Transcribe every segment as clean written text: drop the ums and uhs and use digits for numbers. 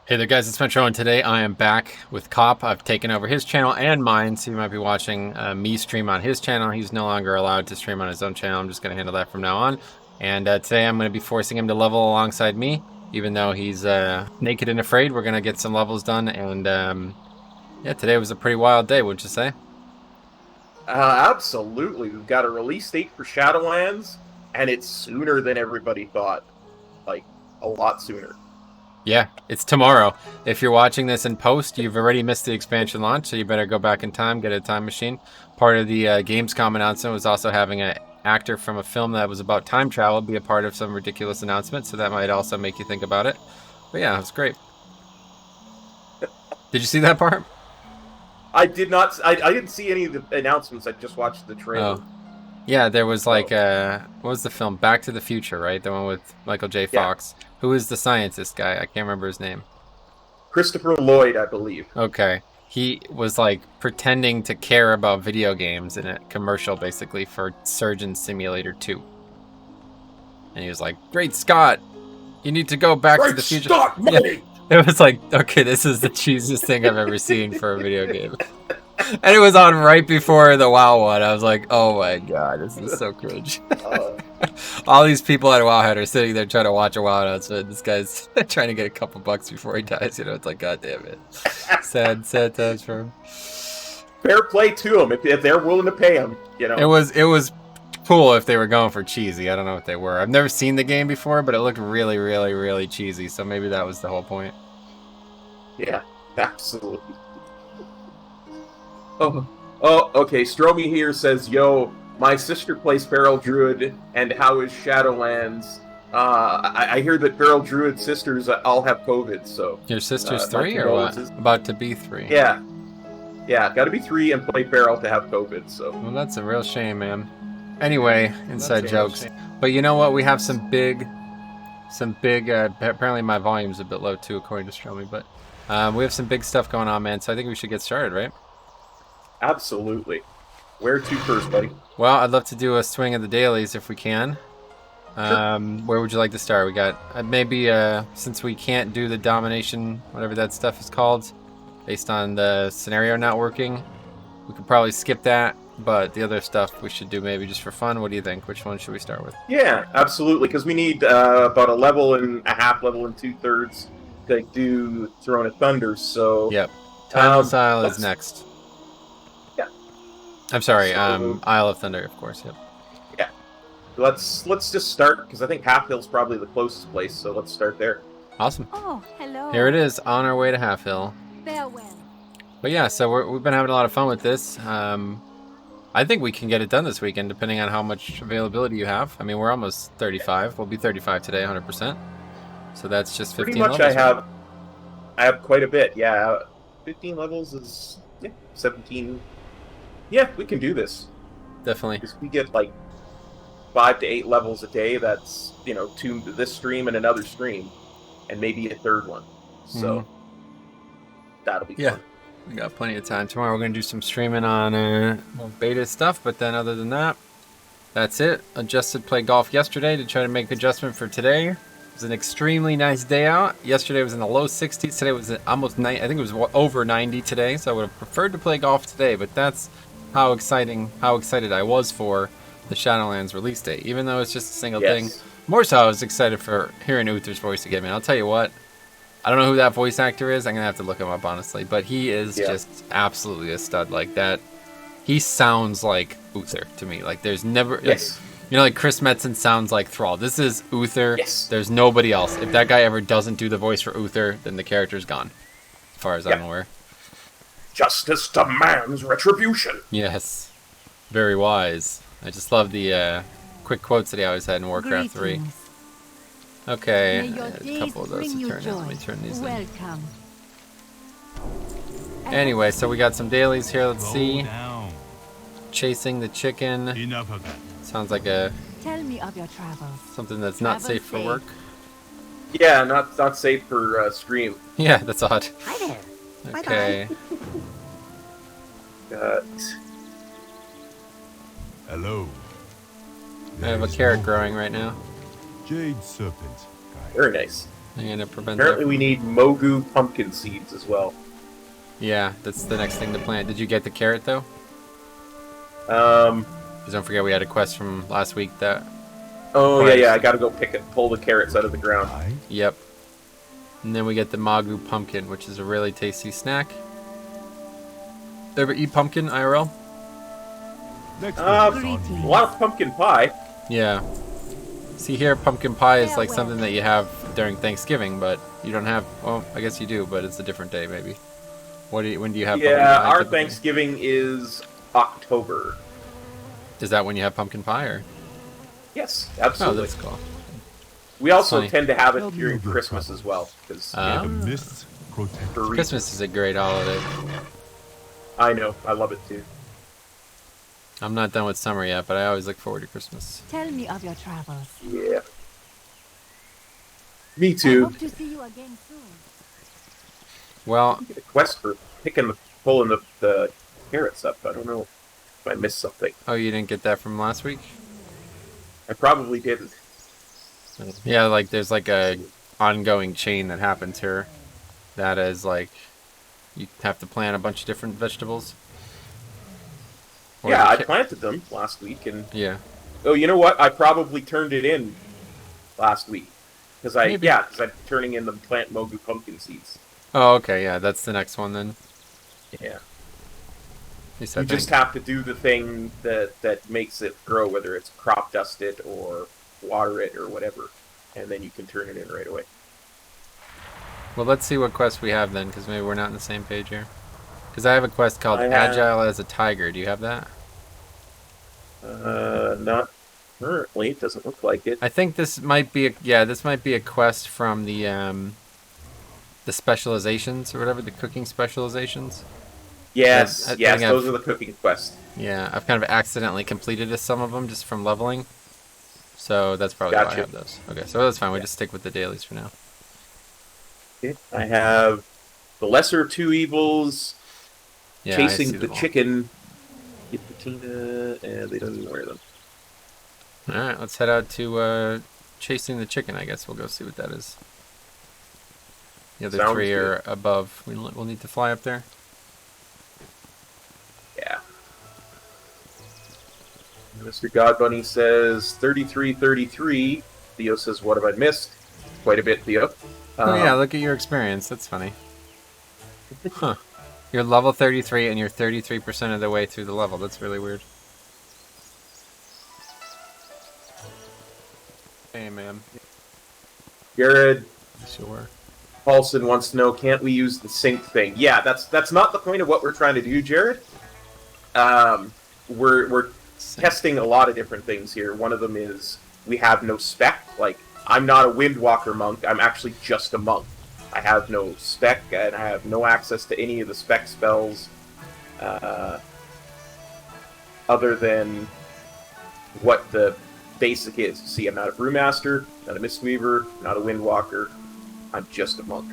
Hey there guys, it's Metro, and today I am back with Cop. I've taken over his channel and mine, so you might be watching me stream on his channel. He's no longer allowed to stream on his own channel. I'm just going to handle that from now on. And today I'm going to be forcing him to level alongside me, even though he's naked and afraid. We're going to get some levels done, and yeah, today was a pretty wild day, wouldn't you say? Absolutely. We've got a release date for Shadowlands, and it's sooner than everybody thought. Like, a lot sooner. Yeah, it's tomorrow. If you're watching this in post, you've already missed the expansion launch, so you better go back in time, get a time machine. Part of the Gamescom announcement was also having an actor from a film that was about time travel be a part of some ridiculous announcement, so that might also make you think about it. But yeah, it was great. Did you see that part? I did not. I didn't see any of the announcements. I just watched the trailer. Oh. Yeah, there was like, what was the film? Back to the Future, right? The one with Michael J. Fox. Yeah. Who is the scientist guy? I can't remember his name. Christopher Lloyd, I believe. Okay. He was like pretending to care about video games in a commercial basically for Surgeon Simulator 2. And he was like, "Great Scott, you need to go back to the future." Scott, money! Yeah. It was like, okay, this is the cheesiest thing I've ever seen for a video game. And it was on right before the WoW one. I was like, oh my god, this is so cringe. All these people at Wowhead are sitting there trying to watch a WoW announcement. This guy's trying to get a couple bucks before he dies. You know, it's like, god damn it. Sad times for him. Fair play to him if they're willing to pay him. You know, it was cool if they were going for cheesy. I don't know what they were. I've never seen the game before, but it looked really, really, really cheesy. So maybe that was the whole point. Yeah, absolutely. Oh, okay. Stromie here says, "Yo, my sister plays Feral Druid, and how is Shadowlands? I hear that Feral Druid sisters all have COVID, so..." Your sister's 3 or what? About to be 3. Yeah. Yeah, gotta be 3 and play Feral to have COVID, so... Well, that's a real shame, man. Anyway, inside jokes. But you know what? We have some big, apparently my volume's a bit low too, according to Stromie, but we have some big stuff going on, man, so I think we should get started, right? Absolutely. Where to first, buddy? Well, I'd love to do a swing of the dailies if we can. Sure. Where would you like to start? We got maybe since we can't do the domination, whatever that stuff is called, based on the scenario not working, we could probably skip that. But the other stuff we should do maybe just for fun. What do you think? Which one should we start with? Yeah, absolutely. Because we need about a level and a half, level and 2/3 to do Throne of Thunder. So yep, Timeless Isle is next. Yeah. I'm sorry, Isle of Thunder, of course. Yep. Yeah. Let's just start because I think Half Hill's probably the closest place. So let's start there. Awesome. Oh, hello. Here it is, on our way to Half Hill. Farewell. But yeah, so we've been having a lot of fun with this. I think we can get it done this weekend, depending on how much availability you have. I mean, we're almost 35. We'll be 35 today, 100%. So that's just 15 levels. Pretty much I have quite a bit, yeah. 15 levels is, 17. Yeah, we can do this. Definitely. Because we get like 5 to 8 levels a day. That's, 2 this stream and another stream. And maybe a third one. So, that'll be fun. We got plenty of time. Tomorrow we're going to do some streaming on beta stuff, but then other than that, that's it. Adjusted play golf yesterday to try to make adjustment for today. It was an extremely nice day out. Yesterday was in the low 60s. Today was almost 90. I think it was over 90 today, so I would have preferred to play golf today, but that's how excited I was for the Shadowlands release date, even though it's just a single thing. More so, I was excited for hearing Uther's voice again, man. I'll tell you what. I don't know who that voice actor is. I'm going to have to look him up, honestly. But he is just absolutely a stud like that. He sounds like Uther to me. Like, there's never... Yes. Like Chris Metzen sounds like Thrall. This is Uther. Yes. There's nobody else. If that guy ever doesn't do the voice for Uther, then the character's gone. As far as I'm aware. Justice demands retribution. Yes. Very wise. I just love the quick quotes that he always had in Warcraft 3. Okay, a couple of those to turn in. Let me turn these in. Anyway, so we got some dailies here. Let's see. Chasing the chicken. Enough of that. Sounds like a Tell me of your travels. something that's not safe for work. Yeah, not safe for stream. Yeah, that's odd. Hi there. Okay. Hello. I have a carrot growing right now. Jade serpent. Very nice. I'm gonna prevent Apparently that. we need Mogu pumpkin seeds as well. Yeah, that's the next thing to plant. Did you get the carrot though? Um, 'Cause don't forget we had a quest from last week that. oh requires- yeah, I gotta go pull the carrots out of the ground. I Yep. And then we get the Magu pumpkin, which is a really tasty snack. Ever eat pumpkin IRL? next Uh, one is on Greetings. A me. lot of pumpkin pie. Yeah. See here, pumpkin pie is like something that you have during Thanksgiving, but you don't have. Well, I guess you do, but it's a different day, maybe. When do you have? pumpkin Yeah, pie our typically? Thanksgiving is October. Is that when you have pumpkin pie, or? Yes, Oh, absolutely. that's cool. We also funny. tend to have it Tell me during of your Christmas troubles. as well, because Ah. The mists protect. for reasons. Christmas is a great holiday. I know, I love it too. I'm not done with summer yet, but I always look forward to Christmas. Tell me of your travels. Yeah. Me I too. hope to see you again soon. Well, Get a quest for pulling the carrots up. I don't know if I missed something. oh, you didn't get that from last week? I probably didn't. Yeah, like there's like a ongoing chain that happens here. That is like you have to plant a bunch of different vegetables. Or Yeah, the I ca- planted them last week, and Yeah. oh, you know what? I probably turned it in last week because Maybe. I'm turning in the plant Mogu pumpkin seeds. Oh, okay. Yeah, that's the next one then. Yeah. At least I You just think. have to do the thing that makes it grow, whether it's crop dust it or water it or whatever, and then you can turn it in right away. Well, let's see what quest we have then, because maybe we're not on the same page here. Because I have a quest called I have- Agile as a Tiger. Do you have that? Not currently. It doesn't look like it. I think this might be this might be a quest from the specializations or whatever, the cooking specializations. Yes, I yes, think those I've- are the cooking quests. Yeah, I've kind of accidentally completed some of them just from leveling. So that's probably why I Gotcha. have those. Okay, so that's fine. We Yeah. just stick with the dailies for now. Okay. I have the lesser of two evils, Yeah, I chasing see the them all. chicken, get patina, and they don't even wear them. All right, let's head out to chasing the chicken. I guess we'll go see what that is. The other Sounds three good. are above. We'll need to fly up there. Yeah. Mr. Godbunny says 3333. Theo says, what have I missed? Quite a bit, Theo. Oh yeah, look at your experience. That's funny. Huh. You're level 33 and you're 33% of the way through the level. That's really weird. Hey, man. Jared Sure. Paulson wants to know, can't we use the sync thing? Yeah, that's not the point of what we're trying to do, Jared. We're testing a lot of different things here. One of them is we have no spec. Like, I'm not a Windwalker monk. I'm actually just a monk. I have no spec, and I have no access to any of the spec spells other than what the basic is. See, I'm not a Brewmaster, not a Mistweaver, not a Windwalker. I'm just a monk.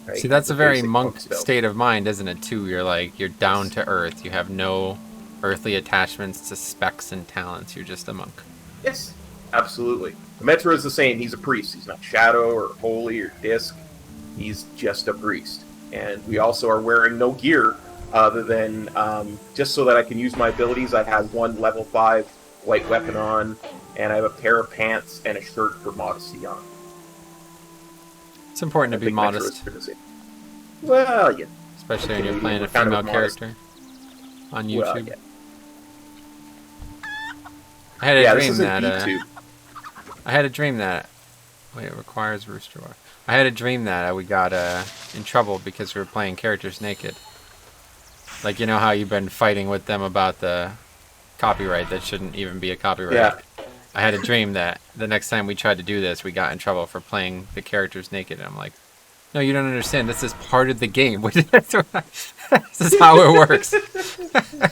Right? See, that's The a very basic monk spells. state of mind, isn't it, too? You're down to earth. You have no earthly attachments to specs and talents. You're just a monk. Yes, absolutely. The Metro is the same. He's a priest. He's not Shadow or Holy or Disc. He's just a priest. And we also are wearing no gear other than just so that I can use my abilities. I have one level 5 white weapon on, and I have a pair of pants and a shirt for modesty on. It's important to I be think Metro modest, is the same. Well, yeah. especially when Okay, you're playing we're a kind of female modest. character on Well, YouTube. yeah. I had a Yeah, this dream isn't that B2. I had a dream that wait, it requires rooster walk. I had a dream that we got in trouble because we were playing characters naked. Like, you know how you've been fighting with them about the copyright that shouldn't even be a copyright. Yeah. I had a dream that the next time we tried to do this, we got in trouble for playing the characters naked. And I'm like, no, you don't understand. This is part of the game. This is how it works.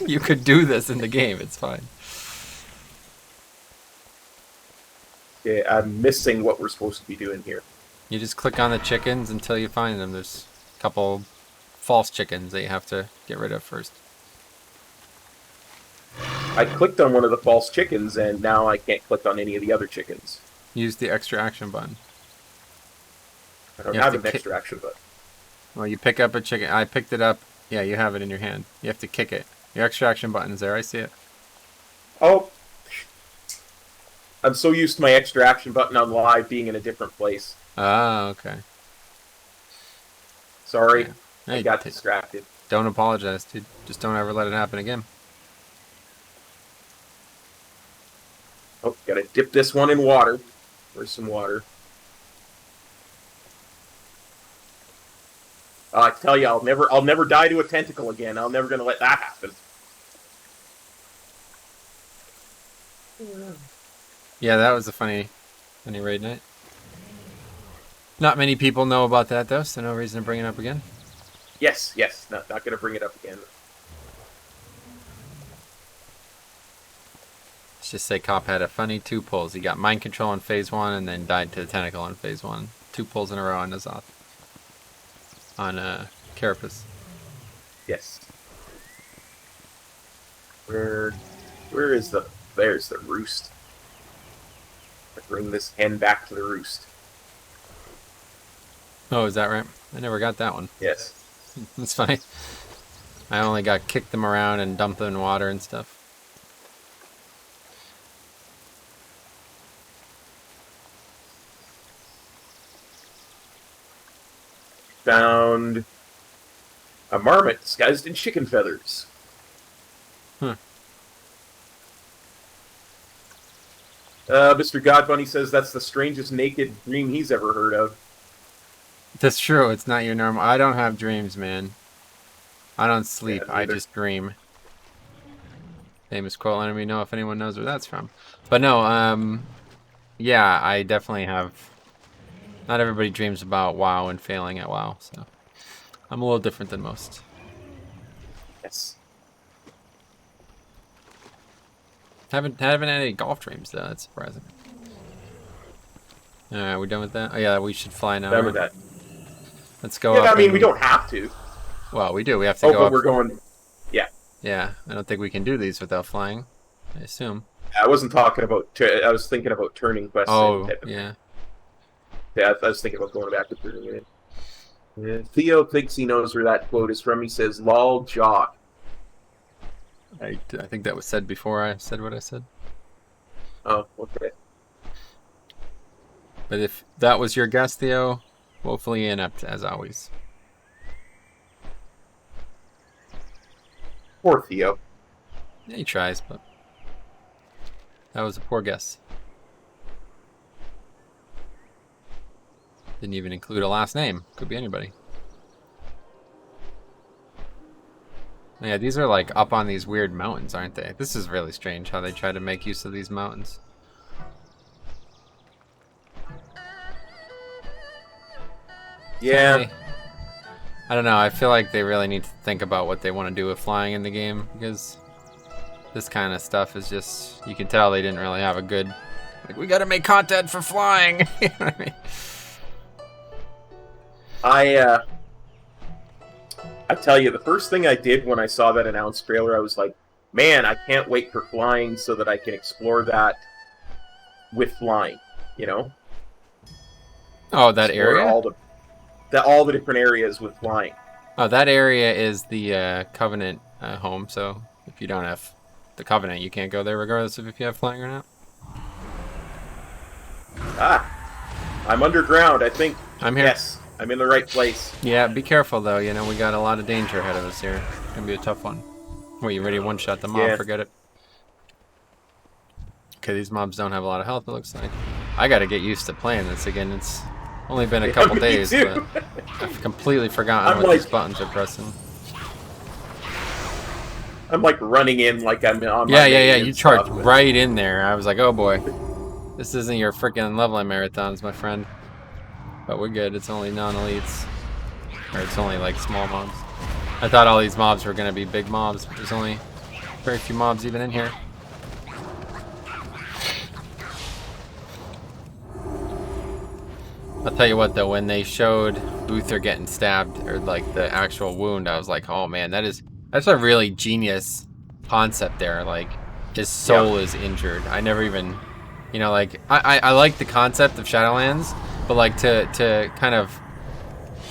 You could do this in the game. It's fine. Okay, I'm missing what we're supposed to be doing here. You just click on the chickens until you find them. There's a couple false chickens that you have to get rid of first. I clicked on one of the false chickens, and now I can't click on any of the other chickens. Use the extra action button. I don't You have have to an extraction button. Well, you pick up a chicken. I picked it up. Yeah, you have it in your hand. You have to kick it. Your extraction button's there. I see it. Oh, I'm so used to my extraction button on live being in a different place. Ah, okay. Sorry, Yeah. I Hey, got distracted. don't apologize, dude. Just don't ever let it happen again. Oh, gotta dip this one in water. Where's some water? I tell you, I'll never die to a tentacle again. I'm never gonna let that happen. Yeah, that was a funny raid night. Not many people know about that though, so no reason to bring it up again. Yes, not gonna bring it up again. Let's just say Cop had a funny 2 pulls. He got mind control in phase 1 and then died to the tentacle in phase 1. 2 pulls in a row on Azoth. On Carapace. Yes. Where is the? There's the roost. I bring this hen back to the roost. Oh, is that right? I never got that one. Yes. That's funny. I only got kicked them around and dumped them in water and stuff. Found a marmot disguised in chicken feathers. Mr. Godbunny says that's the strangest naked dream he's ever heard of. That's true. It's not your normal. I don't have dreams, man. I don't sleep. Yeah, I neither. just dream. Famous quote. Letting me know if anyone knows where that's from. But no, yeah, I definitely have. Not everybody dreams about WoW and failing at WoW, so I'm a little different than most. Yes. Haven't had any golf dreams though. That's surprising. All right, we done with that? Oh yeah, we should fly now. Done with that. Let's go. Yeah, up I mean, and- we don't have to. Well, we do. We have to Oh, go but up. we're going. Yeah. Yeah, I don't think we can do these without flying. I assume. I wasn't talking about. I was thinking about turning quests. Oh, in. yeah. Yeah, I was thinking about going back to turning it in. Yeah. Theo thinks he knows where that quote is from. He says, "Lol, jock." I think that was said before I said what I said. Oh, okay. But if that was your guess, Theo, woefully inept as always. Poor Theo. Yeah, he tries, but that was a poor guess. Didn't even include a last name. Could be anybody. Yeah, these are like up on these weird mountains, aren't they? This is really strange how they try to make use of these mountains. Yeah. Hey. I don't know. I feel like they really need to think about what they want to do with flying in the game, because this kind of stuff is just, you can tell they didn't really have a good, like, we got to make content for flying. You know what I mean? I tell you, the first thing I did when I saw that announced trailer, I was like, man, I can't wait for flying so that I can explore that with flying, you know? Oh, that Explore area? all the different areas with flying. Oh, that area is the Covenant home, so if you don't have the Covenant, you can't go there regardless of if you have flying or not. Ah, I'm underground, I think. I'm here. Yes, I'm in the right place. Yeah, be careful though, you know, we got a lot of danger ahead of us here. It's gonna be a tough one. Wait, you ready to one-shot the mob? Yeah. Forget it. Okay, these mobs don't have a lot of health, it looks like. I gotta get used to playing this again. It's only been a couple me days, too. but I've completely forgotten I'm what like- these buttons are pressing. I'm like running in like I'm on my Yeah, mini and you charged stuff, but- right in there. I was like, oh boy. This isn't your freaking leveling marathons, my friend. But we're good, it's only non-elites. Or it's only like small mobs. I thought all these mobs were gonna be big mobs, but there's only very few mobs even in here. I'll tell you what though, when they showed Uther getting stabbed, or like the actual wound, I was like, oh man, that's a really genius concept there. Like, his soul is injured. I never even, you know, like, I like the concept of Shadowlands, but like to kind of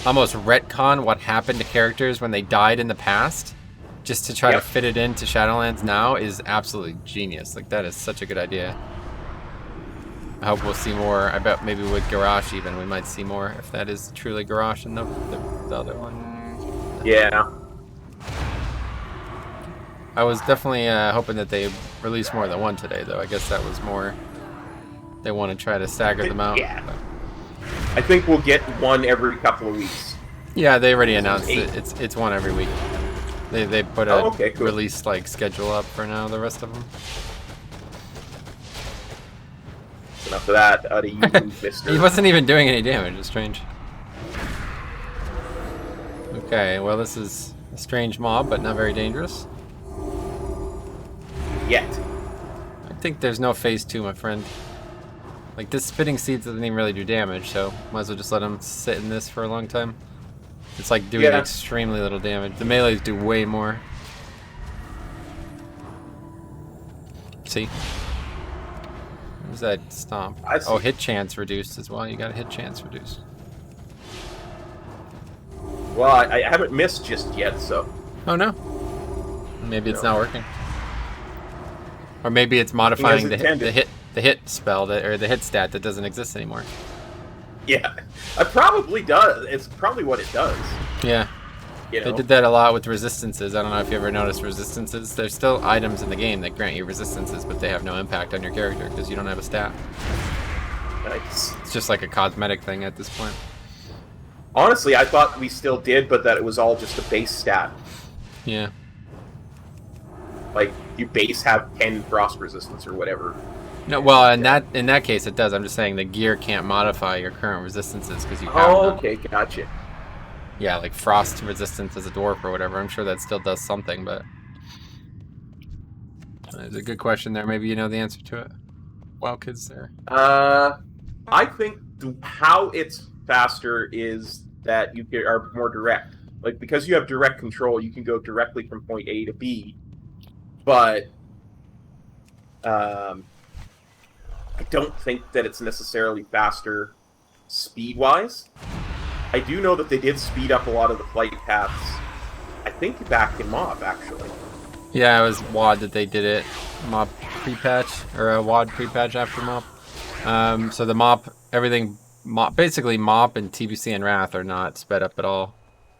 almost retcon what happened to characters when they died in the past, just to try to fit it into Shadowlands now is absolutely genius. Like, that is such a good idea. I hope we'll see more. I bet maybe with Garrosh even, we might see more if that is truly Garrosh and the other one. Yeah. I was definitely hoping that they released more than one today, though. I guess that was more... They want to try to stagger them out. Yeah. But. I think we'll get one every couple of weeks. Yeah, they already announced it. It's one every week. They put a cool. release like schedule up for now. The rest of them. Enough of that out of you, Mister. He wasn't even doing any damage. It's strange. Okay, well this is a strange mob, but not very dangerous. Yet. I think there's no phase 2, my friend. Like, this spitting seeds doesn't even really do damage, so might as well just let them sit in this for a long time. It's like doing extremely little damage. The melees do way more. See? Where's that stomp? Oh, hit chance reduced as well. You got a hit chance reduced. Well, I haven't missed just yet, so... Oh, no. Maybe it's not working. Or maybe it's modifying the hit spell or the hit stat that doesn't exist anymore. Yeah, it probably does. It's probably what it does. Yeah. You know? They did that a lot with resistances. I don't know if you ever noticed resistances. There's still items in the game that grant you resistances, but they have no impact on your character because you don't have a stat. Nice. It's just like a cosmetic thing at this point. Honestly, I thought we still did, but that it was all just a base stat. Yeah. Like, you base have 10 frost resistance or whatever. No, well, in that case it does. I'm just saying the gear can't modify your current resistances because you have none. Okay, gotcha. Yeah, like frost resistance as a dwarf or whatever. I'm sure that still does something, but there's a good question there. Maybe you know the answer to it. Wild kids there. I think how it's faster is that you are more direct. Like, because you have direct control, you can go directly from point A to B. But I don't think that it's necessarily faster speed-wise. I do know that they did speed up a lot of the flight paths, I think back in MoP, actually. Yeah, it was WoD that they did it. MoP pre-patch, or a WoD pre-patch after MoP. So the MoP, basically MoP and TBC and Wrath are not sped up at all.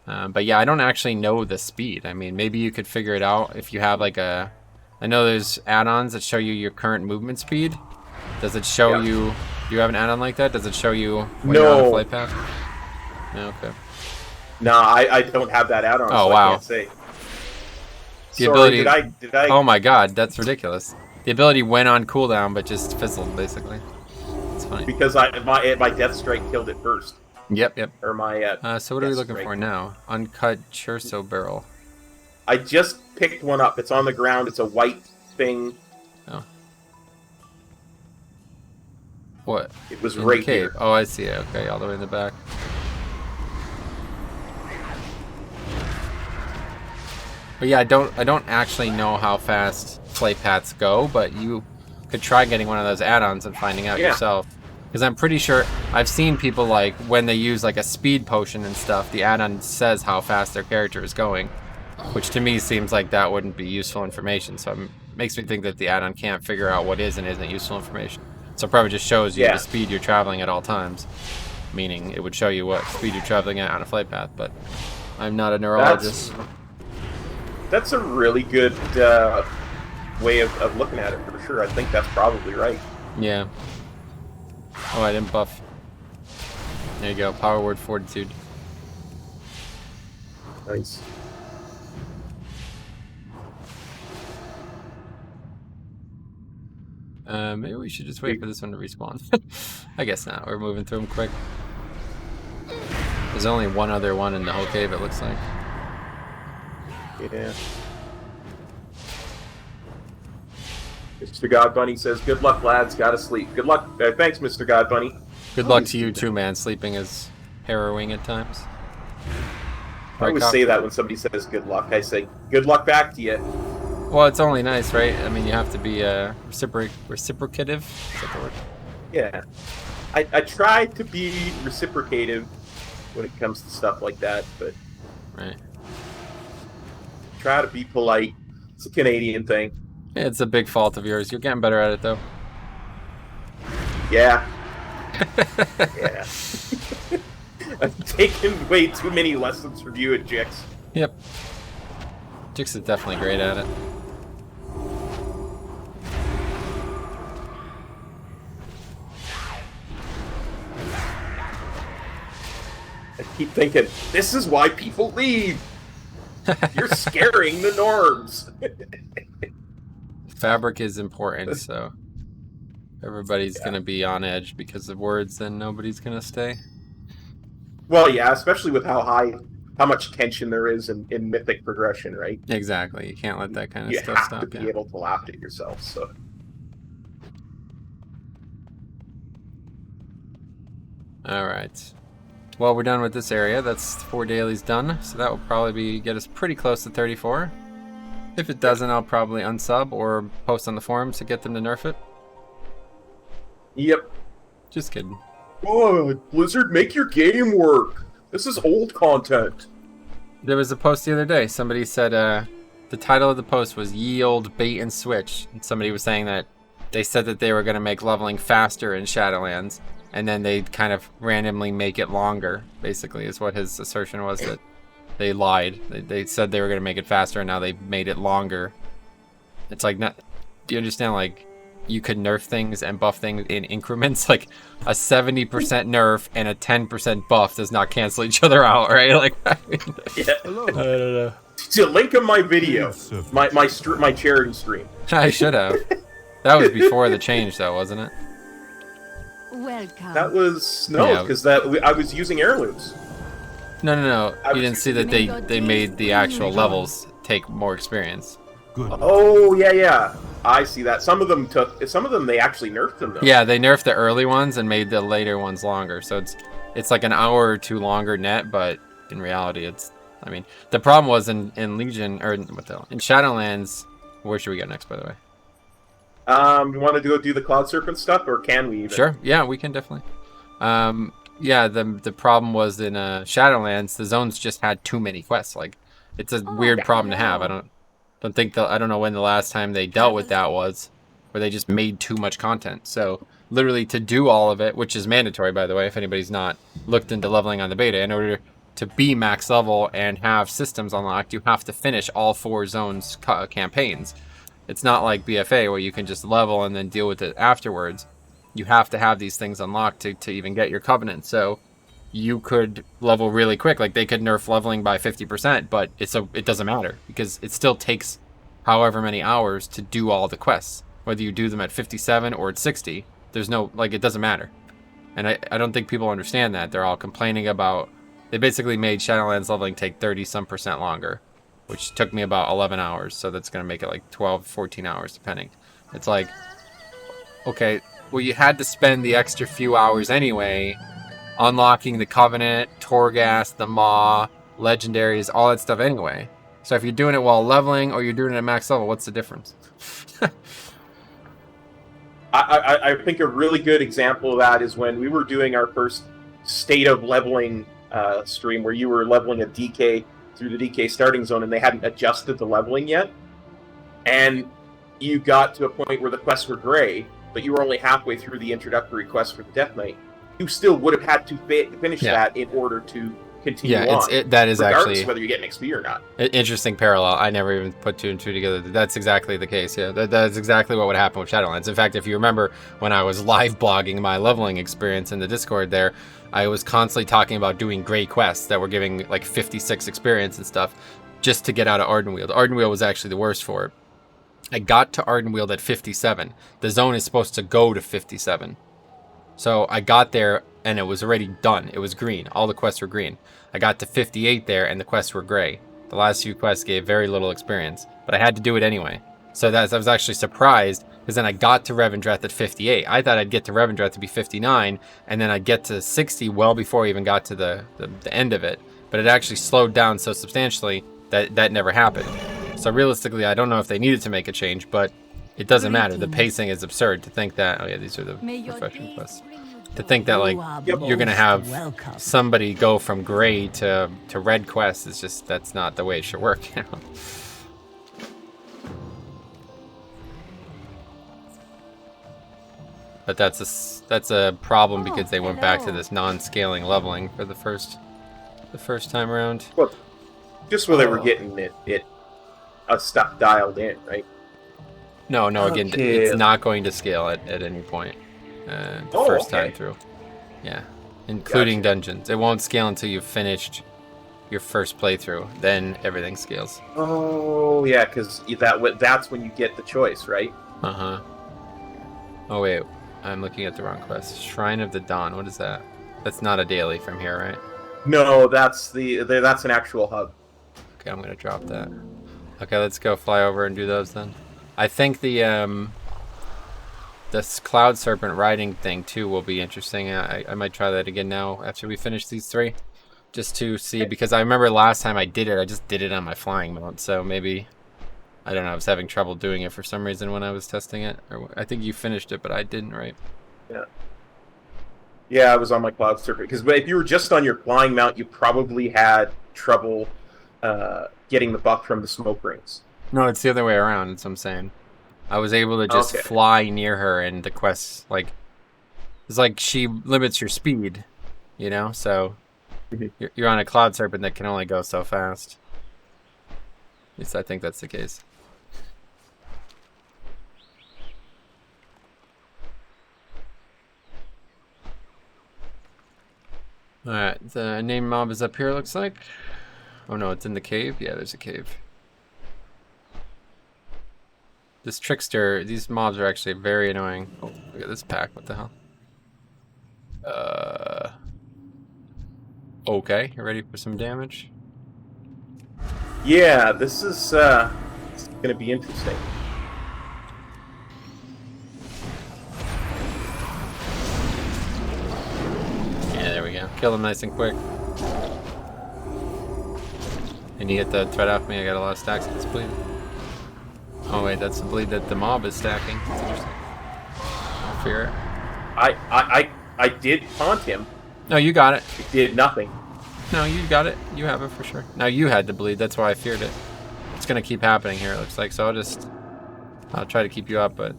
But yeah, I don't actually know the speed. I mean, maybe you could figure it out if you have like a... I know there's add-ons that show you your current movement speed. Does it show you... Do you have an add-on like that? Does it show you when you're on a flight path? No, okay. No, I don't have that add-on, oh, so wow. I can't say. The Sorry, ability... did I... Oh my god, that's ridiculous. The ability went on cooldown, but just fizzled, basically. It's funny. Because my Death Strike killed it first. Yep. Or my... So what are we looking for now? Uncut Churso Barrel. I just picked one up. It's on the ground. It's a white thing. Oh. What? It was in right the cave. here. Oh, I see it. Okay, all the way in the back. But yeah, I don't actually know how fast flight paths go, but you could try getting one of those add-ons and finding out yourself. Because I'm pretty sure I've seen people, like, when they use like a speed potion and stuff, the add-on says how fast their character is going, which to me seems like that wouldn't be useful information. So it makes me think that the add-on can't figure out what is and isn't useful information. So it probably just shows you the speed you're traveling at all times, meaning it would show you what speed you're traveling at on a flight path. But I'm not a neurologist. That's a really good way of looking at it, for sure. I think that's probably right. Yeah. Oh, I didn't buff. There you go. Power word fortitude. Nice. Maybe we should just wait for this one to respawn. I guess not. We're moving through them quick. There's only one other one in the whole cave, it looks like. Yeah. Mr. God Bunny says, "Good luck, lads. Gotta sleep." Good luck. Thanks, Mr. God Bunny. Good luck to you too, man. Sleeping is harrowing at times. I always say that when somebody says good luck. I say, good luck back to you. Well, it's only nice, right? I mean, you have to be reciprocative. Is that the word? Yeah. I try to be reciprocative when it comes to stuff like that, but Right. try to be polite. It's a Canadian thing. Yeah, it's a big fault of yours. You're getting better at it, though. Yeah. Yeah. I've taken way too many lessons from you at Jix. Yep. Jix is definitely great at it. I keep thinking, this is why people leave. You're scaring the norms. Fabric is important, so everybody's gonna be on edge because of words, then nobody's gonna stay. Well, yeah, especially with how much tension there is in mythic progression, right? Exactly. You can't let that kind of You stuff have stop to be you. able to laugh at yourself. So Alright. Well, we're done with this area. That's 4 dailies done, so that will probably get us pretty close to 34. If it doesn't, I'll probably unsub or post on the forums to get them to nerf it. yep. Just kidding. Oh, Blizzard, make your game work. This is old content. There was a post the other day. Somebody said the title of the post was "Ye Old Bait and Switch." And somebody was saying that they said that they were going to make leveling faster in Shadowlands, and then they kind of randomly make it longer. Basically, is what his assertion was, that they lied. They said they were going to make it faster, and now they made it longer. It's like, not. Do you understand? Like, you could nerf things and buff things in increments. Like a 70% nerf and a 10% buff does not cancel each other out, right? Like, I mean, Yeah. Hello. I don't know. So link of my video, Servant. my charity stream. I should have. That was before the change, though, wasn't it? Welcome. That was no, Yeah. because I was using heirlooms. No. I You was- didn't see that they made the actual levels take more experience. Good. Oh yeah. I see that. Some of them they actually nerfed them though. Yeah, they nerfed the early ones and made the later ones longer. So it's like an hour or two longer net, but in reality, I mean, the problem was in Legion or in Shadowlands. Where should we go next, by the way? You want to go do the Cloud Serpent stuff, or can we even? Sure. Yeah, we can definitely. Yeah, the problem was in Shadowlands, the zones just had too many quests. Like, it's a weird problem to have. I don't know when the last time they dealt with that was, where they just made too much content. So literally to do all of it, which is mandatory, by the way, if anybody's not looked into leveling on the beta, in order to be max level and have systems unlocked, you have to finish all 4 zones campaigns. It's not like BFA where you can just level and then deal with it afterwards. You have to have these things unlocked to even get your Covenant. So you could level really quick. Like, they could nerf leveling by 50%, but it doesn't matter because it still takes however many hours to do all the quests. Whether you do them at 57 or at 60, there's no, like, it doesn't matter. And I don't think people understand that. They're all complaining about, they basically made Shadowlands leveling take 30-some% longer, which took me about 11 hours. So that's going to make it like 12, 14 hours, depending. It's like, okay, well, you had to spend the extra few hours anyway unlocking the Covenant, Torghast, the Maw, Legendaries, all that stuff anyway. So if you're doing it while leveling or you're doing it at max level, what's the difference? I think a really good example of that is when we were doing our first state of leveling stream, where you were leveling a DK through the DK starting zone, and they hadn't adjusted the leveling yet, and you got to a point where the quests were gray, but you were only halfway through the introductory quest for the Death Knight. You still would have had to finish that in order to continue on. That is regardless actually of whether you get an XP or not. interesting parallel. I never even put 2 and 2 together. That's exactly the case. Yeah, that's exactly what would happen with Shadowlands. In fact, if you remember when I was live blogging my leveling experience in the Discord there, I was constantly talking about doing gray quests that were giving like 56 experience and stuff just to get out of Ardenweald. Ardenweald was actually the worst for it. I got to Ardenweald at 57. The zone is supposed to go to 57. So I got there and it was already done. It was green. All the quests were green. I got to 58 there and the quests were gray. The last few quests gave very little experience, but I had to do it anyway. So I was actually surprised, because then I got to Revendreth at 58. I thought I'd get to Revendreth to be 59, and then I'd get to 60 well before I even got to the end of it. But it actually slowed down so substantially that never happened. So realistically, I don't know if they needed to make a change, but it doesn't matter. The pacing is absurd to think that, oh yeah, these are the May your professional days quests. bring you To think that like you're gonna have somebody go from gray to red quest is just, that's not the way it should work. You know? But that's a problem because they went back to this non-scaling leveling for the first time around. Well, just where they were getting stuff dialed in, right? No, again, it's not going to scale at any point. First time through. Yeah, including dungeons. It won't scale until you've finished your first playthrough. Then everything scales. Oh, yeah, because that's when you get the choice, right? Uh-huh. Oh, wait. I'm looking at the wrong quest. Shrine of the Dawn. What is that? That's not a daily from here, right? No, that's an actual hub. Okay, I'm going to drop that. Okay, let's go fly over and do those then. I think this Cloud Serpent riding thing too will be interesting. I might try that again now after we finish these 3, just to see, because I remember last time I did it, I just did it on my flying mode. So maybe, I don't know, I was having trouble doing it for some reason when I was testing it. Or I think you finished it, but I didn't, right? Yeah. Yeah, I was on my Cloud Serpent, because if you were just on your flying mount, you probably had trouble getting the buff from the smoke rings. No, it's the other way around. That's what I'm saying. I was able to just fly near her, and the quest, like, it's like she limits your speed, you know? So you're on a Cloud Serpent that can only go so fast. At least I think that's the case. Alright, the name mob is up here, looks like. Oh no, it's in the cave? Yeah, there's a cave. This trickster, these mobs are actually very annoying. Oh, look at this pack, what the hell? Okay, you ready for some damage? Yeah, this is gonna be interesting. Yeah, there we go. Kill them nice and quick. And you get the threat off me, I got a lot of stacks of this bleed. Oh wait, that's the bleed that the mob is stacking. That's interesting. I'll fear it. I did taunt him. No, you got it. It did nothing. No, you got it. You have it for sure. Now you had to bleed, that's why I feared it. It's gonna keep happening here, it looks like, so I'll try to keep you up, but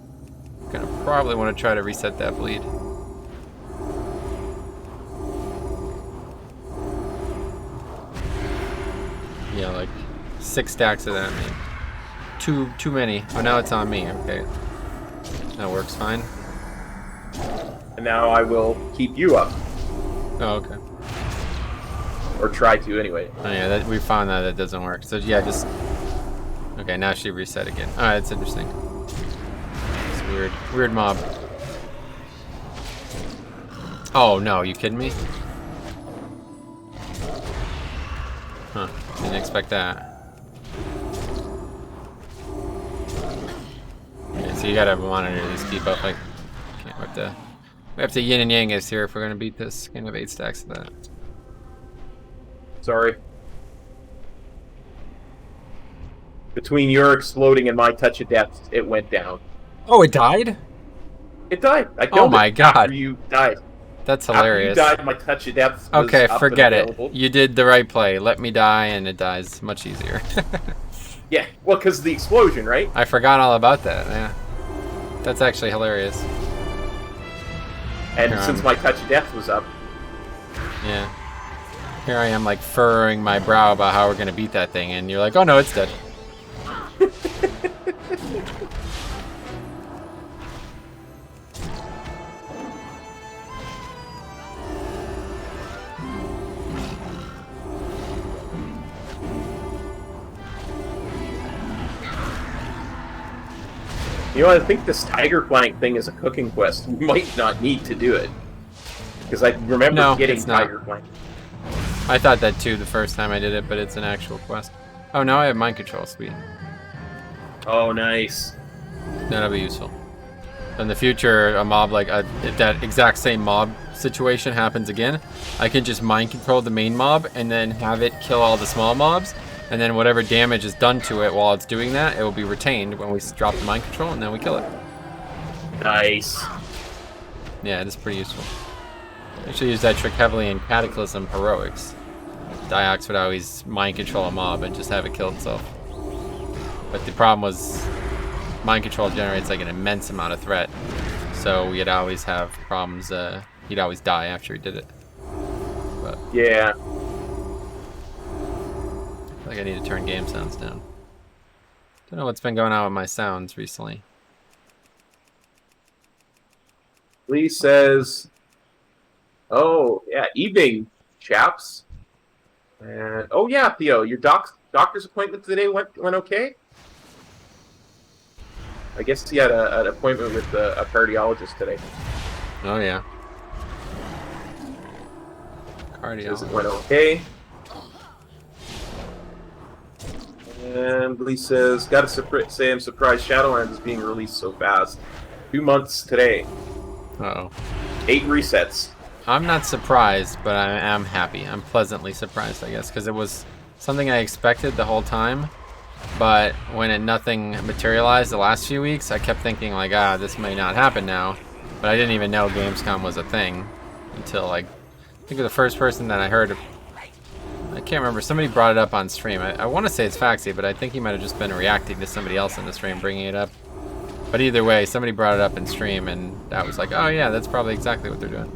I'm gonna probably want to try to reset that bleed. Yeah, like 6 stacks of that, man. Too many. Oh, now it's on me. Okay, that works fine. And now I will keep you up. Oh, okay. Or try to, anyway. Oh yeah, we found that doesn't work. So yeah, just... Okay, now she reset again. Alright, that's interesting. It's weird. Weird mob. Oh no, you kidding me? Huh, didn't expect that. Okay, so you gotta monitor these, keep up. Like, we have to yin and yang us here if we're gonna beat this. Can't have 8 stacks of that. Sorry. Between your exploding and my touch of death, it went down. Oh, it died? It died. I killed Oh my it god. after you died. That's hilarious. After you died, my touch of death was okay, up forget and it. available. You did the right play. Let me die and it dies much easier. Yeah, well, because of the explosion, right? I forgot all about that, yeah. That's actually hilarious. And since my touch of death was up. Yeah. Here I am, like, furrowing my brow about how we're gonna beat that thing, and you're like, oh no, it's dead. You know, I think this tiger flank thing is a cooking quest. We might not need to do it. Because I remember getting tiger flank. I thought that too the first time I did it, but it's an actual quest. Oh, now I have mind control, sweet. Oh, nice. That'll be useful. In the future, a mob like if that exact same mob situation happens again, I can just mind control the main mob and then have it kill all the small mobs, and then whatever damage is done to it while it's doing that, it will be retained when we drop the mind control, and then we kill it. Nice. Yeah, it is pretty useful. I should use that trick heavily in Cataclysm Heroics. Diox would always mind control a mob and just have it kill itself. But the problem was mind control generates like an immense amount of threat. So we'd always have problems, he'd always die after he did it. But Yeah. I feel like I need to turn game sounds down. Don't know what's been going on with my sounds recently. Lee says, "Oh yeah, evening, chaps." And oh yeah, Theo, your doctor's appointment today went okay. I guess he had an appointment with a cardiologist today. Oh yeah. Says it Cardio. went okay. And Lee says, "Gotta say I'm surprised Shadowlands is being released so fast. 2 months today, Uh-oh. 8 resets." I'm not surprised, but I am happy. I'm pleasantly surprised, I guess, because it was something I expected the whole time. But when nothing materialized the last few weeks, I kept thinking, like, this may not happen now. But I didn't even know Gamescom was a thing until, like, I think the first person that I heard, I can't remember, somebody brought it up on stream. I want to say it's Faxi, but I think he might have just been reacting to somebody else in the stream bringing it up. But either way, somebody brought it up in stream, and I was like, oh yeah, that's probably exactly what they're doing.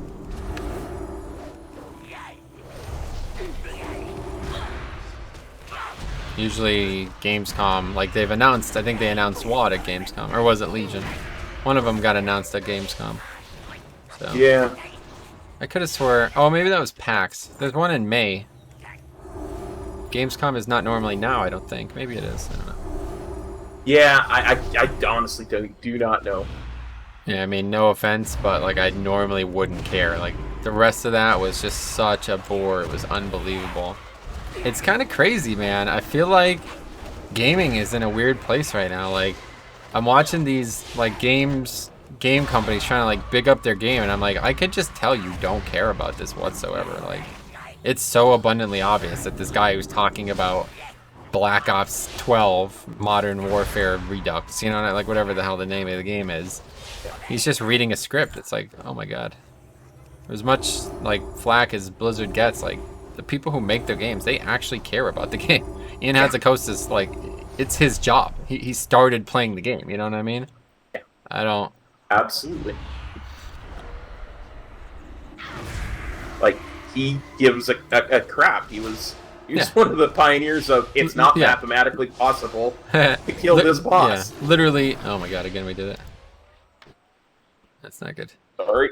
Usually Gamescom, like they've announced, I think they announced WAD at Gamescom, or was it Legion? One of them got announced at Gamescom. So Yeah. I could have swore, oh maybe that was PAX. There's one in May. Gamescom is not normally now, I don't think. Maybe it is, I don't know. Yeah, I honestly do not know. Yeah, I mean, no offense, but like I normally wouldn't care. Like the rest of that was just such a bore. It was unbelievable. It's kind of crazy, man. I feel like gaming is in a weird place right now. Like I'm watching these like game companies trying to like big up their game, and I'm like, I could just tell you don't care about this whatsoever. Like it's so abundantly obvious that this guy who's talking about Black Ops 12 Modern Warfare Redux, you know, like whatever the hell the name of the game is, he's just reading a script. It's like, oh my god. As much like flack as Blizzard gets, like the people who make their games, they actually care about the game. Ian Hatzikosis, like, it's his job. He started playing the game, you know what I mean? Yeah. I don't... Absolutely. Like, he gives a crap. He was one of the pioneers of it's not mathematically possible to kill this boss. Yeah, literally... Oh my god, again we did it. That's not good. Sorry.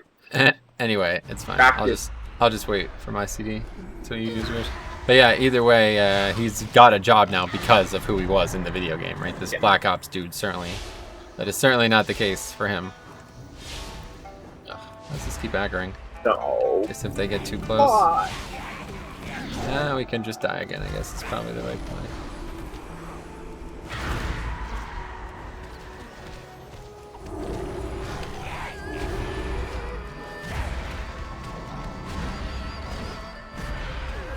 Anyway, it's fine. Practice. I'll just wait for my CD until you use yours. But yeah, either way, he's got a job now because of who he was in the video game, right? This Black Ops dude, certainly. That is certainly not the case for him. Ugh, let's just keep aggroing. No. Guess if they get too close. We can just die again, I guess. It's probably the right play.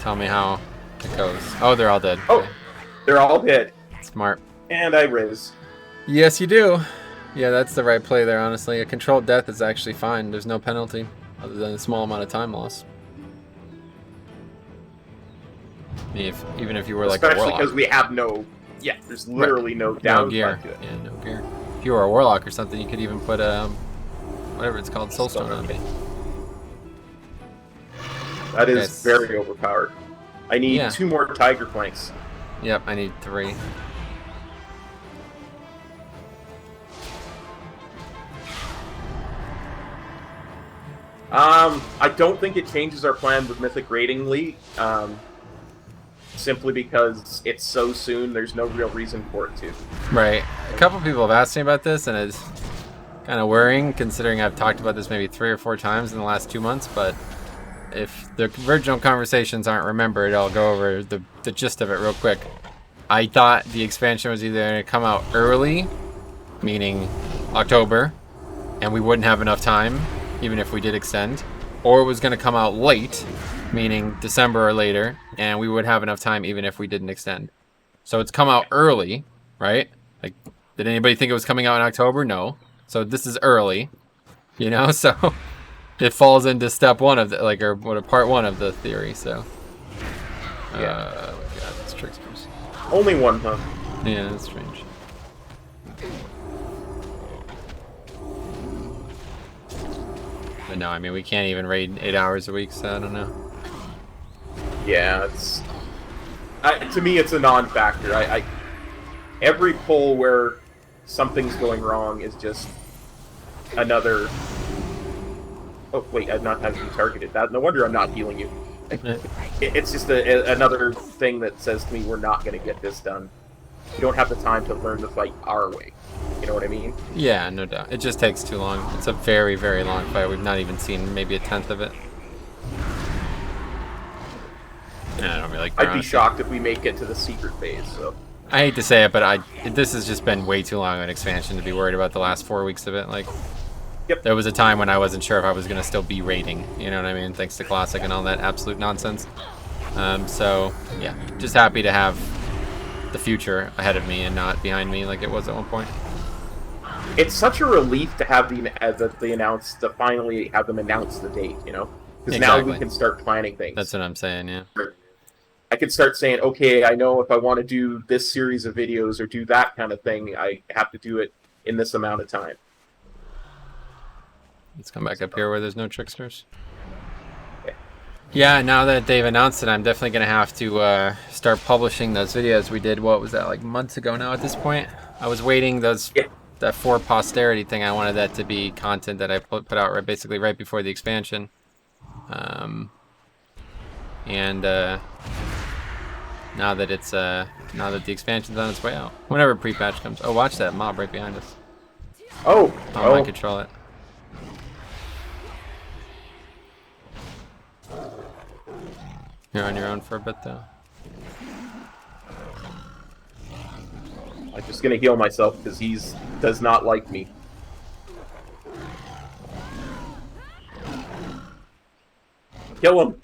Tell me how it goes. Oh, they're all dead. Oh, Okay. they're all dead. Smart. And I riz. Yes, you do. Yeah, that's the right play there, honestly. A controlled death is actually fine. There's no penalty other than a small amount of time loss. Even if you were like a Especially warlock. because we have no... Yeah, there's literally no downside gear. to it. Yeah, no gear. If you were a warlock or something, you could even put whatever it's called, soulstone on me. That is very overpowered. I need 2 more tiger planks. Yep, I need 3. I don't think it changes our plan with Mythic rating, Lee. Simply because it's so soon, there's no real reason for it to. Right. A couple people have asked me about this, and it's kind of worrying, considering I've talked about this maybe 3 or 4 times in the last 2 months, but if the original conversations aren't remembered, I'll go over the gist of it real quick. I thought the expansion was either going to come out early, meaning October, and we wouldn't have enough time, even if we did extend, or it was going to come out late, meaning December or later, and we would have enough time even if we didn't extend. So it's come out early, right? Like, did anybody think it was coming out in October? No. So this is early, you know? So it falls into step one of the, like, or what, part one of the theory, so. Yeah. Oh my god, it's tricksters. Only one, huh? Yeah, that's strange. But no, I mean, we can't even raid 8 hours a week, so I don't know. Yeah, it's... to me, it's a non-factor. Every pull where something's going wrong is just another... Oh, wait, I'm not having you targeted. No wonder I'm not healing you. It's just another thing that says to me we're not going to get this done. We don't have the time to learn to fight our way. You know what I mean? Yeah, no doubt. It just takes too long. It's a very, very long fight. We've not even seen maybe a tenth of it. I don't really care. I'd be shocked if we make it to the secret phase, so... I hate to say it, but this has just been way too long of an expansion to be worried about the last 4 weeks of it. Like, yep. There was a time when I wasn't sure if I was going to still be raiding, you know what I mean? Thanks to Classic and all that absolute nonsense. So, yeah, just happy to have the future ahead of me and not behind me like it was at one point. It's such a relief to have finally have them announce the date, you know? Because now we can start planning things. That's what I'm saying, yeah. I could start saying, okay, I know if I want to do this series of videos or do that kind of thing, I have to do it in this amount of time. Let's come back up here where there's no tricksters. Yeah, now that they've announced it, I'm definitely going to have to start publishing those videos we did. What was that, like months ago now at this point? I was waiting that for posterity thing. I wanted that to be content that I put out basically right before the expansion. Now that the expansion's on its way out, whenever pre-patch comes. Oh, watch that mob right behind us. Oh, I control it. You're on your own for a bit, though. I'm just gonna heal myself because he does not like me. Kill him.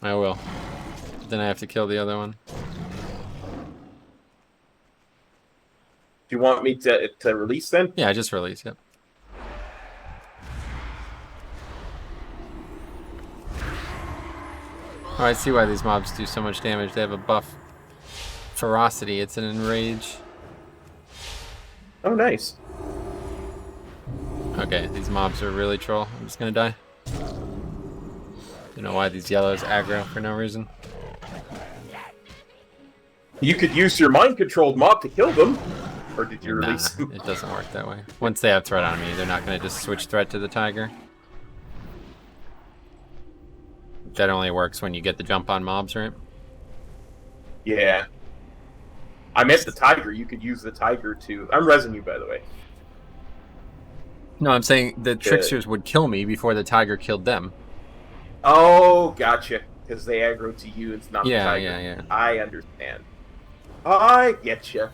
I will. But then I have to kill the other one. Do you want me to release then? Yeah, just release. Yep. Oh, I see why these mobs do so much damage. They have a buff ferocity. It's an enrage. Oh, nice. Okay, these mobs are really troll. I'm just gonna die. Don't know why these yellows aggro for no reason. You could use your mind-controlled mob to kill them. Or did you release them? It doesn't work that way. Once they have threat on me, they're not gonna just switch threat to the tiger. That only works when you get the jump on mobs, right? Yeah. I meant the tiger. You could use the tiger to... I'm resin you, by the way. No, I'm saying the tricksters would kill me before the tiger killed them. Oh, gotcha. Because they aggro to you, it's not the tiger. Yeah. I understand. I getcha.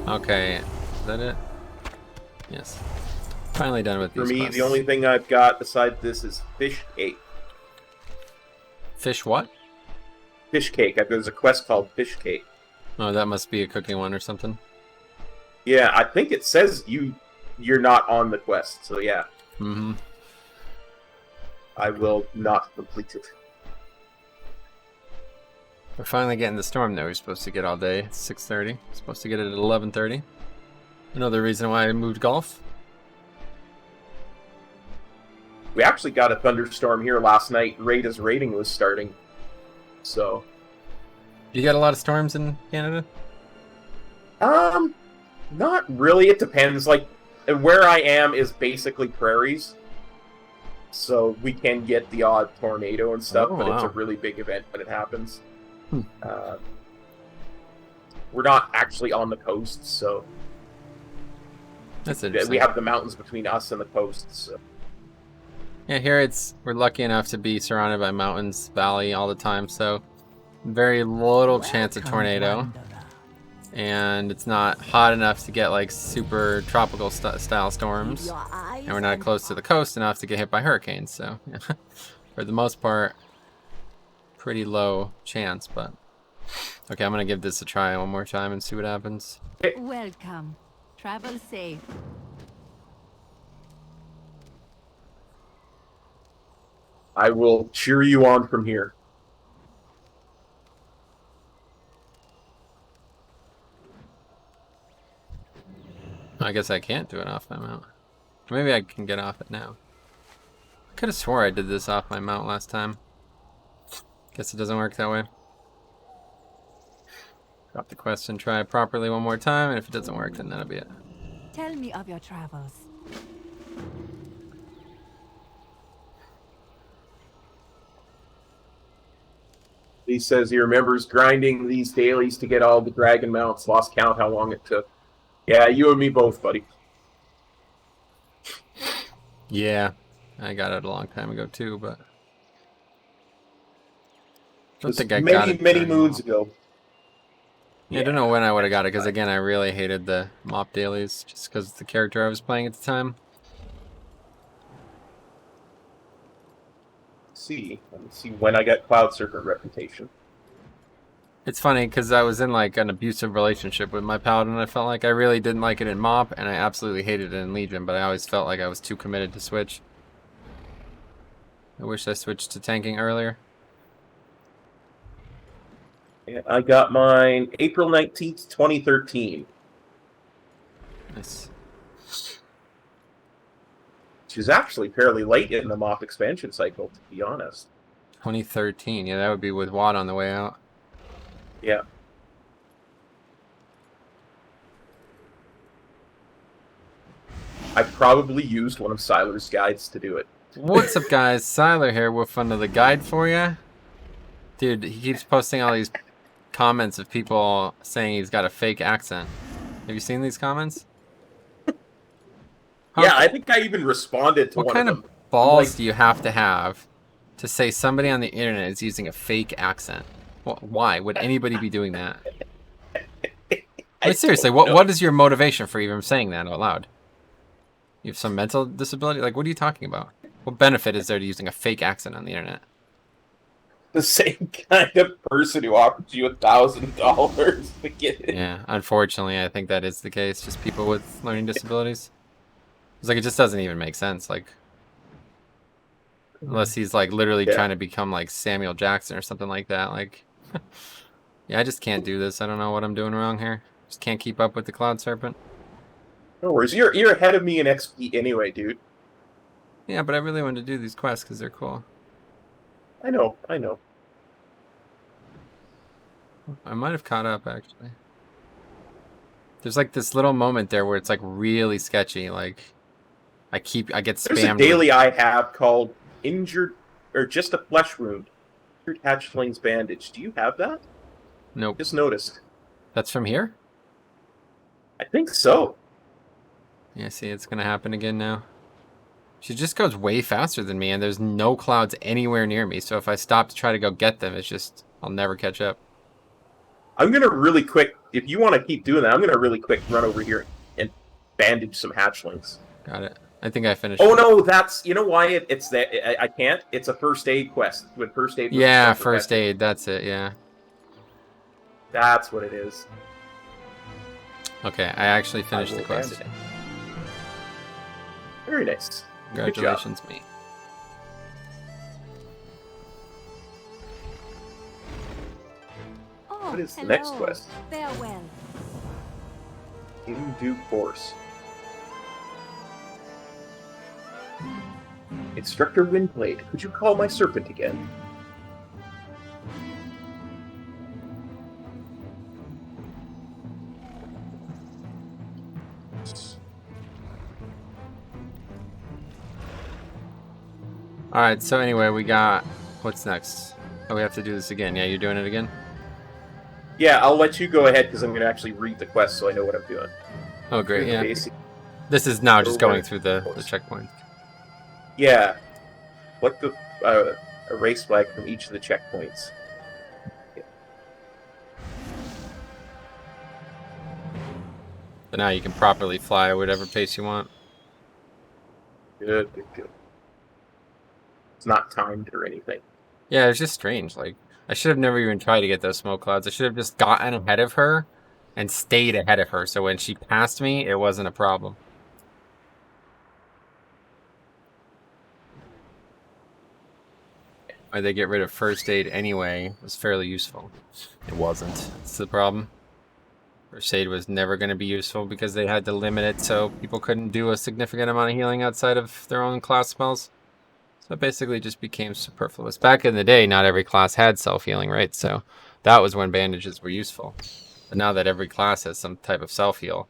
Okay, is that it? Yes. Finally done with these For me, quests. the only thing I've got besides this is fish cake. Fish what? Fish cake. There's a quest called fish cake. Oh, that must be a cooking one or something. Yeah, I think it says you're not on the quest, so yeah. Mm-hmm. I will not complete it. We're finally getting the storm that we're supposed to get all day. It's 6:30. We're supposed to get it at 11:30. Another reason why I moved golf. We actually got a thunderstorm here last night, right as raiding was starting. So... You got a lot of storms in Canada? Not really. It depends. Like, where I am is basically prairies. So we can get the odd tornado and stuff, but it's a really big event when it happens. We're not actually on the coast, so... That's interesting. We have the mountains between us and the coast, so... Yeah, here we're lucky enough to be surrounded by mountains, valley all the time, so very little chance of tornado. And it's not hot enough to get like super tropical style storms. And we're not close to the coast enough to get hit by hurricanes, so yeah. For the most part, pretty low chance, but... Okay, I'm gonna give this a try one more time and see what happens. Welcome. Travel safe. I will cheer you on from here. I guess I can't do it off my mount. Maybe I can get off it now. I could have swore I did this off my mount last time. Guess it doesn't work that way. Drop the quest and try it properly one more time, and if it doesn't work, then that'll be it. Tell me of your travels. He says he remembers grinding these dailies to get all the dragon mounts. Lost count how long it took. Yeah, you and me both, buddy. Yeah, I got it a long time ago too, but I don't think I got it many during moons MoP. ago. Yeah, I don't know when I would have got it, because again, I really hated the MoP dailies, just because of the character I was playing at the time. Let me see when I got Cloud Serpent reputation. It's funny, because I was in like an abusive relationship with my paladin. I felt like I really didn't like it in MoP, and I absolutely hated it in Legion, but I always felt like I was too committed to switch. I wish I switched to tanking earlier. Yeah, I got mine April 19th, 2013. Nice. Which is actually fairly late in the MoP expansion cycle, to be honest. 2013, yeah, that would be with Watt on the way out. Yeah. I probably used one of Siler's guides to do it. What's up, guys? Siler here with another guide for you. Dude, he keeps posting all these comments of people saying he's got a fake accent. Have you seen these comments? Yeah, I think I even responded to What one kind of of them. balls Like- do you have to say somebody on the internet is using a fake accent? Why would anybody be doing that? Like, seriously, what is your motivation for even saying that out loud? You have some mental disability? Like, what are you talking about? What benefit is there to using a fake accent on the internet? The same kind of person who offers you $1,000 to get it. Yeah, unfortunately, I think that is the case. Just people with learning disabilities. It's like, it just doesn't even make sense. Like, unless he's like literally trying to become like Samuel Jackson or something like that. Like, yeah, I just can't do this. I don't know what I'm doing wrong here. Just can't keep up with the Cloud Serpent. No worries. You're ahead of me in XP anyway, dude. Yeah, but I really wanted to do these quests because they're cool. I know. I might have caught up, actually. There's like this little moment there where it's like really sketchy. Like, I get spammed. There's a daily I have called Injured, or just a flesh wound. Injured Hatchling's Bandage. Do you have that? Nope. Just noticed. That's from here? I think so. Yeah, see, it's going to happen again now. She just goes way faster than me, and there's no clouds anywhere near me. So if I stop to try to go get them, it's just, I'll never catch up. I'm going to really quick, if you want to keep doing that, I'm going to really quick run over here and bandage some hatchlings. Got it. I think I finished. Oh, no, that's, you know why it's that, I can't? It's a first aid quest. When first aid. Yeah, first aid, that's it, yeah. That's what it is. Okay, I actually finished the quest. bandage. Very nice. Congratulations, me. Oh, What is the next hello. quest? Farewell. In due course. Instructor Windblade, could you call my serpent again? Alright, so anyway, we got... What's next? Oh, we have to do this again. Yeah, you're doing it again? Yeah, I'll let you go ahead because I'm going to actually read the quest so I know what I'm doing. Oh, great, yeah. Basic- This is now just Over going through the course. checkpoint. Yeah. What the erase flag from each of the checkpoints. So now you can properly fly at whatever pace you want. Good. It's not timed or anything. Yeah, it's just strange. Like, I should have never even tried to get those smoke clouds. I should have just gotten ahead of her and stayed ahead of her. So when she passed me, it wasn't a problem. why they get rid of first aid anyway was fairly useful. It wasn't. That's the problem. First aid was never going to be useful because they had to limit it so people couldn't do a significant amount of healing outside of their own class spells. So it basically just became superfluous. Back in the day, not every class had self-healing, right? So that was when bandages were useful. But now that every class has some type of self-heal,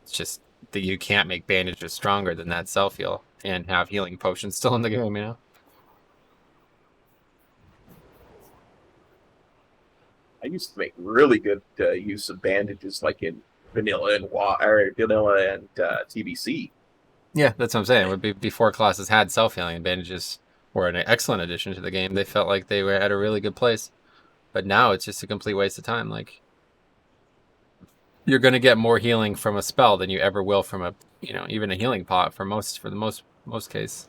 it's just that you can't make bandages stronger than that self-heal and have healing potions still in the game, you know? I used to make really good use of bandages, like in vanilla and TBC. Yeah, that's what I'm saying. It would be before classes had self-healing, bandages were an excellent addition to the game. They felt like they were at a really good place. But now it's just a complete waste of time. Like, you're going to get more healing from a spell than you ever will from a, you know, even a healing pot for the most case.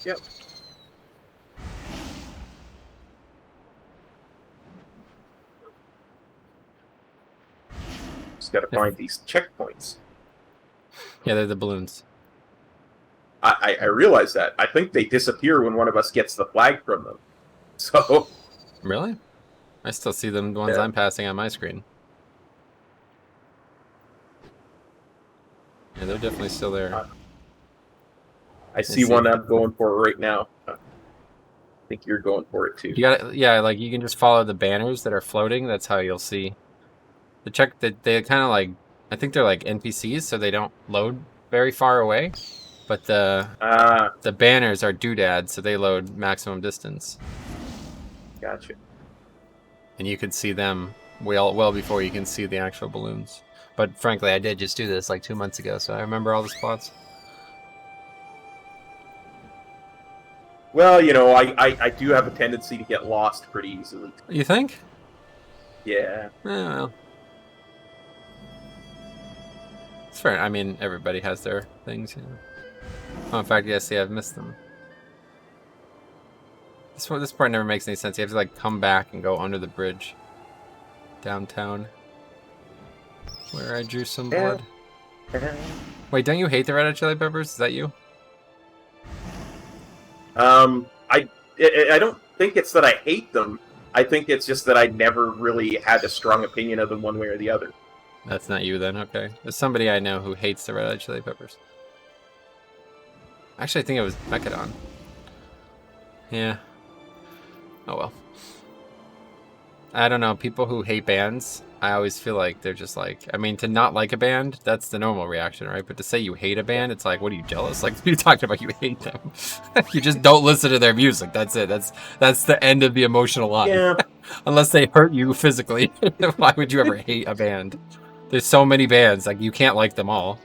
Yep. Just got to find these checkpoints. Yeah, they're the balloons. I realize that. I think they disappear when one of us gets the flag from them. So. Really? I still see them, the ones I'm passing on my screen. Yeah, they're definitely still there. I see one I'm going for right now. I think you're going for it too. You got yeah, like you can just follow the banners that are floating. That's how you'll see. The check that they kind of like, I think they're like NPCs, so they don't load very far away. But the banners are doodads, so they load maximum distance. Gotcha. And you can see them well before you can see the actual balloons. But frankly, I did just do this like 2 months ago, so I remember all the spots. Well, you know, I do have a tendency to get lost pretty easily. You think? Yeah. Well, it's fair. I mean, everybody has their things, you know. Oh, in fact, yes, see, I've missed them. This part never makes any sense. You have to like come back and go under the bridge downtown, where I drew some blood. Wait, don't you hate the Red Hot Chili Peppers? Is that you? I don't think it's that I hate them. I think it's just that I never really had a strong opinion of them one way or the other. That's not you then, okay. There's somebody I know who hates the Red Hot Chili Peppers. Actually, I think it was Mechadon. Yeah. Oh well. I don't know, people who hate bands, I always feel like they're just like, I mean, to not like a band, that's the normal reaction, right? But to say you hate a band, it's like, what are you, jealous? Like, you talked about you hate them. You just don't listen to their music, that's it. That's the end of the emotional line. Yeah. Unless they hurt you physically. Why would you ever hate a band? There's so many bands, like, you can't like them all.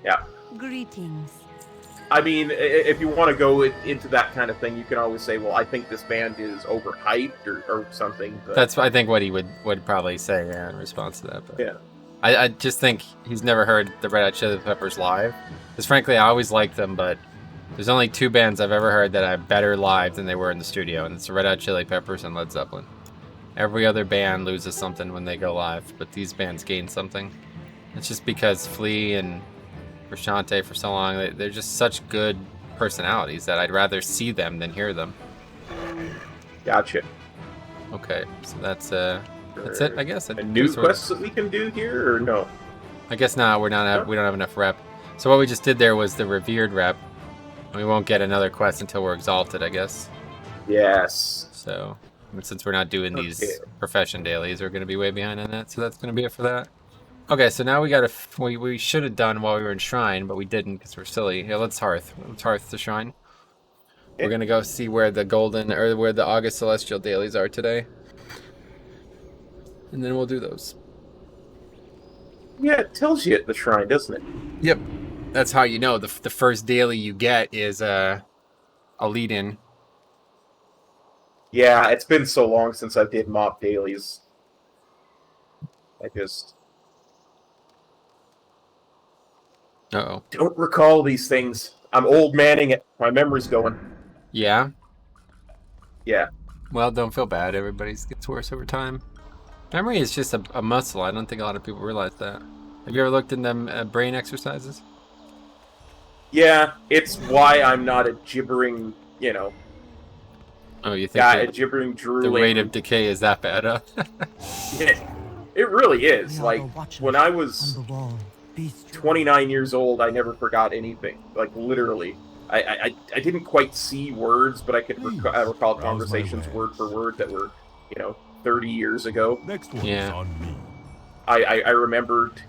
Yeah. Greetings. I mean, if you want to go into that kind of thing, you can always say, well, I think this band is overhyped or something. But... That's, I think, what he would probably say, yeah, in response to that. But yeah. I just think he's never heard the Red Hot Chili Peppers live. Because frankly, I always liked them, but there's only two bands I've ever heard that are better live than they were in the studio, and it's the Red Hot Chili Peppers and Led Zeppelin. Every other band loses something when they go live, but these bands gain something. It's just because Flea and Frusciante for so long, they're just such good personalities that I'd rather see them than hear them. Gotcha. Okay, so that's it, I guess. A new quest that we can do here, or no? I guess not. We don't have enough rep. So what we just did there was the revered rep. We won't get another quest until we're exalted, I guess. Yes. So since we're not doing these profession dailies, we're going to be way behind on that. So that's going to be it for that. Okay, so now we got we should have done while we were in Shrine, but we didn't because we're silly. Yeah, let's Hearth. Let's Hearth the Shrine. Okay. We're gonna go see where the where the August Celestial dailies are today, and then we'll do those. Yeah, it tells you at the Shrine, doesn't it? Yep, that's how you know the first daily you get is a lead-in. Yeah, it's been so long since I did MoP dailies. I just don't recall these things. I'm old manning it. My memory's going. Yeah? Yeah. Well, don't feel bad. Everybody gets worse over time. Memory is just a muscle. I don't think a lot of people realize that. Have you ever looked in them brain exercises? Yeah, it's why I'm not a gibbering, Oh, you think Yeah, that gibbering, the drooling. rate of decay is that bad, huh? It really is. We are Like, the watchers when I on was the wall. Be strong. 29 years old, I never forgot anything. Like, literally. I didn't quite see words, but I could Please, recall browse my conversations wares. word for word that were, 30 years ago. Next one's Yeah. on me. I remembered,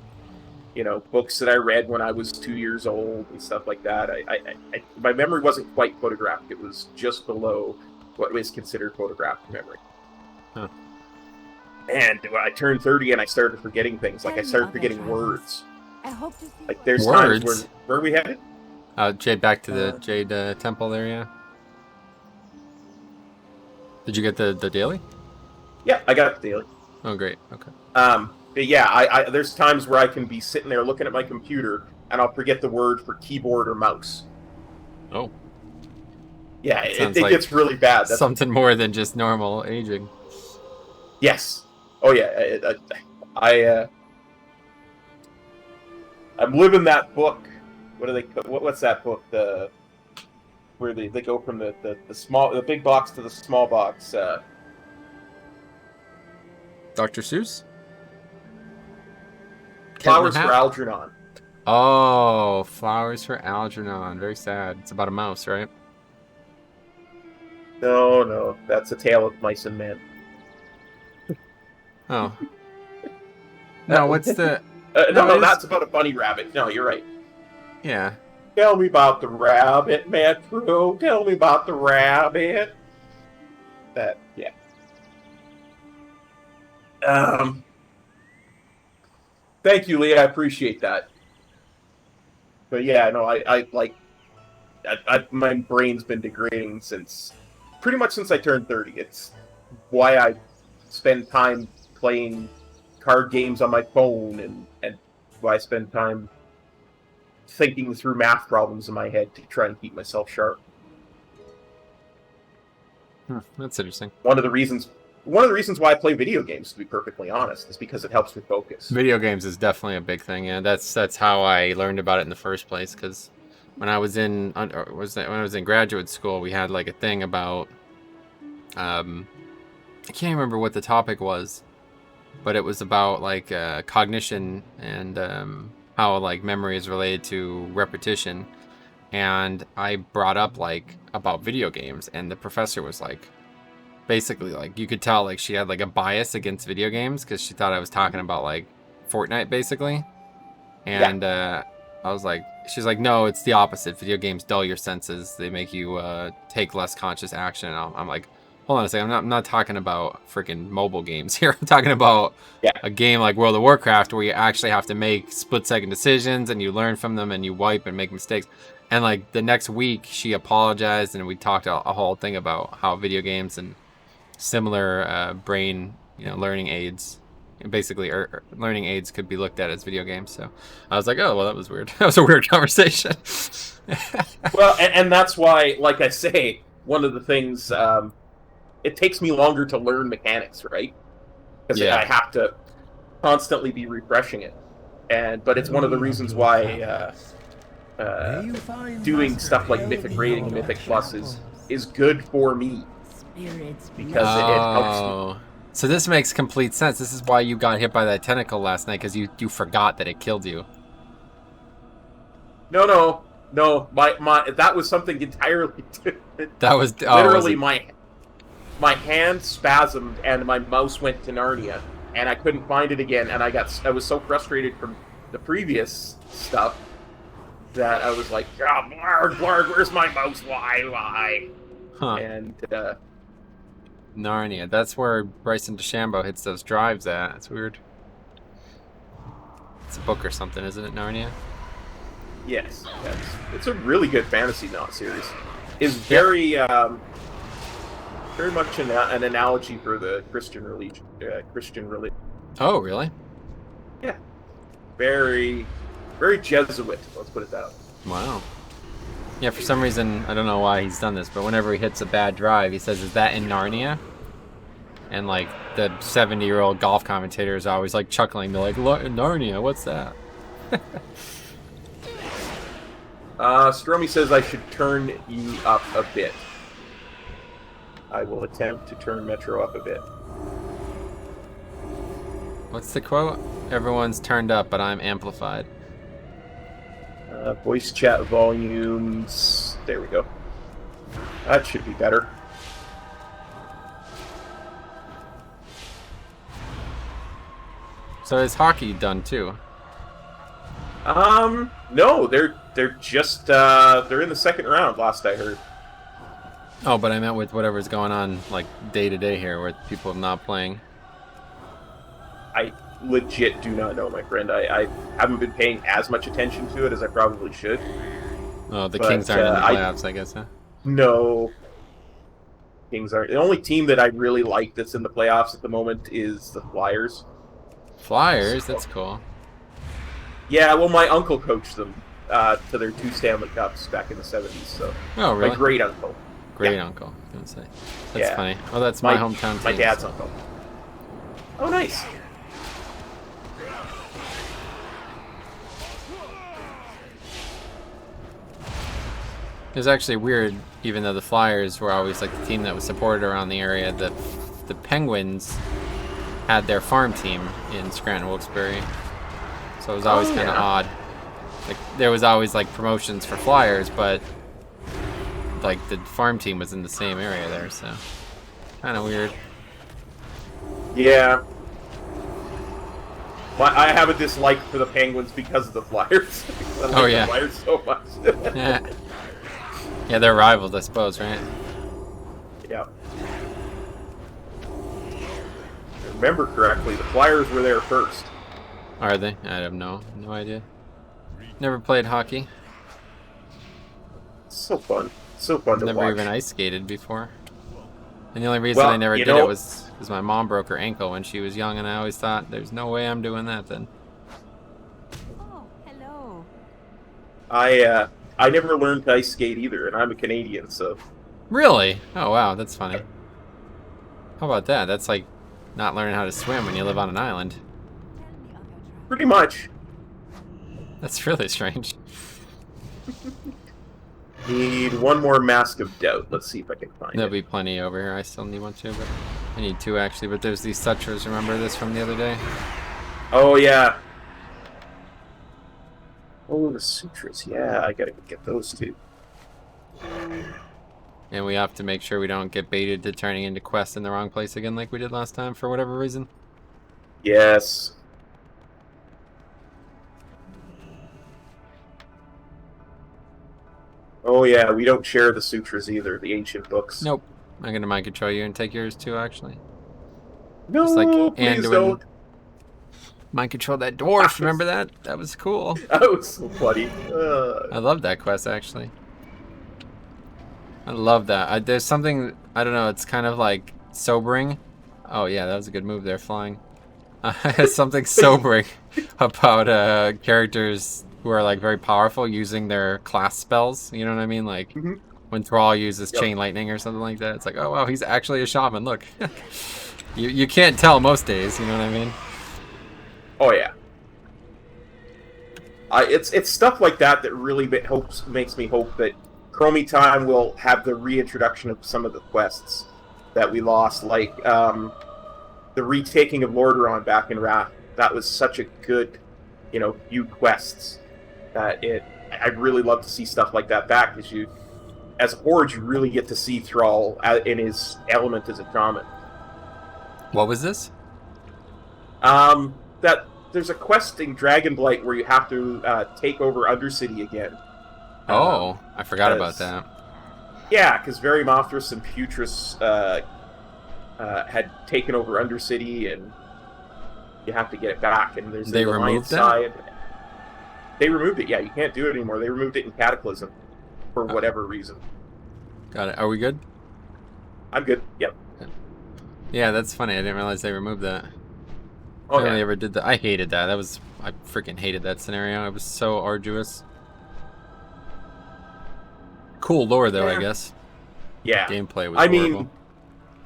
books that I read when I was 2 years old and stuff like that. My memory wasn't quite photographic. It was just below what was considered photographic memory. Huh. And when I turned 30 and I started forgetting things. Like, I Tell me started of your forgetting travels. words. I hope to see Like, you there's Words? times where are we headed? Jade, back to the Jade temple there, yeah. Did you get the daily? Yeah, I got it daily. Oh, great. Okay. But yeah, there's times where I can be sitting there looking at my computer and I'll forget the word for keyboard or mouse. Oh, Yeah, That it sounds like gets really bad. That's, something more than just normal aging. yes. Oh yeah, I'm living that book. What do they? What's that book? Where they go from the big box to the small box. Dr. Seuss? Flowers for Hat? Algernon. Oh, Flowers for Algernon. Very sad. It's about a mouse, right? No, that's A Tale of Mice and Men. Oh. No, what's the... No, it's- that's about a bunny rabbit. No, you're right. Yeah. Tell me about the rabbit, Metro. Tell me about the rabbit. Yeah. Thank you, Lee. I appreciate that. But yeah, no, my brain's been degrading pretty much since I turned 30. It's why I spend time playing card games on my phone and why I spend time thinking through math problems in my head to try and keep myself sharp. That's interesting. One of the reasons why I play video games, to be perfectly honest, is because it helps me focus. Video games is definitely a big thing. Yeah, that's how I learned about it in the first place. Because when I was in graduate school, we had like a thing about I can't remember what the topic was, but it was about like cognition and how like memory is related to repetition. And I brought up like about video games, and the professor was like, basically like you could tell like she had like a bias against video games because she thought I was talking about like Fortnite basically. And I was like, she's like, no, it's the opposite. Video games dull your senses. They make you take less conscious action. And I'm like, hold on a second. I'm not talking about freaking mobile games here. I'm talking about a game like World of Warcraft where you actually have to make split-second decisions and you learn from them and you wipe and make mistakes. And like the next week, she apologized and we talked a whole thing about how video games and similar brain, learning aids, basically learning aids could be looked at as video games. So I was like, oh, well, that was weird. That was a weird conversation. Well, and that's why, like I say, one of the things, it takes me longer to learn mechanics, right? Because I have to constantly be refreshing it. But it's one of the reasons why doing stuff like Mythic Rating and Mythic Plus is good for me. Because it helps me. So this makes complete sense. This is why you got hit by that tentacle last night, because you forgot that it killed you. No. My that was something entirely different. That was literally my hand spasmed and my mouse went to Narnia, and I couldn't find it again. And I was so frustrated from the previous stuff that I was like, oh, Blarg, where's my mouse? Why? Huh. And Narnia. That's where Bryson DeChambeau hits those drives at. It's weird. It's a book or something, isn't it, Narnia? yes, it's a really good fantasy novel series. It's very very much an analogy for the Christian religion. Oh, really? Yeah, very, very Jesuit. Let's put it that way. Wow. Yeah, for some reason, I don't know why he's done this, but whenever he hits a bad drive, he says, is that in Narnia? And, like, the 70-year-old golf commentator is always, like, chuckling. They're like, Narnia, what's that? Stromy says I should turn you up a bit. I will attempt to turn Metro up a bit. What's the quote? Everyone's turned up, but I'm amplified. Voice chat volumes. There we go. That should be better. So is hockey done too? No, they're just they're in the second round. Last I heard. Oh, but I meant with whatever's going on like day to day here, with people not playing. I legit do not know, my friend. I haven't been paying as much attention to it as I probably should. Oh, the Kings aren't in the playoffs, I guess, huh? No. Kings aren't. The only team that I really like that's in the playoffs at the moment is the Flyers. Flyers? That's cool. Yeah, well, my uncle coached them to their 2 Stanley Cups back in the 70s. So, oh, really? My great uncle. Great uncle, I was gonna say. That's Yeah. funny. Oh, that's my hometown team. My dad's uncle. Oh, nice. It was actually weird, even though the Flyers were always like the team that was supported around the area. The Penguins had their farm team in Scranton Wilkes-Barre, so it was always kind of odd. Like there was always like promotions for Flyers, but like the farm team was in the same area there, so kind of weird. Yeah. I have a dislike for the Penguins because of the Flyers. I like the Flyers so much. Yeah, they're rivals, I suppose, right? Yeah. If I remember correctly, the Flyers were there first. Are they? I have no idea. Never played hockey. So fun. So fun to watch. Never even ice skated before. And the only reason I never did it was because my mom broke her ankle when she was young, and I always thought, there's no way I'm doing that then. Oh, hello. I never learned to ice skate either, and I'm a Canadian, so... Really? Oh, wow, that's funny. How about that? That's like not learning how to swim when you live on an island. Tell me of your travels. Pretty much. That's really strange. Need one more Mask of Doubt. Let's see if I can find There'll it. be plenty over here. I still need one too, but I need 2 actually. But there's these Sutras. Remember this from the other day? Oh, yeah. Oh, the Sutras. Yeah, I gotta get those too. And we have to make sure we don't get baited to turning into quests in the wrong place again like we did last time for whatever reason. Yes. Oh, yeah, we don't share the Sutras either, the ancient books. Nope. I'm gonna mind control you and take yours too, actually. No, Just like please Anduin. don't. Mind control that dwarf. Remember that? That was cool. That was so funny. I love that quest actually. I love that. There's something, I don't know, it's kind of like sobering. Oh yeah, that was a good move there, flying. Something sobering about characters who are like very powerful using their class spells. You know what I mean? Like when Thrall uses chain lightning or something like that. It's like, oh wow, he's actually a shaman. Look, you can't tell most days. You know what I mean? Oh yeah. It's stuff like that that really makes me hope that Chromie Time will have the reintroduction of some of the quests that we lost, like the retaking of Lordaeron back in Wrath. That was such a good, few quests that I'd really love to see stuff like that back, because as a Horde, you really get to see Thrall in his element as a shaman. What was this? That there's a quest in Dragonblight where you have to take over Undercity again. Oh, I forgot about that. Yeah, because Very Mothras and Putris had taken over Undercity, and you have to get it back. And there's They the removed side. They removed it. Yeah, you can't do it anymore. They removed it in Cataclysm for whatever reason. Got it. Are we good? I'm good. Yep. Yeah, that's funny. I didn't realize they removed that. Oh, I only yeah. ever did that. I hated that. I freaking hated that scenario. It was so arduous. Cool lore though, I guess. Yeah. Gameplay was I horrible. mean,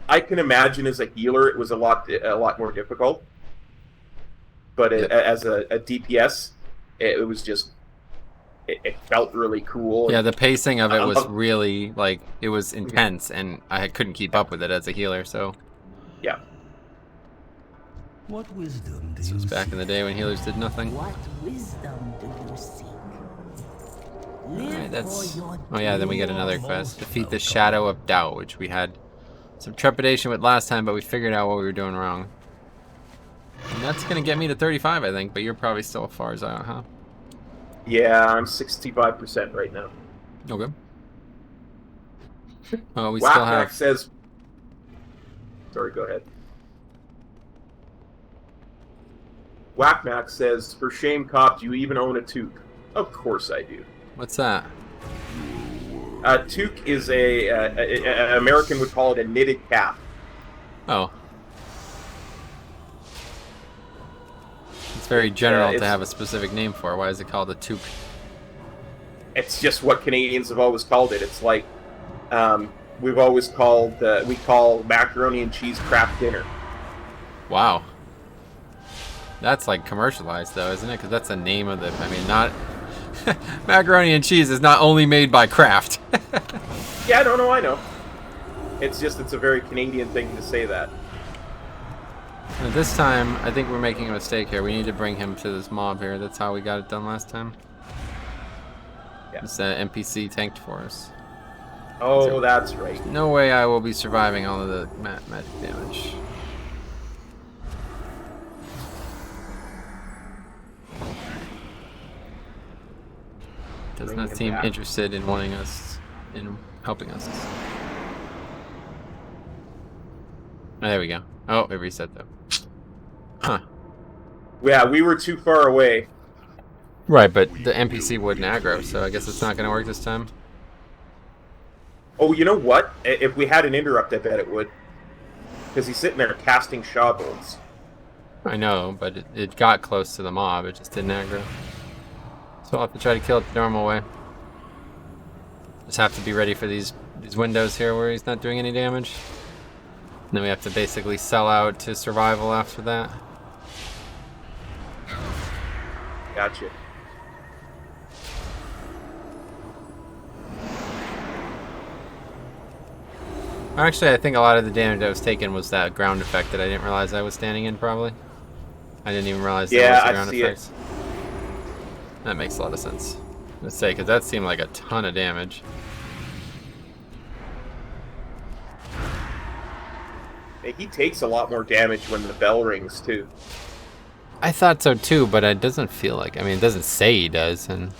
I can imagine as a healer it was a lot more difficult. But as a DPS, it was just it felt really cool. Yeah, the pacing of it was Um, really, like, it was intense, and I couldn't keep up with it as a healer, so... Yeah. What wisdom do This you was back seek? in the day when healers did nothing. What wisdom do you seek? Alright, that's... for your Oh yeah, then we get another quest. Defeat the Shadow of Doubt, which we had some trepidation with last time, but we figured out what we were doing wrong. And that's gonna get me to 35, I think, but you're probably still far as out, huh? Yeah, I'm 65% right now. Okay. Oh, we Whack still Mac have... says... Sorry, go ahead. Whackmack says, "For shame, cop, do you even own a toque?" Of course I do. What's that? Toque is an American would call it a knitted cap. Oh. It's very general to have a specific name for it. Why is it called a toque? It's just what Canadians have always called it. It's like we've always called we call macaroni and cheese crap dinner. Wow. That's like commercialized though, isn't it? Because that's the name of the... I mean, not... macaroni and cheese is not only made by Kraft. Yeah, I know. It's just, it's a very Canadian thing to say that. And this time, I think we're making a mistake here. We need to bring him to this mob here. That's how we got it done last time. Yeah. This NPC tanked for us. Oh, that's right. No way I will be surviving all of the magic damage. Does Bring not him seem back. interested in wanting us, in helping us. Oh, there we go. Oh, it reset though. Huh. Yeah, we were too far away. Right, but the NPC wouldn't aggro, so I guess it's not going to work this time. Oh, you know what? If we had an interrupt, I bet it would. Because he's sitting there casting Shaw bolts. I know, but it got close to the mob. It just didn't aggro. So I'll have to try to kill it the normal way. Just have to be ready for these windows here where he's not doing any damage. And then we have to basically sell out to survival after that. Gotcha. Actually, I think a lot of the damage I was taking was that ground effect that I didn't realize I was standing in, probably. I didn't even realize that was the ground effects. That makes a lot of sense. Let's say, because that seemed like a ton of damage. He takes a lot more damage when the bell rings, too. I thought so too, but it doesn't feel like... I mean, it doesn't say he does, and...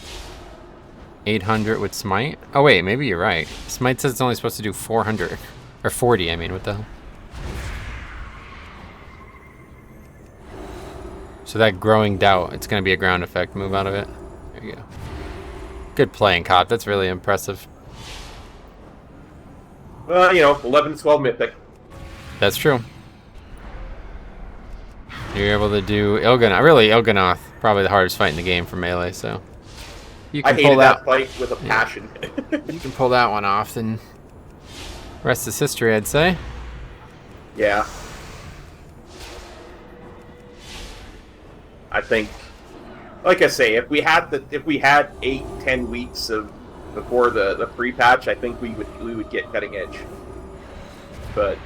800 with Smite? Oh wait, maybe you're right. Smite says it's only supposed to do 400. Or 40, I mean, what the hell? So that growing doubt, it's going to be a ground effect. Move out of it. There you go. Good playing, Cop. That's really impressive. Well, you know, 11 to 12 Mythic. That's true. You're able to do Il'gynoth. Really, Il'gynoth, probably the hardest fight in the game for melee, so... You I can hated pull that fight with a passion. You can pull that one off, then... Rest is history, I'd say. Yeah. I think, like I say, if we had 8-10 weeks of before the pre-patch, I think we would get cutting edge. But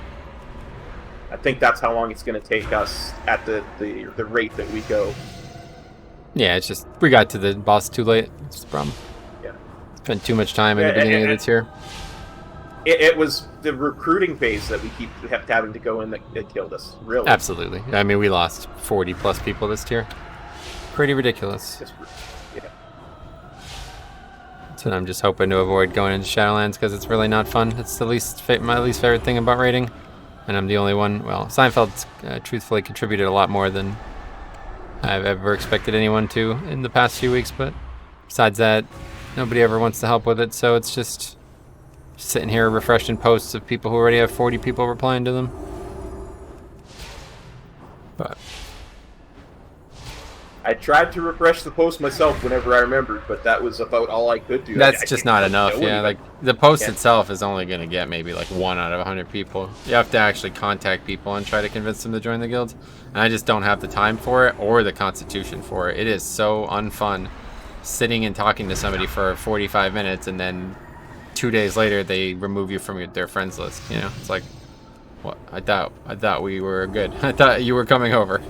I think that's how long it's going to take us at the rate that we go. Yeah, it's just we got to the boss too late. That's the problem. Yeah. Spent too much time in the beginning of the tier. It was the recruiting phase that we kept having to go in that killed us. Really. Absolutely. I mean, we lost 40 plus people this tier. Pretty ridiculous. Yeah. So I'm just hoping to avoid going into Shadowlands because it's really not fun. It's my least favorite thing about raiding, and I'm the only one. Well, Seinfeld's truthfully contributed a lot more than I've ever expected anyone to in the past few weeks, but besides that, nobody ever wants to help with it, so it's just sitting here refreshing posts of people who already have 40 people replying to them. But I tried to refresh the post myself whenever I remembered, but that was about all I could do. that's I just didn't not know enough. Yeah, anybody. like the post Yeah. itself is only going to get maybe like 1 out of 100 people. You have to actually contact people and try to convince them to join the guild. And I just don't have the time for it or the constitution for it. It is so unfun sitting and talking to somebody for 45 minutes and then 2 days later they remove you from their friends list. You know, it's like, what? I thought we were good. I thought you were coming over,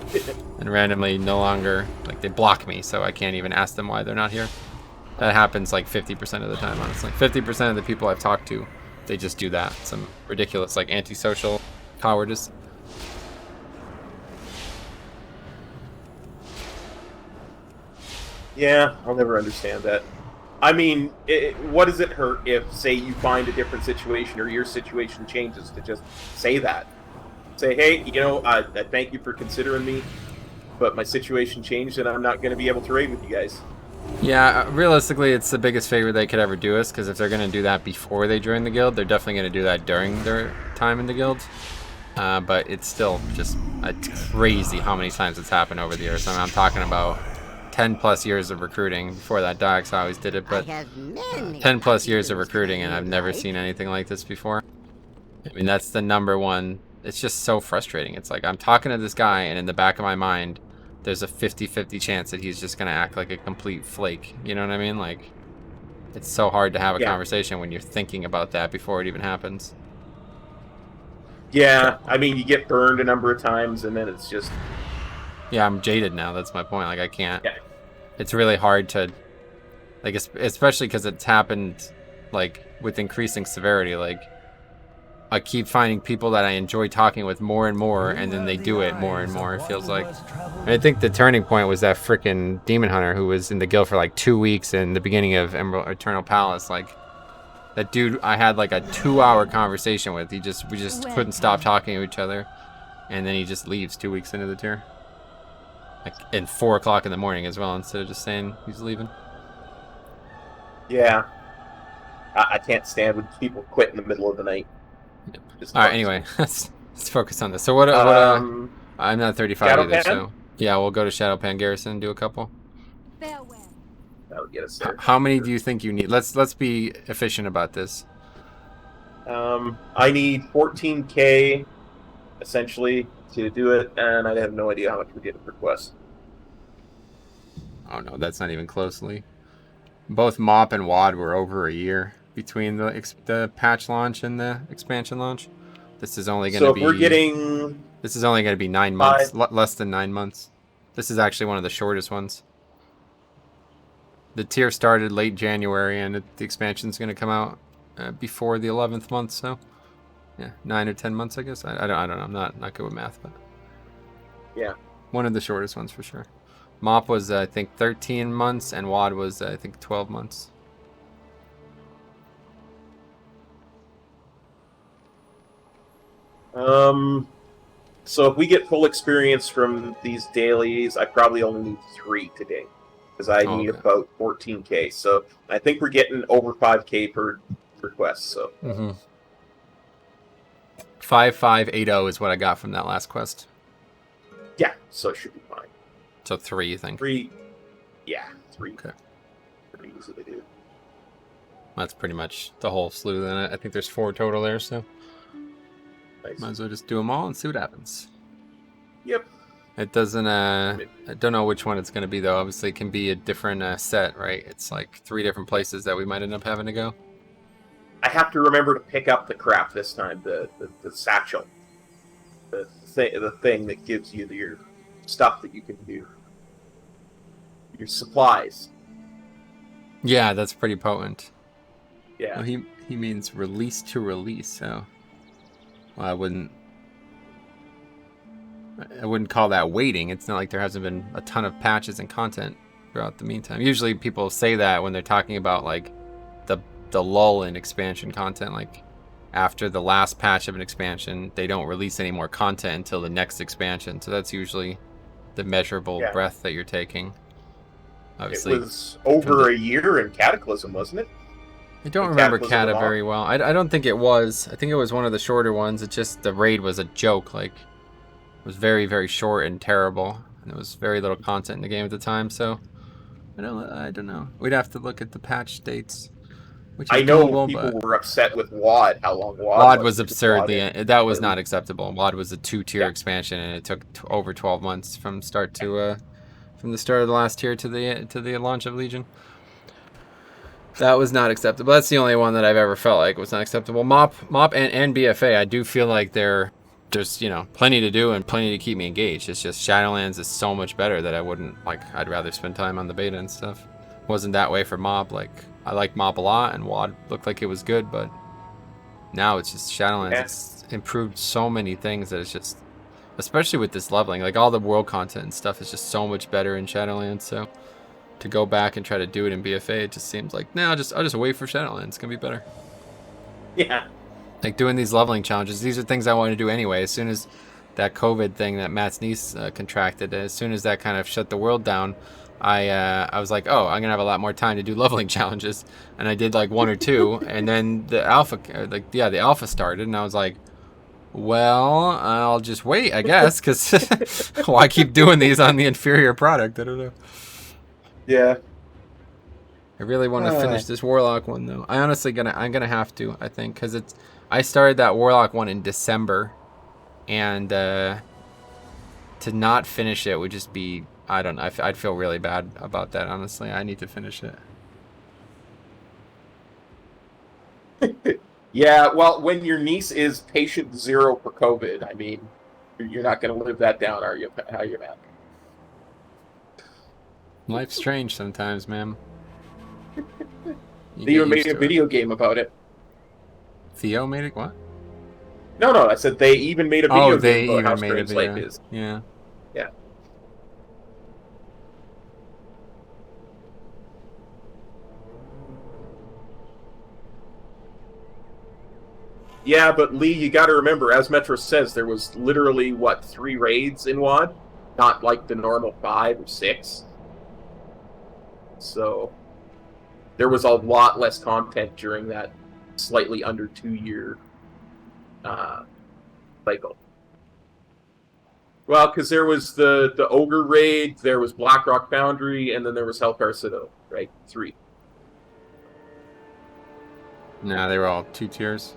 and randomly no longer, like, they block me, so I can't even ask them why they're not here. That happens like 50% of the time, honestly. 50% of the people I've talked to, they just do that. Some ridiculous, like, antisocial cowardice. Yeah, I'll never understand that. I mean, what does it hurt if, say, you find a different situation or your situation changes to just say that? Say, hey, you know, I thank you for considering me, but my situation changed and I'm not going to be able to raid with you guys. Yeah, realistically, it's the biggest favor they could ever do us, because if they're going to do that before they join the guild, they're definitely going to do that during their time in the guild. But it's still just crazy how many times it's happened over the years. I mean, I'm talking about 10 plus years of recruiting. Before that, Dox always did it, but 10 plus years of recruiting, and I've never seen anything like this before. I mean, that's the number one. It's just so frustrating. It's like I'm talking to this guy, and in the back of my mind, there's a 50-50 chance that he's just going to act like a complete flake. You know what I mean? Like, it's so hard to have a conversation when you're thinking about that before it even happens. Yeah, I mean, you get burned a number of times, and then it's just... Yeah, I'm jaded now. That's my point. Like, I can't... Yeah. It's really hard to... Like, especially because it's happened, like, with increasing severity. Like, I keep finding people that I enjoy talking with more and more, and then they do it more and more, it feels like. And I think the turning point was that frickin' Demon Hunter who was in the guild for, like, 2 weeks in the beginning of Eternal Palace. Like, that dude I had, like, a 2-hour conversation with. We just couldn't stop talking to each other. And then he just leaves 2 weeks into the tier. Like, at 4 o'clock in the morning as well, instead of just saying he's leaving. Yeah. I can't stand when people quit in the middle of the night. All right, anyway, let's focus on this. So what I'm not 35 either, so yeah, we'll go to Shadowpan Garrison and do a couple. Farewell. That would get us there. How many do you think you need? Let's be efficient about this. I need 14k essentially to do it, and I have no idea how much we get per quest. Oh no, that's not even closely. Both MoP and WAD were over a year between the patch launch and the expansion launch. This is only going to be... So if we're getting... This is only going to be 9 months, less than 9 months. This is actually one of the shortest ones. The tier started late January, and the expansion's going to come out before the 11th month, so... Yeah, 9 or 10 months, I guess. I don't know. I'm not good with math, but... Yeah. One of the shortest ones, for sure. MoP was, I think, 13 months, and WAD was, I think, 12 months. So if we get full experience from these dailies, I probably only need 3 today. Because I need about 14k. So I think we're getting over 5k per request, so... Mm-hmm. 5580 is what I got from that last quest. Yeah, so it should be fine. So 3, you think? 3. Yeah, 3. Okay. Pretty easily do. That's pretty much the whole slew then. I think there's 4 total there, so... Nice. Might as well just do them all and see what happens. Yep. It doesn't, I don't know which one it's going to be, though. Obviously, it can be a different set, right? It's like 3 different places that we might end up having to go. I have to remember to pick up the crap this time, the satchel. The thing that gives you your stuff that you can do. Your supplies. Yeah, that's pretty potent. Yeah. Well, he means release to release, so... Well, I wouldn't call that waiting. It's not like there hasn't been a ton of patches and content throughout the meantime. Usually people say that when they're talking about like the lull in expansion content, like after the last patch of an expansion, they don't release any more content until the next expansion. So that's usually the measurable breath that you're taking. Obviously, it was over a year in Cataclysm, wasn't it? I don't remember Kata very well. I don't think it was. I think it was one of the shorter ones. It's just the raid was a joke. Like, it was very, very short and terrible. And there was very little content in the game at the time, so... I don't know. We'd have to look at the patch dates. Which I know people were upset with WAD, how long WAD was absurdly... That was not acceptable. WAD was a 2-tier expansion, and it took over 12 months from start to from the start of the last tier to the launch of Legion. That was not acceptable. That's the only one that I've ever felt like was not acceptable. MoP and BFA, I do feel like there's, you know, plenty to do and plenty to keep me engaged. It's just Shadowlands is so much better that I wouldn't, like, I'd rather spend time on the beta and stuff. Wasn't that way for MoP. Like, I like MoP a lot, and WoD looked like it was good, but now it's just Shadowlands. Yeah. It's improved so many things that it's just, especially with this leveling, like all the world content and stuff is just so much better in Shadowlands. So to go back and try to do it in BFA, it just seems like, no, I'll just wait for Shadowlands. It's gonna be better. Yeah. Like doing these leveling challenges, these are things I want to do anyway. As soon as that COVID thing that Matt's niece contracted, as soon as that kind of shut the world down, I was like, oh, I'm gonna have a lot more time to do leveling challenges, and I did like 1 or 2, and then the alpha started, and I was like, well, I'll just wait, I guess, because why keep doing these on the inferior product? I don't know. Yeah. I really want to finish this Warlock one though. I'm gonna have to, I think, because I started that Warlock one in December, and to not finish it would just be, I don't know, I'd feel really bad about that, honestly. I need to finish it. Yeah, well, when your niece is patient 0 for COVID, I mean, you're not going to live that down, are you? How you, man? Life's strange sometimes, man. Theo made a video game about it. Theo made it? What? No, I said they even made a video game about how strange life is. Yeah. Yeah. Yeah, but Lee, you got to remember, as Metro says, there was literally, 3 raids in WoD? Not like the normal 5 or 6. So, there was a lot less content during that slightly under 2-year cycle. Well, because there was the Ogre raid, there was Blackrock Foundry, and then there was Hellfire Citadel, right? 3. Nah, they were all 2 tiers.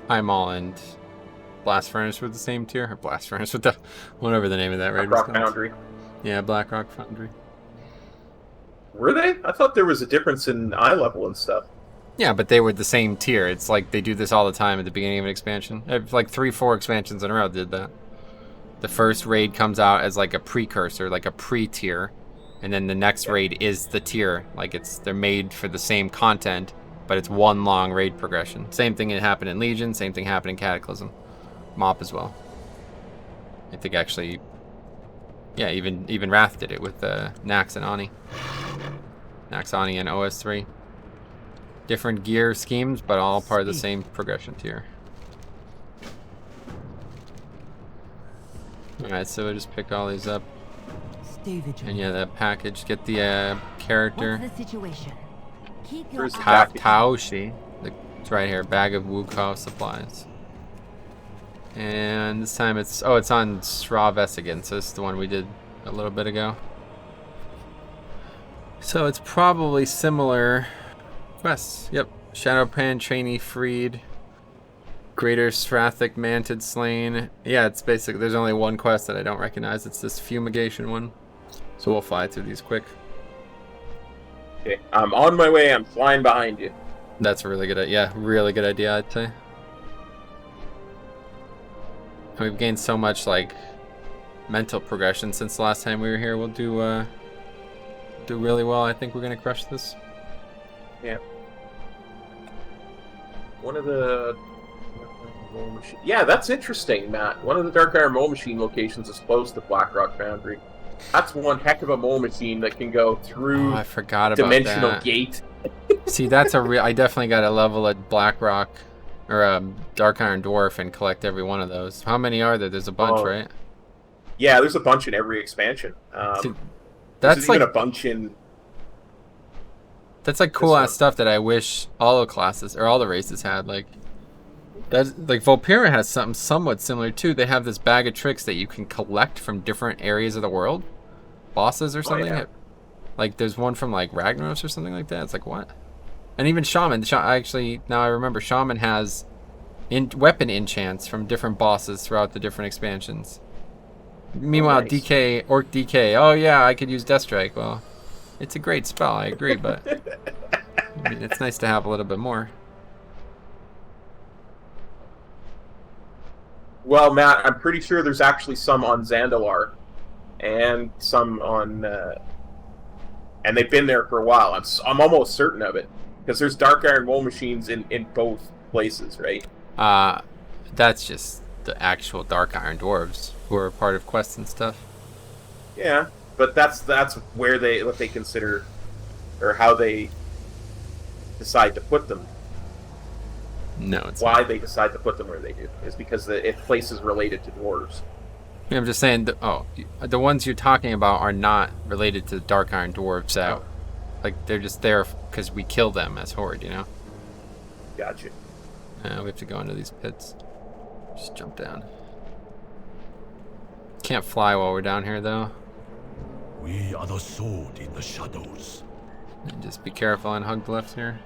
Highmaul and Blast Furnace were the same tier. Or Blast Furnace with the whatever the name of that raid was. Blackrock Foundry. Yeah, Blackrock Foundry. Were they? I thought there was a difference in eye level and stuff. Yeah, but they were the same tier. It's like they do this all the time at the beginning of an expansion. Like 3-4 expansions in a row did that. The first raid comes out as like a precursor, like a pre-tier, and then the next raid is the tier. Like they're made for the same content, but it's one long raid progression. Same thing that happened in Legion, same thing happened in Cataclysm. MoP as well. I think actually, yeah, even Wrath did it with Nax and Ani. Nax, Ani, and OS3. Different gear schemes, but all part of the same progression tier. Alright, so we'll just pick all these up. Stay vigilant. And yeah, that package. Get the character. What's the situation? Keep your Where's the eyes package? Taoshi. It's right here. Bag of Wukong supplies. And this time it's on Srav again, so this is the one we did a little bit ago. So it's probably similar quests. Yep. Shadowpan trainee freed. Greater Strathic Mantid slain. Yeah, it's basically, there's only one quest that I don't recognize. It's this fumigation one. So we'll fly through these quick. Okay, I'm on my way. I'm flying behind you. That's a really good idea. Yeah, really good idea, I'd say. And we've gained so much, like, mental progression since the last time we were here. We'll do really well. I think we're going to crush this. Yeah. Yeah, that's interesting, Matt. One of the Dark Iron Mole Machine locations is close to Blackrock Foundry. That's one heck of a mole machine that can go through I forgot about Dimensional that. Gate. See, that's a real... I definitely got to level at Blackrock or Dark Iron Dwarf and collect every one of those. How many are there? There's a bunch, right? Yeah, there's a bunch in every expansion. See, there's that's even like a bunch in... That's like cool ass stuff that I wish all the classes or all the races had. Like that, like Volpira has something somewhat similar too. They have this bag of tricks that you can collect from different areas of the world, bosses or something. yeah. Like there's one from like Ragnaros or something like that. It's like what? And even Shaman, actually, now I remember, Shaman has weapon enchants from different bosses throughout the different expansions. Meanwhile, nice. DK, Orc DK, oh yeah, I could use Death Strike. Well, it's a great spell, I agree, but I mean, it's nice to have a little bit more. Well, Matt, I'm pretty sure there's actually some on Zandalar, and some on, and they've been there for a while. I'm almost certain of it, because there's Dark Iron Woe machines in both places, right? That's just the actual Dark Iron Dwarves who are part of quests and stuff. Yeah, but that's where what they consider, or how they decide to put them. No, it's Why not. they decide to put them where they do is because the place is related to dwarves. I'm just saying, the ones you're talking about are not related to Dark Iron Dwarves out. Like, they're just there because we kill them as Horde, you know? Gotcha. We have to go into these pits. Just jump down. Can't fly while we're down here, though. We are the sword in the shadows. And just be careful and hug left here.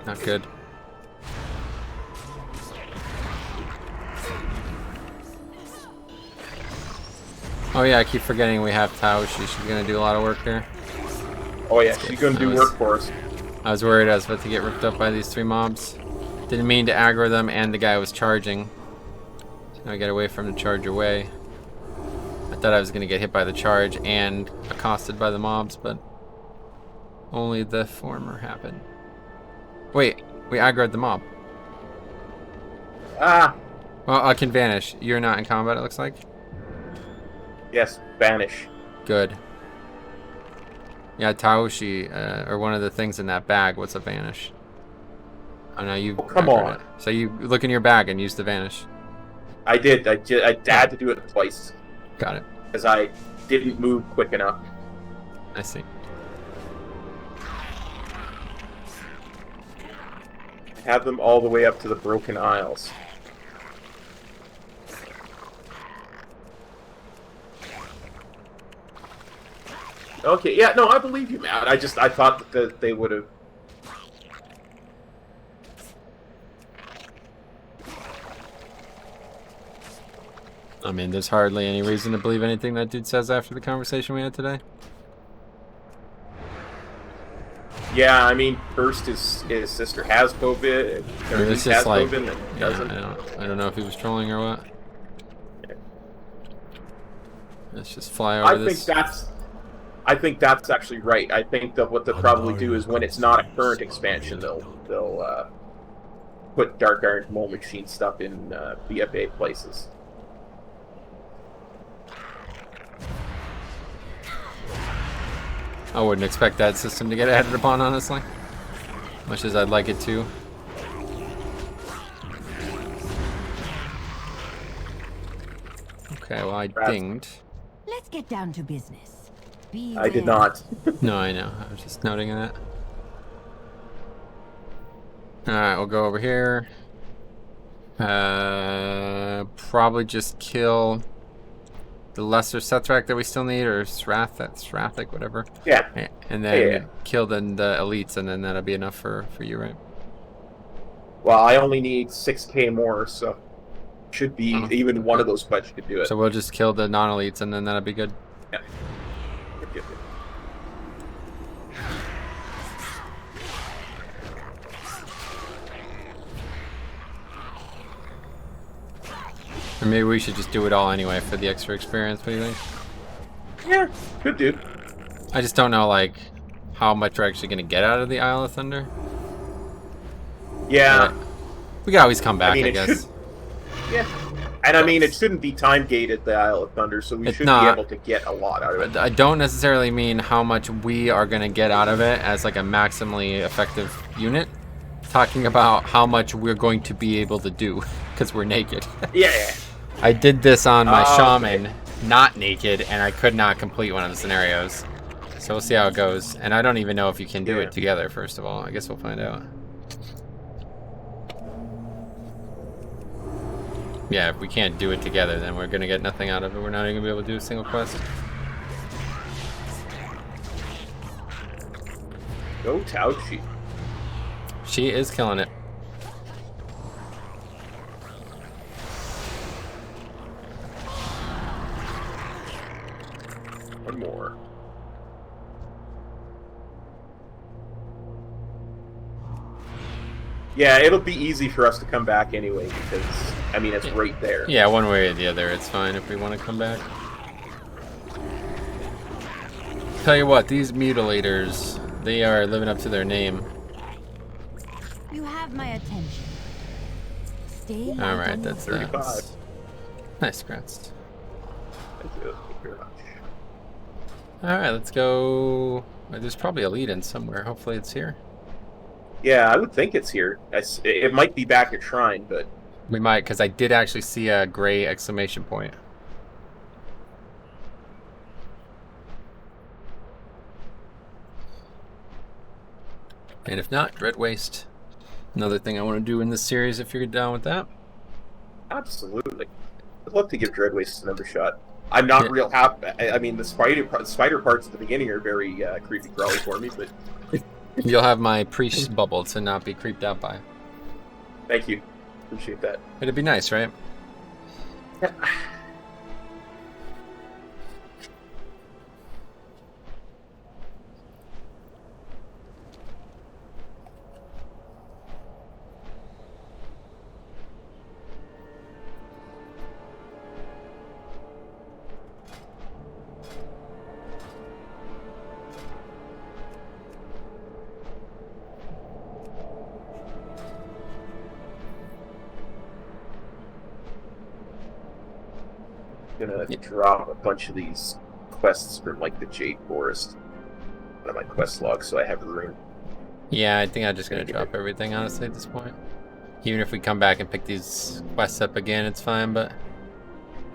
Not good. Oh yeah, I keep forgetting we have Taoshi. She's gonna do a lot of work there. Oh yeah, she's gonna do work for us. I was worried I was about to get ripped up by these 3 mobs. Didn't mean to aggro them, and the guy was charging. So I got away from the charge away. I thought I was gonna get hit by the charge and accosted by the mobs, but only the former happened. Wait, we aggroed the mob. Ah, Well, I can vanish. You're not in combat, it looks like. yes, banish. Good. Yeah, Taoshi, or one of the things in that bag, what's a vanish? Oh no, you. Oh, come aggroed on. it. So you look in your bag and use the vanish. I did. I had to do it twice Got it. because I didn't move quick enough. I see. Have them all the way up to the Broken Isles. Okay, yeah, no, I believe you, Matt. I thought that they would have. I mean, there's hardly any reason to believe anything that dude says after the conversation we had today. Yeah, I mean, first his sister has COVID, or at It's least just has like, COVID, and yeah, doesn't. I don't know if he was trolling or what. Let's just fly over this. I think that's actually right. I think that what they'll probably do is when it's not a current expansion, they'll put Dark Iron Mole Machine stuff in BFA places. I wouldn't expect that system to get added upon, honestly. Much as I'd like it to. Okay, well I dinged. Let's get down to business. I did not. No, I know. I was just noting that. Alright, we'll go over here. Probably just kill the lesser Sethrak that we still need, or Srathic, whatever. Yeah. And then Yeah. kill the elites, and then that'll be enough for you, right? Well, I only need 6k more, so should be even one of those quests could do it. So we'll just kill the non-elites, and then that'll be good. Yeah. Good. Or maybe we should just do it all anyway for the extra experience. What do you think? Yeah, good dude. I just don't know, like, how much we're actually going to get out of the Isle of Thunder. Yeah. We can always come back, mean, I it guess. Yeah. And I mean, it shouldn't be time gated, the Isle of Thunder, so we It's should not. be able to get a lot out of it. I don't necessarily mean how much we are going to get out of it as, like, a maximally effective unit. Talking about how much we're going to be able to do, because we're naked. Yeah. I did this on my Okay. shaman, not naked, and I could not complete one of the scenarios. So we'll see how it goes. And I don't even know if you can do Yeah. it together, first of all. I guess we'll find out. Yeah, if we can't do it together, then we're gonna get nothing out of it. We're not even gonna be able to do a single quest. Go Tauchi. She is killing it. One more. Yeah, it'll be easy for us to come back anyway, because, I mean, it's right there. Yeah, one way or the other, it's fine if we want to come back. Tell you what, these mutilators, they are living up to their name. You have my attention. Stay All right, that's 35. Nice, congrats. Thank you. Thank you very much. All right, let's go. There's probably a lead in somewhere. Hopefully it's here. Yeah, I would think it's here. It might be back at Shrine, but... We might, because I did actually see a gray exclamation point. And if not, Dread Waste. Another thing I want to do in this series, if you're down with that. Absolutely. I'd love to give Dread Waste another shot. I'm not real happy. I mean, the spider parts at the beginning are very creepy crawly for me, but... You'll have my priest bubble to not be creeped out by. Thank you. Appreciate that. It'd be nice, right? Yeah. Gonna drop a bunch of these quests from like the Jade Forest on my quest log, so I have room. Yeah, I think I'm just gonna drop everything honestly at this point. Even if we come back and pick these quests up again, it's fine. But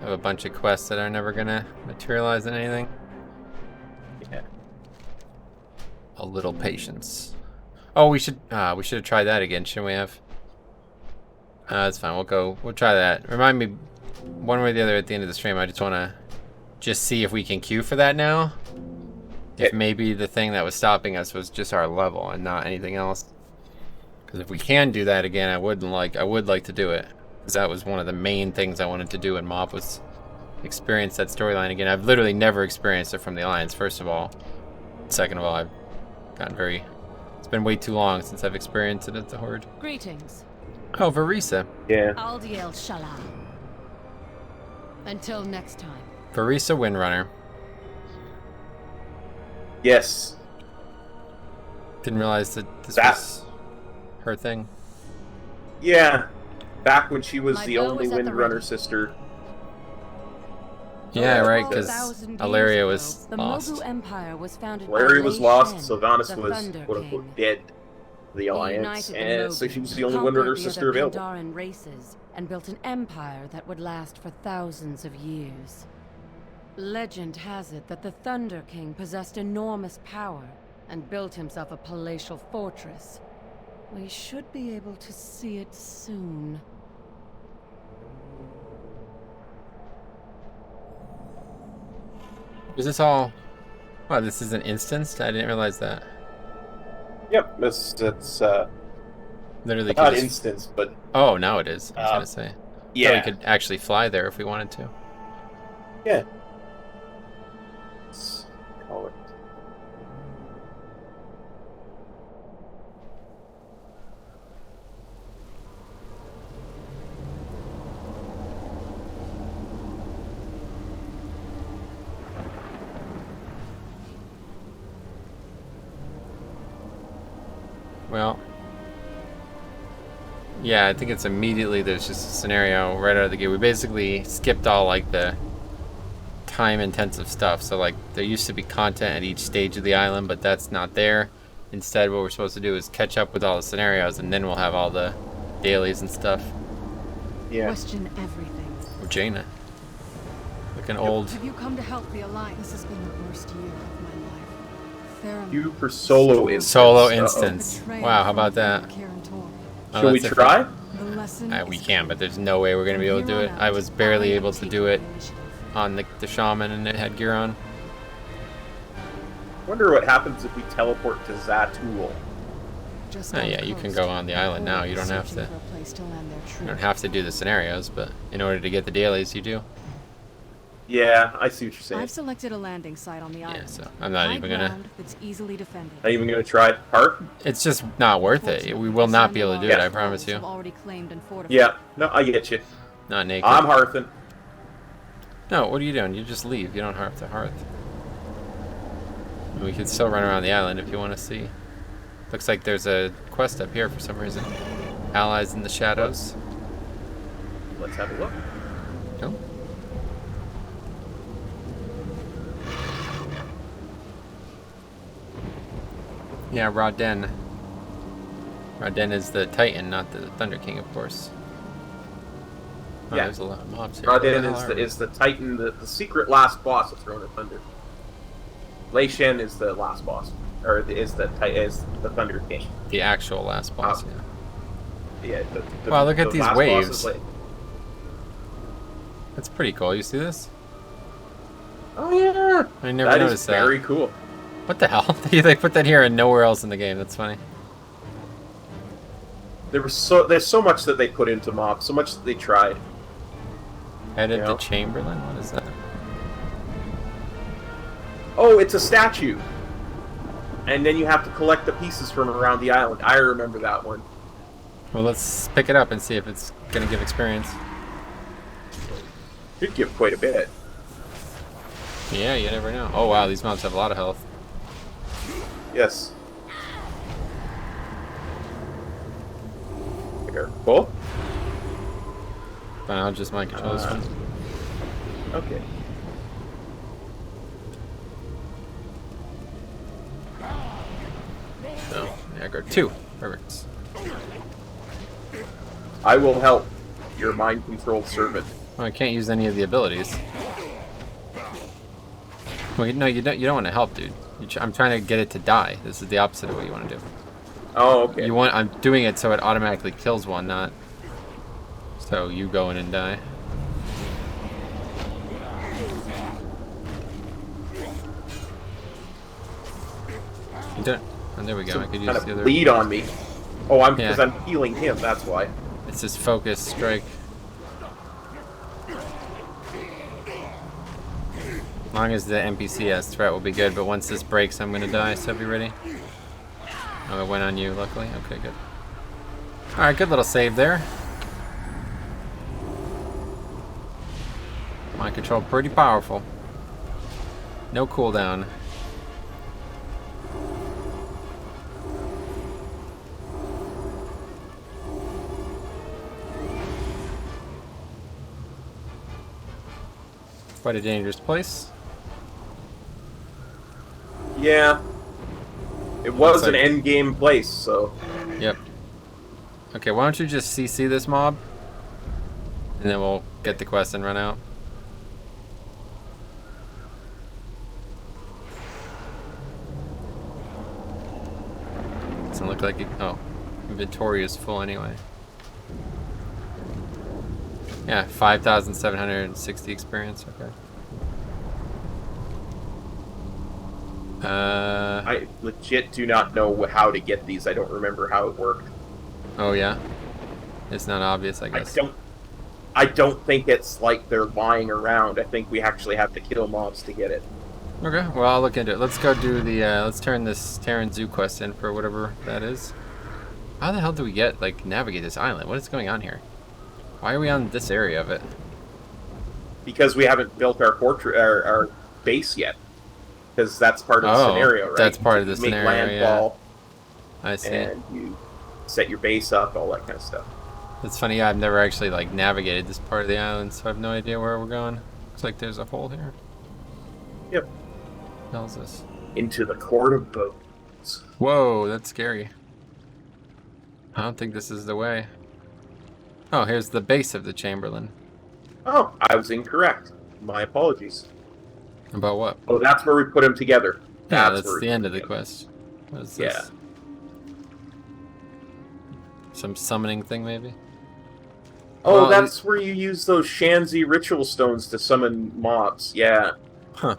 I have a bunch of quests that are never gonna materialize in anything. Yeah. A little patience. Oh, we should have tried that again, shouldn't we have? That's fine. We'll try that. Remind me. One way or the other at the end of the stream, I just want to see if we can queue for that now. If maybe the thing that was stopping us was just our level and not anything else. Because if we can do that again, I would like to do it. Because that was one of the main things I wanted to do in MoP was experience that storyline again. I've literally never experienced it from the Alliance, first of all. Second of all, I've gotten it's been way too long since I've experienced it at the Horde. Greetings. Oh, Varisa. Yeah. Aldiel Shala. Until next time. Varisa Windrunner. Yes. Didn't realize that this was her thing. Yeah. Back when she was My the bow only is at the Windrunner ready. sister. Yeah, right, Over because 1,000 years Alaria ago, was the lost. Mogu Empire was founded Larry by was Lei lost, Shen, Sylvanas the was Thunder quote-unquote King. dead to the He Alliance, united the and so Mogu, she was the only conquered Windrunner the sister other available. Pandaran races, and built an empire that would last for thousands of years. Legend has it that the Thunder King possessed enormous power and built himself a palatial fortress. We should be able to see it soon. Is this all... Wow, this is an instance? I didn't realize that. Yep, it's Literally not could just... instance, but Oh, now it is. I was gonna say. yeah. So we could actually fly there if we wanted to. Yeah. Let's call it. Well... Yeah, I think it's immediately there's just a scenario right out of the gate. We basically skipped all like the time-intensive stuff. So like there used to be content at each stage of the island, but that's not there. Instead, what we're supposed to do is catch up with all the scenarios, and then we'll have all the dailies and stuff. Yeah. Question everything. Or Jaina. Looking old. Have you come to help the Alliance? This has been the worst year of my life. Theron, You for solo instance. Solo Uh-oh. instance. betrayal Wow, how from about that? Karen Tor. Oh, Shall we that's try? The lesson We is can, but there's no way we're going to be able to do it. I was barely able to do it on the shaman and it had gear on. Wonder what happens if we teleport to Zatul. just Oh off yeah, you can coast, go on the island now. You don't have searching to. for a place to land their You troops. don't have to do the scenarios, but in order to get the dailies, you do. Yeah, I see what you're saying. I've selected a landing site on the island. Yeah, so I'm not High even gonna. ground that's easily defended. Not even gonna try it. Park? It's just not worth it. We will not be able to do it. I promise you. Have already claimed and fortified. Yeah, no, I get you. Not naked. I'm hearthing. No, what are you doing? You just leave. You don't have to hearth. We can still run around the island if you want to see. Looks like there's a quest up here for some reason. Allies in the shadows. Let's have a look. No. Yeah, Raden. Raden is the Titan, not the Thunder King, of course. Oh, Yeah. there's a lot of mobs here. Where the Raden hell are we? is the Titan, the secret last boss of Throne of Thunder. Lei Shen is the last boss, or is the Thunder King. The actual last boss. Yeah. Yeah. Wow, look at the these last boss waves. is Lei. That's pretty cool. You see this? Oh yeah. I never That noticed is that. very cool. What the hell? They put that here and nowhere else in the game. That's funny. There's so much that they put into MoP, so much that they tried. Headed Yeah. to Chamberlain? What is that? Oh, it's a statue. And then you have to collect the pieces from around the island. I remember that one. Well, let's pick it up and see if it's gonna give experience. Should give quite a bit. Yeah, you never know. Oh wow, these mobs have a lot of health. Yes. Careful. But I'll just mind control this one. Okay. So, yeah, go 2. Perfect. I will help your mind-controlled servant. Oh, I can't use any of the abilities. Well, no, you don't want to help, dude. I'm trying to get it to die. This is the opposite of what you want to do. Oh, okay. I'm doing it so it automatically kills one, not so you go in and die. You don't. And there we go. I could use kind the of other. bleed on me. Oh, Yeah. because I'm healing him. That's why. It's this focus strike. As long as the NPC has threat, will be good. But once this breaks, I'm gonna die. So be ready. Oh, it went on you, luckily. Okay, good. All right, good little save there. Mind control pretty powerful. No cooldown. Quite a dangerous place. Yeah. It was Looks an like- end game place, so Yep. Okay, why don't you just CC this mob? And then we'll get the quest and run out. Doesn't look like it. Oh, inventory is full anyway. Yeah, 5,760 experience. Okay. I legit do not know how to get these. I don't remember how it worked. Oh yeah. It's not obvious, I I guess. don't think it's like they're lying around. I think we actually have to kill mobs to get it. Okay, well I'll look into it. Let's go do the. Let's turn this Terran Zoo quest in for whatever that is. How the hell do we navigate this island? What is going on here? Why are we on this area of it? Because we haven't built our our base yet. Because that's part of the scenario, right? That's part of the You make scenario, landfall, I see. and you set your base up, all that kind of stuff. It's funny, I've never actually navigated this part of the island, so I have no idea where we're going. Looks like there's a hole here. Yep. What the hell is this? Into the Court of Bones. Whoa, that's scary. I don't think this is the way. Oh, here's the base of the Chamberlain. Oh, I was incorrect. My apologies. About what? Oh, that's where we put them together. Yeah, where that's we the put end them of the together. quest. What is this? Yeah. Some summoning thing, maybe? Oh, Well, that's where you use those Shanzi ritual stones to summon mobs. Yeah. Huh.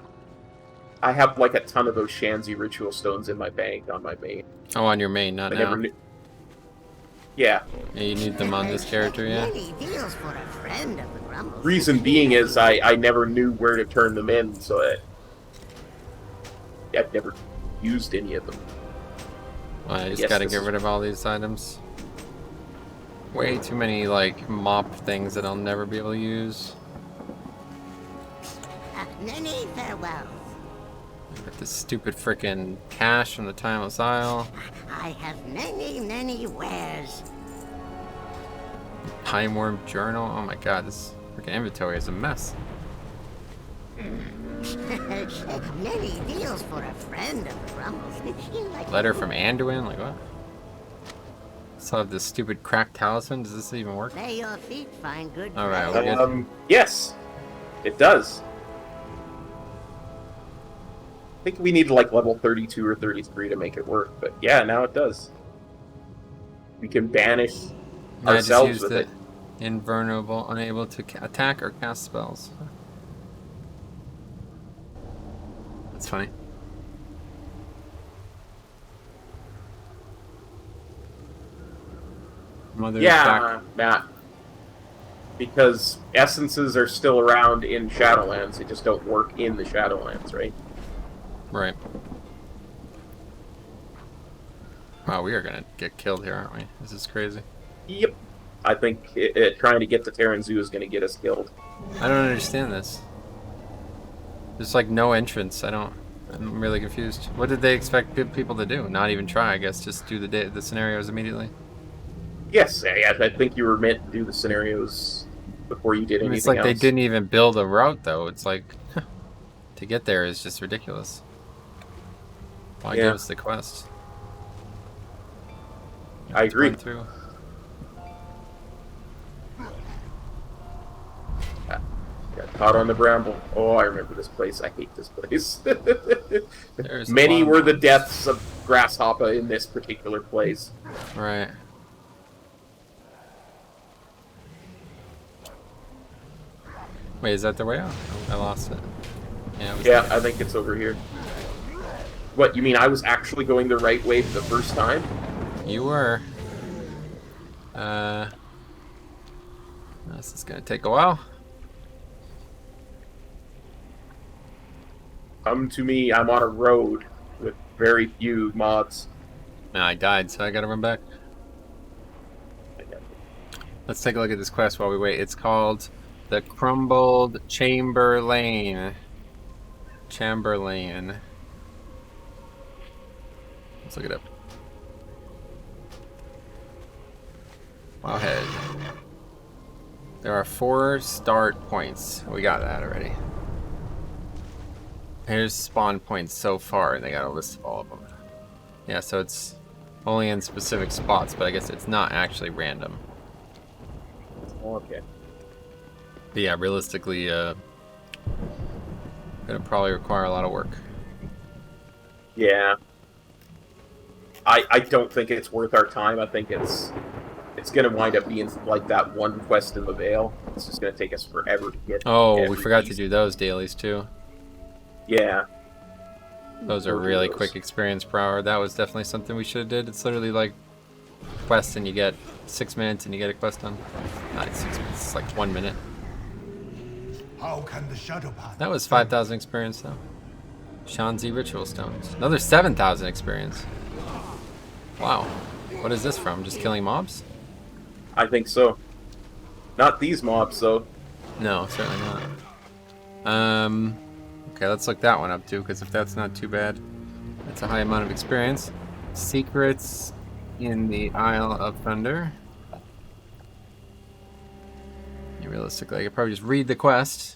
I have like a ton of those Shanzi ritual stones in my bank on my main. Oh, on your main, not I now. never knew. Yeah. Yeah, you need them on this character, yeah? Many deals for a friend of the Grumbles. Reason being is I never knew where to turn them in, so I've never used any of them. Well, I just guess gotta this get is- rid of all these items. Way too many, like, MoP things that I'll never be able to use. Many farewells. Got this stupid frickin' cash from the Timeless Isle. I have many wares. Time Worm Journal. Oh my god, this frickin' inventory is a mess. Many deals for a friend of the Grumbles. Like Letter from Anduin? Like, what? Still have this stupid cracked talisman. Does this even work? May your feet find good Alright, play. we're good. Yes, it does. I think we need like level 32 or 33 to make it work, but yeah, now it does. We can banish I just ourselves used with it. it. Invulnerable, unable to attack or cast spells. That's funny. Mother Yeah, Matt. Because essences are still around in Shadowlands, they just don't work in the Shadowlands, right? Right. Wow, we are gonna get killed here, aren't we? This is crazy. Yep. I think trying to get to Terran Zoo is going to get us killed. I don't understand this. There's like no entrance. I'm really confused. What did they expect people to do? Not even try, I guess. Just do the scenarios immediately. Yes, I think you were meant to do the scenarios before you did I anything mean, it's like else. they didn't even build a route, though. It's like to get there is just ridiculous. Why give us the quest? I agree. Run through. Got caught on the bramble. Oh, I remember this place. I hate this place. There's Many a lot were of the deaths of Grasshopper in this particular place. Right. Wait, is that the way out? I lost it. Yeah, it was Yeah, I think it's over here. What, you mean I was actually going the right way for the first time? You were. This is gonna take a while. Come to me, I'm on a road with very few mods. Nah, I died, so I gotta run back. Let's take a look at this quest while we wait. It's called The Crumbled Chamberlain. Chamberlain. Let's look it up. Wowhead. There are 4 start points. We got that already. Here's spawn points so far, and they got a list of all of them. Yeah, so it's only in specific spots, but I guess it's not actually random. Okay. But yeah, realistically, gonna probably require a lot of work. Yeah. I don't think it's worth our time. I think it's gonna wind up being like that one quest in the Vale. It's just gonna take us forever to get. Oh, we every forgot to piece. do those dailies too. Yeah. Those are We'll do really those. quick experience per hour. That was definitely something we should have did. It's literally like quest and you get 6 minutes and you get a quest done. Not 6 minutes, it's like 1 minute. How can the Shadow Path? That was 5,000 experience though. Shanzi Ritual Stones. Another 7,000 experience. Wow. What is this from? Just killing mobs? I think so. Not these mobs, though. No, certainly not. Okay, let's look that one up too, because if that's not too bad, that's a high amount of experience. Secrets in the Isle of Thunder. Yeah, realistically, I could probably just read the quest.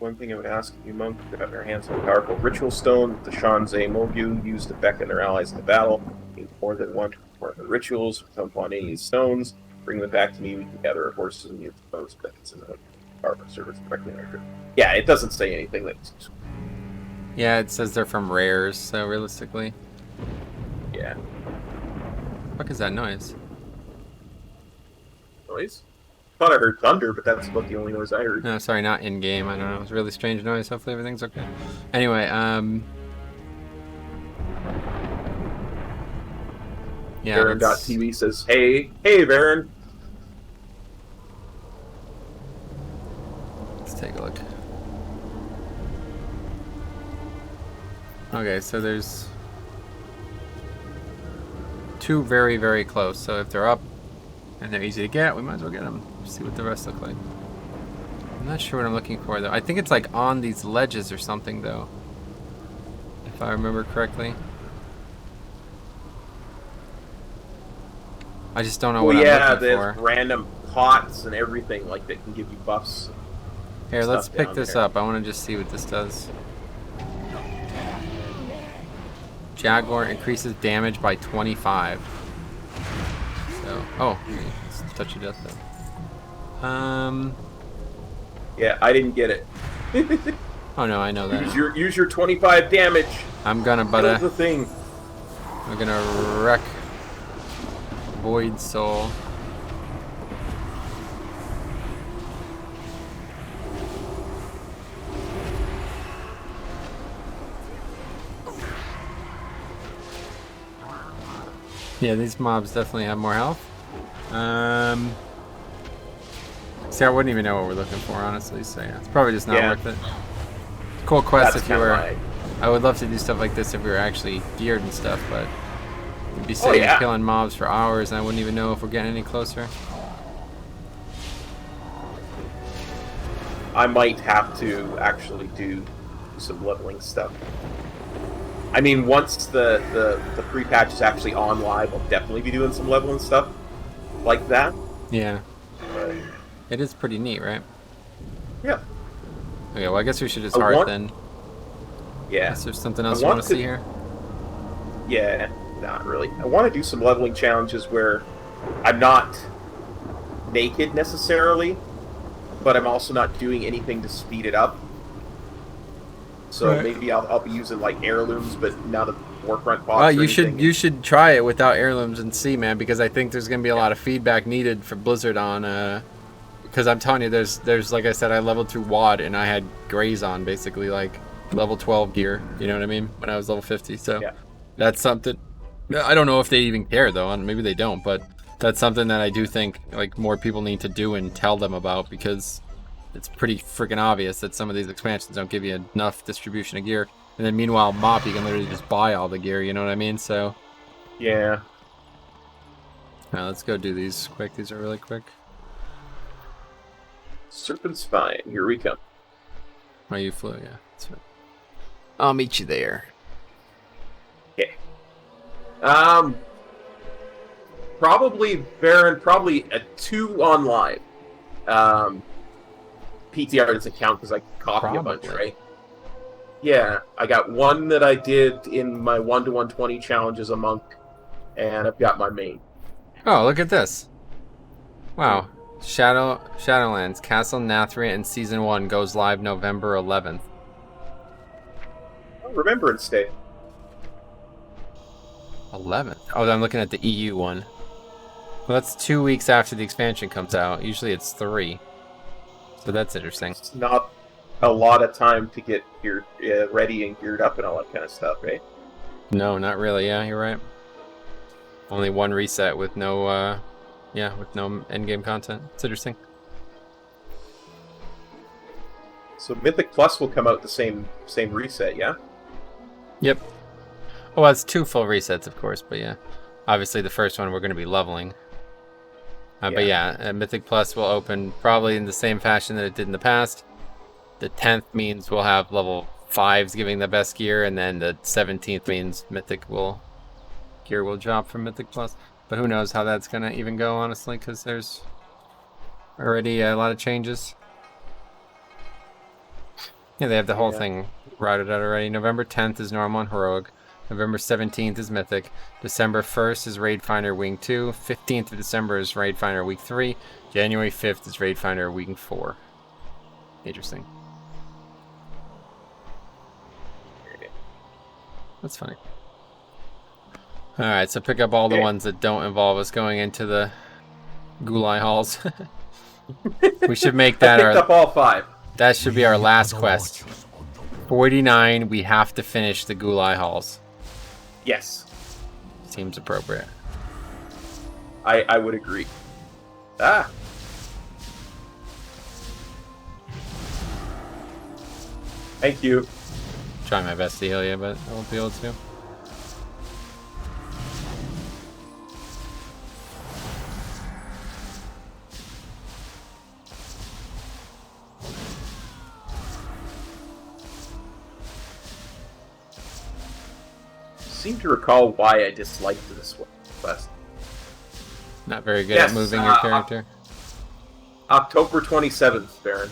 One thing I would ask you, monk, if you have your hands on a powerful ritual stone that the Shanzei Mobu use to beckon their allies into battle. Need more than one to perform the rituals. Come upon any of these stones, bring them back to me. We can gather our horses and use those beckons in the powerful service directly in our group. Yeah, it doesn't say anything that's. Yeah, it says they're from rares, so realistically. Yeah. What is that noise? Noise? Thought I heard thunder, but that's about the only noise I heard. No, sorry, not in game. I don't know. It was a really strange noise. Hopefully everything's okay. Anyway, yeah. Varen.tv says, hey, Varen. Let's take a look. Okay, so there's two very, very close. So if they're up and they're easy to get, we might as well get them. See what the rest look like. I'm not sure what I'm looking for though. I think it's like on these ledges or something though, if I remember correctly. I just don't know what I'm looking for. There's random pots and everything like that can give you buffs. Here, let's pick this up. I want to just see what this does. Jaguar increases damage by 25. So, oh, let's touch of death though. Yeah, I didn't get it. Oh no, I know that. Use your 25 damage. I'm gonna, but Kill the thing. I'm gonna wreck Void Soul. Yeah, these mobs definitely have more health. See, I wouldn't even know what we're looking for, honestly. So yeah, it's probably just not worth it. Cool quest if you were. I would love to do stuff like this if we were actually geared and stuff, but we'd be sitting killing mobs for hours, and I wouldn't even know if we're getting any closer. I might have to actually do some leveling stuff. I mean, once the pre-patch is actually on live, I'll definitely be doing some leveling stuff like that. Yeah. But, it is pretty neat, right? Yeah. Okay, well, I guess we should just heart then. Yeah. Is there something else you want to see here? Yeah, not really. I want to do some leveling challenges where I'm not naked necessarily, but I'm also not doing anything to speed it up. So maybe I'll be using like heirlooms, but not a Warfront box. Well, you should try it without heirlooms and see, man, because I think there's gonna be a lot of feedback needed for Blizzard on. Because I'm telling you, there's like I said, I leveled through WoD and I had Graze on basically like level 12 gear. You know what I mean? When I was level 50, so that's something. I don't know if they even care though, and maybe they don't, but that's something that I do think like more people need to do and tell them about, because it's pretty freaking obvious that some of these expansions don't give you enough distribution of gear. And then meanwhile, MoP, you can literally just buy all the gear, you know what I mean? So... yeah. Now let's go do these quick. These are really quick. Serpent Spine, here we come. Oh, you flew, yeah. That's right. I'll meet you there. Okay. Probably, Baron, probably a 2 on live. PTR doesn't count because I copy a bunch, right? Yeah, I got one that I did in my 1 to 120 challenge as a monk, and I've got my main. Oh, look at this. Wow. Shadowlands, Castle Nathria in Season 1 goes live November 11th. Oh, Remembrance Day. 11th? Oh, I'm looking at the EU one. Well, that's 2 weeks after the expansion comes out. Usually it's 3. So that's interesting. It's not a lot of time to get geared, ready and geared up and all that kind of stuff, right? No, not really. Yeah, you're right. Only one reset with no, with no endgame content. It's interesting. So Mythic Plus will come out the same reset, yeah? Yep. Oh, well, it's 2 full resets, of course, but yeah. Obviously, the first one we're going to be leveling. But yeah, Mythic Plus will open probably in the same fashion that it did in the past. The 10th means we'll have level 5s giving the best gear, and then the 17th means gear will drop from Mythic Plus. But who knows how that's going to even go, honestly, because there's already a lot of changes. Yeah, they have the whole thing routed out already. November 10th is normal and heroic. November 17th is Mythic. December 1st is Raid Finder Wing 2. 15th of December is Raid Finder Week 3. January 5th is Raid Finder Week 4. Interesting. That's funny. Alright, so pick up all the Yeah. ones that don't involve us going into the Gulai halls. We should make I that picked up all 5. that should be our We last are the quest. watchers on the 49, we have to finish the Gulai halls. Yes, Seems appropriate. I would agree. Ah. Thank you. Try my best to heal you, but I won't be able to. Seem to recall why I disliked this quest. Not very good Yes, at moving your character. October 27th, Baron.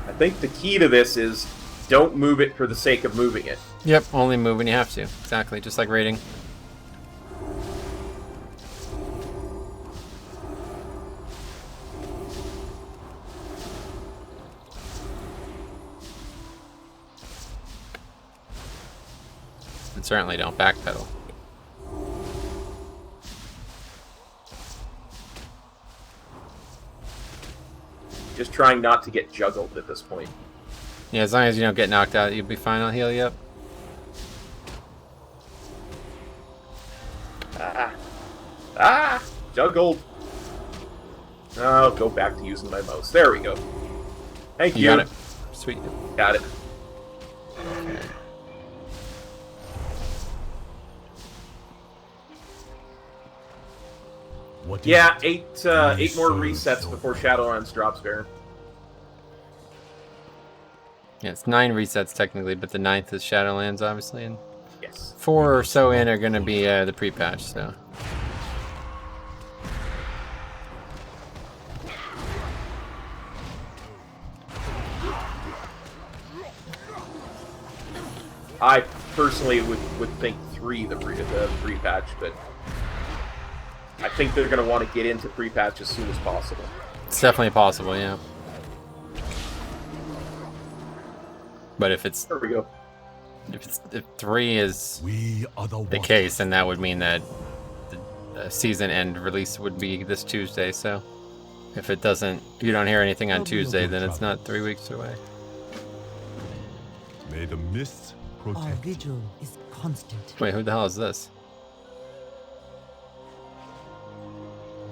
I think the key to this is don't move it for the sake of moving it. Yep, only move when you have to. Exactly, just like raiding. And certainly don't backpedal. Just trying not to get juggled at this point. Yeah, as long as you don't get knocked out, you'll be fine. I'll heal you up. Ah! Juggled! I'll go back to using my mouse. There we go. Thank you. You got it. Sweet. Got it. What is Yeah, it? eight more resets before Shadowlands drops, Baron. Yeah, it's 9 resets technically, but the 9th is Shadowlands, obviously, and Yes. 4 or so in are going to be the pre-patch, so. I personally would think 3 the pre-patch, but I think they're going to want to get into pre-patch as soon as possible. It's definitely possible, yeah. But if it's There we go. if 3 is We are the the watchers. case, then that would mean that the season end release would be this Tuesday. So if it doesn't, if you don't hear anything on I'll be your Tuesday, good then it's traveler. not 3 weeks away. May the mists Our protect. vigil is constant. Wait, who the hell is this?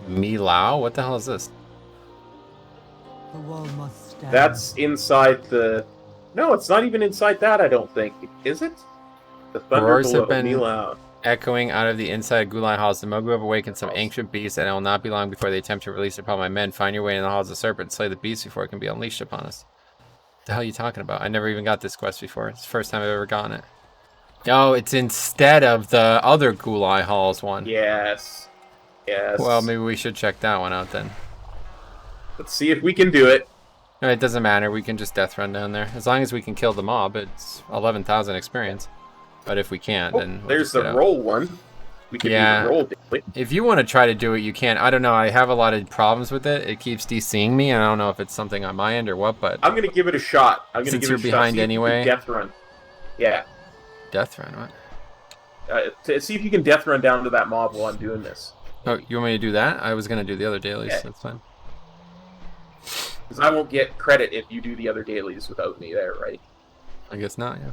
Milao? What the hell is this? The wall must stand. That's inside the... No, it's not even inside that, I don't think. Is it? The thunder Roars below have been- Milan. Echoing out of the inside Gulai halls, the Mogu have awakened some ancient beasts, and it will not be long before they attempt to release it upon my men. Find your way in the halls of the serpent, slay the beast before it can be unleashed upon us. What the hell are you talking about? I never even got this quest before. It's the first time I've ever gotten it. Oh, it's instead of the other Gulai halls one. Yes. Yes. Well, maybe we should check that one out then. Let's see if we can do it. No, it doesn't matter. We can just death run down there. As long as we can kill the mob, it's 11,000 experience. But if we can't, Oh, then we'll there's just the get out. roll one. We can Yeah. do the roll daily. If you want to try to do it, you can. I don't know. I have a lot of problems with it. It keeps DCing me, and I don't know if it's something on my end or what, but I'm gonna give it a shot. I'm gonna Since give you're it a behind shot. See if you can anyway. Death run. Yeah. death run, what? See if you can death run down to that mob while I'm doing this. Oh, you want me to do that? I was going to do the other dailies. Yeah. That's fine. Because I won't get credit if you do the other dailies without me there, right? I guess not, yeah.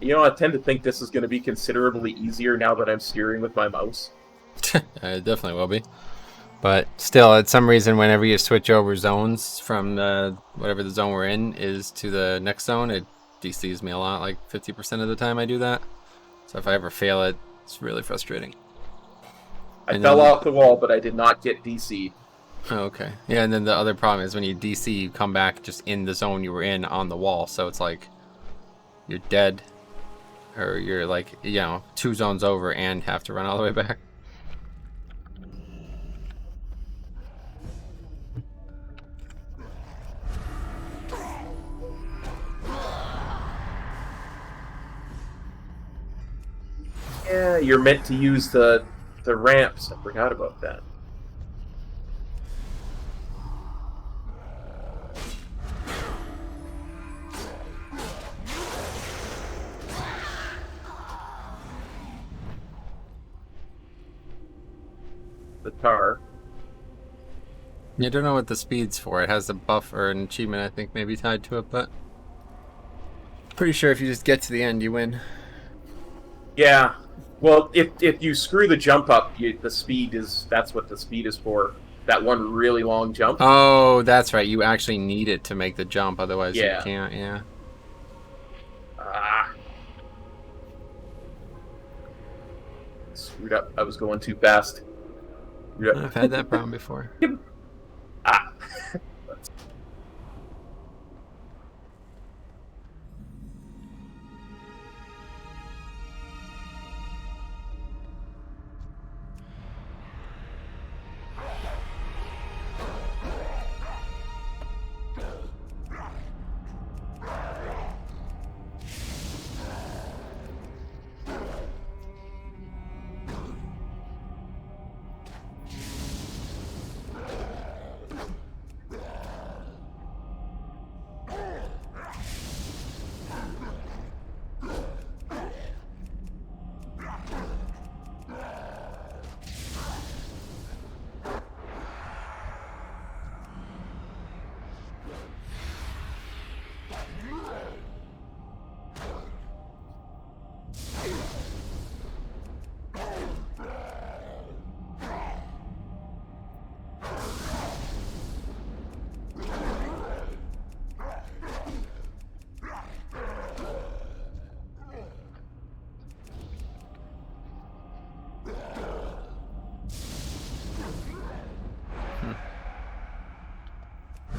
You know, I tend to think this is going to be considerably easier now that I'm steering with my mouse. It definitely will be. But still, at some reason, whenever you switch over zones from whatever the zone we're in is to the next zone, it DCs me a lot. Like 50% of the time I do that. So if I ever fail it, it's really frustrating. I And fell then- off the wall, but I did not get DC'd. Oh, okay. Yeah, and then the other problem is when you DC, you come back just in the zone you were in on the wall. So it's like you're dead. or you're like, you know, 2 zones over and have to run all the way back. Yeah, you're meant to use the ramps. I forgot about that. The tar. You don't know what the speed's for. It has a buff or an achievement, I think, maybe tied to it, but pretty sure if you just get to the end, you win. Yeah. Well, if you screw the jump up, the speed is... That's what the speed is for. That one really long jump. Oh, that's right. You actually need it to make the jump, otherwise Yeah. you can't, yeah. Ah. Screwed up. I was going too fast. Screwed up. I've had that problem before. Ah.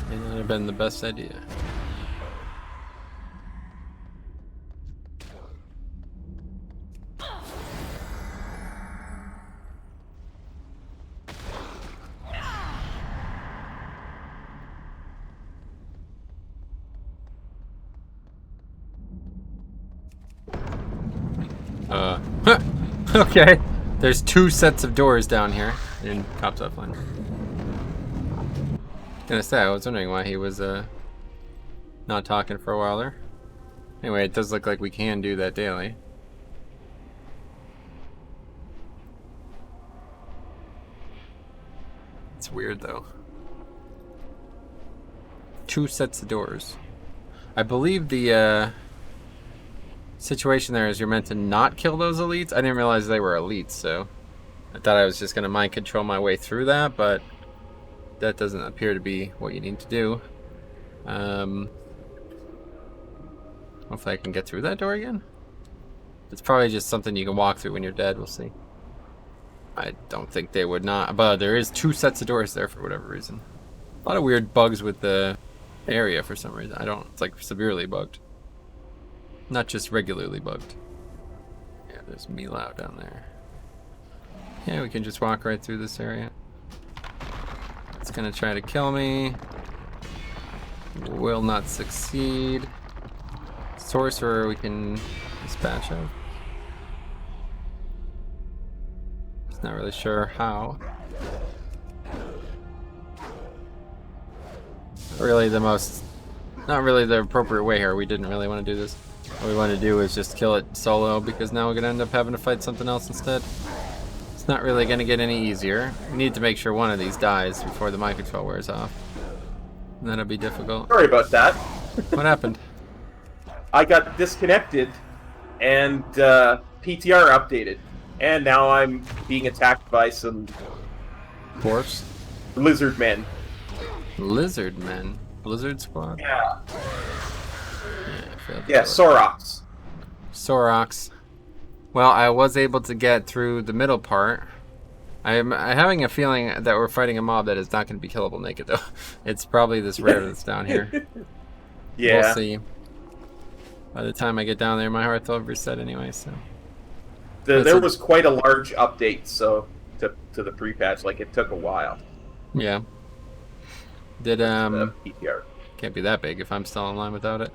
May not have been the best idea. Okay. There's 2 sets of doors down here in Cops Offline. Gonna say, I was wondering why he was not talking for a while there. Anyway, it does look like we can do that daily. It's weird though. 2 sets of doors. I believe the situation there is you're meant to not kill those elites. I didn't realize they were elites, so I thought I was just gonna mind control my way through that, but that doesn't appear to be what you need to do. Hopefully I can get through that door again. It's probably just something you can walk through when you're dead. We'll see. I don't think they would not, but there is 2 sets of doors there for whatever reason. A lot of weird bugs with the area for some reason. It's like severely bugged. Not just regularly bugged. Yeah, there's Melau down there. Yeah, we can just walk right through this area. It's gonna try to kill me. Will not succeed. Sorcerer we can dispatch of. Just not really sure how. Not really the appropriate way here. We didn't really want to do this. What we want to do is just kill it solo, because now we're gonna end up having to fight something else instead. It's not really gonna get any easier. We need to make sure one of these dies before the mind control wears off. And that'll be difficult. Sorry about that. What happened? I got disconnected, and PTR updated, and now I'm being attacked by some Dwarfs? lizard men. Lizard men? Blizzard squad? Yeah. Yeah, Sorox. Sorox. Well, I was able to get through the middle part. I'm having a feeling that we're fighting a mob that is not going to be killable naked, though. It's probably this rare that's down here. Yeah. We'll see. By the time I get down there, my health will have reset anyway, so. There was quite a large update, so to the pre-patch, like it took a while. Yeah. Did The PTR. Can't be that big if I'm still online without it.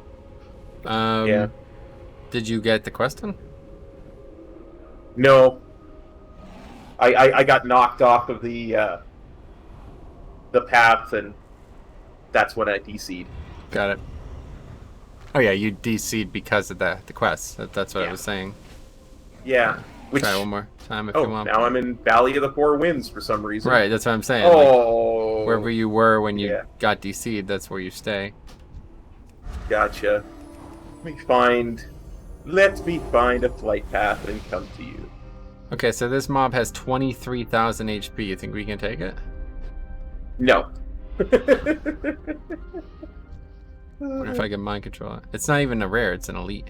Yeah. Did you get the quest done? No. I got knocked off of the path, and that's when I DC'd. Got it. Oh yeah, you DC'd because of the quest. That's what I Yeah. was saying. Yeah. Which, Try one more time if you want. now I'm in Valley of the Four Winds for some reason. Right, that's what I'm saying. Oh. Like, wherever you were when you Yeah. got DC'd, that's where you stay. Gotcha. Let me find a flight path and come to you. Okay, so this mob has 23,000 HP. You think we can take it? No. What if I can mind control it? It's not even a rare, it's an elite.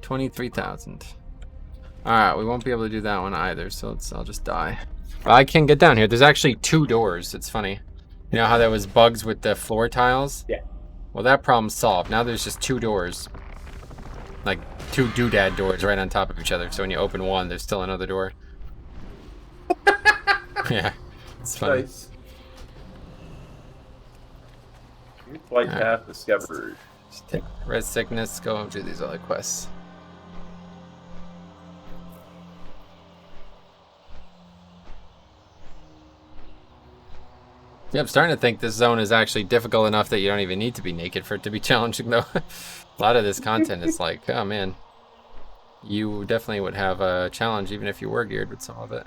23,000. Alright, we won't be able to do that one either, so I'll just die. I can get down here. There's actually 2 doors. It's funny. You know how there was bugs with the floor tiles? Yeah. Well, that problem's solved. Now there's just 2 doors. Like 2 doodad doors right on top of each other. So when you open one, there's still another door. Yeah, it's funny. Nice. New flight path discovered. Just take red sickness, go and do these other quests. Yeah, I'm starting to think this zone is actually difficult enough that you don't even need to be naked for it to be challenging, though. A lot of this content is like, oh man, you definitely would have a challenge even if you were geared with some of it.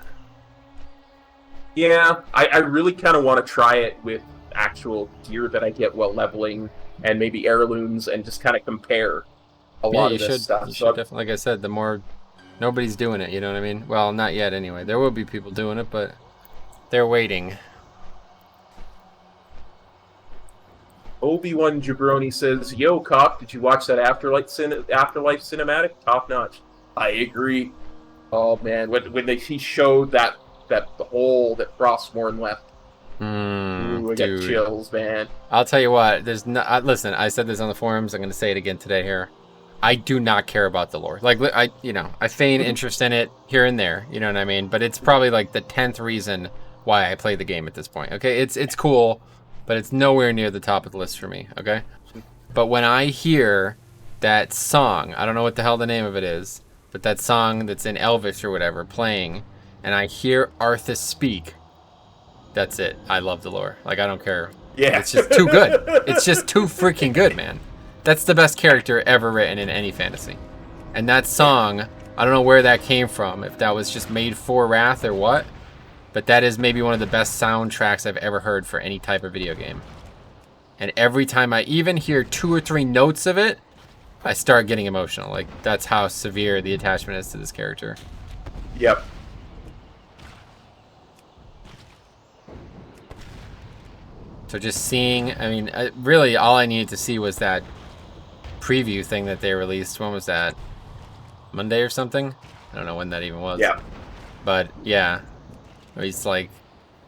Yeah, I really kind of want to try it with actual gear that I get while leveling, and maybe heirlooms, and just kind of compare a lot of this stuff. You should definitely, like I said, the more nobody's doing it, you know what I mean? Well, not yet anyway. There will be people doing it, but they're waiting. Obi-Wan Jabroni says, "Yo, Cock, did you watch that Afterlife cinematic? Top notch." I agree. Oh man, when he showed that the hole that Frostmourne left, ooh, I got chills, man. I'll tell you what. There's no. Listen, I said this on the forums. I'm going to say it again today here. I do not care about the lore. Like I feign interest in it here and there. You know what I mean? But it's probably like the 10th reason why I play the game at this point. Okay, it's cool. But it's nowhere near the top of the list for me, okay? But when I hear that song, I don't know what the hell the name of it is, but that song that's in Elvis or whatever playing, and I hear Arthas speak, that's it. I love the lore. Like, I don't care. Yeah. It's just too good. It's just too freaking good, man. That's the best character ever written in any fantasy. And that song, I don't know where that came from, if that was just made for Wrath or what. But that is maybe one of the best soundtracks I've ever heard for any type of video game. And every time I even hear 2 or 3 notes of it, I start getting emotional. Like, that's how severe the attachment is to this character. Yep. So just seeing, I mean, really all I needed to see was that preview thing that they released. When was that? Monday or something? I don't know when that even was. Yeah. But, yeah. He's like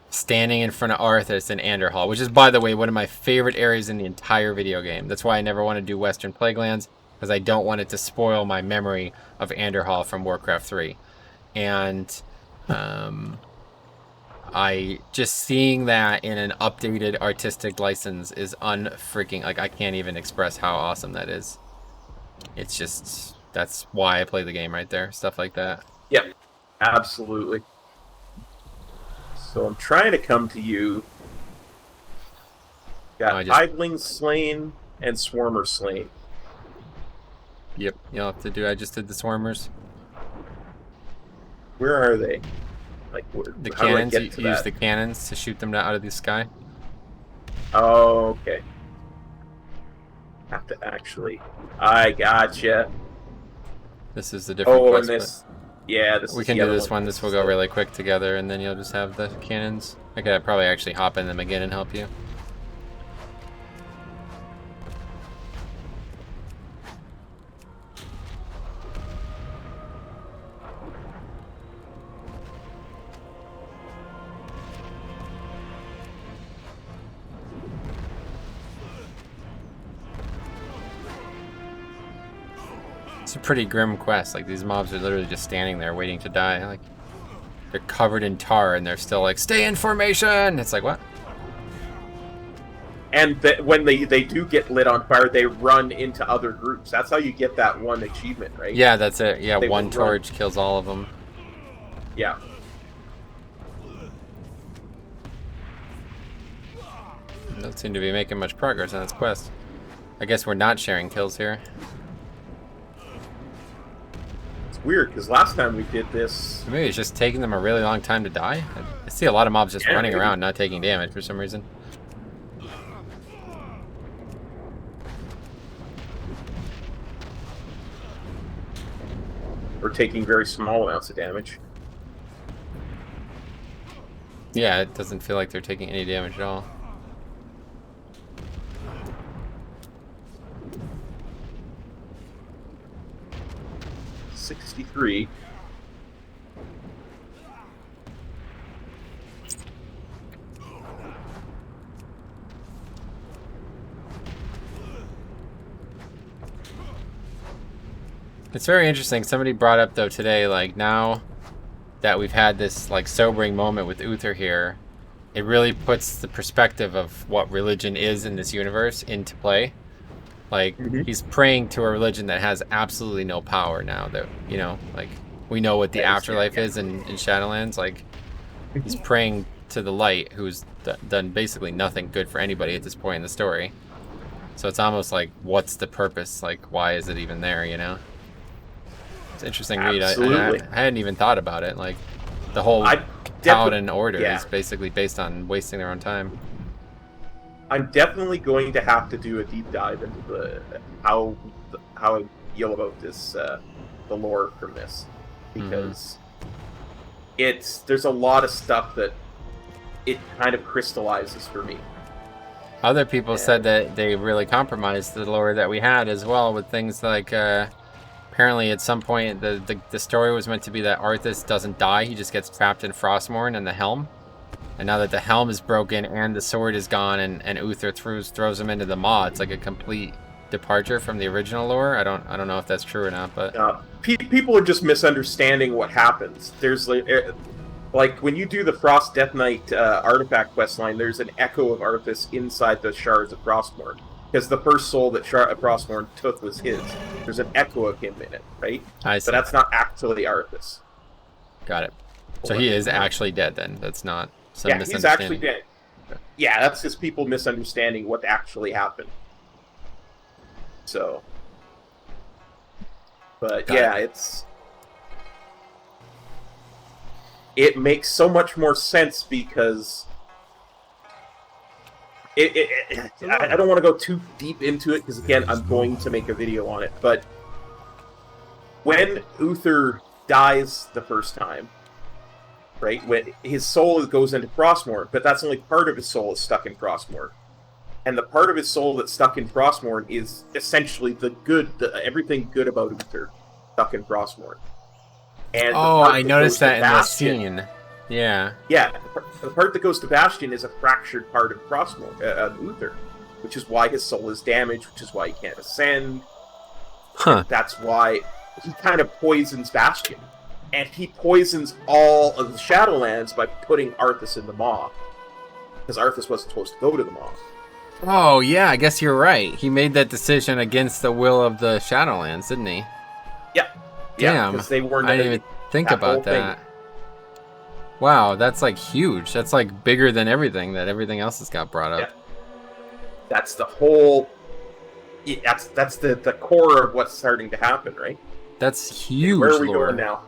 standing in front of Arthas in Anderhall, which is, by the way, one of my favorite areas in the entire video game. That's why I never want to do Western Plaguelands, because I don't want it to spoil my memory of Anderhall from Warcraft 3. And I just seeing that in an updated artistic license is unfreaking, like, I can't even express how awesome that is. It's just, that's why I play the game right there, stuff like that. Yep. Absolutely. So I'm trying to come to you. Got Idling slain and Swarmer slain. Yep, you'll have to do. I just did the Swarmers. Where are they? Like the cannons. You use the cannons to shoot them out of the sky. Oh, okay. Have to actually. I gotcha. This is the different. Oh, quest, and this. Yeah, this. We can do this one. This will go really quick together, and then you'll just have the cannons. I could probably actually hop in them again and help you. It's a pretty grim quest. Like, these mobs are literally just standing there waiting to die. Like, they're covered in tar and they're still like, stay in formation! It's like, what? And when they do get lit on fire, they run into other groups. That's how you get that one achievement, right? Yeah, that's it. Yeah, They one will torch kills all of them. Yeah. Don't seem to be making much progress on this quest. I guess we're not sharing kills here. It's weird, because last time we did this... Maybe it's just taking them a really long time to die. I see a lot of mobs just running maybe. around, not taking damage for some reason. We're taking very small amounts of damage. Yeah, it doesn't feel like they're taking any damage at all. $63. It's very interesting. Somebody brought up though today, like now that we've had this like sobering moment with Uther here, it really puts the perspective of what religion is in this universe into play. Like he's praying to a religion that has absolutely no power now that, you know, like we know what the afterlife is in Shadowlands. Like he's praying to the light who's done basically nothing good for anybody at this point in the story. So it's almost like, what's the purpose? Like, why is it even there, you know? It's an interesting read. I hadn't even thought about it. Like, the whole Paladin order is basically based on wasting their own time. I'm definitely going to have to do a deep dive into how I feel about this, the lore from this, because there's a lot of stuff that it kind of crystallizes for me. Other people said that they really compromised the lore that we had as well, with things like apparently at some point the story was meant to be that Arthas doesn't die, he just gets trapped in Frostmourne and the helm. And now that the helm is broken and the sword is gone and Uther throws him into the maw, it's like a complete departure from the original lore. I don't know if that's true or not, but people are just misunderstanding what happens. There's like when you do the Frost Death Knight artifact questline, there's an echo of Arthas inside the shards of Frostmourne, because the first soul that Frostmourne took was his. There's an echo of him in it, right? I see. But that's not actually Arthas. Got it. So he is actually dead then. That's not some misunderstanding. He's actually dead. Yeah, that's just people misunderstanding what actually happened. So, but it makes so much more sense because I don't want to go too deep into it because, again, I'm going to make a video on it. But when Uther dies the first time, right, when his soul goes into Frostmourne, but that's only part of his soul is stuck in Frostmourne. And the part of his soul that's stuck in Frostmourne is essentially everything good about Uther stuck in Frostmourne. And I noticed that in the scene. Yeah. Yeah, the part that goes to Bastion is a fractured part of Frostmourne, Uther, which is why his soul is damaged, which is why he can't ascend. Huh. That's why he kind of poisons Bastion. And he poisons all of the Shadowlands by putting Arthas in the maw. Because Arthas wasn't supposed to go to the maw. Oh, yeah, I guess you're right. He made that decision against the will of the Shadowlands, didn't he? Yeah. Damn, because they weren't. I didn't even think about that. Wow, that's like huge. That's like bigger than everything else has got brought up. Yeah. That's the whole. Yeah, that's the core of what's starting to happen, right? That's huge. Where are we going now?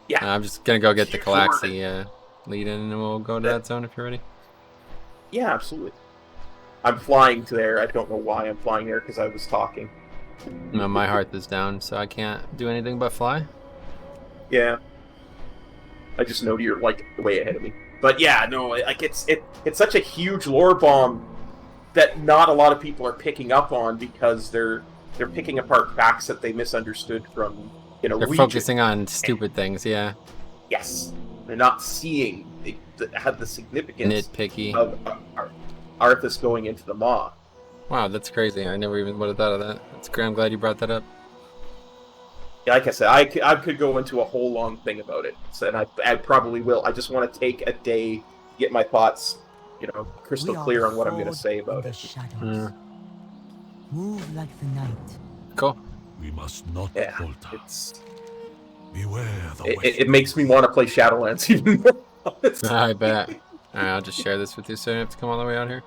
Yeah. I'm just gonna go get the Calaxy lead in, and we'll go to that zone if you're ready. Yeah, absolutely. I'm flying to there. I don't know why I'm flying there because I was talking. No, my heart is down, so I can't do anything but fly. Yeah. I just know you're like way ahead of me. But yeah, no, like it's such a huge lore bomb that not a lot of people are picking up on because they're picking apart facts that they misunderstood from They're region. focusing on stupid things, yeah. Yes, they're not seeing the significance nitpicky of Arthas going into the maw. Wow, that's crazy. I never even would have thought of that. I'm glad you brought that up. like I said, I could go into a whole long thing about it, so, and I probably will. I just want to take a day to get my thoughts, crystal We are clear the on what I'm going to sword say in about the it. shadows. Move like the night. Cool. We must not Yeah, falter. it's Beware the it makes me want to play Shadowlands even more. Honestly. I bet. All right, I'll just share this with you so you don't have to come all the way out here.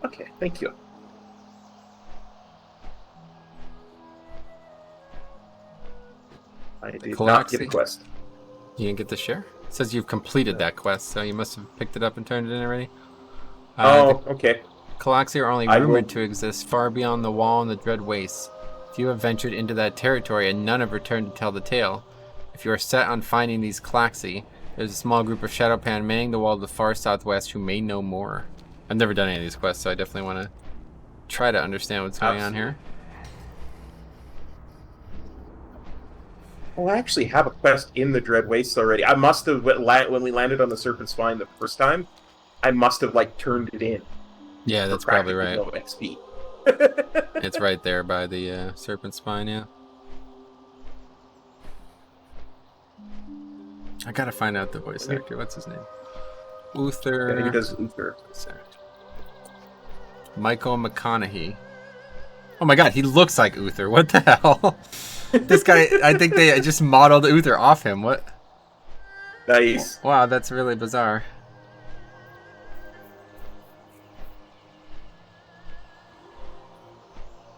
Okay, thank you. I did not get a Calaxy. quest. You didn't get the share? It says you've completed that quest, so you must have picked it up and turned it in already. Oh, okay. Calaxy are only I will- rumored to exist far beyond the wall and the dread wastes. Few have ventured into that territory, and none have returned to tell the tale. If you are set on finding these Calaxy, there's a small group of Shadowpan manning the wall of the far southwest who may know more. I've never done any of these quests, so I definitely want to try to understand what's going on here. Oh, I actually have a quest in the Dread Wastes already. I must have, when we landed on the Serpent Spine the first time, I must have, turned it in. Yeah, that's probably right. No XP. It's right there by the Serpent Spine, yeah. I gotta find out the voice actor. What's his name? Uther. I think it does Uther. Michael McConaughey. Oh my god, he looks like Uther. What the hell? This guy, I think they just modeled Uther off him. What? Nice. Wow, that's really bizarre.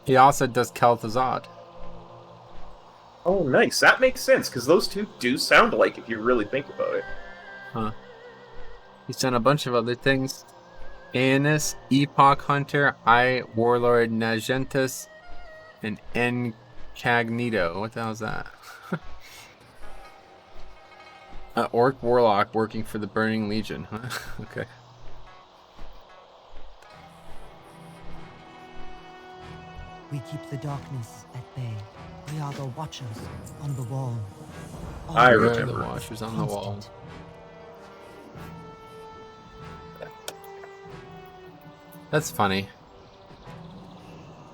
He also does Kel'Thuzad. Oh, nice. That makes sense, because those two do sound alike if you really think about it. Huh. He's done a bunch of other things. Aenis, Epoch Hunter, Warlord Nagentus, and Incognito. What the hell is that? Orc Warlock working for the Burning Legion, huh? Okay. We keep the darkness at bay. We are the watchers on the wall. I Where are remember. the Watchers on the wall. Constant. That's funny.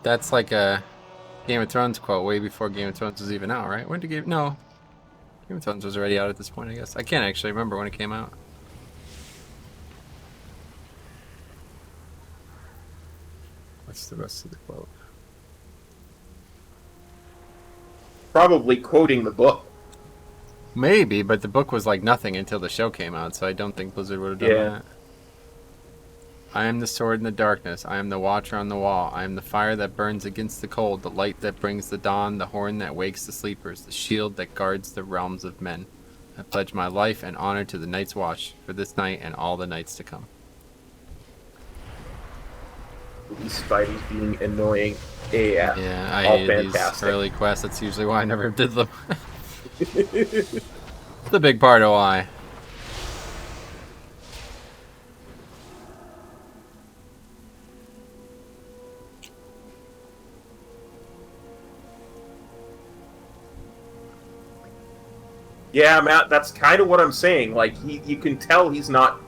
That's like a Game of Thrones quote way before Game of Thrones was even out, right? When did Game of Thrones was already out at this point, I guess. I can't actually remember when it came out. What's the rest of the quote? Probably quoting the book. Maybe, but the book was like nothing until the show came out, so I don't think Blizzard would have done Yeah. that. I am the sword in the darkness. I am the watcher on the wall. I am the fire that burns against the cold, the light that brings the dawn, the horn that wakes the sleepers, the shield that guards the realms of men. I pledge my life and honor to the Night's Watch for this night and all the nights to come. These spiders being annoying. Yeah. Yeah, I All hated these fantastic. early quests. That's usually why I never did them. It's a big part of why. Yeah, Matt, that's kind of what I'm saying. Like, you can tell he's not...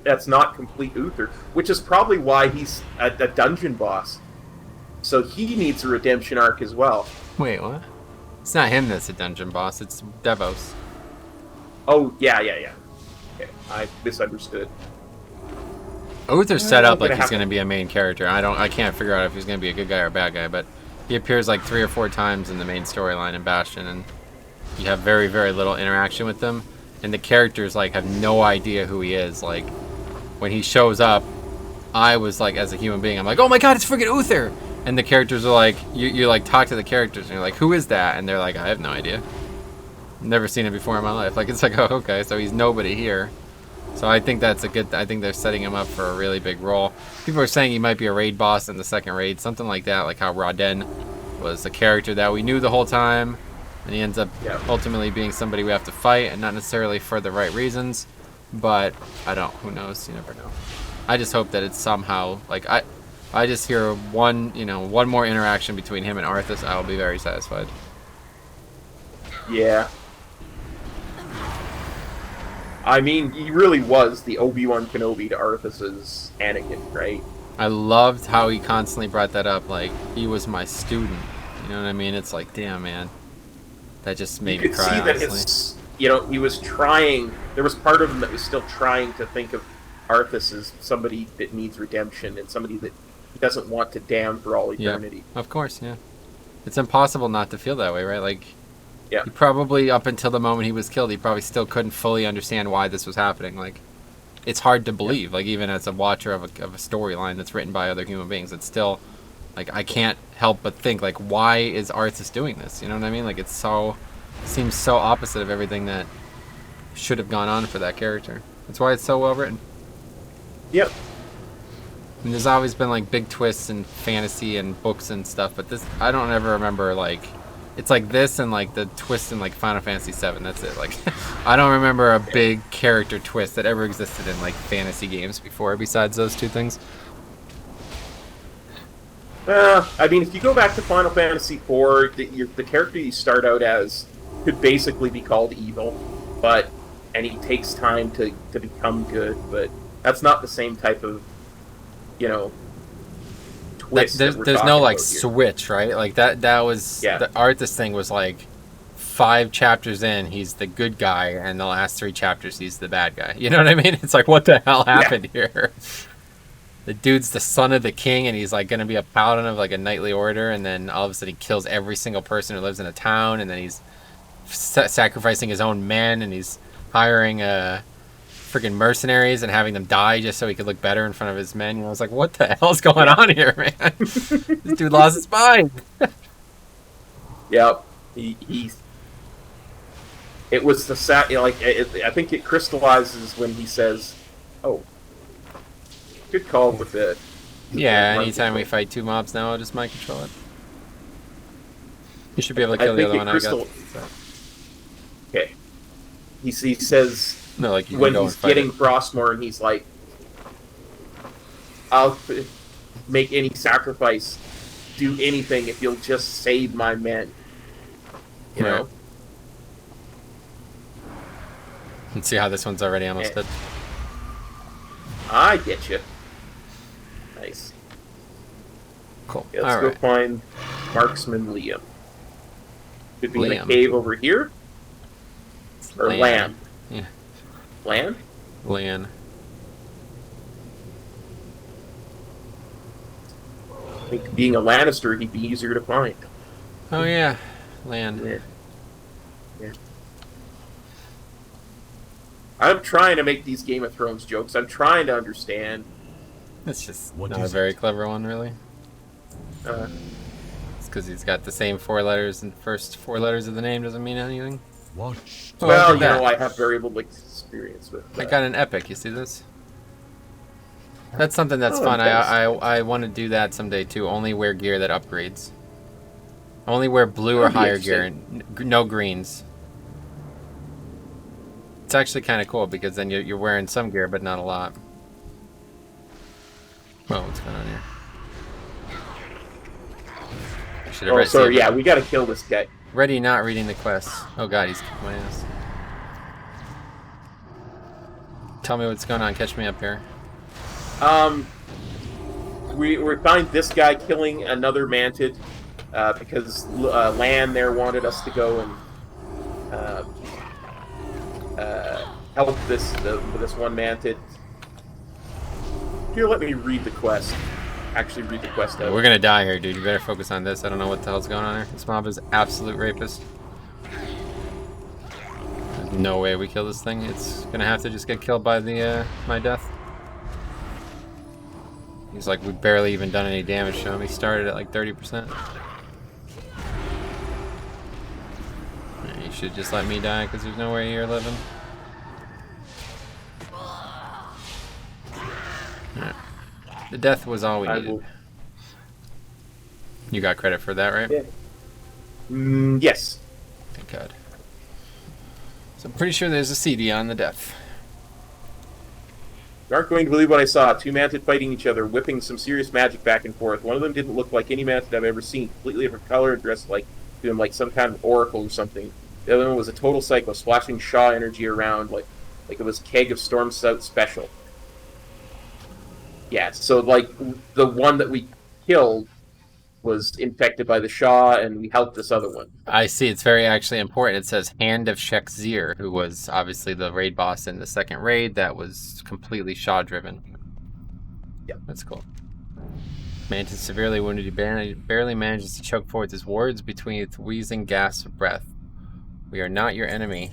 That's not complete Uther, which is probably why he's a dungeon boss. So he needs a redemption arc as well. Wait, what? It's not him that's a dungeon boss. It's Devos. Oh, yeah. Okay, I misunderstood. Uther's set up gonna like he's have going to be a main character. I can't figure out if he's going to be a good guy or a bad guy, but he appears like 3 or 4 times in the main storyline in Bastion, and you have very, very little interaction with them. And the characters like have no idea who he is. Like when he shows up, I was like, as a human being, I'm like, oh my god, it's freaking Uther! And the characters are like, you like talk to the characters, and you're like, who is that? And they're like, I have no idea. Never seen it before in my life. Like it's like, oh okay, so he's nobody here. So I think that's a good. I think they're setting him up for a really big role. People are saying he might be a raid boss in the second raid, something like that. Like how Raden was a character that we knew the whole time, and he ends up ultimately being somebody we have to fight, and not necessarily for the right reasons. But I don't. Who knows? You never know. I just hope that it's somehow like I just hear one more interaction between him and Arthas. I will be very satisfied. Yeah. I mean, he really was the Obi-Wan Kenobi to Arthas's Anakin, right? I loved how he constantly brought that up. Like he was my student. You know what I mean? It's like, damn, man. That just You made me could cry, see that honestly. he was trying. There was part of him that was still trying to think of Arthas as somebody that needs redemption and somebody that he doesn't want to damn for all Yeah, eternity. of course, yeah. It's impossible not to feel that way, right? Like, Yeah. he probably, up until the moment he was killed, he probably still couldn't fully understand why this was happening. Like, it's hard to believe. Like, even as a watcher of a storyline that's written by other human beings, it's still, like, I can't help but think, like, why is Arthas doing this? You know what I mean? Like, it seems so opposite of everything that should have gone on for that character. That's why it's so well written. Yep. And there's always been like big twists in fantasy and books and stuff, but this, I don't ever remember, like, it's like this and like the twist in like Final Fantasy VII. That's it. Like, I don't remember a big character twist that ever existed in like fantasy games before, besides those two things. I mean, if you go back to Final Fantasy IV, the character you start out as could basically be called evil, and he takes time to become good, but that's not the same type of, twist. There's no like switch, right? Like that was the Arthas thing was like 5 chapters in, he's the good guy, and the last 3 chapters he's the bad guy. You know what I mean? It's like, what the hell happened here? The dude's the son of the king, and he's like gonna be a paladin of like a knightly order, and then all of a sudden he kills every single person who lives in a town, and then he's sacrificing his own men, and he's hiring freaking mercenaries and having them die just so he could look better in front of his men. I was like, what the hell's going on here, man? This dude lost his mind. Yep. It was the I think it crystallizes when he says, "Oh, good call with the." Yeah, anytime we fight 2 mobs now, I'll just mind control it. You should be able to kill the other one. I got. Okay. He says. No, like you when he's getting Frostmourne, and he's like, "I'll make any sacrifice, do anything if you'll just save my men." You know. Let's see how this one's already almost dead. I get you. Nice. Cool. Okay, let's go find Marksman Liam. Could be in a cave over here. Or land. Yeah. Land? Land. I think being a Lannister, he'd be easier to find. Oh yeah, land. Yeah. I'm trying to make these Game of Thrones jokes. I'm trying to understand. It's just not a very clever one, really. It's because he's got the same 4 letters, and the first 4 letters of the name doesn't mean anything. Watch. Well, I have variable experience with that. I got an epic. You see this? That's something that's fun. I want to do that someday too. Only wear gear that upgrades. Only wear blue or higher gear, no greens. It's actually kind of cool because then you're wearing some gear, but not a lot. Whoa, what's going on here? Oh, sorry, yeah, we gotta kill this guy. Ready, not reading the quest. Oh god, he's kicking my ass. Tell me what's going on, catch me up here. We find this guy killing another mantid, because Lan there wanted us to go and help this one mantid. Here, let me read the quest. Actually read the quest out. We're gonna die here, dude. You better focus on this. I don't know what the hell's going on here. This mob is absolute rapist. There's no way we kill this thing. It's gonna have to just get killed by the my death. He's like, we've barely even done any damage to him. He started at like 30%. You should just let me die because there's no way you're living. Right. The death was all we needed. You got credit for that, right? Yeah. Yes. Thank God. So I'm pretty sure there's a CD on the death. You aren't going to believe what I saw. 2 mantid fighting each other, whipping some serious magic back and forth. One of them didn't look like any mantid I've ever seen. Completely different color and dressed like some kind of oracle or something. The other one was a total psycho, splashing Shaw energy around like it was Keg of Storm South Special. Yeah, so like the one that we killed was infected by the Shah, and we helped this other one. I see. It's very actually important. It says Hand of Shekzir, who was obviously the raid boss in the second raid that was completely Shah-driven. Yeah. That's cool. Mantis severely wounded. He barely manages to choke forth his words between its wheezing gasps of breath. We are not your enemy.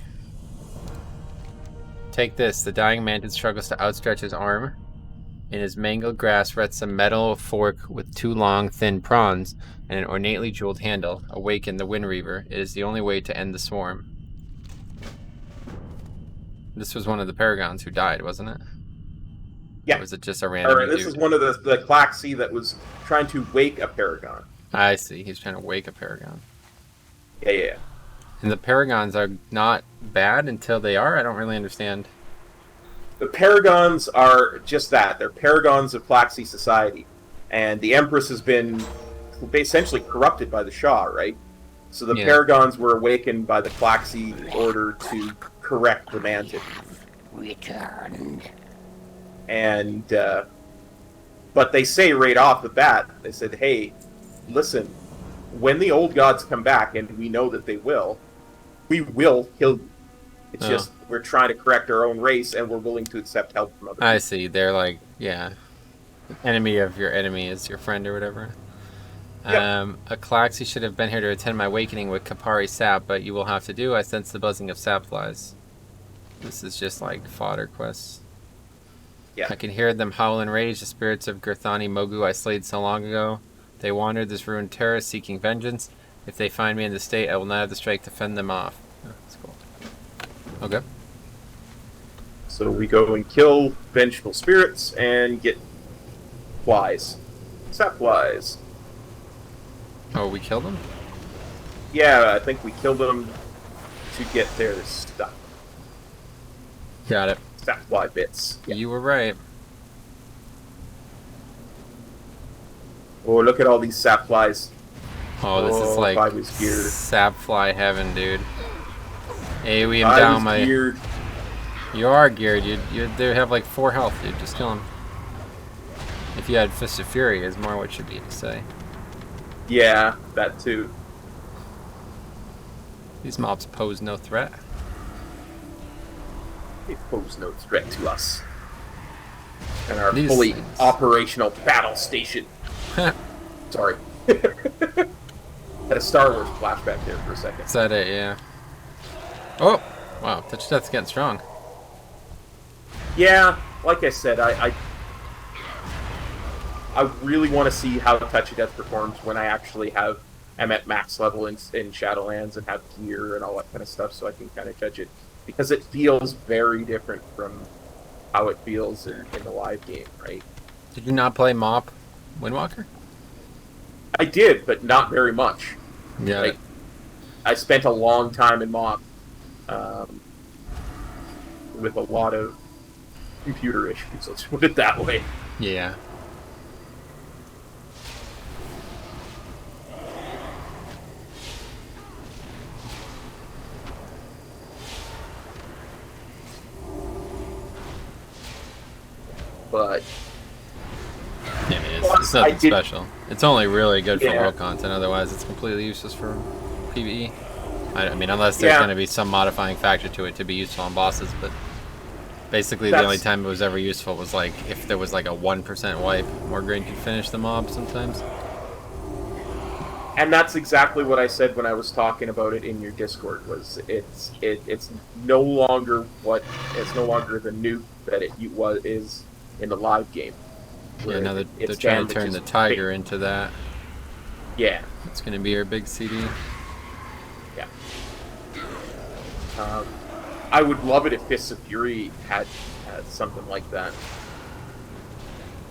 Take this. The dying Mantis struggles to outstretch his arm. In his mangled grasp rests a metal fork with 2 long, thin prongs and an ornately jeweled handle. Awaken the Wind Reaver. It is the only way to end the swarm. This was one of the Paragons who died, wasn't it? Yeah. Or was it just a random Or this dude? is one of the Klaxi that was trying to wake a Paragon. I see. He's trying to wake a Paragon. Yeah. And the Paragons are not bad until they are? I don't really understand. The Paragons are just that. They're Paragons of Klaxi society. And the Empress has been essentially corrupted by the Shah, right? So the Paragons were awakened by the Klaxi in order to correct the Mantis. Returned. And, but they say right off the bat, they said, hey, listen, when the old gods come back, and we know that they will, we will kill you. It's just, we're trying to correct our own race, and we're willing to accept help from other people. I see. They're like, yeah. Enemy of your enemy is your friend or whatever. Yep. A Klaxi should have been here to attend my awakening with Kapari sap, but you will have to do. I sense the buzzing of sap flies. This is just like fodder quests. Yeah. I can hear them howl in rage, the spirits of Gurthani Mogu I slayed so long ago. They wandered this ruined terrace seeking vengeance. If they find me in this state, I will not have the strength to fend them off. Oh, that's cool. Okay. So we go and kill vengeful spirits and get flies. Sap flies. Oh, we killed them? Yeah, I think we killed them to get their stuff. Got it. Sap fly bits. Yeah. You were right. Oh, look at all these sap flies. Oh, this is if I like was geared. sapfly heaven, dude. AoE him I down was my... geared. You are geared. They have like 4 health, dude. Just kill him. If you had Fist of Fury, is more what should be to say. Yeah, that too. These mobs pose no threat. They pose no threat to us. And our These fully things. operational battle station. Sorry. Had a Star Wars flashback there for a second. Is that it? Yeah. Oh! Wow, Touch of Death's getting strong. Yeah, like I said, I really want to see how Touch of Death performs when I actually am at max level in Shadowlands and have gear and all that kind of stuff, so I can kind of judge it. Because it feels very different from how it feels in the live game, right? Did you not play MoP Windwalker? I did, but not very much. Yeah. Like, I spent a long time in MoP with a lot of computer issues, let's put it that way. Yeah. But Yeah, I mean, it's nothing special. It's only really good for Yeah. world content, otherwise it's completely useless for PvE. I mean, unless there's going to be some modifying factor to it to be useful on bosses, but basically the only time it was ever useful was like if there was like a 1% wipe, Morgraine could finish the mob sometimes. And that's exactly what I said when I was talking about it in your Discord. Was it's no longer the nuke that it is in the live game. Yeah, now they're trying to turn the Tiger into that. Yeah, It's going to be our big CD. yeah. I would love it if Fists of Fury had something like that.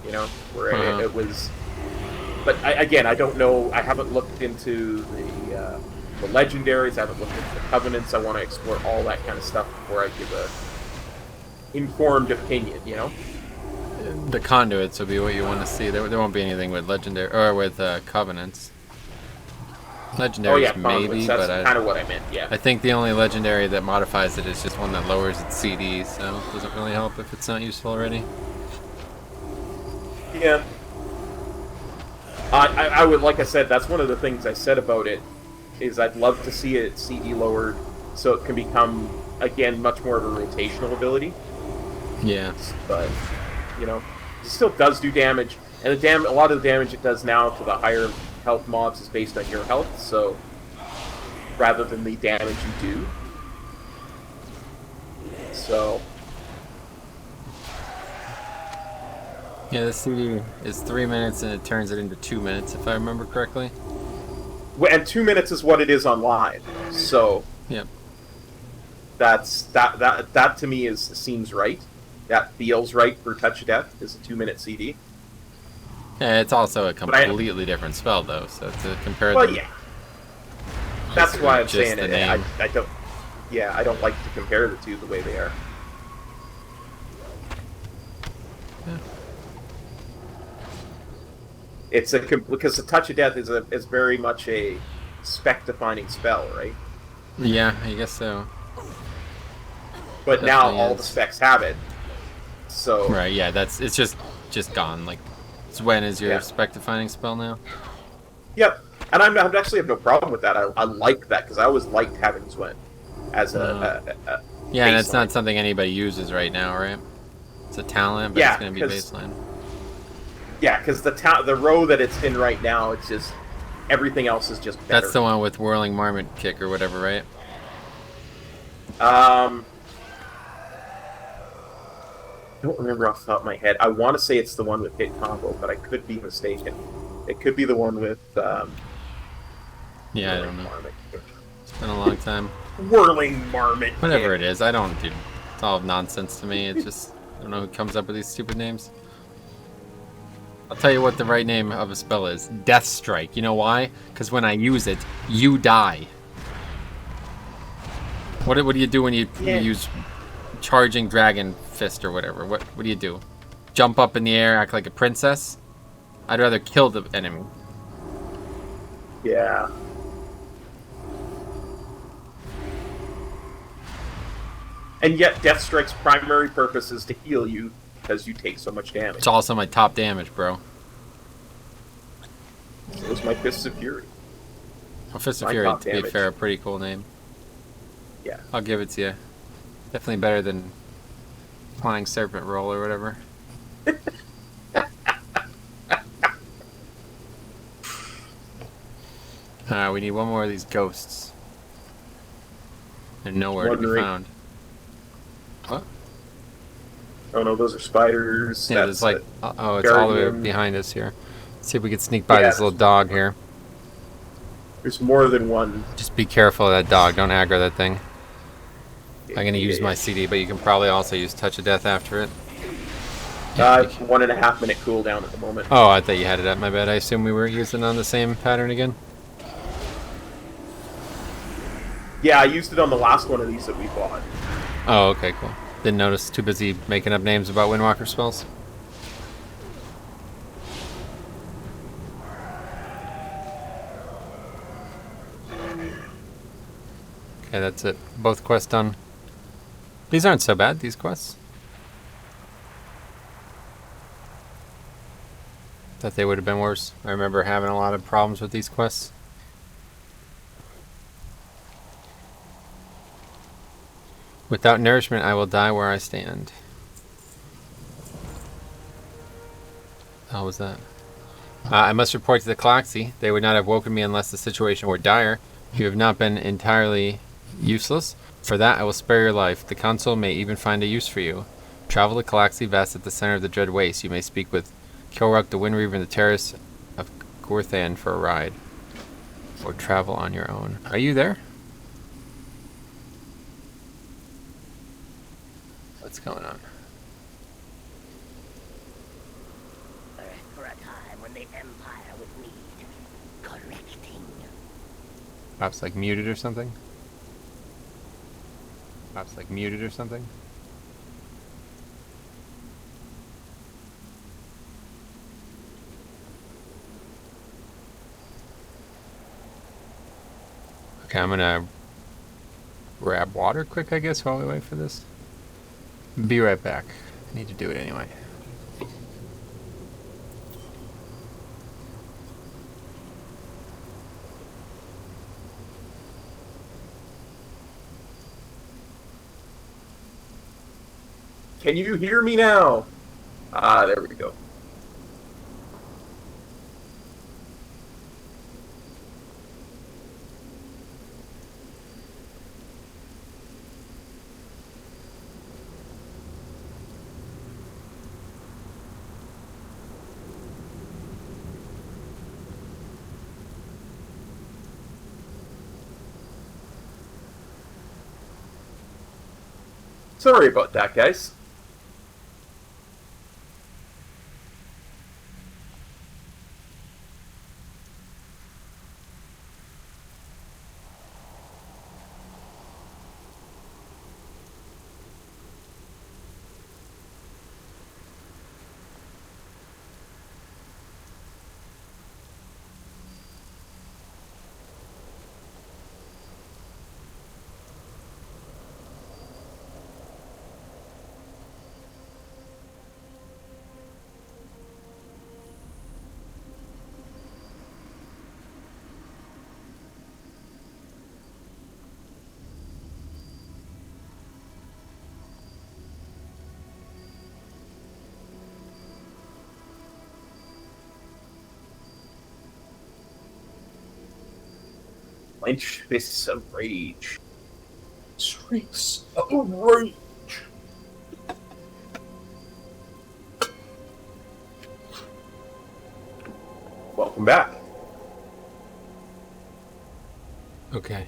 You know, where it was. But I don't know. I haven't looked into the legendaries. I haven't looked into the covenants. I want to explore all that kind of stuff before I give a informed opinion. You know. The conduits will be what you want to see. There won't be anything with legendary or with covenants. Legendaries maybe, that's but kind of what I meant. Yeah. I think the only legendary that modifies it is just one that lowers its CD, so it doesn't really help if it's not useful already. Yeah. I would, like I said, that's one of the things I said about it, is I'd love to see it CD lowered so it can become, again, much more of a rotational ability. Yeah. But, you know, it still does do damage, and a lot of the damage it does now to the higher health mobs is based on your health, so rather than the damage you do. So... Yeah, the CD is 3 minutes and it turns it into 2 minutes, if I remember correctly. And 2 minutes is what it is on live, so Yep. that to me seems right. That feels right for Touch of Death is a 2-minute CD. Yeah, it's also a completely different spell, though, so to compare Well, them... yeah. That's why I'm just saying the it. name. I don't. Yeah, I don't like to compare the two the way they are. Yeah. It's because the Touch of Death is very much a spec-defining spell, right? Yeah, I guess so. But now Definitely all is. the specs have it. So Right, yeah, it's just gone. Like, Swen is your Yeah. spec-defining spell now. Yep, and I actually have no problem with that. I like that because I always liked having Swen as a Yeah, and it's baseline. not something anybody uses right now, right? It's a talent, but Yeah, it's going to be 'cause- baseline. Yeah, because the row that it's in right now, it's just everything else is just better. That's the one with Whirling Marmot Kick or whatever, right? I don't remember off the top of my head. I want to say it's the one with hit combo, but I could be mistaken. It could be the one with Yeah, I don't know. It's been a long time. Whirling Marmot. Whatever Kick. it is, I don't, dude. It's all nonsense to me. It's just, I don't know who comes up with these stupid names. I'll tell you what the right name of a spell is. Death Strike. You know why? Because when I use it, you die. What do you do when you use Charging Dragon Fist or whatever? What do you do? Jump up in the air, act like a princess? I'd rather kill the enemy. Yeah. And yet, Death Strike's primary purpose is to heal you because you take so much damage. It's also my top damage, bro. So is my Fists of Fury. Well, Fist of My Fury, top to be damage. fair, a pretty cool name. Yeah. I'll give it to you. Definitely better than Flying Serpent Roll or whatever. We need one more of these ghosts. They're nowhere to be Wondering. found. What? Oh no, those are spiders. Yeah, That's there's like, oh, it's all the way guardian. behind us here. Let's see if we can sneak by Yeah. this little dog here. There's more than one. Just be careful of that dog. Don't aggro that thing. I'm gonna use Yeah. my CD, but you can probably also use Touch of Death after it. 1.5 minute cooldown at the moment. Oh, I thought you had it up. My bad. I assume we were using on the same pattern again. Yeah, I used it on the last one of these that we bought. Oh, okay, cool. Didn't notice. Too busy making up names about Windwalker spells. Okay, that's it. Both quests done. These aren't so bad, these quests. Thought they would have been worse. I remember having a lot of problems with these quests. Without nourishment, I will die where I stand. How was that? I must report to the Calaxy. They would not have woken me unless the situation were dire. You have not been entirely useless. For that, I will spare your life. The Council may even find a use for you. Travel to Calaxy Vast at the center of the Dread Waste. You may speak with Kilruck, the Wind Reaver, and the Terrace of Gorthan for a ride. Or travel on your own. Are you there? What's going on? For a time when the Empire would need correcting. Perhaps like muted or something? Perhaps like muted or something? Okay, I'm gonna grab water quick, I guess, while we wait for this. Be right back. I need to do it anyway. Can you hear me now? Ah, there we go. Sorry about that, guys. Clench fists of rage. Shrieks of rage. Welcome back. Okay.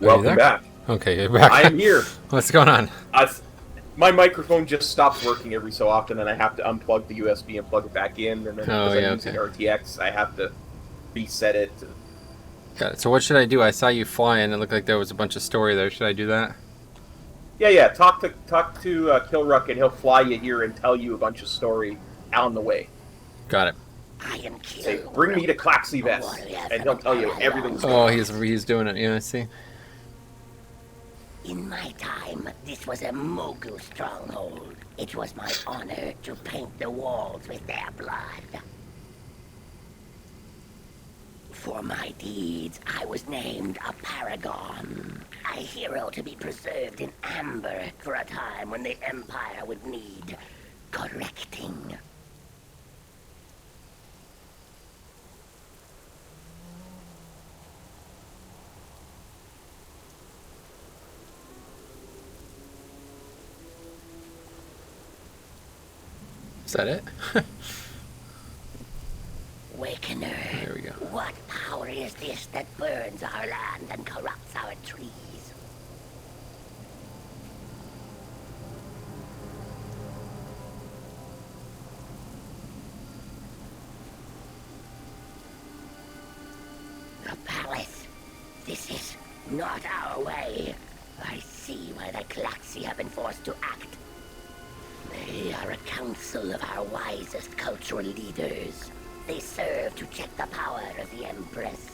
Welcome back. Okay, you're back. I am here. What's going on? My microphone just stops working every so often, and I have to unplug the USB and plug it back in. And then because I'm using RTX, I have to reset it. Got it. So what should I do? I saw you flying. It looked like there was a bunch of story there. Should I do that? Yeah. Talk to Kilruck, and he'll fly you here and tell you a bunch of story on the way. Got it. I am Say, bring me to Claxy Vest, and he'll tell you everything's going Oh, on. he's doing it. Yeah, I see. In my time, this was a Mogul stronghold. It was my honor to paint the walls with their blood. For my deeds, I was named a paragon, a hero to be preserved in amber for a time when the Empire would need correcting. Is that it? Wakener, There we go. what power is this that burns our land and corrupts our trees? The palace. This is not our way. I see why the Klaxi have been forced to act. They are a council of our wisest cultural leaders. They serve to check the power of the Empress.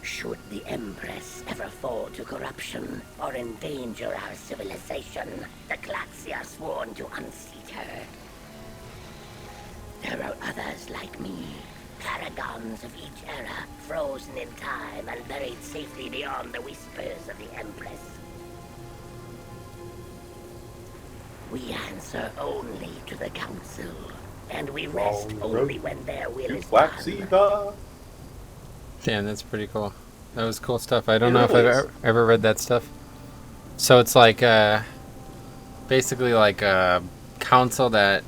Should the Empress ever fall to corruption or endanger our civilization, the Klaxi are sworn to unseat her. There are others like me, paragons of each era, frozen in time and buried safely beyond the whispers of the Empress. We answer only to the Council, and we rest only when their will is done. Damn, that's pretty cool. That was cool stuff. I don't know if I've ever read that stuff. So it's like, basically like a council that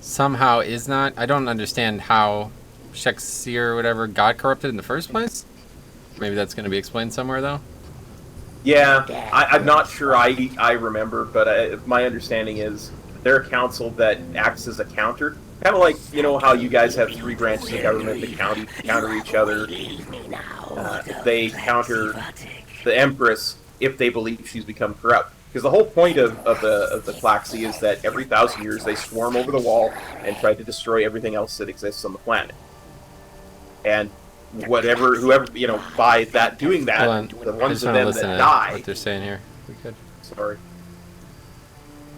somehow is not... I don't understand how Shakespeare or whatever got corrupted in the first place. Maybe that's going to be explained somewhere, though. Yeah, I'm not sure I remember, but my understanding is they're a council that acts as a counter. Kind of like, you know, how you guys have three branches of government that counter each other. They counter the Empress if they believe she's become corrupt. Because the whole point of the Klaxi is that every 1,000 years they swarm over the wall and try to destroy everything else that exists on the planet. And whoever, you know, by that doing that, the ones of them that die. What they're saying here, we could. Sorry.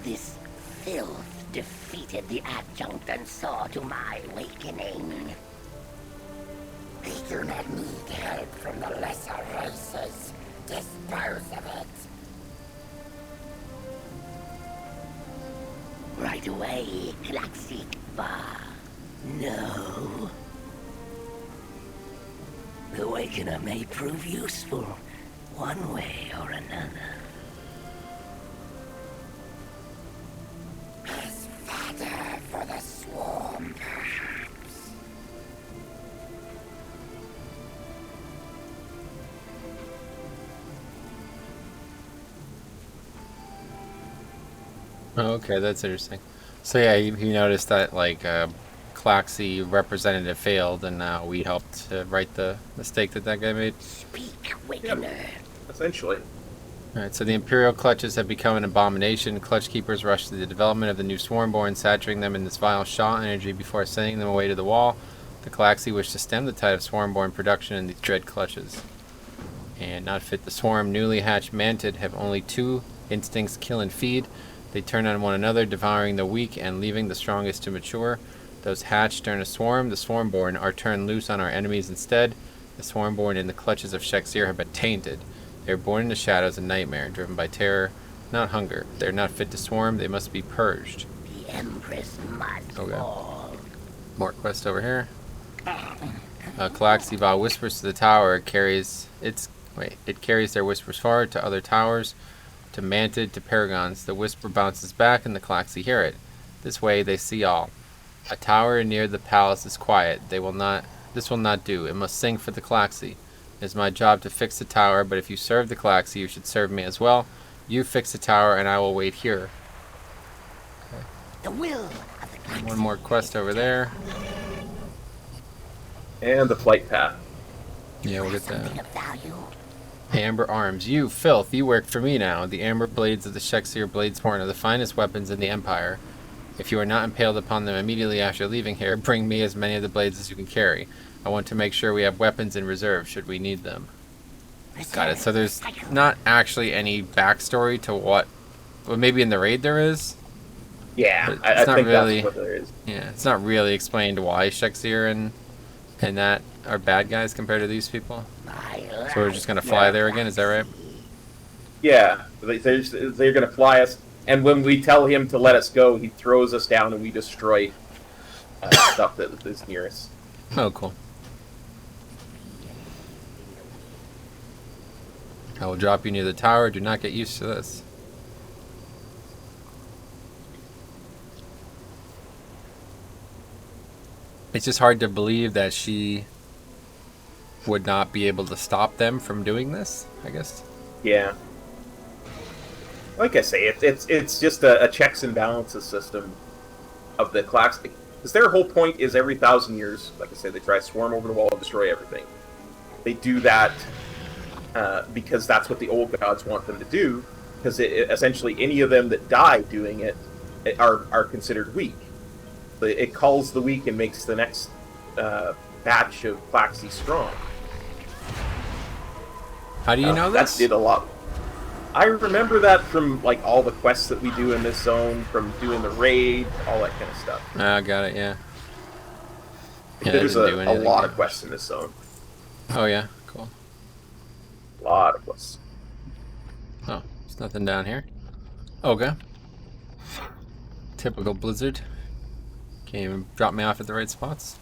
This filth defeated the adjunct and saw to my awakening. They do not need help from the lesser races. Dispose of way, Klaxikva. No. The Awakener may prove useful, one way or another. As fodder for the swarm, perhaps. Okay, that's interesting. So yeah, he noticed that like Claxy representative failed, and now we helped to right the mistake that guy made. Speak, Awakener. Essentially. Alright, so the Imperial clutches have become an abomination. Clutch keepers rush to the development of the new Swarmborn, saturating them in this vile Shaw energy before sending them away to the wall. The Claxy wish to stem the tide of Swarmborn production in these dread clutches. And not fit to swarm, newly hatched Mantid have only two instincts: kill and feed. They turn on one another, devouring the weak and leaving the strongest to mature. Those hatched during a swarm, the Swarmborn, are turned loose on our enemies instead. The Swarmborn in the clutches of Shexir have been tainted. They are born in the shadows and nightmare, driven by terror, not hunger. They are not fit to swarm, they must be purged. The Empress must Okay. fall. More quest over here. Calaxiva whispers to the tower. It carries their whispers far to other towers, to Mantid, to Paragons. The whisper bounces back, and the Calaxy hear it. This way they see all. A tower near the palace is quiet. This will not do. It must sing for the Calaxy. It is my job to fix the tower, but if you serve the Calaxy, you should serve me as well. You fix the tower, and I will wait here. Okay. The will of the Klaxi. One more quest over there. And the flight path. Yeah, we'll get Something that. of value. Amber arms. You, filth, you work for me now. The amber blades of the Shexir Bladesborn are the finest weapons in the Empire. If you are not impaled upon them immediately after leaving here, bring me as many of the blades as you can carry. I want to make sure we have weapons in reserve should we need them. Got it. So there's not actually any backstory to what... Well, maybe in the raid there is. Yeah, But I it's not think really- that's what there is. Yeah, it's not really explained why Shexir and that are bad guys compared to these people. So we're just gonna fly there again, is that right? Yeah, they're going to fly us, and when we tell him to let us go, he throws us down and we destroy stuff that is near us. Oh, cool. I will drop you near the tower. Do not get used to this. It's just hard to believe that she would not be able to stop them from doing this, I guess. Yeah. Like I say, it's just a checks and balances system of the class. Because their whole point is every 1,000 years, like I said, they try to swarm over the wall and destroy everything. They do that because that's what the old gods want them to do. Because essentially any of them that die doing it are considered weak. It calls the weak and makes the next batch of Klaxi strong. How do you know this? That did a lot. I remember that from like all the quests that we do in this zone, from doing the raid, all that kind of stuff. Ah, got it, yeah. Yeah, There's that didn't do a anything, lot yeah. of quests in this zone. Oh, yeah, cool. A lot of quests. Oh, there's nothing down here. Okay. Typical Blizzard. Can't even drop me off at the right spots.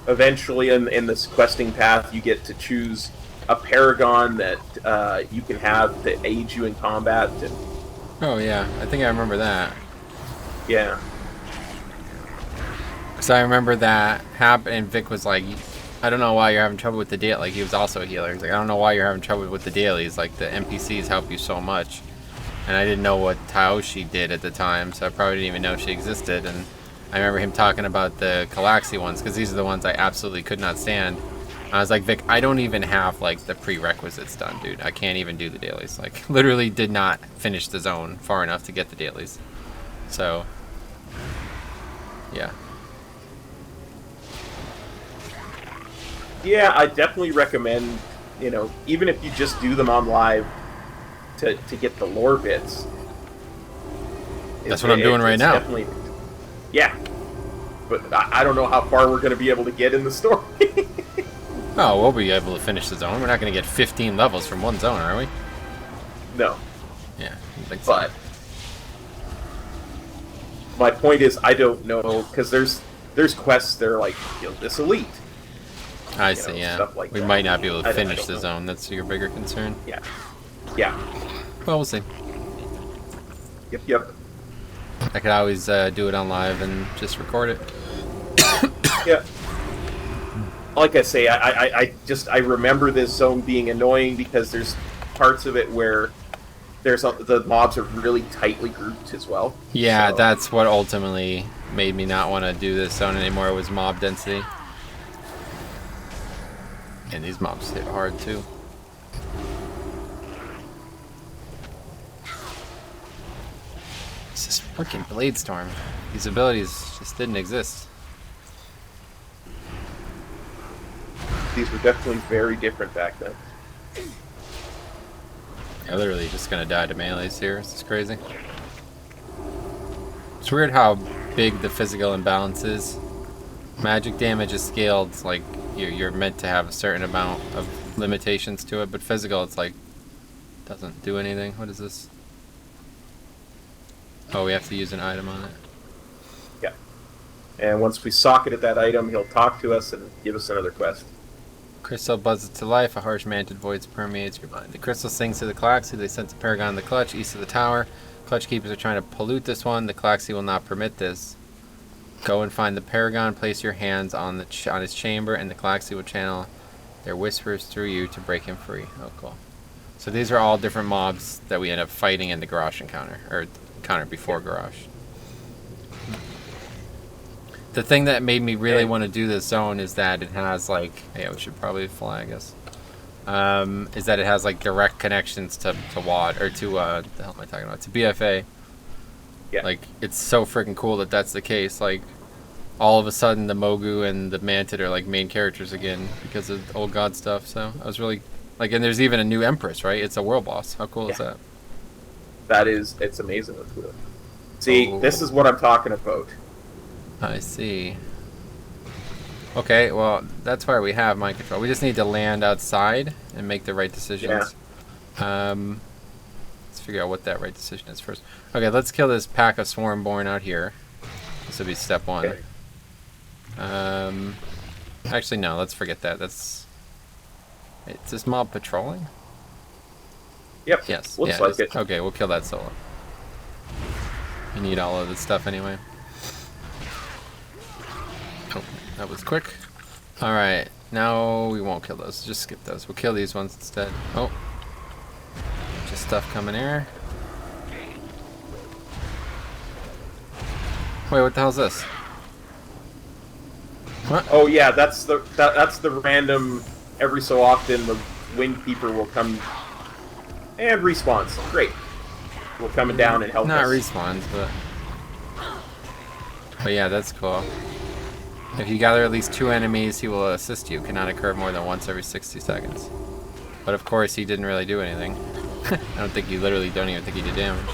Eventually, in this questing path, you get to choose a paragon that you can have to aid you in combat. And, Oh, yeah, I think I remember that. yeah. Because I remember that happened, and Vic was like, I don't know why you're having trouble with the daily. Like, he was also a healer. He's like, I don't know why you're having trouble with the dailies. Like, the NPCs help you so much. And I didn't know what Taoshi did at the time, so I probably didn't even know she existed. And I remember him talking about the Calaxy ones, because these are the ones I absolutely could not stand. I was like, Vic, I don't even have, like, the prerequisites done, dude. I can't even do the dailies. Like, literally did not finish the zone far enough to get the dailies. So, yeah. Yeah, I definitely recommend, even if you just do them on live to get the lore bits. That's what I'm doing right now. Definitely, yeah. But I don't know how far we're going to be able to get in the story. Oh, we'll be able to finish the zone. We're not going to get 15 levels from one zone, are we? No. Yeah, I don't think so. But my point is, I don't know, because there's quests that are like, kill this elite. I see, yeah. Stuff like we that. might not be able to I finish don't the know. zone. That's your bigger concern. Yeah. Yeah. Well, we'll see. Yep. I could always do it on live and just record it. Yeah. Like I say, I remember this zone being annoying because there's parts of it where the mobs are really tightly grouped as well. Yeah, So, that's what ultimately made me not want to do this zone anymore, was mob density. And these mobs hit hard too. It's this freaking Blade Storm. These abilities just didn't exist. these were definitely very different back then. I'm literally just gonna die to melees here. This is crazy. It's weird how big the physical imbalance is. Magic damage is scaled, like you're meant to have a certain amount of limitations to it, but physical, it's like doesn't do anything. What is this? Oh, we have to use an item on it. Yeah. And once we socketed that item, he'll talk to us and give us another quest. Crystal buzzes to life. A harsh manted voice permeates your mind. The crystal sings to the Calaxy. They sense a paragon in the clutch, east of the tower. Clutch keepers are trying to pollute this one. The Calaxy will not permit this. Go and find the paragon. Place your hands on on his chamber, and the Calaxy will channel their whispers through you to break him free. Oh, cool. So these are all different mobs that we end up fighting in the garage encounter, or encounter before garage. The thing that made me really want to do this zone is that it has like, yeah, we should probably fly, I guess. Is that it has like direct connections to WAD, or to the hell am I talking about? To BFA. Yeah. Like, it's so freaking cool that that's the case. Like, all of a sudden the Mogu and the Mantid are like main characters again because of old god stuff. So I was really like, and there's even a new Empress, right? It's a world boss. How cool is that? It's amazing. See, This is what I'm talking about. I see. Okay, well, that's why we have mind control. We just need to land outside and make the right decisions. Yeah. Let's figure out what that right decision is first. Okay, let's kill this pack of Swarmborn out here. This will be step one. Okay. Actually, no, let's forget that. Is this mob patrolling? Yep. Yes. Looks yeah, like it. Okay, we'll kill that solo. We need all of this stuff anyway. Oh, that was quick. Alright, now we won't kill those. Just skip those. We'll kill these ones instead. Oh. Just stuff coming here. Wait, what the hell is this? What? Oh yeah, that's the random. Every so often, the Windkeeper will come and respawns. Great. Will come down and help Not us. respawns, but yeah, that's cool. If you gather at least 2 enemies, he will assist you. Cannot occur more than once every 60 seconds. But of course, he didn't really do anything. I don't think don't even think he did damage.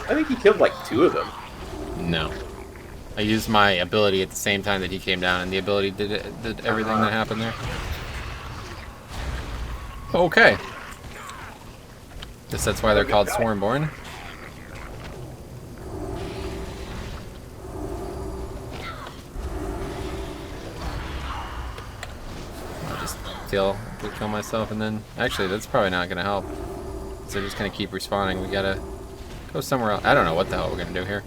I think he killed like 2 of them. No. I used my ability at the same time that he came down, and the ability did everything that happened there. Okay. Guess that's why they're called Swarmborn. I'll just kill myself, and then actually that's probably not gonna help. So they're just gonna keep respawning. We gotta go somewhere else. I don't know what the hell we're gonna do here.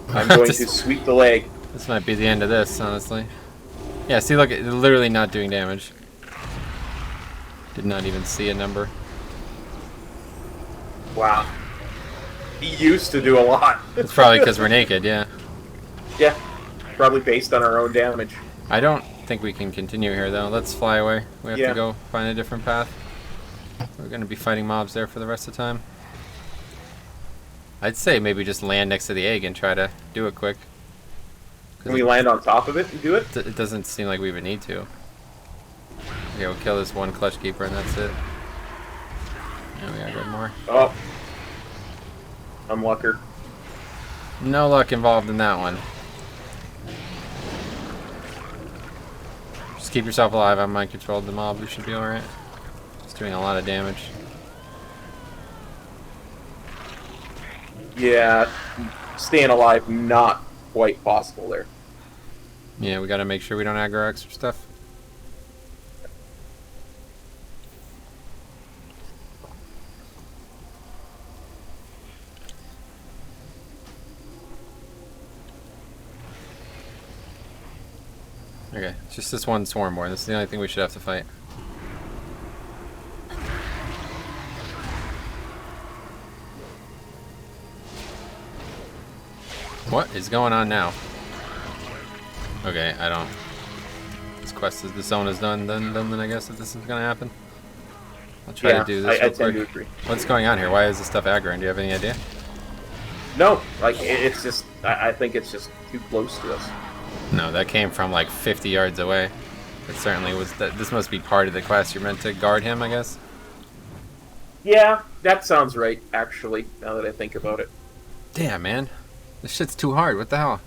I'm going to sweep the leg. This might be the end of this, honestly. Yeah, see, look, it's literally not doing damage. Did not even see a number. Wow. He used to do a lot. It's probably because we're naked, yeah. Yeah. Probably based on our own damage. I don't think we can continue here, though. Let's fly away. We have to go find a different path. We're going to be fighting mobs there for the rest of the time. I'd say maybe just land next to the egg and try to do it quick. Can we land on top of it and do it? It doesn't seem like we would need to. Okay, we'll kill this one Clutch Keeper and that's it. Yeah, we gotta go more. Oh. Unlucker. No luck involved in that one. keep yourself alive. I'm mind controlled the mob. We should be alright. It's doing a lot of damage. Yeah, staying alive not quite possible there. Yeah, we gotta make sure we don't aggro extra stuff. Okay, it's just this one Swarmborn. This is the only thing we should have to fight. What is going on now? Okay, I don't. This quest is the zone is done. Then I guess if this is gonna happen, I'll try to do this. I tend to agree. What's going on here? Why is this stuff aggroing? Do you have any idea? No, like it's just. I think it's just too close to us. No, that came from like 50 yards away. It certainly was. This must be part of the quest. You're meant to guard him, I guess. Yeah, that sounds right. Actually, now that I think about it. Damn, man, this shit's too hard. What the hell?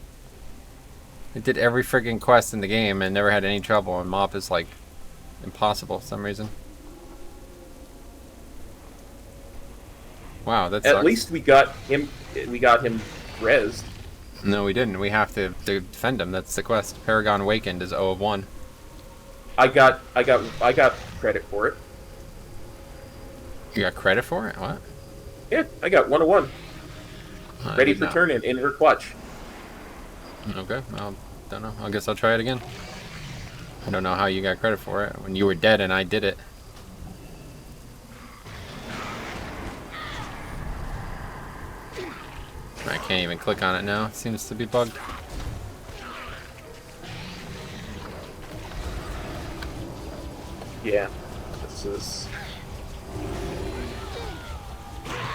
I did every friggin' quest in the game and never had any trouble. And MoP is like impossible for some reason. Wow, that's. At least we got him. We got him rezzed. No, we didn't. We have to defend him. That's the quest. Paragon Awakened is 0 of 1. I got credit for it. You got credit for it? What? Yeah, I got 1 of 1. I Ready did for not. turn in her clutch. Okay, well, don't know. I guess I'll try it again. I don't know how you got credit for it when you were dead and I did it. I can't even click on it now. It seems to be bugged. Yeah, this is.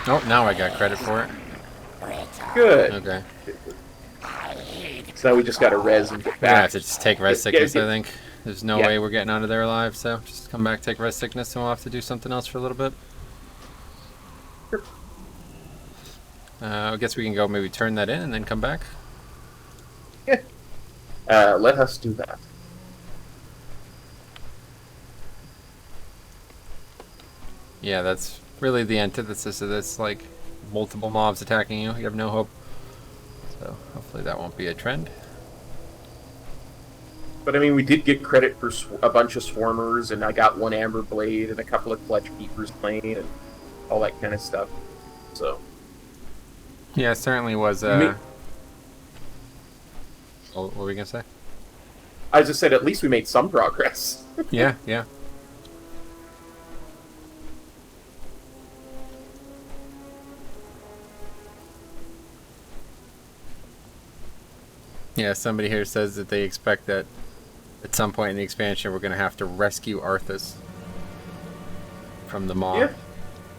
Oh, now I got credit for it. Good. Okay. So now we just got to res and get We're gonna back. have to just take rest Yeah, sickness, yeah. I think. There's no Yeah. way we're getting out of there alive, so just come back, take rest sickness, and we'll have to do something else for a little bit. Sure. I guess we can go maybe turn that in and then come back. Yeah. Let us do that. Yeah, that's really the antithesis of this, like, multiple mobs attacking you. You have no hope. So, hopefully that won't be a trend. But I mean, we did get credit for a bunch of swarmers, and I got 1 amber blade and a couple of clutch keepers playing and all that kind of stuff. So. Yeah, it certainly was, Me- Oh, what were we gonna say? I just said at least we made some progress. Yeah, yeah. Yeah, somebody here says that they expect that at some point in the expansion we're going to have to rescue Arthas from the mob. Yeah.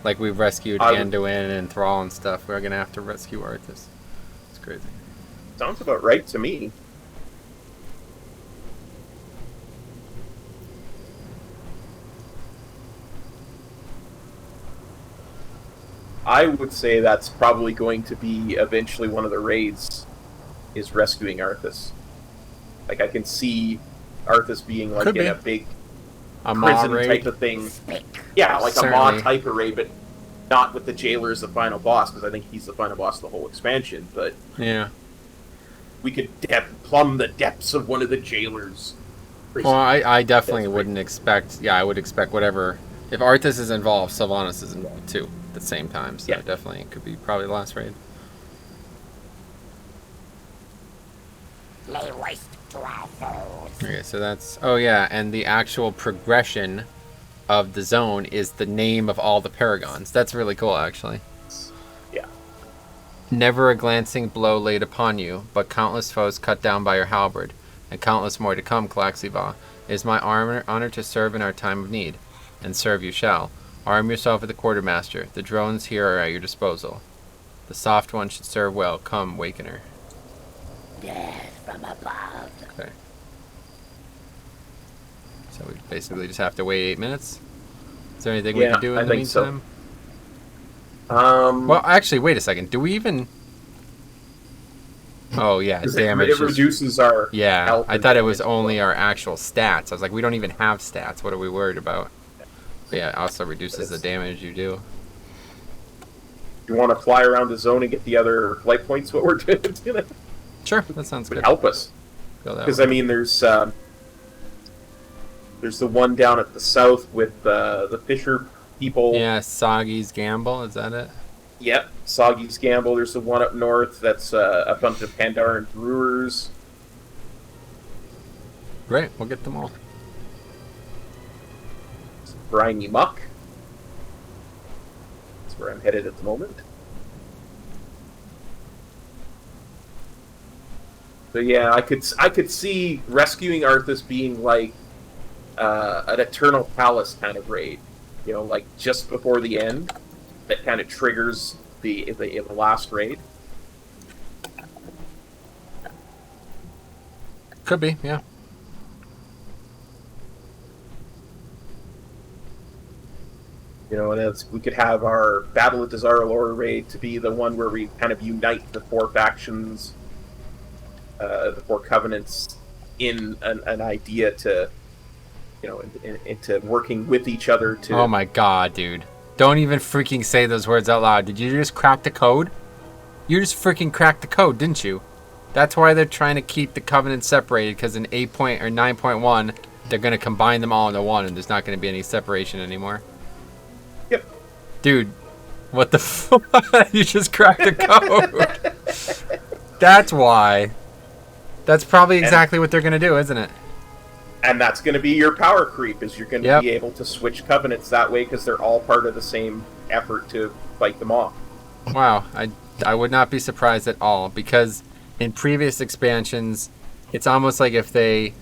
Like we've rescued I would- Anduin and Thrall and stuff. We're going to have to rescue Arthas. It's crazy. Sounds about right to me. I would say that's probably going to be eventually one of the raids, is rescuing Arthas. Like, I can see Arthas being like Could in be. a big A mob prison raid. type of thing. Yeah, like a Certainly. mod type of raid, but not with the jailer as the final boss, because I think he's the final boss of the whole expansion. But Yeah. we could plumb the depths of one of the jailers. Well, I definitely That's wouldn't expect... Yeah, I would expect whatever... If Arthas is involved, Sylvanas is involved too at the same time. So Yeah. definitely it could be probably the last raid. Lay waste to our foes. Okay, so that's... Oh, yeah, and the actual progression of the zone is the name of all the paragons. That's really cool, actually. Yeah. Never a glancing blow laid upon you, but countless foes cut down by your halberd, and countless more to come, Klaxiva. It is my honor to serve in our time of need, and serve you shall. Arm yourself at the quartermaster. The drones here are at your disposal. The soft one should serve well. Come, Wakener. Death from above. Okay. So we basically just have to wait 8 minutes? Is there anything we Yeah, can do in I the think so. meantime? Well, actually, wait a second. Do we even... Oh yeah, 'Cause damage. it reduces our Yeah, health I and thought it was damage. only our actual stats. I was like, we don't even have stats. What are we worried about? But yeah, it also reduces the damage you do. You want to fly around the zone and get the other light points? What we're doing Sure, that sounds would good. help us. Go that Because way. I mean, there's the one down at the south with the fisher people. Yeah, Soggy's Gamble, is that it? Yep, Soggy's Gamble. There's the one up north that's a bunch of Pandaren brewers. Great, we'll get them all. Briny Muck. That's where I'm headed at the moment. So yeah, I could see rescuing Arthas being like an Eternal Palace kind of raid. You know, like just before the end, that kind of triggers the last raid. Could be, yeah. You know, and we could have our Battle of Dazar'alor raid to be the one where we kind of unite the four factions, the four covenants, in an idea to, you know, into working with each other to. Oh my god, dude. Don't even freaking say those words out loud. Did you just crack the code? You just freaking cracked the code, didn't you? That's why they're trying to keep the covenants separated, because in 8 point or 9.1, they're going to combine them all into one, and there's not going to be any separation anymore. Yep. Dude, what the fuck? You just cracked the code. That's why. That's probably exactly what they're going to do, isn't it? And that's going to be your power creep, is you're going to be able to switch covenants that way because they're all part of the same effort to fight them off. Wow, I would not be surprised at all, because in previous expansions, it's almost like if they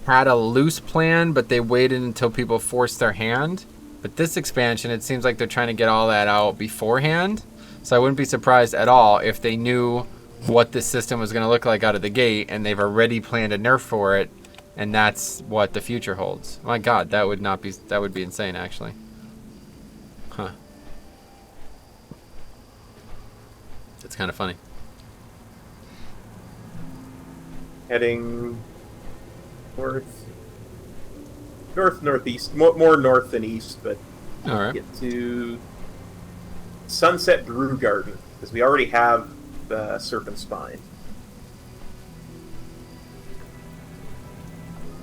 had a loose plan, but they waited until people forced their hand. But this expansion, it seems like they're trying to get all that out beforehand. So I wouldn't be surprised at all if they knew what this system was going to look like out of the gate, and they've already planned a nerf for it, and that's what the future holds. My God, that would be insane, actually. Huh. That's kind of funny. Heading northeast, more north than east, but All right. get to Sunset Brew Garden, because we already have the Serpent Spine.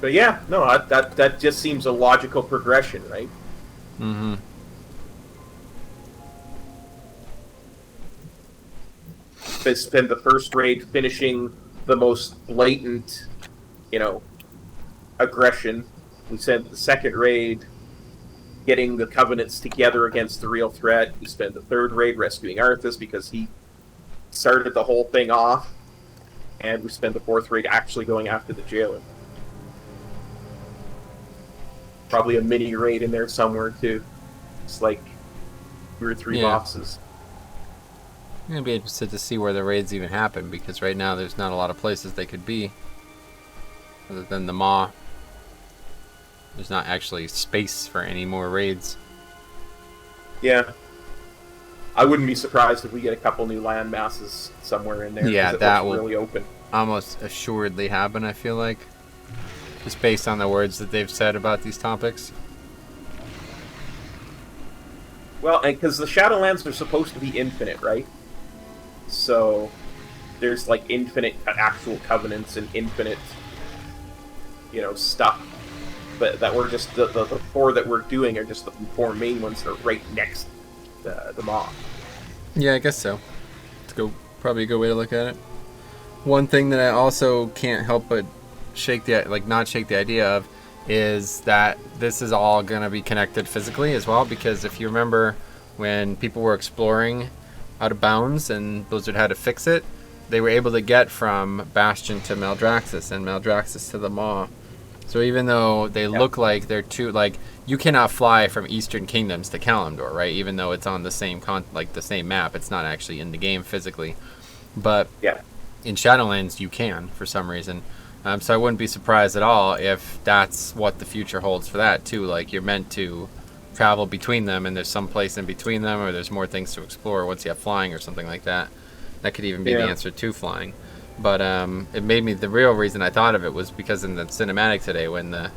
But yeah, no, that just seems a logical progression, right? Mm-hmm. They spend the first raid finishing the most blatant, you know, aggression. We spend the second raid getting the Covenants together against the real threat. We spend the third raid rescuing Arthas because he started the whole thing off. And we spend the fourth raid actually going after the jailer. Probably a mini raid in there somewhere too. It's like 2 or 3 bosses. I'm going to be interested to see where the raids even happen, because right now there's not a lot of places they could be other than the Maw. There's not actually space for any more raids. Yeah. I wouldn't be surprised if we get a couple new land masses somewhere in there. Yeah, it that looks will really open. Almost assuredly happen, I feel like. Just based on the words that they've said about these topics. Well, and because the Shadowlands are supposed to be infinite, right? So there's like infinite actual covenants and infinite, you know, stuff. But that we're just the 4 that we're doing are just the 4 main ones that are right next to the Maw. Yeah, I guess so. It's probably a good way to look at it. One thing that I also can't help but not shake the idea of is that this is all going to be connected physically as well, because if you remember when people were exploring out of bounds and Blizzard had to fix it, they were able to get from Bastion to Maldraxxus and Maldraxxus to the Maw. So even though they look like they're two, like, you cannot fly from Eastern Kingdoms to Kalimdor, right? Even though it's on the same the same map, it's not actually in the game physically. But in Shadowlands, you can for some reason. So I wouldn't be surprised at all if that's what the future holds for that too. Like, you're meant to travel between them, and there's some place in between them, or there's more things to explore once you have flying or something like that. That could even be the answer to flying. But it made me, the real reason I thought of it was because in the cinematic today, when the,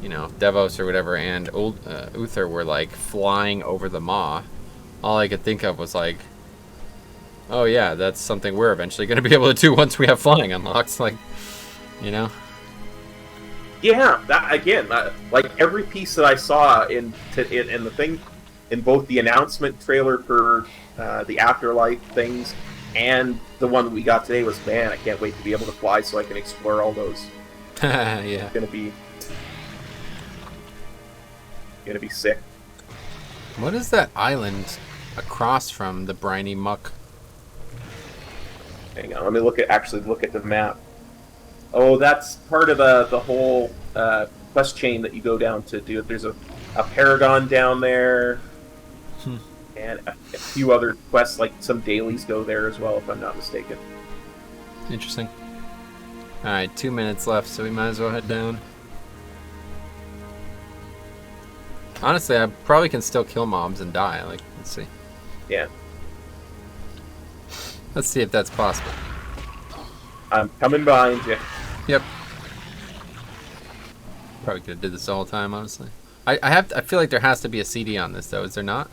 you know, Devos or whatever and Uther were like flying over the Maw, all I could think of was like, oh yeah, that's something we're eventually going to be able to do once we have flying unlocked. Like, you know. Yeah, that again, like every piece that I saw in the thing, in both the announcement trailer for the Afterlife things and the one that we got today was, man, I can't wait to be able to fly so I can explore all those. Yeah. It's gonna be sick. What is that island across from the briny muck? Hang on, let me look at the map. Oh, that's part of the whole quest chain that you go down to do it. There's a Paragon down there, and a few other quests, like some dailies go there as well, if I'm not mistaken. Interesting. Alright, 2 minutes left, so we might as well head down. Honestly, I probably can still kill mobs and die. Like, let's see. Yeah. Let's see if that's possible. I'm coming behind you. Yep. Probably could have did this the whole time, honestly. I feel like there has to be a CD on this, though. Is there not?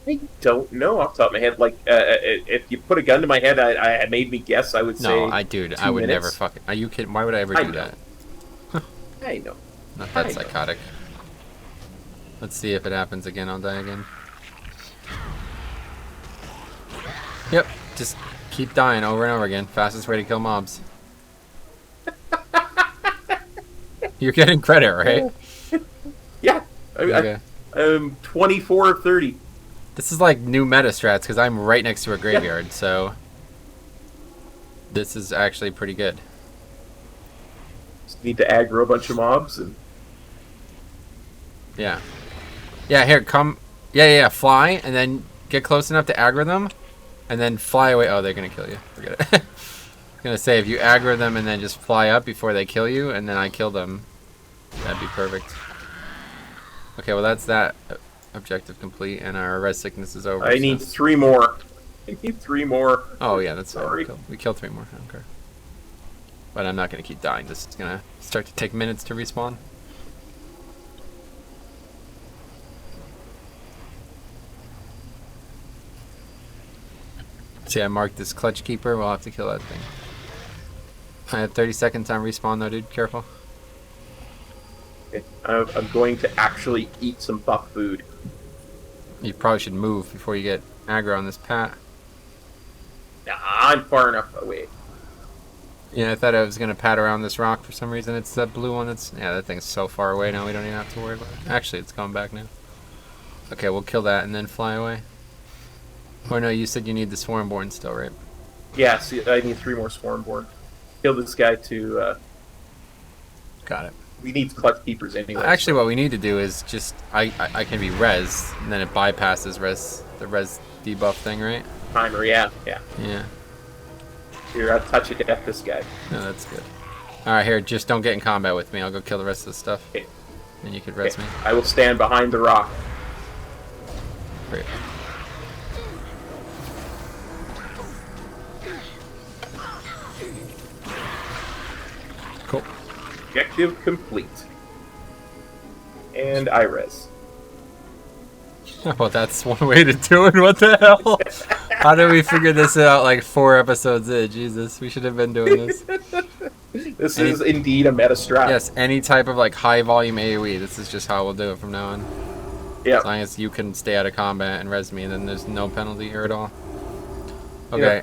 I don't know off the top of my head. Like, if you put a gun to my head, I made me guess. I would say. No, I would never fucking. Are you kidding? Why would I ever do that? I know. Not that psychotic. Let's see if it happens again. I'll die again. Yep. Just keep dying over and over again. Fastest way to kill mobs. You're getting credit, right? Yeah. Okay. I'm 24 or 30. This is like new meta strats because I'm right next to a graveyard, so this is actually pretty good. Just need to aggro a bunch of mobs and. Yeah. Yeah, here, come. Yeah, fly, and then get close enough to aggro them, and then fly away. Oh, they're going to kill you. Forget it. I was going to say, if you aggro them and then just fly up before they kill you, and then I kill them, that'd be perfect. Okay, well, that's that objective complete, and our res sickness is over. I need 3 more. I need 3 more. Oh, yeah, that's sorry. Fine. We killed 3 more. I don't care. But I'm not going to keep dying. This is going to start to take minutes to respawn. See, I marked this clutch keeper. We'll have to kill that thing. I have 30 seconds on respawn, though, dude. Careful. Okay. I'm going to actually eat some buff food. You probably should move before you get aggro on this pat. Nah, I'm far enough away. Yeah, I thought I was going to pat around this rock for some reason. It's that blue one that's... Yeah, that thing's so far away now we don't even have to worry about it. Actually, it's coming back now. Okay, we'll kill that and then fly away. Or no, you said you need the Swarmborn still, right? Yeah, see, I need 3 more Swarmborn. Kill this guy to... Got it. We need clutch keepers anyway. Actually, what we need to do is just... I can be res, and then it bypasses the res debuff thing, right? Timer, yeah. Yeah. Here, I'll touch it to F this guy. No, that's good. Alright, here, just don't get in combat with me. I'll go kill the rest of the stuff. Okay. And you can res me. I will stand behind the rock. Great. Cool. Objective complete. And I res. Well, that's one way to do it. What the hell? How did we figure this out like 4 episodes in? Jesus, we should have been doing this. This is indeed a meta strat. Yes, any type of like high volume AoE. This is just how we'll do it from now on. Yeah. As long as you can stay out of combat and res me, then there's no penalty here at all. Okay,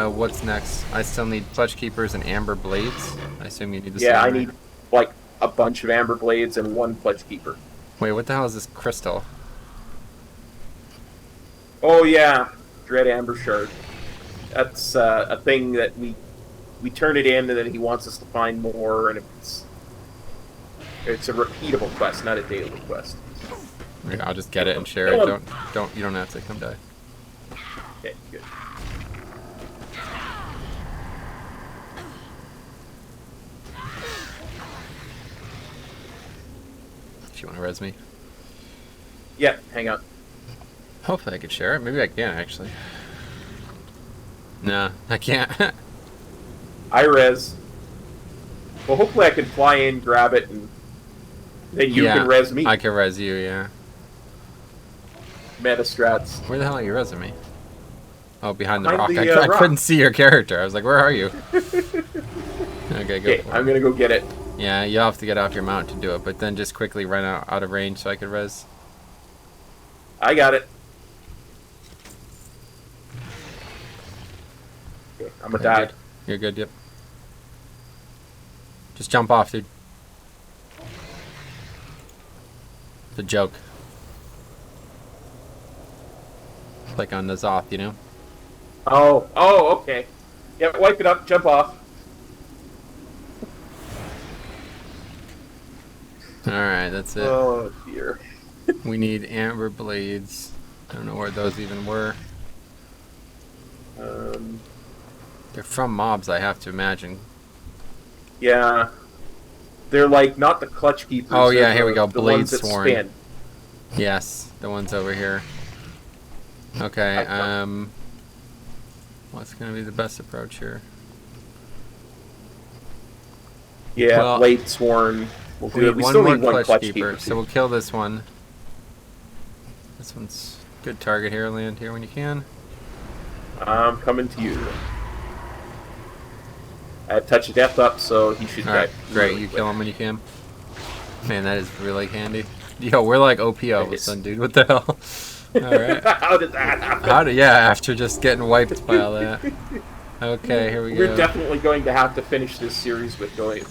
what's next? I still need clutch keepers and amber blades. I assume you need the same. Yeah, I need like a bunch of amber blades and 1 clutch keeper. Wait, what the hell is this crystal? Oh yeah, Dread Amber Shard. That's a thing that we turn it in, and then he wants us to find more, and it's a repeatable quest, not a daily quest. Okay, I'll just get it and share it. You don't have to come die. Okay, good. If you want to res me. Yeah, hang on. Hopefully I could share it. Maybe I can, actually. Nah, I can't. I res. Well, hopefully I can fly in, grab it, and then you can res me. I can res you, yeah. Meta strats. Where the hell are you resing me? Oh, behind the Behind rock. the, I rock. couldn't see your character. I was like, where are you? Okay, go Okay, for I'm it. gonna go get it. Yeah, you'll have to get off your mount to do it, but then just quickly run out of range so I could res. I got it. Okay, I'm gonna die. Good. You're good, yep. Just jump off, dude. It's a joke. Like on the Zoth, you know? Oh, okay. Yeah, wipe it up, jump off. Alright, that's it. Oh, dear. We need amber blades. I don't know where those even were. They're from mobs, I have to imagine. Yeah. They're like, not the clutch keepers. Oh yeah, they're here we go. the Blade ones that sworn. spin. Yes, the ones over here. Okay, what's gonna be the best approach here? Yeah, Well, blade sworn. We'll We do need it. We one still more need one clutch keeper, keeper. so we'll kill this one. This one's good target here. Land here when you can. I'm coming to you. I have touch of death up, so he should Alright, die. great. really You quick. kill him when you can. Man, that is really handy. Yo, we're like OP all of a sudden, dude. What the hell? Alright. How did that happen? Yeah, after just getting wiped by all that. Okay, here we go. We're definitely going to have to finish this series with doing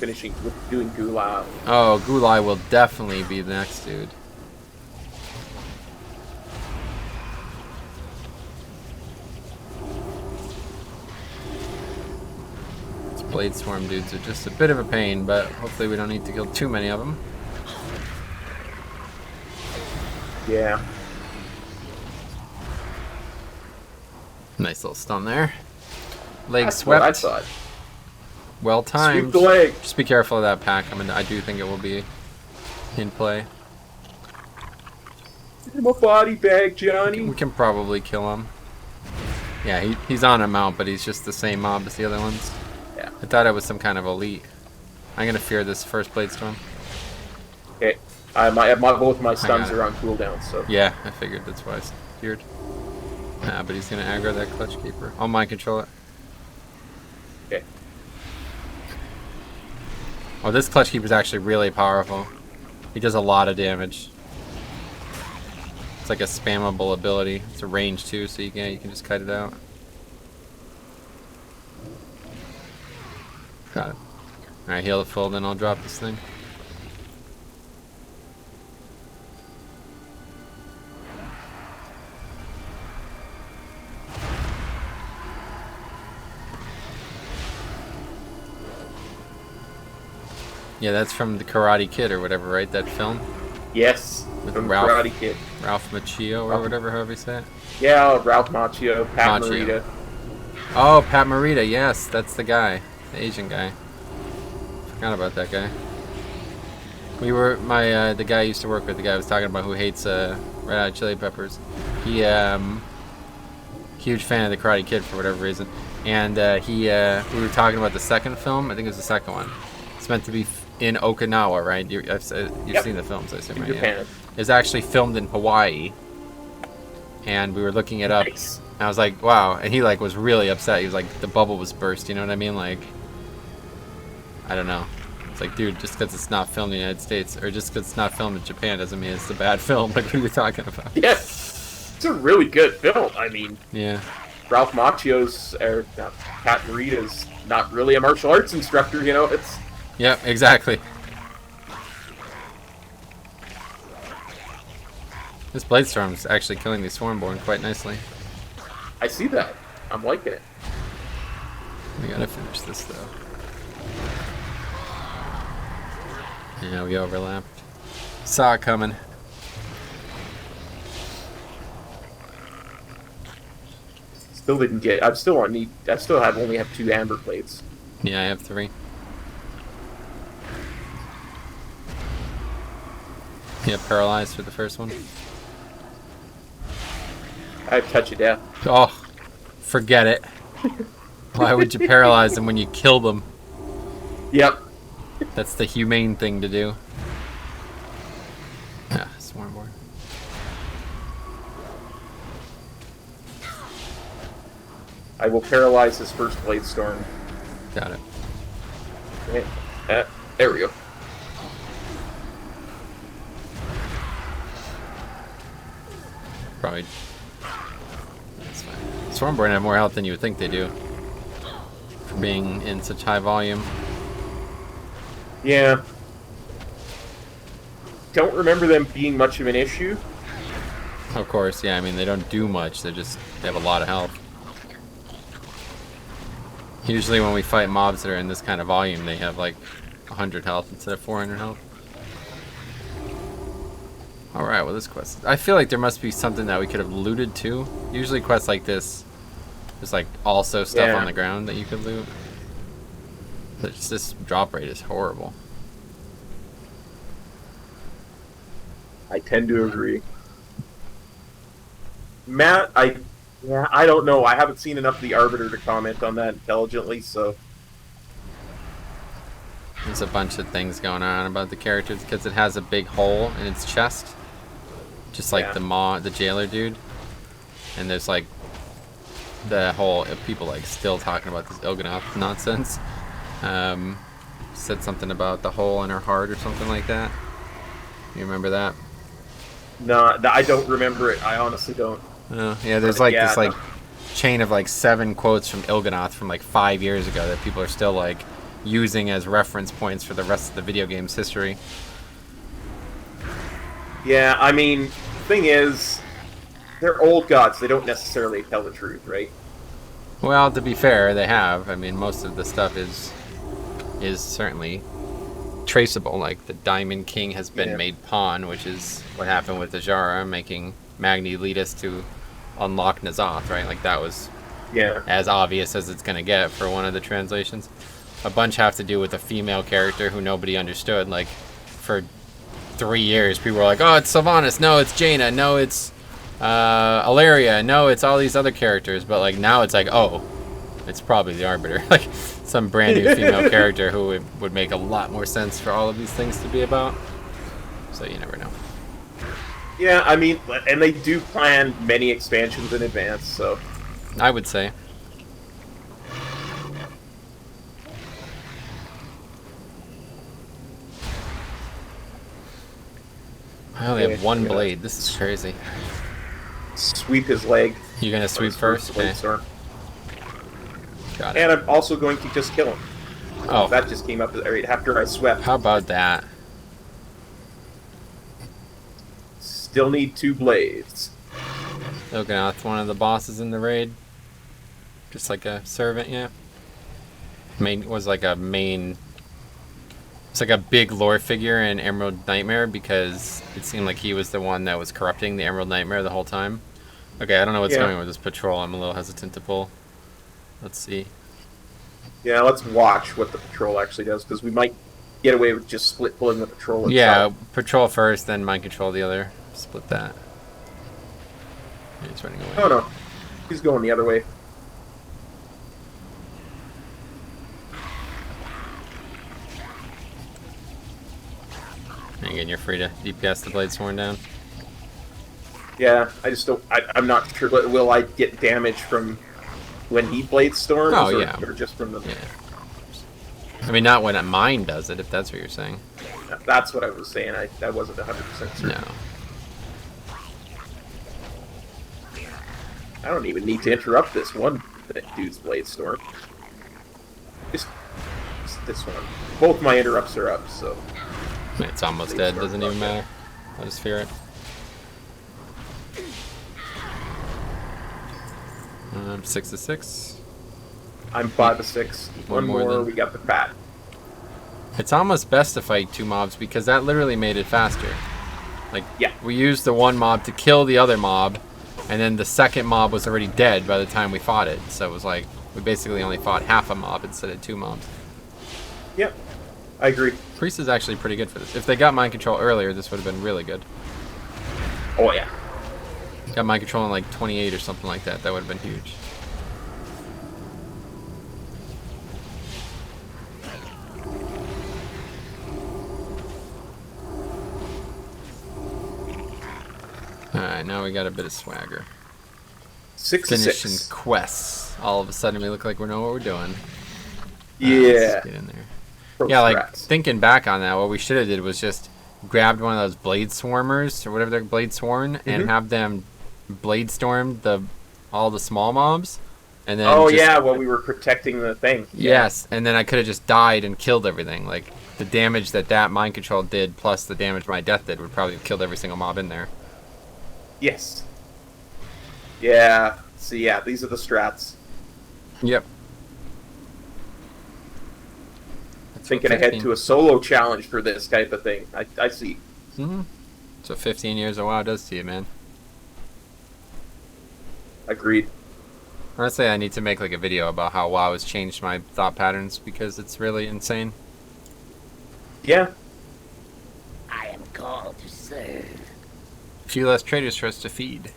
Gula. Oh, Gulai will definitely be the next dude. These Blade Swarm dudes are just a bit of a pain, but hopefully we don't need to kill too many of them. Yeah. Oh, Nice little stun there. Leg That's what I swept. thought. Well timed. Sweep the leg. Just be careful of that pack. I do think it will be in play. Give him a body bag, Johnny. We can probably kill him. Yeah, he's on a mount, but he's just the same mob as the other ones. Yeah. I thought it was some kind of elite. I'm gonna fear this first blade storm. Okay. Both my stuns got it. are on cooldown, so. Yeah, I figured that's why I feared. Nah, but he's gonna aggro that clutch keeper. I'll mind control it. Okay. Oh, this clutch keeper is actually really powerful. He does a lot of damage. It's like a spammable ability. It's a range too, so you can just cut it out. Got it. Alright, heal it full, then I'll drop this thing. Yeah, that's from the Karate Kid or whatever, right? That film? Yes. With From Ralph. Karate Kid. Ralph Macchio or whatever, however you say it. Yeah, Ralph Macchio, Pat Macchio. Morita. Oh, Pat Morita, yes, that's the guy. The Asian guy. Forgot about that guy. We were, the guy I used to work with, the guy I was talking about who hates Red Hot Chili Peppers. He, huge fan of the Karate Kid for whatever reason. And we were talking about the second film, I think it was the second one. It's meant to be in Okinawa, right? You've Yep. seen the films, I assume, In right? Japan. Yeah. It's actually filmed in Hawaii. And we were looking it up. Nice. And I was like, wow. And he was really upset. He was like, the bubble was burst. You know what I mean? Like, I don't know. It's like, dude, just because it's not filmed in the United States or just because it's not filmed in Japan doesn't mean it's a bad film. Like, what are you talking about? Yes. It's a really good film. I mean, Yeah. Ralph Macchio's, or Pat Morita's not really a martial arts instructor, you know? It's. Yep, exactly. This Blade Storm's actually killing these Swarmborn quite nicely. I see that. I'm liking it. We gotta finish this though. Yeah, we overlapped. Saw it coming. Still didn't get. I still only have 2 amber plates. Yeah, I have 3. Yeah, paralyzed for the first one. I have touch of death. Oh, forget it. Why would you paralyze them when you kill them? Yep. That's the humane thing to do. Yeah, Swarmborn. I will paralyze his first Blade Storm. Got it. Okay. There we go. Probably. That's fine. Swarmborn have more health than you would think they do. For being in such high volume. Yeah. Don't remember them being much of an issue. Of course, yeah, I mean, they don't do much. They have a lot of health. Usually when we fight mobs that are in this kind of volume, they have like 100 health instead of 400 health. Alright, well this quest... I feel like there must be something that we could have looted too. Usually quests like this, there's like also stuff on the ground that you could loot. But this drop rate is horrible. I tend to agree. Matt, I don't know. I haven't seen enough of the Arbiter to comment on that intelligently, so... There's a bunch of things going on about the characters because it has a big hole in its chest. Just like the jailer dude. And there's like the whole people like still talking about this Il'gynoth nonsense. Said something about the hole in her heart or something like that. You remember that? No, I don't remember it. I honestly don't. Yeah, there's like this like chain of like 7 quotes from Il'gynoth from like 5 years ago that people are still like using as reference points for the rest of the video game's history. Yeah, I mean, the thing is, they're old gods. They don't necessarily tell the truth, right? Well, to be fair, they have. I mean, most of the stuff is certainly traceable. Like the Diamond King has been made pawn, which is what happened with Ajara, making Magni lead us to unlock N'Zoth, right? Like that was as obvious as it's gonna get for one of the translations. A bunch have to do with a female character who nobody understood. Like for 3 years, people were like, "Oh, it's Sylvanas. No, it's Jaina. No, it's Alaria. No, it's all these other characters." But like now, it's like, oh, it's probably the Arbiter. Like some brand new female character who would make a lot more sense for all of these things to be about. So you never know. Yeah, I mean, and they do plan many expansions in advance, so... I would say. I only have one blade. This is crazy. Sweep his leg. You gonna sweep first? Okay. Got it. And I'm also going to just kill him. Oh. That just came up right after I swept. How about that? Still need 2 blades. Il'gynoth, one of the bosses in the raid. Just like a servant, yeah. Was like a main... It's like a big lore figure in Emerald Nightmare because it seemed like he was the one that was corrupting the Emerald Nightmare the whole time. Okay, I don't know what's going with this patrol. I'm a little hesitant to pull. Let's see. Yeah, let's watch what the patrol actually does, because we might get away with just split pulling the patrol itself. Yeah, patrol first, then mind control the other. Split that. He's running away. Oh no, he's going the other way. And again, you're free to DPS the blade sworn down. Yeah, I just don't... I'm not sure. Will I get damage from when he blade storms? Oh, yeah. Or just from the... Yeah. I mean, not when mine does it, if that's what you're saying. That's what I was saying. I wasn't 100% certain. No. I don't even need to interrupt this one dude's blade storm. Just this one. Both my interrupts are up, so... It's almost dead, doesn't even matter. I'll just fear it. 6 to 6. I'm 5 to 6. One more, we got the bat. It's almost best to fight 2 mobs because that literally made it faster. Like, we used the one mob to kill the other mob, and then the second mob was already dead by the time we fought it. So it was like, we basically only fought half a mob instead of 2 mobs. Yep, I agree. Priest is actually pretty good for this. If they got mind control earlier, this would have been really good. Oh, yeah. Got mind control in like 28 or something like that. That would have been huge. Alright, now we got a bit of swagger. 6 Finishing 6. quests. All of a sudden we look like we know what we're doing. Yeah. Let's get in there. Pro Yeah, like strats. thinking back on that, what we should have did was just grabbed one of those blade swarmers or whatever they're blade sworn and have them blade storm all the small mobs, and then while we were protecting the thing. Yes, and then I could have just died and killed everything. Like the damage that mind control did plus the damage my death did would probably have killed every single mob in there. Yes. Yeah. So yeah, these are the strats. Yep. Thinking ahead to a solo challenge for this type of thing. I see. So 15 years of WoW does to you, man. Agreed. Honestly, I need to make like a video about how WoW has changed my thought patterns because it's really insane. Yeah. I am called to serve. A few less traders for us to feed.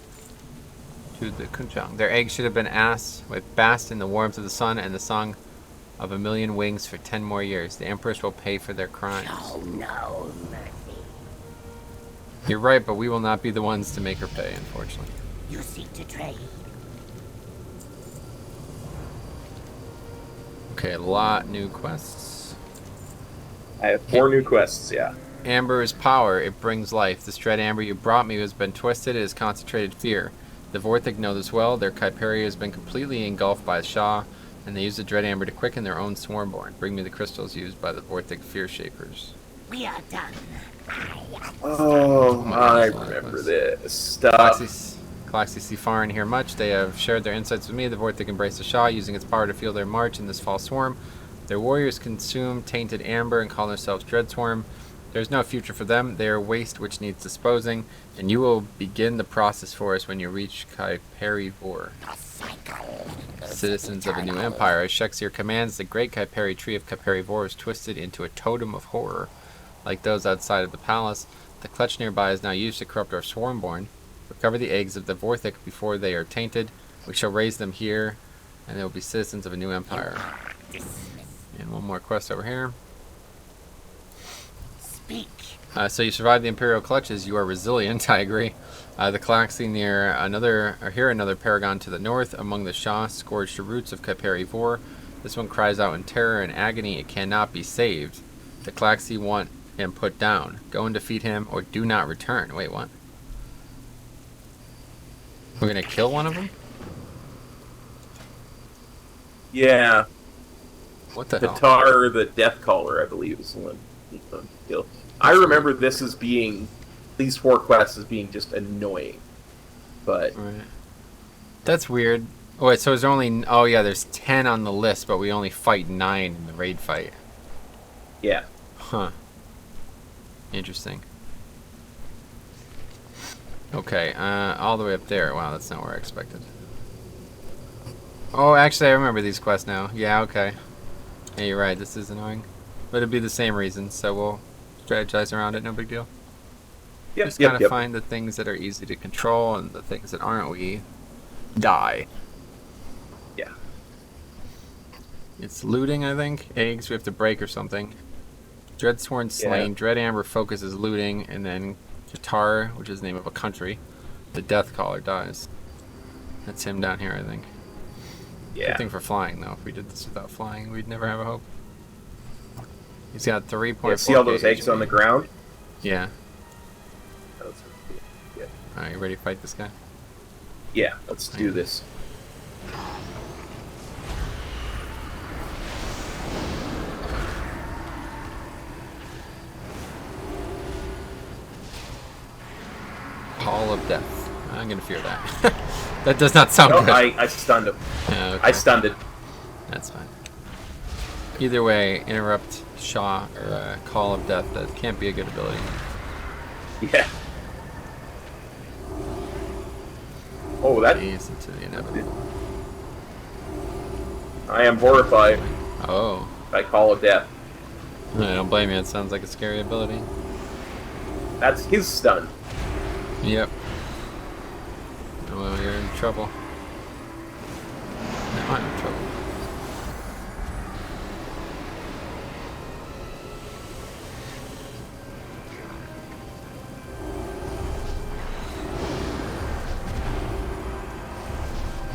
To the Kunchang. Their eggs should have been ass with basked in the warmth of the sun and the song of a million wings for 10 more years. The Empress will pay for their crimes. Oh no, mercy. You're right, but we will not be the ones to make her pay, unfortunately. You seek to trade. Okay, a lot new quests. I have 4 new quests, yeah. Amber is power, it brings life. This dread amber you brought me has been twisted, it is concentrated fear. The Vorthig know this well, their Kyperia has been completely engulfed by Shah, and they use the dread amber to quicken their own Swarmborn. Bring me the crystals used by the Vorthig Fear Shapers. We are done. Oh, I gosh, remember this stuff. Calaxy see far and hear much. They have shared their insights with me. The Vorthig embraced the Shah, using its power to fuel their march in this false swarm. Their warriors consume tainted amber and call themselves Dread Swarm. There is no future for them. They are waste which needs disposing, and you will begin the process for us when you reach Kyperi Vor. Citizens of a new empire, as Shexir commands, the great Kyperi tree of Kyperi Vor is twisted into a totem of horror. Like those outside of the palace, the clutch nearby is now used to corrupt our Swarmborn. Recover the eggs of the Vorthik before they are tainted. We shall raise them here, and they will be citizens of a new empire. And one more quest over here. Speak. So you survived the Imperial clutches. You are resilient. I agree. The Calaxy near another paragon to the north. Among the Shah scourged the roots of Kyperi Vor. This one cries out in terror and agony. It cannot be saved. The Calaxy want him put down. Go and defeat him, or do not return. Wait, what? We're gonna kill one of them? Yeah. What the hell? Tar, the Death Caller, I believe, is the one. Kill. I remember this as being, these 4 quests as being just annoying. But. Right. That's weird. Oh, wait, so there's only. Oh, yeah, there's 10 on the list, but we only fight 9 in the raid fight. Yeah. Huh. Interesting. Okay, all the way up there. Wow, that's not where I expected. Oh, actually, I remember these quests now. Yeah, okay. Yeah, you're right. This is annoying. But it'd be the same reason, so we'll strategize around it. No big deal. Yep, Just gotta find the things that are easy to control, and the things that aren't, we die. Yeah. It's looting, I think. Eggs we have to break or something. Dreadsworn slain. Yeah. Dread Amber focuses looting, and then Qatar, which is the name of a country. The Death Caller dies. That's him down here, I think. Yeah. Good thing for flying, though. If we did this without flying, we'd never have a hope. He's got 3.4. Yeah, see all those eggs on the ground? Yeah. Yeah. Alright, you ready to fight this guy? Yeah, let's do this. Call of Death. I'm gonna fear that. That does not sound No, good. I stunned him. Okay. I stunned it. That's fine. Either way, interrupt, Shaw, or Call of Death. That can't be a good ability. Yeah. Oh, that. Ease into the inevitable. I am horrified Oh. by Call of Death. I don't blame you. It sounds like a scary ability. That's his stun. Yep. Well, you're in trouble. No, I'm in trouble.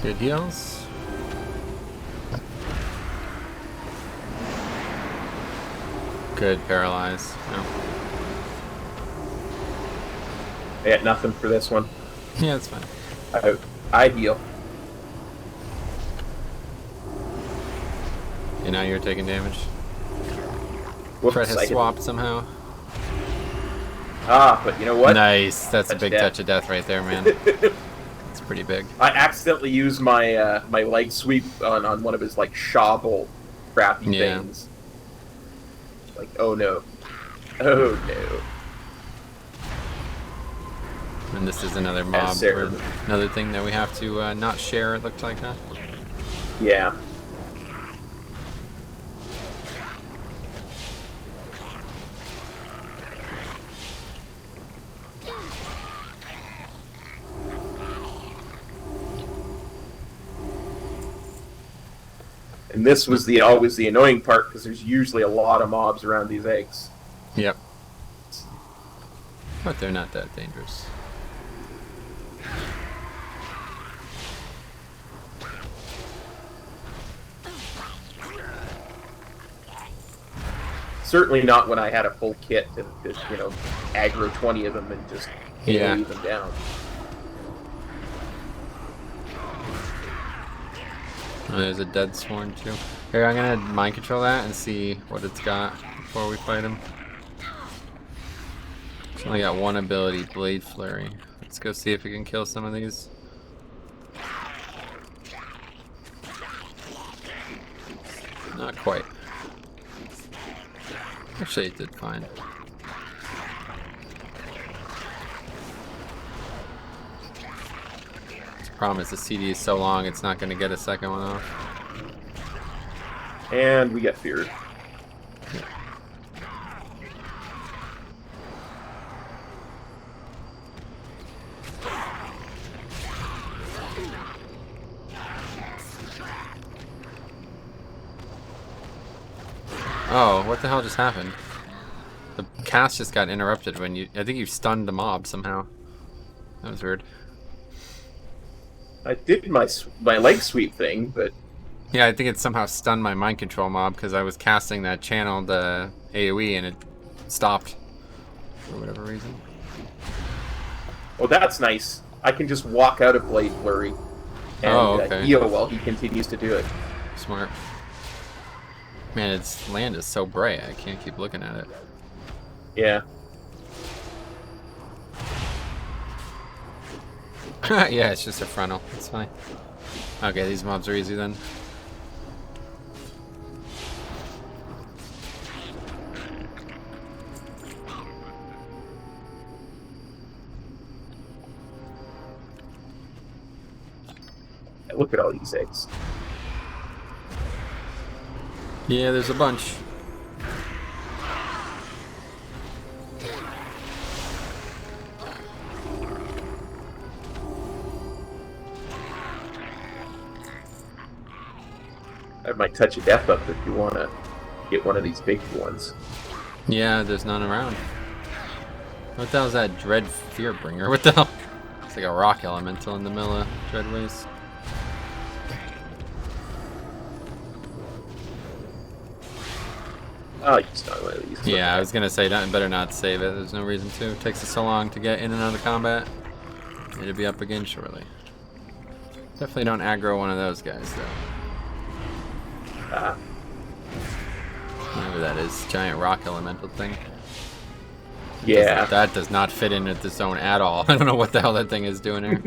Good heals. Good paralyze. No. I got nothing for this one. Yeah, it's fine. I heal. And now you're taking damage. Whoops, Fred has I hit- swapped somehow. Ah, but you know what? Nice. That's a Touch big death. touch of death right there, man. It's pretty big. I accidentally used my my leg sweep on one of his like Shawble crappy Yeah. things. Like, oh no. Oh no. And this is another mob, Sarah. or another thing that we have to not share, it looked like, huh? Yeah. And this was always the annoying part because there's usually a lot of mobs around these eggs. Yep. But they're not that dangerous. Certainly not when I had a full kit to you know, aggro 20 of them and just Yeah. leave them down. Oh, there's a dead sworn too. Here, I'm gonna mind control that and see what it's got before we fight him. It's only got one ability, Blade Flurry. Let's go see if we can kill some of these. Not quite. Actually, it did fine. The problem is the CD is so long, it's not going to get a second one off. And we get feared. Oh, what the hell just happened? The cast just got interrupted when you... I think you stunned the mob somehow. That was weird. I did my leg sweep thing, but Yeah, I think it somehow stunned my mind control mob because I was casting that channeled AoE and it stopped for whatever reason. well, that's nice. I can just walk out of Blade Flurry and heal while he continues to do it. Smart. Man, its land is so bright, I can't keep looking at it. Yeah. Yeah, it's just a frontal. It's fine. Okay, these mobs are easy then. Look at all these eggs. Yeah, there's a bunch. I have my touch of death up if you want to get one of these big ones. Yeah, there's none around. What the hell is that Dread Fearbringer? What the hell? It's like a rock elemental in the middle of Dread Waste. Oh, you start one of these. Yeah, I was gonna say, better not save it. There's no reason to. It takes us so long to get in and out of combat. It'll be up again shortly. Definitely don't aggro one of those guys, though. Whatever that is, giant rock elemental thing. Yeah. That does not fit into the zone at all. I don't know what the hell that thing is doing here.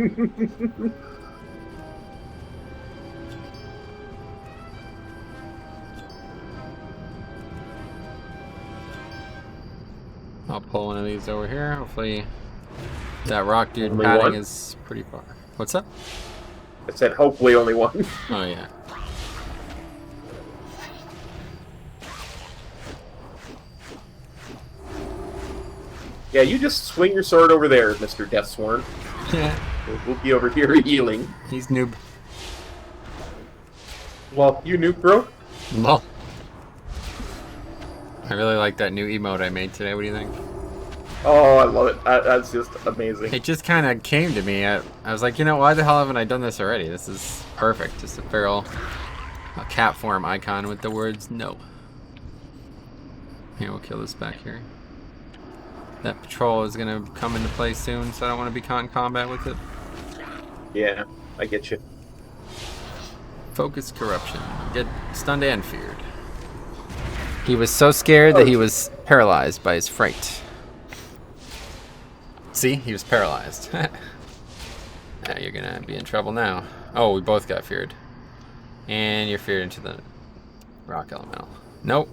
I'll pull one of these over here. Hopefully that rock dude Only padding one? is pretty far. What's up? I said hopefully only one. Oh yeah. Yeah, you just swing your sword over there, Mr. Deathsworn. We'll be over here healing. He's noob. Well, you nuke, bro. Lol. I really like that new emote I made today. What do you think? Oh, I love it. That's just amazing. It just kind of came to me. I was like, you know, why the hell haven't I done this already? This is perfect. Just a feral, a cat form icon with the words no. Here, we'll kill this back here. That patrol is gonna come into play soon, so I don't want to be caught in combat with it. Yeah, I get you. Focus corruption. Get stunned and feared. He was so scared that he was paralyzed by his fright. See, he was paralyzed. Now you're gonna be in trouble now. Oh, we both got feared. And you're feared into the rock elemental. Nope.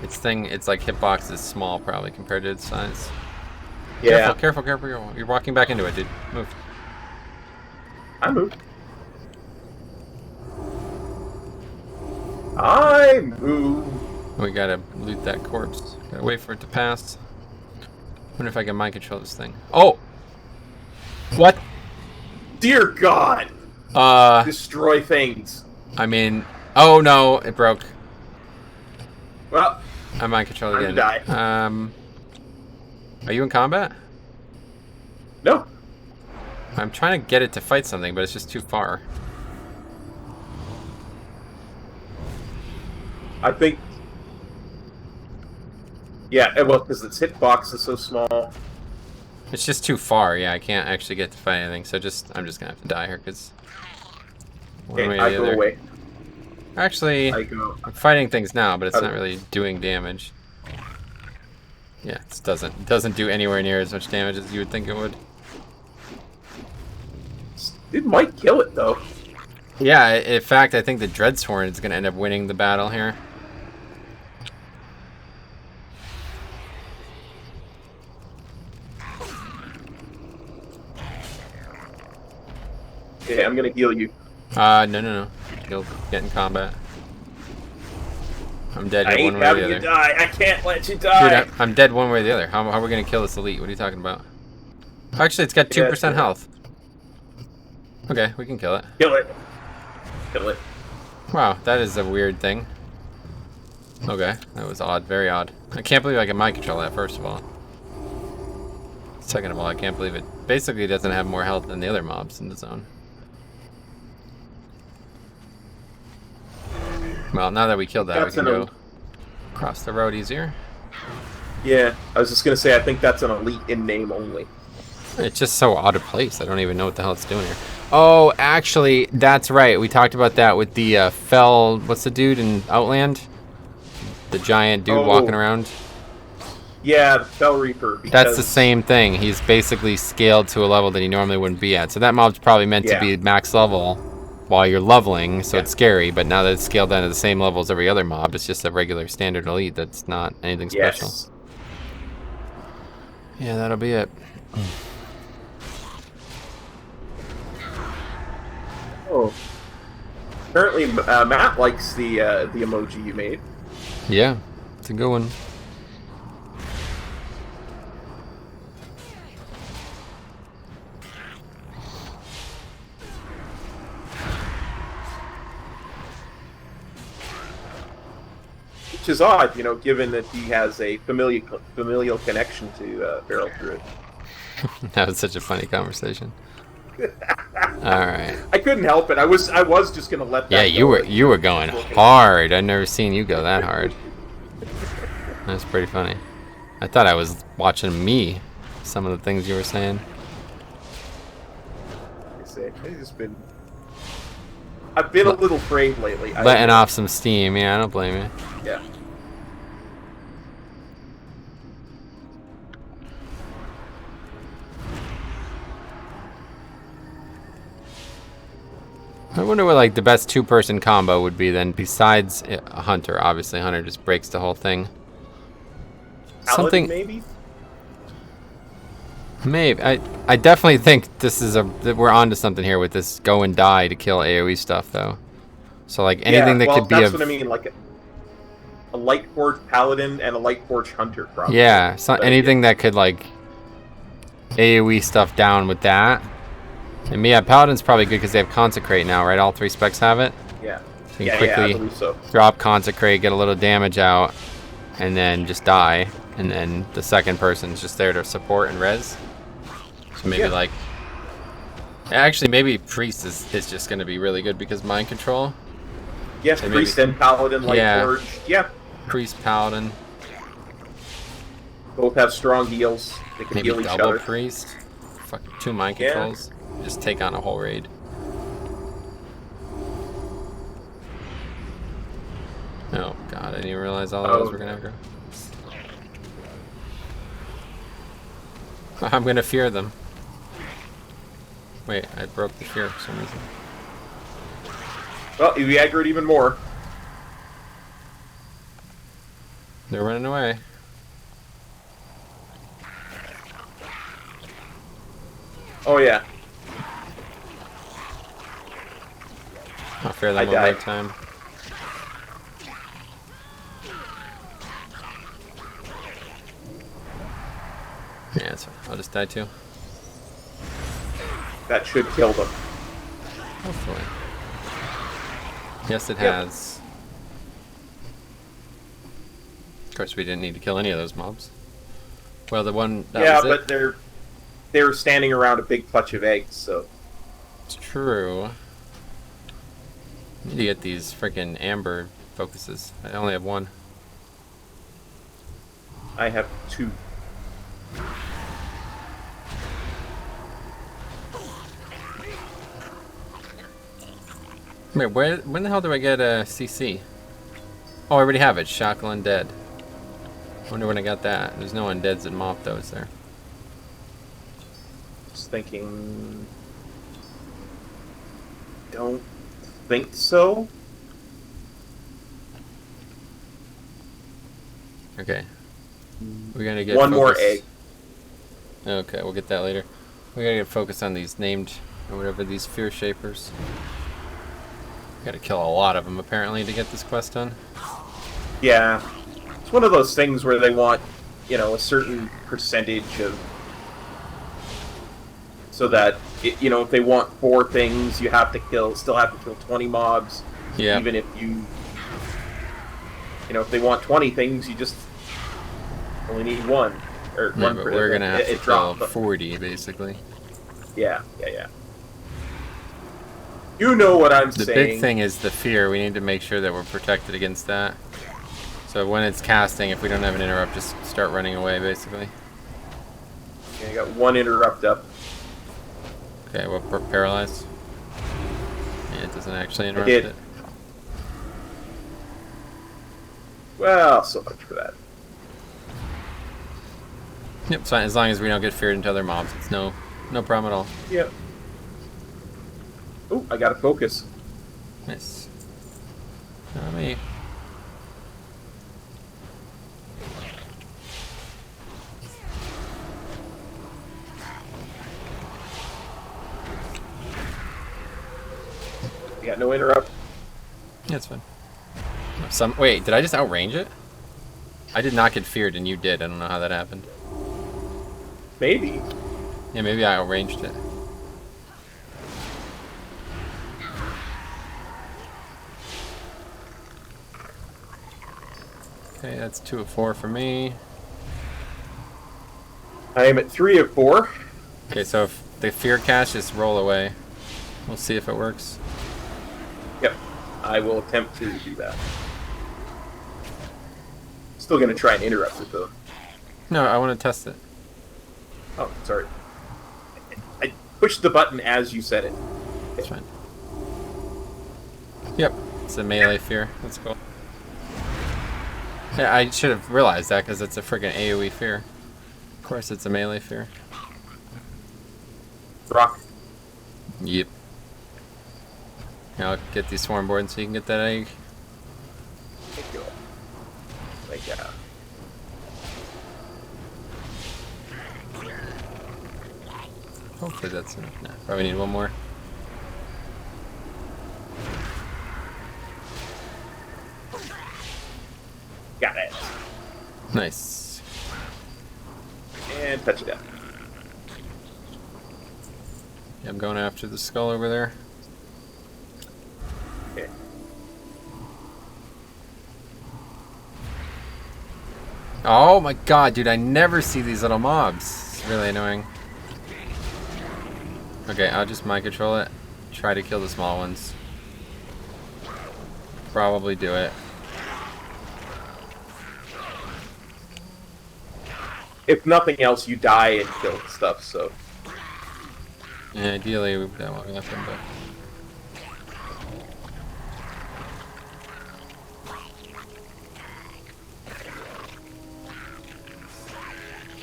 It's like hitbox is small probably compared to its size. Yeah. Careful. You're walking back into it, dude. Move. I moved. I move. We gotta loot that corpse. Gotta wait for it to pass. Wonder if I can mind control this thing. Oh! What? Dear God! Destroy things. I mean, oh no, it broke. Well, I mind control again. I'm gonna die. Are you in combat? No. I'm trying to get it to fight something, but it's just too far. I think. Yeah, well, because its hitbox is so small. It's just too far. Yeah, I can't actually get to fight anything. So I'm just gonna have to die here because. Okay, I go away. Actually, I'm fighting things now, but it's not really doing damage. Yeah, it doesn't do anywhere near as much damage as you would think it would. It might kill it though. Yeah, in fact, I think the Dreadsworn is gonna end up winning the battle here. Yeah, I'm gonna heal you. No. You'll get in combat. I'm dead here one way or the other. You die. I can't let you die. Dude, I'm dead one way or the other. How are we gonna kill this elite? What are you talking about? Actually, it's got 2% health. Okay, we can kill it. Kill it. Kill it. Wow, that is a weird thing. Okay, that was odd. Very odd. I can't believe I can mind control that, first of all. Second of all, I can't believe it basically doesn't have more health than the other mobs in the zone. Well, now that we killed that, we can go across the road easier. Yeah, I was just gonna say, I think that's an elite in name only. It's just so out of place. I don't even know what the hell it's doing here. Oh, actually, that's right. We talked about that with the fell... What's the dude in Outland? The giant dude walking around? Yeah, the Fell Reaper. That's the same thing. He's basically scaled to a level that he normally wouldn't be at. So that mob's probably meant to be max level while you're leveling, so it's scary. But now that it's scaled down to the same level as every other mob, it's just a regular standard elite that's not anything special. Yeah, that'll be it. Oh. Apparently, Matt likes the emoji you made. Yeah, it's a good one. Which is odd, you know, given that he has a familial connection to Feral Druid. That was such a funny conversation. All right. I couldn't help it. I was just gonna let that. Yeah, you were going hard. I've never seen you go that hard. That's pretty funny. I thought I was watching me. Some of the things you were saying. I've been a little frayed lately. Letting off some steam. Yeah, I don't blame you. Yeah. I wonder what like the best two-person combo would be then, besides a Hunter. Obviously, Hunter just breaks the whole thing. Something maybe. Maybe I definitely think this is that we're onto something here with this go and die to kill AOE stuff though. So like anything that could be that's what I mean, like a Light Forge Paladin and a Light Forge Hunter probably. Yeah, so anything that could like AOE stuff down with that. And yeah, Paladin's probably good because they have Consecrate now, right? All 3 specs have it. Yeah. So you can quickly drop Consecrate, get a little damage out, and then just die, and then the second person's just there to support and res. So maybe like, actually maybe priest is just gonna be really good because mind control. Yes, So priest maybe, and paladin, light forge. Yeah. Priest paladin. Both have strong heals. They can Maybe heal each double other. priest. Fuck, 2 mind Yeah. controls. Just take on a whole raid. Oh god, I didn't even realize all of those were gonna go. I'm gonna fear them. Wait, I broke the fear for some reason. Well, you aggroed even more. They're running away. Oh yeah. I'll fear them I one more died. time. Yeah, that's fine. I'll just die too. That should kill them. Hopefully. Yes, it Yep. has. Of course, we didn't need to kill any of those mobs. Well, the one that Yeah, was but it. they're standing around a big clutch of eggs, so It's true. I need to get these freaking amber focuses. I only have one. I have 2. Wait, when the hell do I get a CC? Oh, I already have it. Shackle Undead. Wonder when I got that. There's no undeads in MoP though, is there? Just thinking. Don't think so. Okay. We're gonna get One more focus- egg. Okay, we'll get that later. We gotta get focused on these named, or whatever, these fear shapers. Gotta kill a lot of them apparently to get this quest done. Yeah. It's one of those things where they want, a certain percentage of. So that, if they want 4 things, you have to still have to kill 20 mobs. Yeah. Even if if they want 20 things, you just only need 1. Or Yeah, 1 but per we're gonna have to kill dropped. 40 basically. Yeah. You know what I'm The saying. big thing is the fear. We need to make sure that we're protected against that. So when it's casting, if we don't have an interrupt, just start running away basically. Yeah, I got 1 interrupt up. Okay, we're paralyzed. Yeah, it doesn't actually interrupt did. it. Well, so much for that. Yep, it's fine. As long as we don't get feared into other mobs, it's no problem at all. Yep. Oh, I got to focus. Nice. Not me. You got no interrupt. Yeah, it's fine. Wait, did I just outrange it? I did not get feared and you did. I don't know how that happened. Maybe. Yeah, maybe I outranged it. Okay, that's 2 of 4 for me. I am at 3 of 4. Okay, so if the fear cast, just roll away. We'll see if it works. Yep. I will attempt to do that. Still going to try and interrupt it, though. No, I want to test it. Oh, sorry. I pushed the button as you said it. It's fine. Yep, it's a melee fear. That's cool. Yeah, I should have realized that because it's a friggin' AoE fear. Of course, it's a melee fear. Rock. Yep. Now I'll get these swarm boards so you can get that egg. Thank you. Like, Hopefully that's enough. Nah, probably need one more. got it. Nice. And touch it down. Yeah, I'm going after the skull over there. Okay. Oh my god, dude, I never see these little mobs. It's really annoying. Okay, I'll just mind control it. Try to kill the small ones. Probably do it. If nothing else, you die and kill stuff, so... Yeah, ideally, we don't want to let them, but...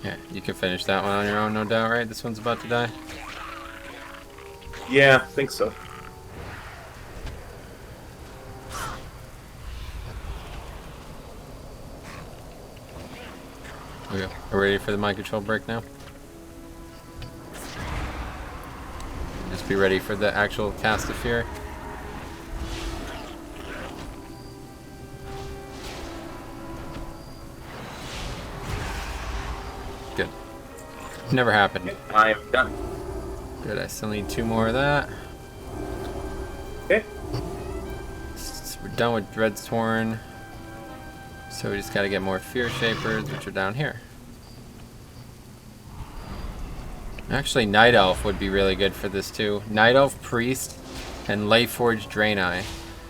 Yeah, you can finish that one on your own, no doubt, right? This one's about to die. Yeah, I think so. Okay, we're ready for the mind control break now. Just be ready for the actual cast of fear. Good. Never happened. I am done. Good, I still need 2 more of that. Okay. So we're done with Dreadstorm. So we just gotta get more Fear Shapers, which are down here. Actually, Night Elf would be really good for this too. Night Elf, Priest, and Lightforged Draenei.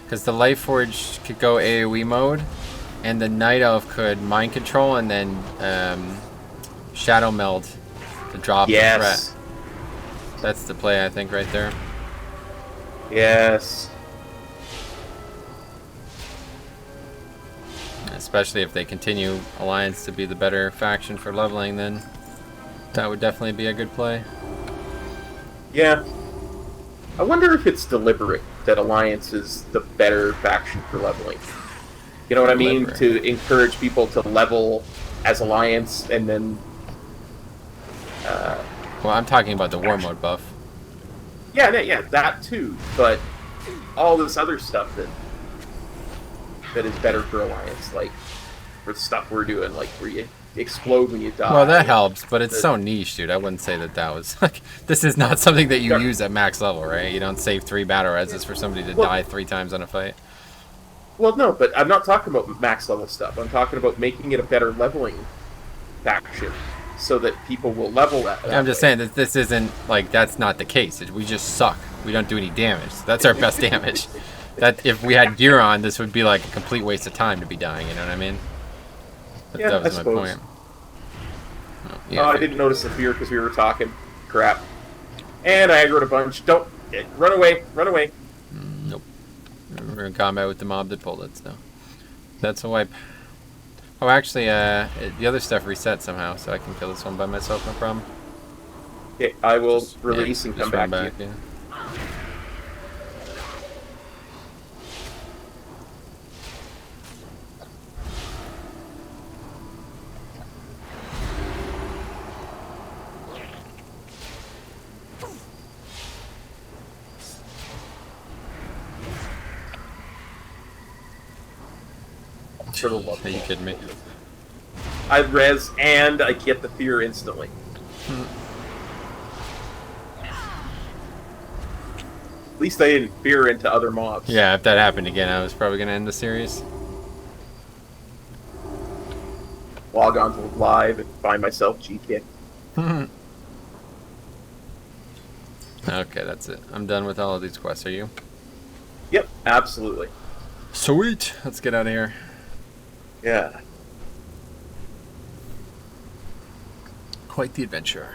Because the Lightforged could go AoE mode, and the Night Elf could Mind Control and then Shadow Meld to drop the threat. That's the play, I think, right there. Yes. Especially if they continue Alliance to be the better faction for leveling, then that would definitely be a good play. Yeah. I wonder if it's deliberate that Alliance is the better faction for leveling. You know what I mean? To encourage people to level as Alliance and then... well, I'm talking about the War Mode buff. Yeah, that too. But all this other stuff that is better for Alliance, like for the stuff we're doing, like where you explode when you die. Well, that helps, but it's so niche, dude. I wouldn't say that was like, this is not something that you use at max level, right? You don't save 3 battle reses for somebody to die 3 times on a fight. Well, no, but I'm not talking about max level stuff. I'm talking about making it a better leveling faction so that people will level that. I'm just saying that this isn't like, that's not the case. We just suck. We don't do any damage. That's our best damage. That if we had gear on, this would be like a complete waste of time to be dying. You know what I mean? Yeah, that was I my suppose. point. Oh, yeah, I didn't notice the fear because we were talking crap. And I aggroed a bunch. Don't run away! Run away! Nope. We're in combat with the mob that pulled it. So that's a wipe. Oh, actually, the other stuff reset somehow, so I can kill this one by myself, no problem. Yeah, I will release and come back to you. Yeah. For the love. Are you kidding me? I res and I get the fear instantly. At least I didn't fear into other mobs. Yeah, if that happened again, I was probably going to end the series. Log on to live and find myself G-kicked. Okay, that's it. I'm done with all of these quests. Are you? Yep, absolutely. Sweet. Let's get out of here. Yeah. Quite the adventure.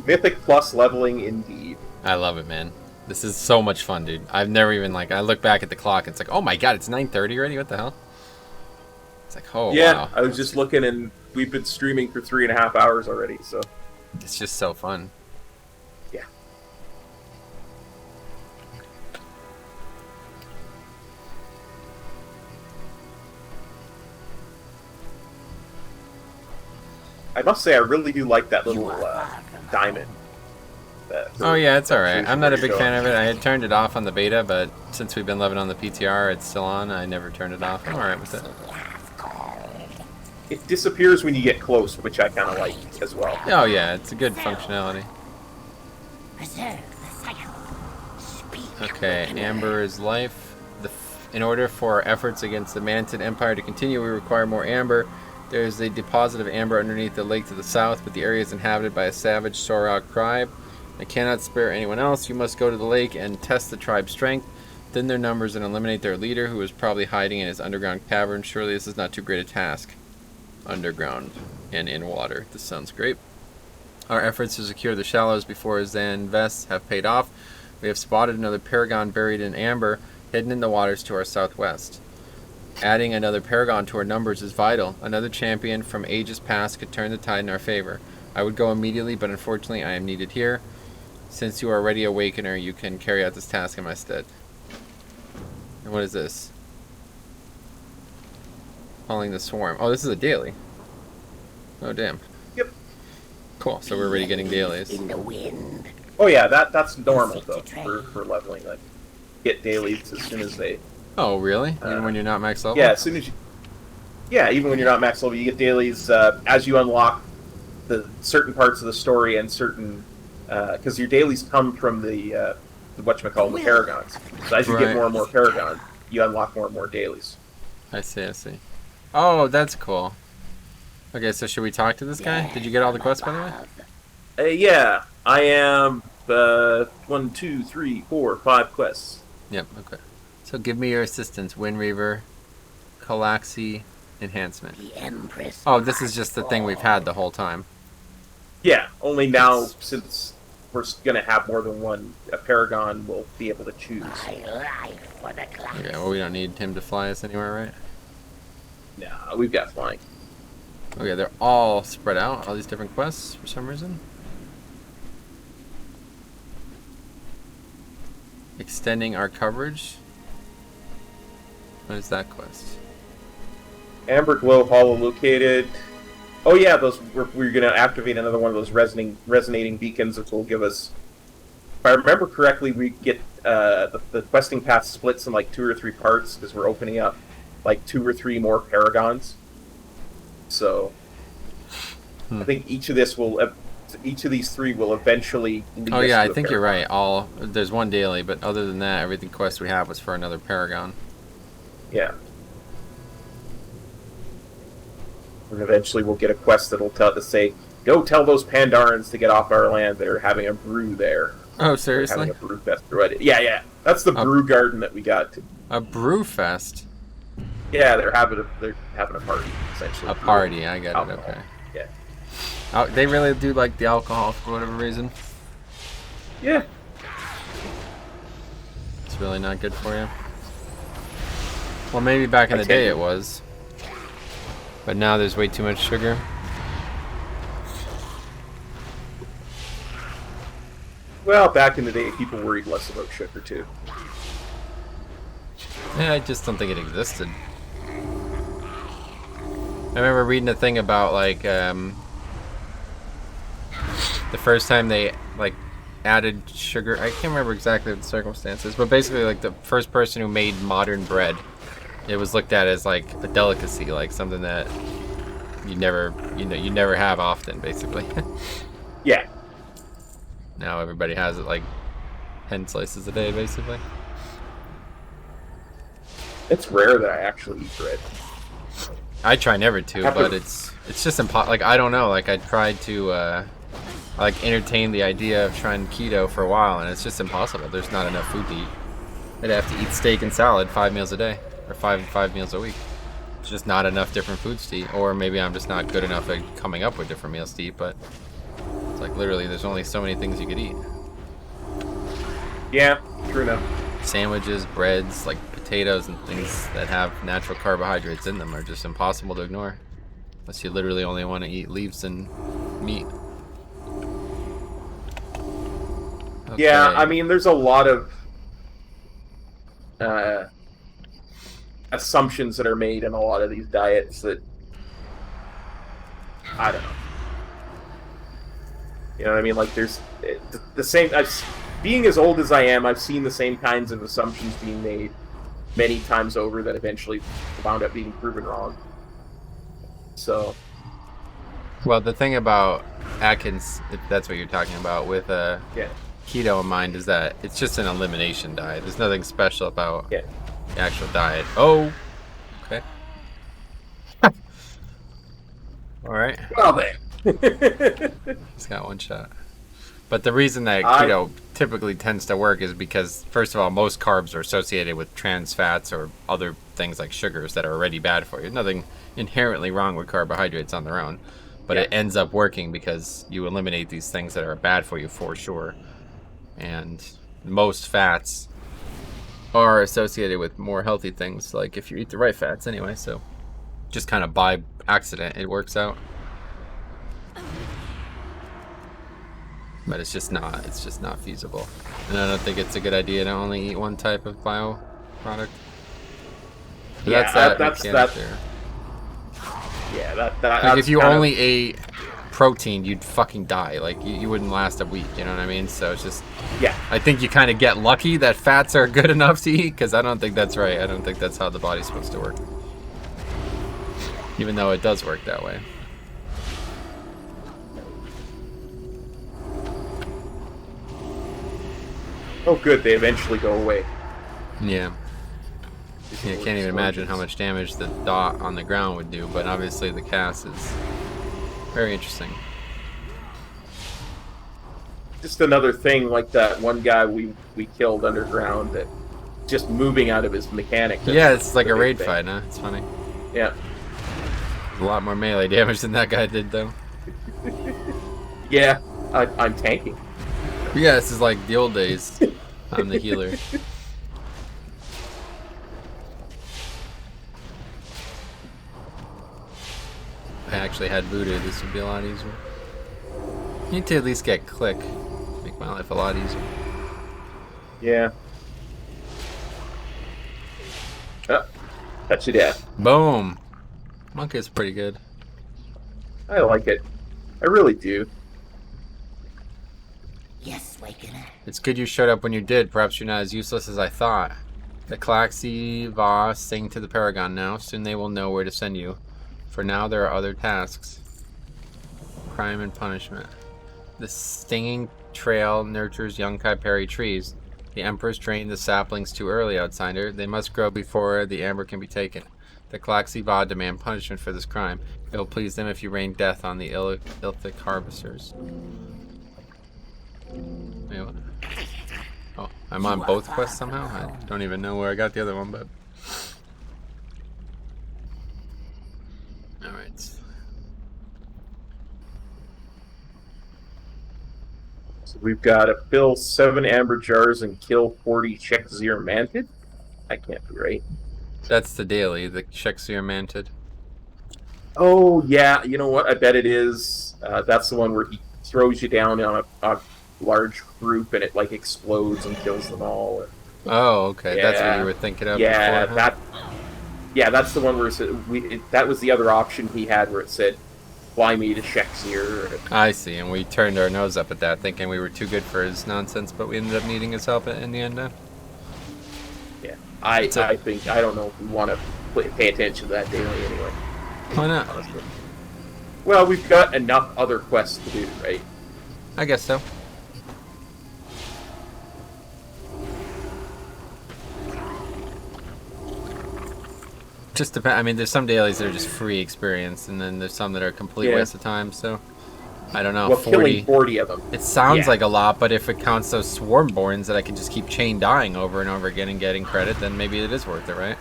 Mythic plus leveling indeed. I love it, man. This is so much fun, dude. I've never even, like, I look back at the clock and it's like, oh my god, it's 9:30 already? What the hell? It's like, oh, yeah, wow. I was just looking and we've been streaming for 3.5 hours already, so. It's just so fun. Yeah. I must say, I really do like that little diamond. Oh yeah, it's alright. I'm not a big fan of it. I had turned it off on the beta, but since we've been living on the PTR, it's still on. I never turned it off. I'm alright with it. It disappears when you get close, which I kind of like as well. Oh yeah, it's a good functionality. Preserve the cycle. Speak. Okay, Amber is life. The In order for our efforts against the Manton Empire to continue, we require more amber. There is a deposit of amber underneath the lake to the south, but the area is inhabited by a savage Sorok tribe. I cannot spare anyone else. You must go to the lake and test the tribe's strength, thin their numbers, and eliminate their leader, who is probably hiding in his underground cavern. Surely this is not too great a task. Underground and in water. This sounds great. Our efforts to secure the shallows before Zanvest have paid off. We have spotted another paragon buried in amber, hidden in the waters to our southwest. Adding another paragon to our numbers is vital. Another champion from ages past could turn the tide in our favor. I would go immediately, but unfortunately I am needed here. Since you are already Awakener, you can carry out this task in my stead. And what is this? Calling the swarm. Oh, this is a daily. Oh, damn. Yep. Cool, so we're already getting dailies. In the wind. Oh yeah, that's normal though for leveling. Like, get dailies as soon as they. Oh, really? Even when you're not max level? Yeah, as soon as you. Yeah, even when you're not max level, you get dailies as you unlock the certain parts of the story and certain because your dailies come from the whatchamacallit, the paragons. So as you get more and more paragons, you unlock more and more dailies. I see. Oh, that's cool. Okay, so should we talk to this guy? Did you get all the quests, by the way? Yeah, I am 1, 2, 3, 4, 5 quests. Yep, okay. So give me your assistance, Wind Reaver, Calaxy, Enhancement. The Empress. Oh, this is just the thing we've had the whole time. Yeah, only now, since we're going to have more than one, a paragon will be able to choose. My life for the class. Okay, well, we don't need him to fly us anywhere, right? Nah, we've got flying. Okay, they're all spread out, all these different quests, for some reason. Extending our coverage. What is that quest? Amber Glow Hollow located. Oh yeah, those we're going to activate another one of those resonating beacons, which will give us. If I remember correctly, we get the questing path splits in like 2 or 3 parts because we're opening up like 2 or 3 more paragons. So I think each of these 3 will eventually lead Oh us yeah, to I think paragon. you're right. There's one daily, but other than that, everything quest we have was for another paragon. Yeah. And eventually we'll get a quest that'll say, go tell those Pandarans to get off our land. They're having a brew there. Oh, seriously? Having a brew fest. Yeah. That's the brew garden that we got to. A brew fest? Yeah, they're having a party, essentially. A party, I get it, Alcohol. okay. Yeah. Oh, they really do like the alcohol for whatever reason. Yeah. It's really not good for you. Well, maybe back in the day it was. But now there's way too much sugar. Well, back in the day, people worried less about sugar, too. Yeah, I just don't think it existed. I remember reading a thing about, like, the first time they, like, added sugar. I can't remember exactly the circumstances, but basically, like, the first person who made modern bread, it was looked at as, like, a delicacy, like something that you never have often, basically. Yeah. Now everybody has it, like, 10 slices a day, basically. It's rare that I actually eat bread. I try never to, but it's just impossible. Like, I don't know. Like, I tried to like entertain the idea of trying keto for a while, and it's just impossible. There's not enough food to eat. I'd have to eat steak and salad 5 meals a day, or five meals a week. It's just not enough different foods to eat, or maybe I'm just not good enough at coming up with different meals to eat. But it's like literally, there's only so many things you could eat. Yeah, true enough. Sandwiches, breads, like potatoes and things that have natural carbohydrates in them are just impossible to ignore. Unless you literally only want to eat leaves and meat. Okay. Yeah, I mean, there's a lot of assumptions that are made in a lot of these diets that I don't know. You know what I mean? Like, there's the same. Being as old as I am, I've seen the same kinds of assumptions being made many times over that eventually wound up being proven wrong. So, well, the thing about Atkins, if that's what you're talking about, with yeah. keto in mind, is that it's just an elimination diet. There's nothing special about the actual diet. Oh, okay. All right. Well then. He's got one shot. But the reason that keto typically tends to work is because, first of all, most carbs are associated with trans fats or other things like sugars that are already bad for you. Nothing inherently wrong with carbohydrates on their own, but it ends up working because you eliminate these things that are bad for you for sure. And most fats are associated with more healthy things, like if you eat the right fats anyway. So just kind of by accident it works out. But it's just not feasible. And I don't think it's a good idea to only eat one type of bio product. Yeah, that's that. There. Yeah, that like if you only ate protein, you'd fucking die. Like you wouldn't last a week, you know what I mean? So it's just, yeah. I think you kind of get lucky that fats are good enough to eat, because I don't think that's right. I don't think that's how the body's supposed to work. Even though it does work that way. Oh, good. They eventually go away. Yeah. Yeah, I can't even imagine how much damage the dot on the ground would do, but obviously the cast is very interesting. Just another thing like that one guy we killed underground that just moving out of his mechanic. Yeah, it's like a raid fight, huh? It's funny. Yeah. A lot more melee damage than that guy did, though. Yeah, I'm tanking. Yeah, this is like the old days. I'm the healer. If I actually had voodoo, this would be a lot easier. You need to at least get click. Make my life a lot easier. Yeah. Oh, that's your dad. Boom! Monk is pretty good. I like it. I really do. Yes, Wakener. It's good you showed up when you did. Perhaps you're not as useless as I thought. The Calaxy Va sing to the Paragon now. Soon they will know where to send you. For now, there are other tasks. Crime and punishment. The stinging trail nurtures young Kaiperi trees. The Empress trained the saplings too early, outsider. They must grow before the amber can be taken. The Calaxy Va demand punishment for this crime. It will please them if you rain death on the Ilthic harvesters. Wait, what? Oh, I'm on both quests somehow? I don't even know where I got the other one, but... Alright. So we've got to fill 7 amber jars and kill 40 Shek'Zir Mantid? That can't be right. That's the daily, the Shek'Zir Mantid. Oh, yeah, you know what? I bet it is. That's the one where he throws you down on a large group and it, like, explodes and kills them all. Oh, okay. Yeah. That's what you were thinking of Yeah, before, huh? Yeah, that's the one where that was the other option he had where it said, fly me to Shek'Zir. I see, and we turned our nose up at that, thinking we were too good for his nonsense, but we ended up needing his help in the end. Yeah, I think, I don't know if we want to pay attention to that daily anyway. Why not? Honestly. Well, we've got enough other quests to do, right? I guess so. Just depend. I mean, there's some dailies that are just free experience, and then there's some that are a complete waste of time. So, I don't know. Well, 40. killing 40 of them. It sounds like a lot, but if it counts those swarmborns that I can just keep chain dying over and over again and getting credit, then maybe it is worth it, right?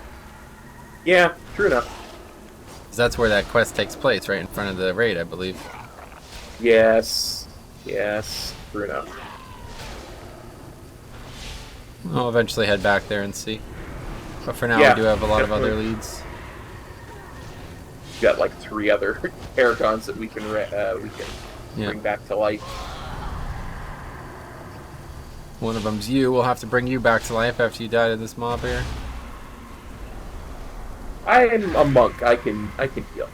Yeah, true enough. 'Cause that's where that quest takes place, right in front of the raid, I believe. Yes, true enough. I'll eventually head back there and see. But for now, Yeah, we do have a lot of other definitely. leads. We've got like 3 other Paragons that we can bring back to life. One of them's you. We'll have to bring you back to life after you die to this mob here. I am a monk. I can heal.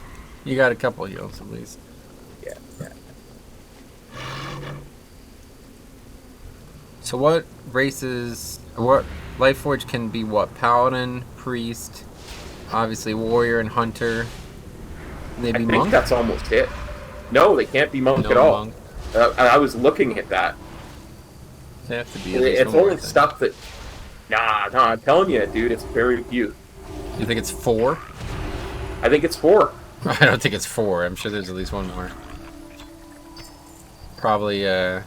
You got a couple heals at least. Yeah. So what races, what Lightforge can be what? Paladin, Priest, obviously Warrior and Hunter. Can they I be think Monk? that's almost it. No, they can't be monk No at all. monk. I was looking at that. They have to be at least It's one more, only I think. stuff that Nah, I'm telling you, dude, it's very few. You think it's 4? I think it's 4. I don't think it's 4. I'm sure there's at least one more. Probably, well,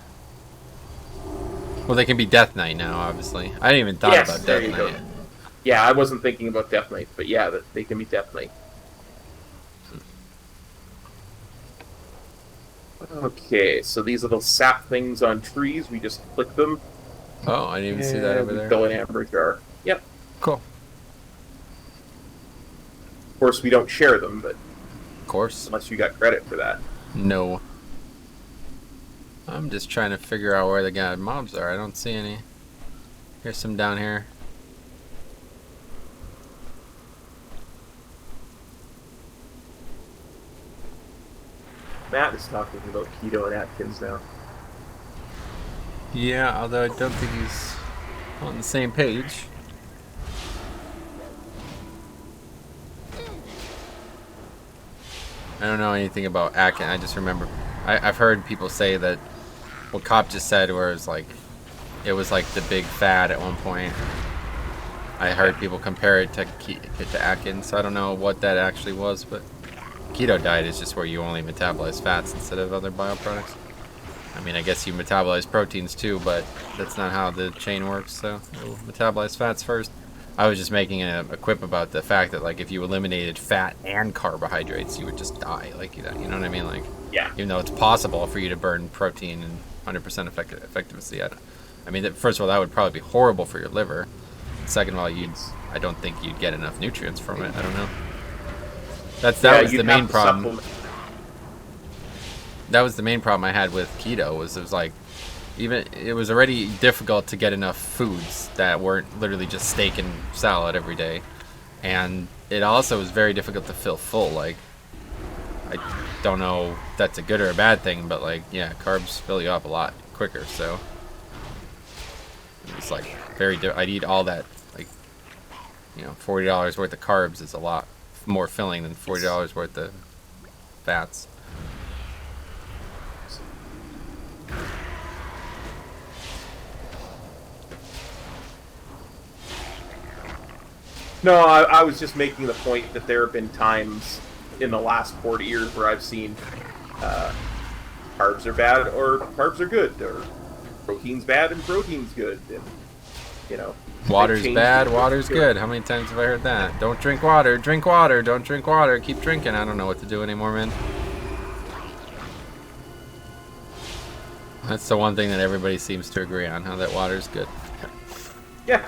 they can be Death Knight now, obviously. I didn't even thought about there Death you go. Knight. Yeah, I wasn't thinking about Death Knight, but yeah, they can be Death Knight. Okay, so these are the sap things on trees. We just click them. Oh, I didn't even see that over we there. fill an amber jar. Yep. Cool. Of course, we don't share them, but Of course. unless you got credit for that. No. I'm just trying to figure out where the god mobs are. I don't see any. Here's some down here. Matt is talking about Keto and Atkins now. Yeah, although I don't think he's on the same page. I don't know anything about Atkins. I just remember I've heard people say that what Cop just said, where it was like the big fad at one point. I heard people compare it to Atkins. So I don't know what that actually was, but keto diet is just where you only metabolize fats instead of other bioproducts. I mean, I guess you metabolize proteins too, but that's not how the chain works. So you'll metabolize fats first. I was just making a quip about the fact that, like, if you eliminated fat and carbohydrates, you would just die. Like, you know what I mean? Like, Yeah. even though it's possible for you to burn protein and 100% effectiveness, I mean, first of all, that would probably be horrible for your liver. Second of all, I don't think you'd get enough nutrients from it. I don't know. That was the main problem. That was the main problem I had with keto. Was it was like, it was already difficult to get enough foods that weren't literally just steak and salad every day, and it also was very difficult to feel full. Like, I don't know if that's a good or a bad thing, but like, yeah, carbs fill you up a lot quicker. So it's like I'd eat all that, like, $40 worth of carbs is a lot more filling than $40 worth of fats. No, I was just making the point that there have been times in the last 40 years where I've seen carbs are bad or carbs are good, or protein's bad and protein's good, and water's bad, water's good. How many times have I heard that? Don't drink water, drink water, don't drink water, keep drinking. I don't know what to do anymore, man. That's the one thing that everybody seems to agree on, how that water's good. Yeah.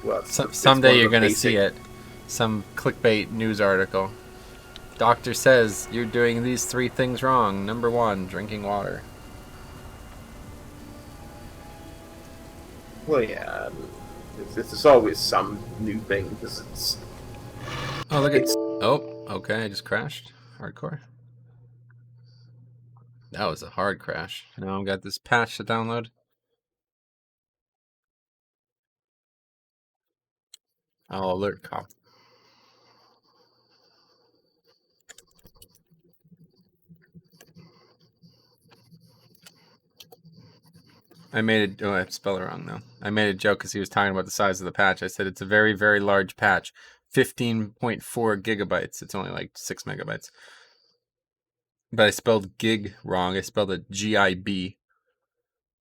Well, someday you're going to see it. Some clickbait news article. Doctor says you're doing these 3 things wrong. Number 1, drinking water. Well, yeah. It's always some new thing because it's. Oh, look at. Oh, okay. I just crashed. Hardcore. That was a hard crash. Now I've got this patch to download. I'll alert Cop. I made it. Oh, I spelled it wrong now. I made a joke because he was talking about the size of the patch. I said it's a very, very large patch. 15.4 gigabytes. It's only like 6 megabytes. But I spelled gig wrong. I spelled it G-I-B.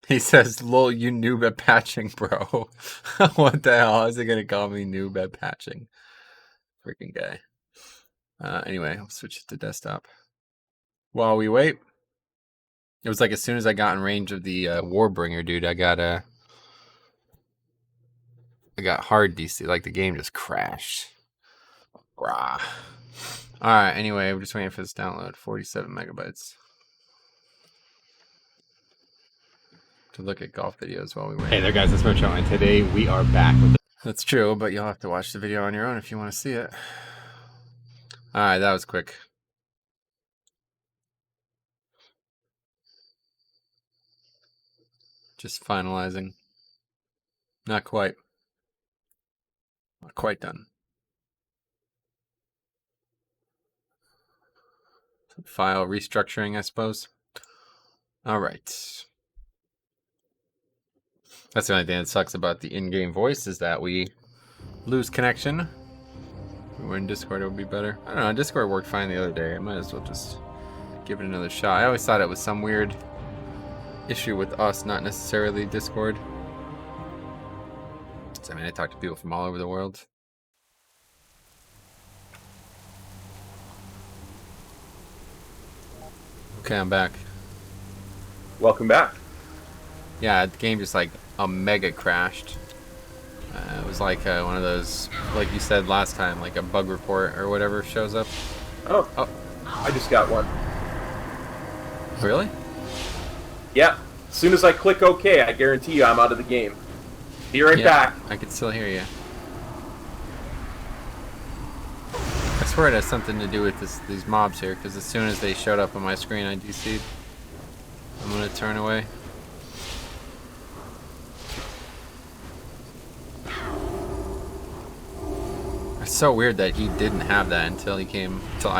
He says, lol, you noob at patching, bro. What the hell? How is he going to call me noob at patching? Freaking guy. Anyway, I'll switch it to desktop. While we wait, it was like as soon as I got in range of the Warbringer, dude, I got hard DC. Like, the game just crashed. Rah. Alright, anyway, we're just waiting for this download. 47 megabytes. To look at golf videos while we wait. Hey there, guys, it's Mocho, and today we are back with That's true, but you'll have to watch the video on your own if you want to see it. Alright, that was quick. Just finalizing. Not quite. Not quite done. File restructuring, I suppose. Alright. That's the only thing that sucks about the in-game voice is that we lose connection. If we were in Discord, it would be better. I don't know. Discord worked fine the other day. I might as well just give it another shot. I always thought it was some weird issue with us, not necessarily Discord. I mean, I talk to people from all over the world. Okay, I'm back. Welcome back. Yeah, the game just like a mega crashed. It was like one of those, like you said last time, like a bug report or whatever shows up. Oh, Oh, I just got one. really? Yeah. As soon as I click OK, I guarantee you I'm out of the game. Be right Yeah, back. I can still hear you. I swear it has something to do with these mobs here, because as soon as they showed up on my screen, I DC'd. I'm gonna turn away. It's so weird that he didn't have that until I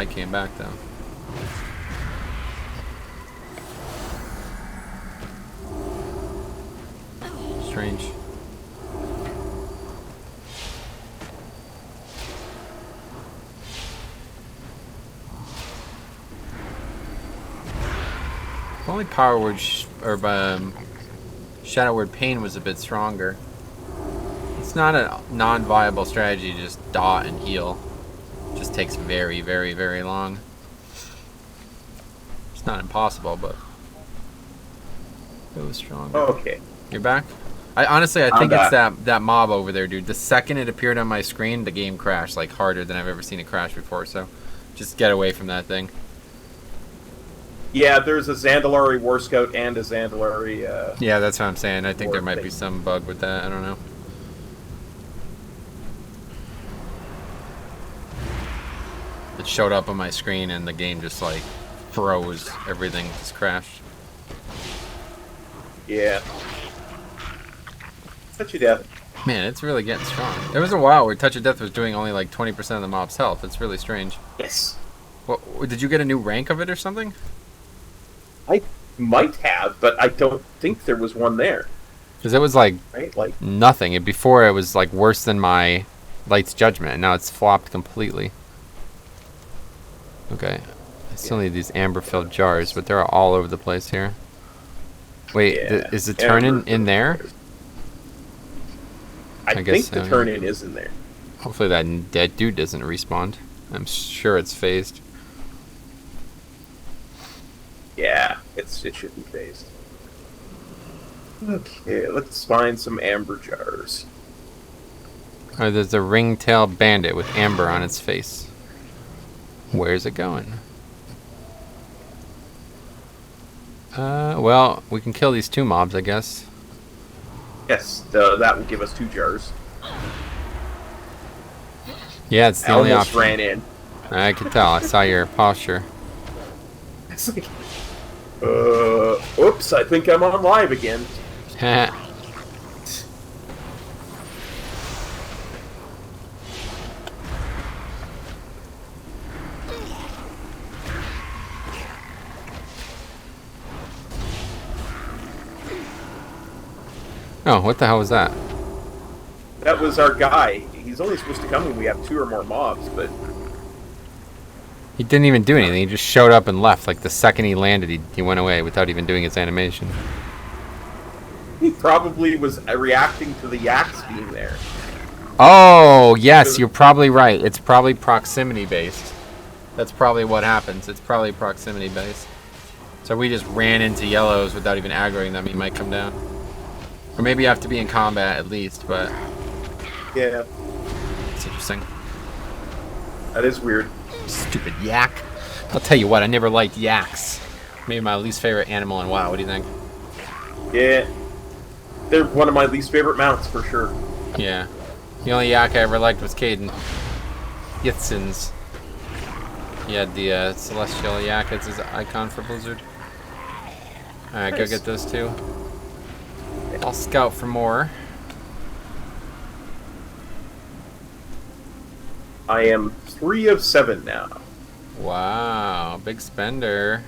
came back, though. Strange. If only Power Word Shadow Word Pain was a bit stronger. It's not a non-viable strategy to just dot and heal. It just takes very, very, very long. It's not impossible, but it was stronger. Okay. You're back? Honestly, I think I'm it's back. that mob over there, dude. The second it appeared on my screen, the game crashed, like, harder than I've ever seen it crash before, so just get away from that thing. Yeah, there's a Zandalari War Scout and a Zandalari... Yeah, that's what I'm saying. I think there might be thing. some bug with that. I don't know. It showed up on my screen and the game just, like, froze. Everything just crashed. Yeah. Touch of Death. Man, it's really getting strong. There was a while where Touch of Death was doing only, like, 20% of the mob's health. It's really strange. Yes. What, did you get a new rank of it or something? I might have, but I don't think there was one there. Because it was, like, Right? Like, nothing. Before, it was, like, worse than my Light's Judgment, and now it's flopped completely. Okay. I still need these amber-filled jars, but they're all over the place here. Wait, Yeah, is the turn in there? I guess think so, the yeah. turn-in is in there. Hopefully that dead dude doesn't respawn. I'm sure it's phased. Yeah, it should be phased. Okay, let's find some amber jars. Oh, there's a ring-tail bandit with amber on its face. Where's it going? Well, we can kill these two mobs, I guess. Yes, that will give us 2 jars. Yeah, it's the I only almost option. ran in. I could tell. I saw your posture. It's like, oops, I think I'm on live again. Oh, what the hell was that? That was our guy. He's only supposed to come when we have 2 or more mobs, but He didn't even do anything. He just showed up and left. Like the second he landed, he went away without even doing his animation. he probably was reacting to the yaks being there. Oh, yes, you're probably right. It's probably proximity based. That's probably what happens. It's probably proximity based. So we just ran into yellows without even aggroing them. He might come down. Or maybe you have to be in combat at least, but Yeah, it's interesting. that is weird. Stupid yak. I'll tell you what, I never liked yaks. Maybe my least favorite animal in WoW. What do you think? Yeah, they're one of my least favorite mounts for sure. Yeah. The only yak I ever liked was Caden. Yitsins. He had the celestial yak as his icon for Blizzard. Alright, go Nice. get those two. I'll scout for more. I am 3 of 7 now. Wow, big spender.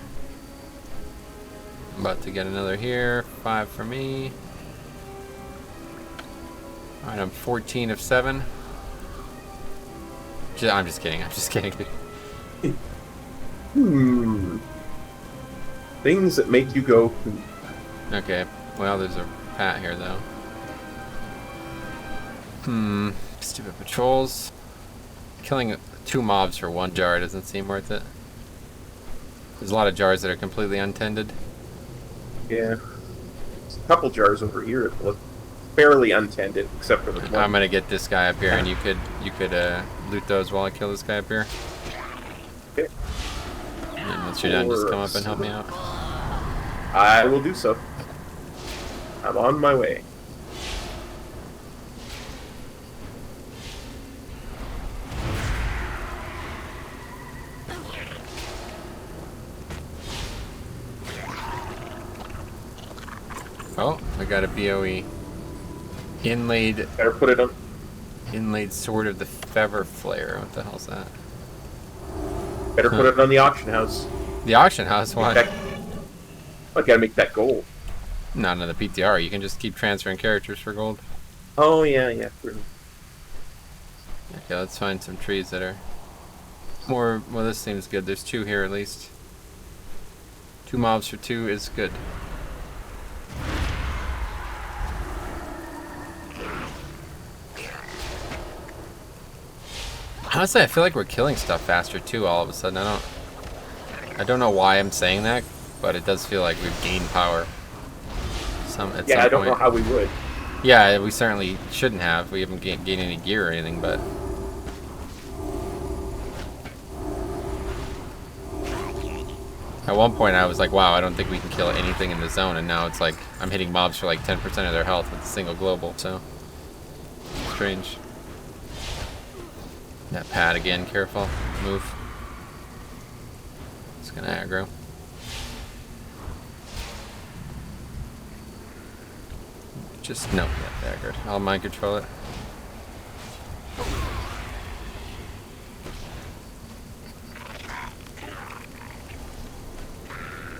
I'm about to get another here. 5 for me. Alright, I'm 14 of 7. I'm just kidding. I'm just kidding. Things that make you go, Okay. Well, there's a pat here, though. Stupid patrols. Killing 2 mobs for 1 jar doesn't seem worth it. There's a lot of jars that are completely untended. Yeah. There's a couple jars over here that look fairly untended, except for the one. I'm gonna get this guy up here, and you could loot those while I kill this guy up here. Okay. And once you're done, just come up and help me out. I will do so. I'm on my way. Oh, I got a BOE. Inlaid Better put it on. sword of the Fever Flare. What the hell's that? Better put it on the auction house. The auction house one. I gotta make that gold. Not in the PTR. You can just keep transferring characters for gold. Oh yeah. Okay, let's find some trees that are more. Well, this seems good. There's 2 here at least. 2 mobs for 2 is good. Honestly, I feel like we're killing stuff faster too. All of a sudden, I don't know why I'm saying that, but it does feel like we've gained power. I don't know how we would. Yeah, we certainly shouldn't have. We haven't gained any gear or anything, but at one point I was like, wow, I don't think we can kill anything in the zone, and now it's like I'm hitting mobs for like 10% of their health with a single global. So strange. That pad again, careful. Move. It's gonna aggro. Just, no, yeah, aggroed. I'll mind control it.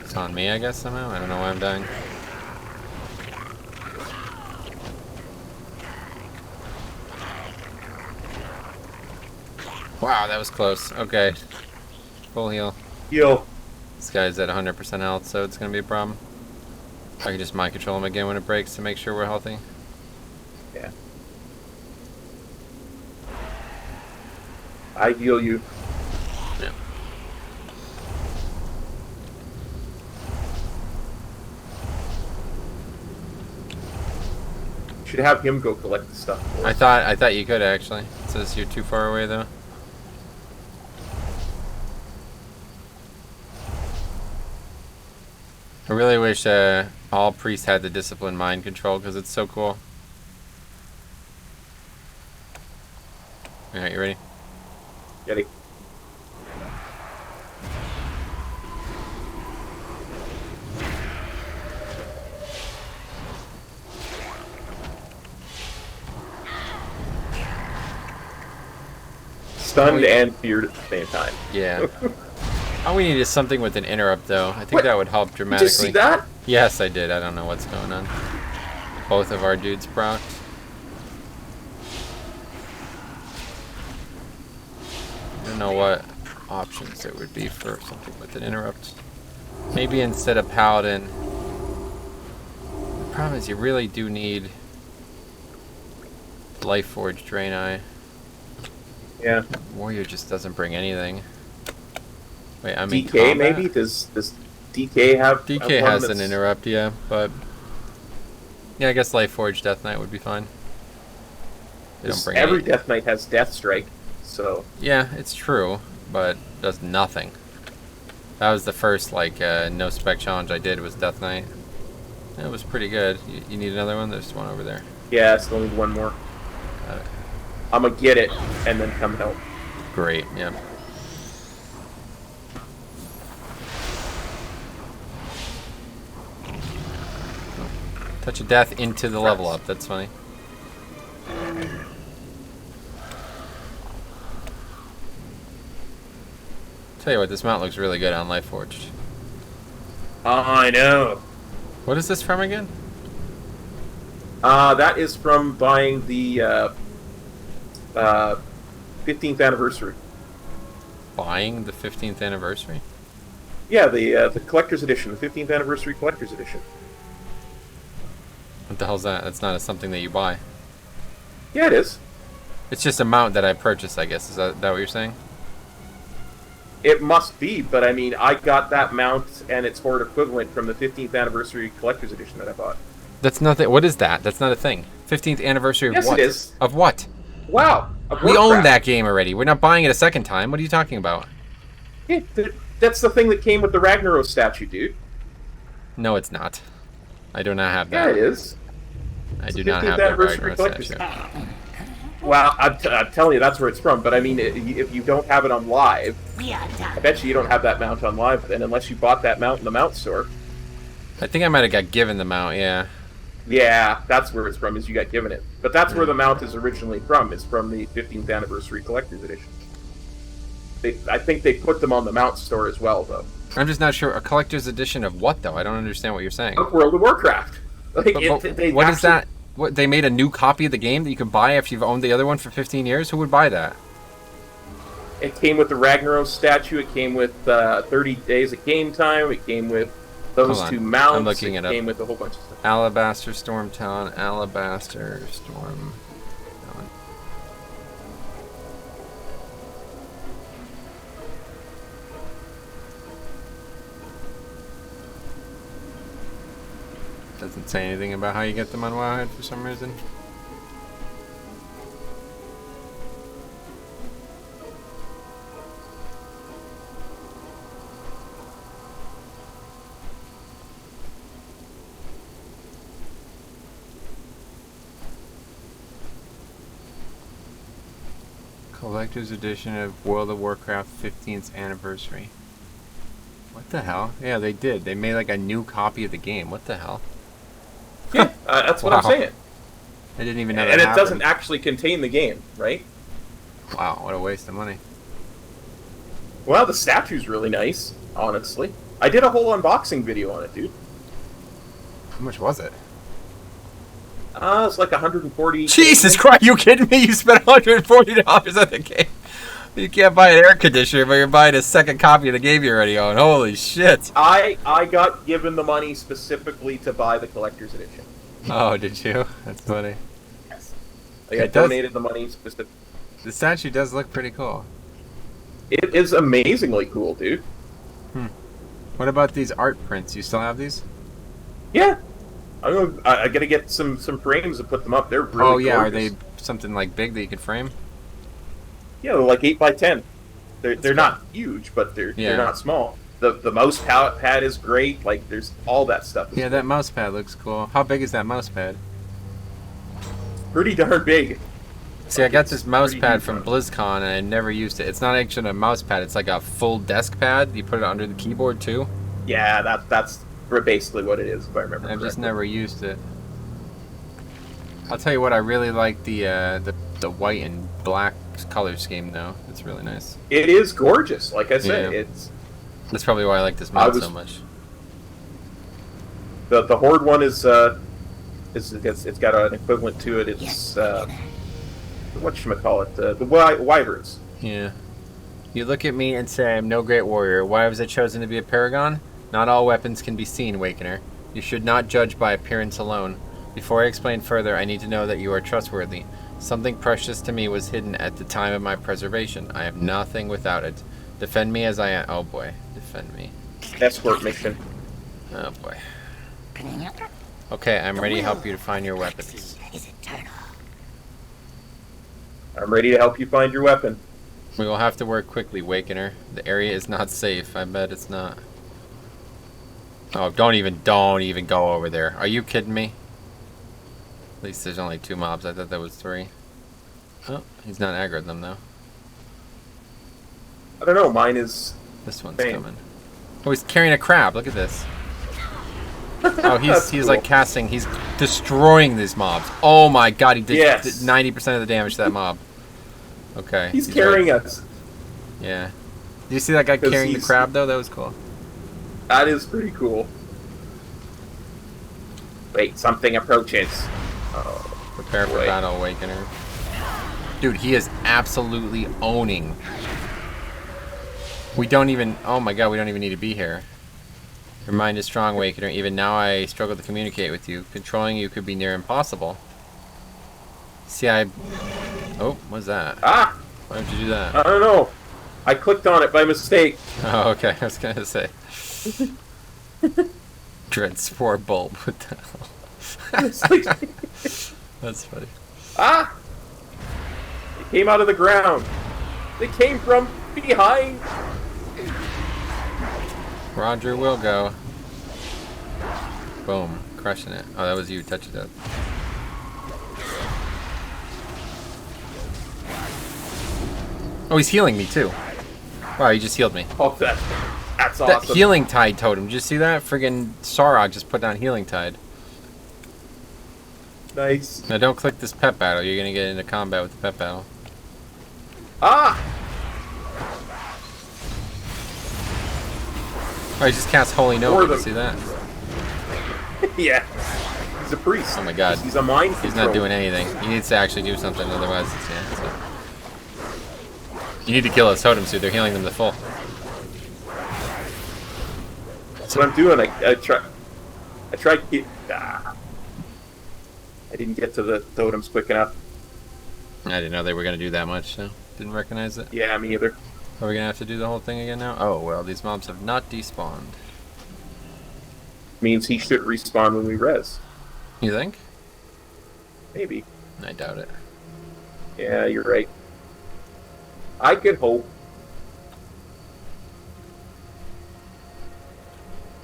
It's on me, I guess, somehow. I don't know why I'm dying. Wow, that was close. Okay. Full heal. Heal. This guy's at 100% health, so it's going to be a problem. I can just mind control him again when it breaks to make sure we're healthy. Yeah. I heal you. Yeah. Should have him go collect the stuff. I thought you could actually. It says you're too far away though. I really wish all priests had the discipline mind control because it's so cool. Alright, you ready? Ready. Stunned and feared at the same time. Yeah. All we need is something with an interrupt, though. I think What? that would help dramatically. Did you see that? Yes, I did. I don't know what's going on. Both of our dudes procced. I don't know what options there would be for something with an interrupt. Maybe instead of Paladin. The problem is you really do need Lifeforged Draenei. Yeah. Warrior just doesn't bring anything. Wait, I mean DK combat? maybe? Does DK have DK one has that's- an interrupt, yeah, but yeah, I guess Lifeforged Death Knight would be fine. They don't bring every any. Death Knight has Death Strike, so Yeah, it's true, but does nothing. That was the first no spec challenge I did was Death Knight. It was pretty good. You need another one? There's one over there. yeah, still need one more. Got it. I'm gonna get it and then come help. Great, yeah. Touch of death into the level up. That's funny. Tell you what, this mount looks really good on Lifeforged. I know. What is this from again? That is from buying the 15th anniversary. Buying the 15th anniversary? Yeah, the collector's edition, the 15th anniversary collector's edition. What the hell's that? That's not something that you buy. Yeah, it is. It's just a mount that I purchased, I guess. Is that what you're saying? It must be, but I mean, I got that mount and its Horde equivalent from the 15th anniversary collector's edition that I bought. That's nothing. What is that? That's not a thing. 15th anniversary of Yes, what? it is. Of what? Wow. We own that game already. We're not buying it a second time. What are you talking about? Yeah, that's the thing that came with the Ragnaros statue, dude. No, it's not. I do not have that. Yeah, it is. I do not have the Ragnarok statue. Well, I'm telling you, that's where it's from. But I mean, if you don't have it on live, We are done. I bet you don't have that mount on live then, unless you bought that mount in the mount store. I think I might have got given the mount, yeah. Yeah, that's where it's from, is you got given it. But that's where the mount is originally from. It's from the 15th anniversary collector's edition. I think they put them on the mount store as well, though. I'm just not sure. A collector's edition of what, though? I don't understand what you're saying. Of World of Warcraft. Like, What is that? What, they made a new copy of the game that you could buy after you've owned the other one for 15 years? Who would buy that? It came with the Ragnaros statue. It came with 30 days of game time. It came with those two mounts. I'm looking it up. Came with a whole bunch of stuff. Alabaster Storm Town, Alabaster Storm Town. Doesn't say anything about how you get them on Wowhead for some reason. Collector's Edition of World of Warcraft 15th Anniversary. What the hell? Yeah, they did. They made like a new copy of the game. What the hell? Yeah, that's what I'm saying. I didn't even know that And it happened. doesn't actually contain the game, right? Wow, what a waste of money. Well, the statue's really nice, honestly. I did a whole unboxing video on it, dude. How much was it? It's like 140. Jesus Christ, you kidding me? You spent $140 on the game. You can't buy an air conditioner, but you're buying a second copy of the game you already own. Holy shit. I got given the money specifically to buy the collector's edition. Oh, did you? That's funny. Yes. Like, I It does- donated the money specifically. The statue does look pretty cool. It is amazingly cool, dude. What about these art prints? You still have these? Yeah. I gotta get some frames to put them up. They're really Oh yeah, gorgeous. are they something like big that you could frame? Yeah, they're like 8x10. They're not huge, but they're not small. The mouse pad is great. Like, there's all that stuff. Yeah, that mouse pad looks cool. How big is that mouse pad? Pretty darn big. See, I got this mouse pretty pad huge from one. BlizzCon and I never used it. It's not actually a mouse pad, it's like a full desk pad. You put it under the keyboard too. Yeah, that's basically what it is, if I remember I've just correctly. never used it. I'll tell you what, I really like the white and black color scheme though. It's really nice. It is gorgeous. Like I said, Yeah. it's That's probably why I like this mod so much. the Horde one is it's got an equivalent to it. It's whatchamacallit, the wyverns. Yeah. You look at me and say I'm no great warrior. Why was I chosen to be a paragon? Not all weapons can be seen, Wakener. You should not judge by appearance alone. Before I explain further, I need to know that you are trustworthy. Something precious to me was hidden at the time of my preservation. I have nothing without it. Defend me as I am. Oh boy. Defend me. Escort mission. Oh boy. Okay, I'm ready to help you to find your weapons. Is eternal. I'm ready to help you find your weapon. We will have to work quickly, Wakener. The area is not safe. I bet it's not. Oh, don't even go over there. Are you kidding me? At least there's only 2 mobs. I thought there was 3. Oh, he's not aggroed them though. I don't know. Mine is. This one's Same. coming. Oh, he's carrying a crab. Look at this. Oh, That's he's cool. like casting. He's destroying these mobs. Oh my god, he did Yes. 90% of the damage to that mob. Okay. He's carrying like, us. Yeah. Did you see that guy 'Cause carrying the he's- crab though? That was cool. That is pretty cool. Wait, something approaches. Prepare for boy. Battle Awakener. Dude, he is absolutely owning. We don't even... Oh my god, we don't even need to be here. Your mind is strong, Awakener. Even now I struggle to communicate with you. Controlling you could be near impossible. See, Oh, what's that? Ah! Why did you do that? I don't know. I clicked on it by mistake. Oh, okay. I was gonna say. Dread Spore Bulb. What the hell? It's like, That's funny. ah! They came out of the ground. They came from behind. Roger will go. Boom. Crushing it. Oh, that was you. Touch it up. Oh, he's healing me too. Wow, he just healed me. Oh, that's That awesome. Healing Tide totem. Did you see that? Friggin' Sarog just put down Healing Tide. Nice. Now don't click this pet battle. You're gonna get into combat with the pet battle. Ah! Oh, he just cast Holy Or Nova. the- Did you see that? Yeah. He's a priest. Oh my god. He's a mind He's control. not doing anything. He needs to actually do something, otherwise it's, yeah. So. You need to kill his totems, dude. They're healing them to full. That's what I'm doing. I tried to get... Ah. I didn't get to the totems quick enough. I didn't know they were gonna do that much, so didn't recognize it. Yeah, me either. Are we gonna have to do the whole thing again now? Oh well, these mobs have not despawned. Means he should respawn when we res. You think? Maybe. I doubt it. Yeah, you're right. I could hope.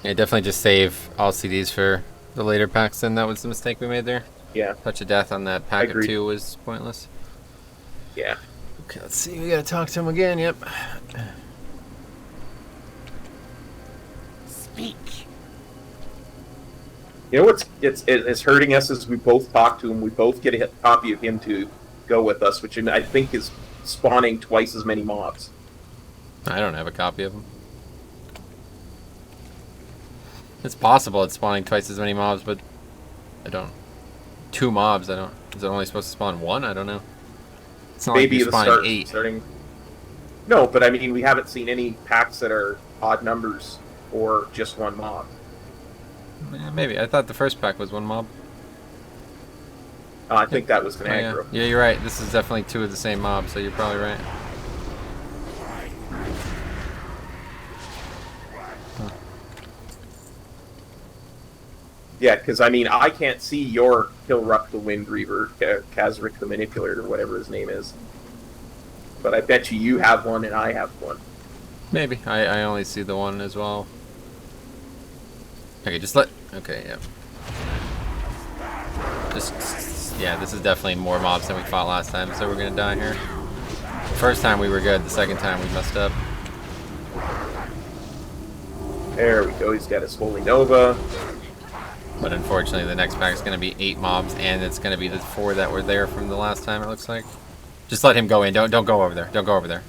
Yeah, definitely just save all CDs for the later packs. Then that was the mistake we made there. Yeah, Touch of Death on that pack of Agreed. 2 was pointless. yeah. Okay, let's see. We gotta talk to him again. Yep. Speak. You know what's it's hurting us is we both talk to him. We both get a copy of him to go with us, which I think is spawning twice as many mobs. I don't have a copy of them. It's possible it's spawning twice as many mobs, but I don't. 2 mobs, I don't. Is it only supposed to spawn 1? I don't know. It's not Maybe like the you're spawning 8. starting. No, but I mean we haven't seen any packs that are odd numbers or just 1 mob. Yeah, maybe. I thought the first pack was 1 mob. I think that was an Oh, yeah. aggro. Yeah, you're right. This is definitely 2 of the same mob, so you're probably right. Yeah, because I mean I can't see your Kilruck the Wind Reaver, Kazrik the Manipulator, or whatever his name is. But I bet you have one and I have one. Maybe. I only see the 1 as well. Okay, just let... Okay, yeah. Just... Yeah, this is definitely more mobs than we fought last time, so we're gonna die here. First time we were good, the second time we messed up. There we go. He's got his Holy Nova. But unfortunately, the next pack is going to be 8 mobs, and it's going to be the 4 that were there from the last time, it looks like. Just let him go in. Don't go over there. Don't go over there.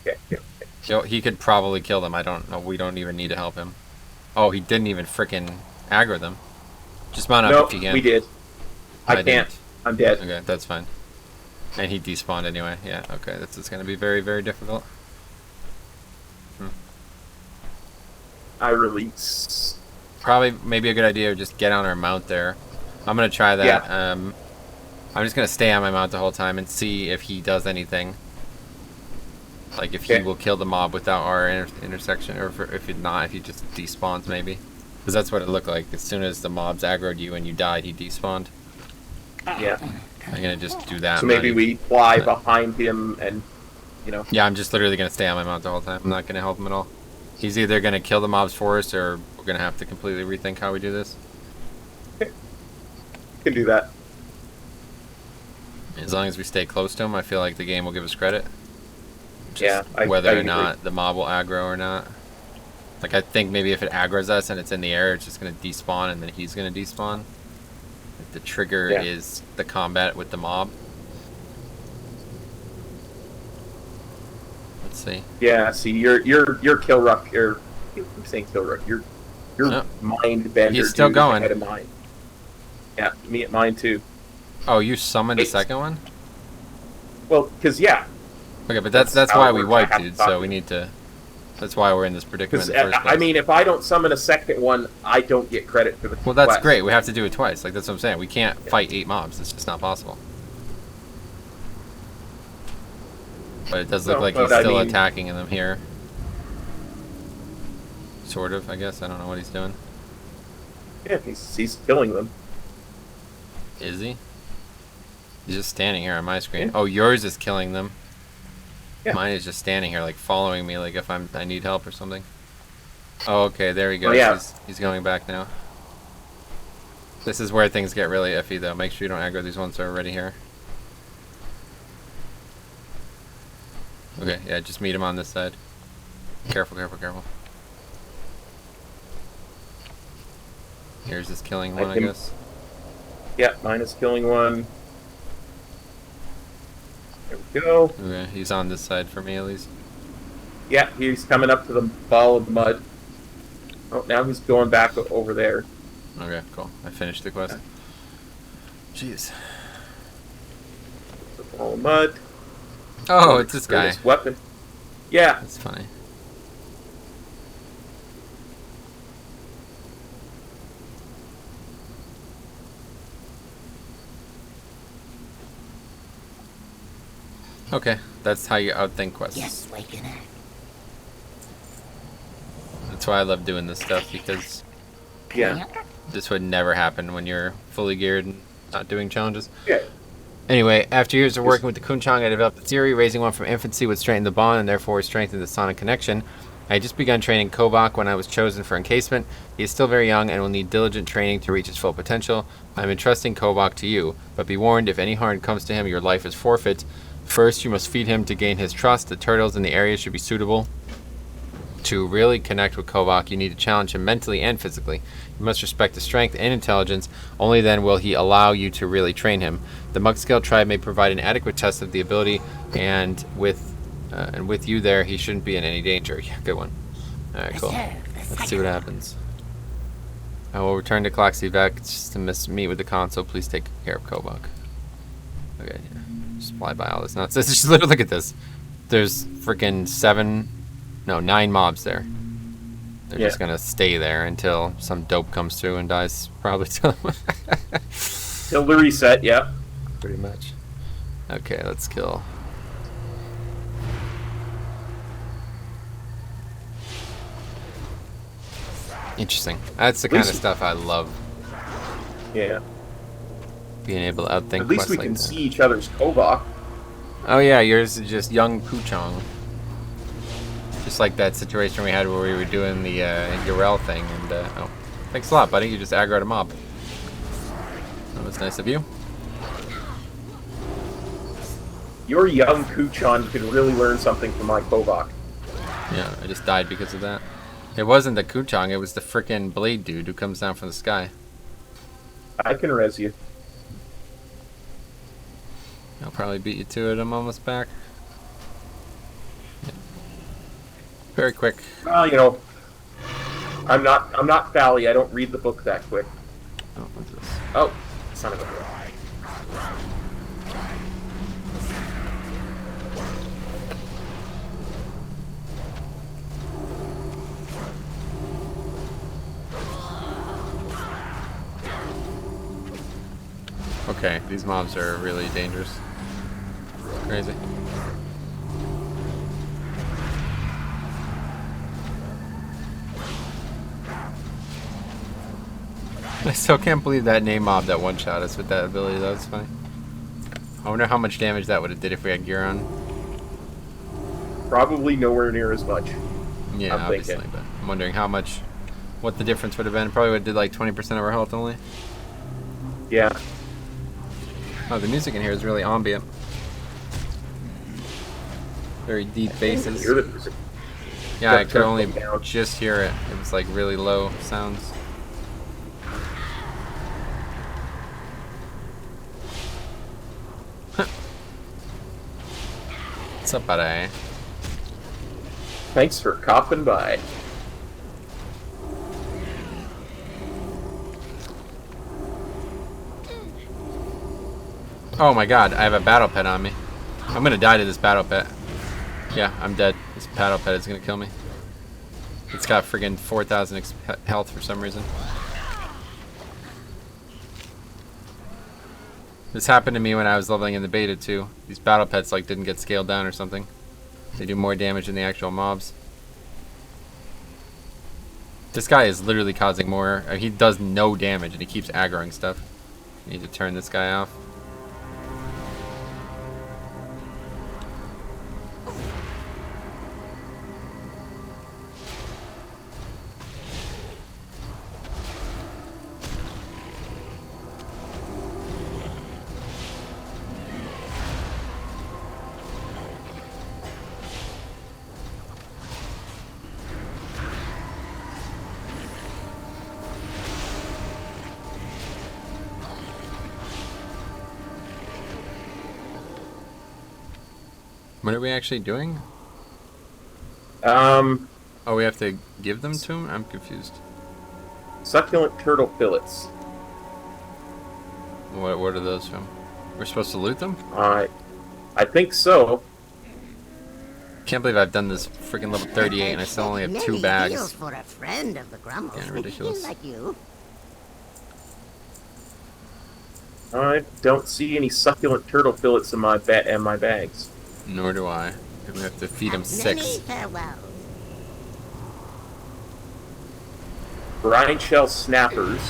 Okay. He could probably kill them. I don't know. We don't even need to help him. Oh, he didn't even frickin' aggro them. Just mount up No, if you can. we did. I can't. didn't. I'm dead. Okay, that's fine. And he despawned anyway. Yeah, okay. This is going to be very, very difficult. I release. Probably, maybe a good idea to just get on our mount there. I'm going to try that. Yeah. I'm just going to stay on my mount the whole time and see if he does anything. Like if he Okay. will kill the mob without our intersection, or if he just despawns maybe. Because that's what it looked like. As soon as the mobs aggroed you and you died, he despawned. Yeah. I'm going to just do that. So maybe we fly behind him and, you know. Yeah, I'm just literally going to stay on my mount the whole time. I'm not going to help him at all. He's either going to kill the mobs for us, or we're going to have to completely rethink how we do this. Can do that. As long as we stay close to him, I feel like the game will give us credit. Just Yeah, whether I or agree. not the mob will aggro or not. Like, I think maybe if it aggroes us and it's in the air, it's just going to despawn, and then he's going to despawn. Like, the trigger Yeah. is the combat with the mob. Let's see. Yeah. See, your Kilruck. I'm saying Kilruck. Your No. mind bender. He's still dude is going. ahead of mine. Yeah, me at mine too. Oh, you summoned a second one? Well, because yeah. Okay, but that's how why it we works. wiped, I have dude. to talk So to we you. need to. That's why we're in this predicament Because in the first place. I mean, if I don't summon a second one, I don't get credit for the well, that's quest. great. We have to do it twice. Like that's what I'm saying. We can't fight 8 mobs. It's just not possible. But it does look No, like but he's I still mean- attacking them here. Sort of, I guess. I don't know what he's doing. Yeah, he's killing them. Is he? He's just standing here on my screen. Yeah. Oh, yours is killing them. Yeah. Mine is just standing here, like following me, like if I need help or something. Oh, okay, there he goes. Oh, yeah. He's going back now. This is where things get really iffy, though. Make sure you don't aggro these ones that are already here. Okay, yeah, just meet him on this side. Careful, careful, careful. Here's this killing one, I guess. Yeah, mine is killing one. There we go. Okay, he's on this side for me at least. Yeah, he's coming up to the ball of mud. Oh, now he's going back over there. Okay, cool. I finished the quest. Jeez. The ball of mud. Oh, it's this guy. His weapon. Yeah. That's funny. Okay, that's how you outthink quests. Yes, we can act. That's why I love doing this stuff, because Yeah. this would never happen when you're fully geared and not doing challenges. Yeah. Anyway, after years of working with the Kunchang, I developed a theory. Raising one from infancy would strengthen the bond and therefore strengthen the sonic connection. I had just begun training Kobach when I was chosen for encasement. He is still very young and will need diligent training to reach his full potential. I'm entrusting Kobach to you, but be warned, if any harm comes to him, your life is forfeit. First, you must feed him to gain his trust. The turtles in the area should be suitable. To really connect with Kobach, you need to challenge him mentally and physically. You must respect his strength and intelligence. Only then will he allow you to really train him. The Mugscale tribe may provide an adequate test of the ability, and with you there, he shouldn't be in any danger. Yeah, good one. All right, cool. Let's see what happens. I will return to Klaxivek just to meet with the console. Please take care of Kobach. Okay, yeah. Just fly by all this nonsense. Just look at this. There's freaking 9 mobs there. They're just gonna stay there until some dope comes through and dies, probably. Till the reset, yeah. Pretty much. Okay, let's kill. Interesting. That's the kind of stuff I love. Yeah. Being able to outthink. At least we can see each other's Kobach. Oh yeah, yours is just young Kuchong. Just like that situation we had where we were doing the Urel thing, and oh, thanks a lot, buddy. You just aggroed a mob. That was nice of you. Your young Kuchon could really learn something from my Kobach. Yeah, I just died because of that. It wasn't the Kuchong, it was the frickin' blade dude who comes down from the sky. I can res you. I'll probably beat you to it. I'm almost back. Yeah. Very quick. Well, you know, I'm not Fally. I don't read the book that quick. Oh, what's this? Oh, son of a bitch. Okay, these mobs are really dangerous. Crazy. I still can't believe that name mob that one-shot us with that ability. That was funny. I wonder how much damage that would have did if we had gear on. Probably nowhere near as much. Yeah, I'm obviously, thinking. but I'm wondering how much, what the difference would have been. Probably would have did like 20% of our health only. Yeah. Oh, the music in here is really ambient. Very deep basses. Hear the music. Yeah, I could turn only them down. just hear it. It was like really low sounds. What's up, buddy? Thanks for copping by. Oh my god, I have a battle pet on me. I'm gonna die to this battle pet. Yeah, I'm dead. This battle pet is gonna kill me. It's got friggin' 4,000 health for some reason. This happened to me when I was leveling in the beta too. These battle pets like didn't get scaled down or something. They do more damage than the actual mobs. This guy is literally causing more. He does no damage and he keeps aggroing stuff. I need to turn this guy off. What are we actually doing? Oh, we have to give them to him? I'm confused. Succulent turtle fillets. What are those from? We're supposed to loot them? I think so. Can't believe I've done this freaking level 38 and I still only have 2 bags. For a friend of the Grummles. Yeah, ridiculous. Like you. I don't see any succulent turtle fillets in my bags. Nor do I. We have to feed him 6. Farewell. Brine shell snappers.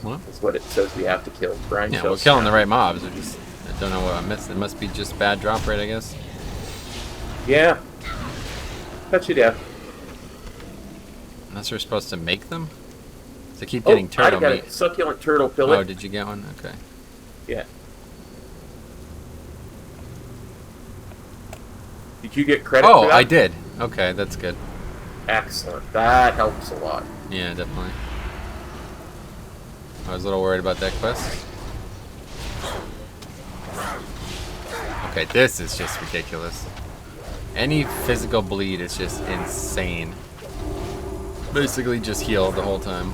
What? That's what it says we have to kill. Brine Yeah, shell we're killing the snappers. right mobs. I don't know what I missed. It must be just bad drop rate, I guess. Yeah. Touch your death. Unless we're supposed to make them? So keep getting I turtle got meat. a succulent turtle fillet. Oh, did you get one? Okay. Yeah. Did you get credit for Oh, that? I did. Okay, that's good. Excellent. That helps a lot. Yeah, definitely. I was a little worried about that quest. Okay, this is just ridiculous. Any physical bleed is just insane. Basically just heal the whole time.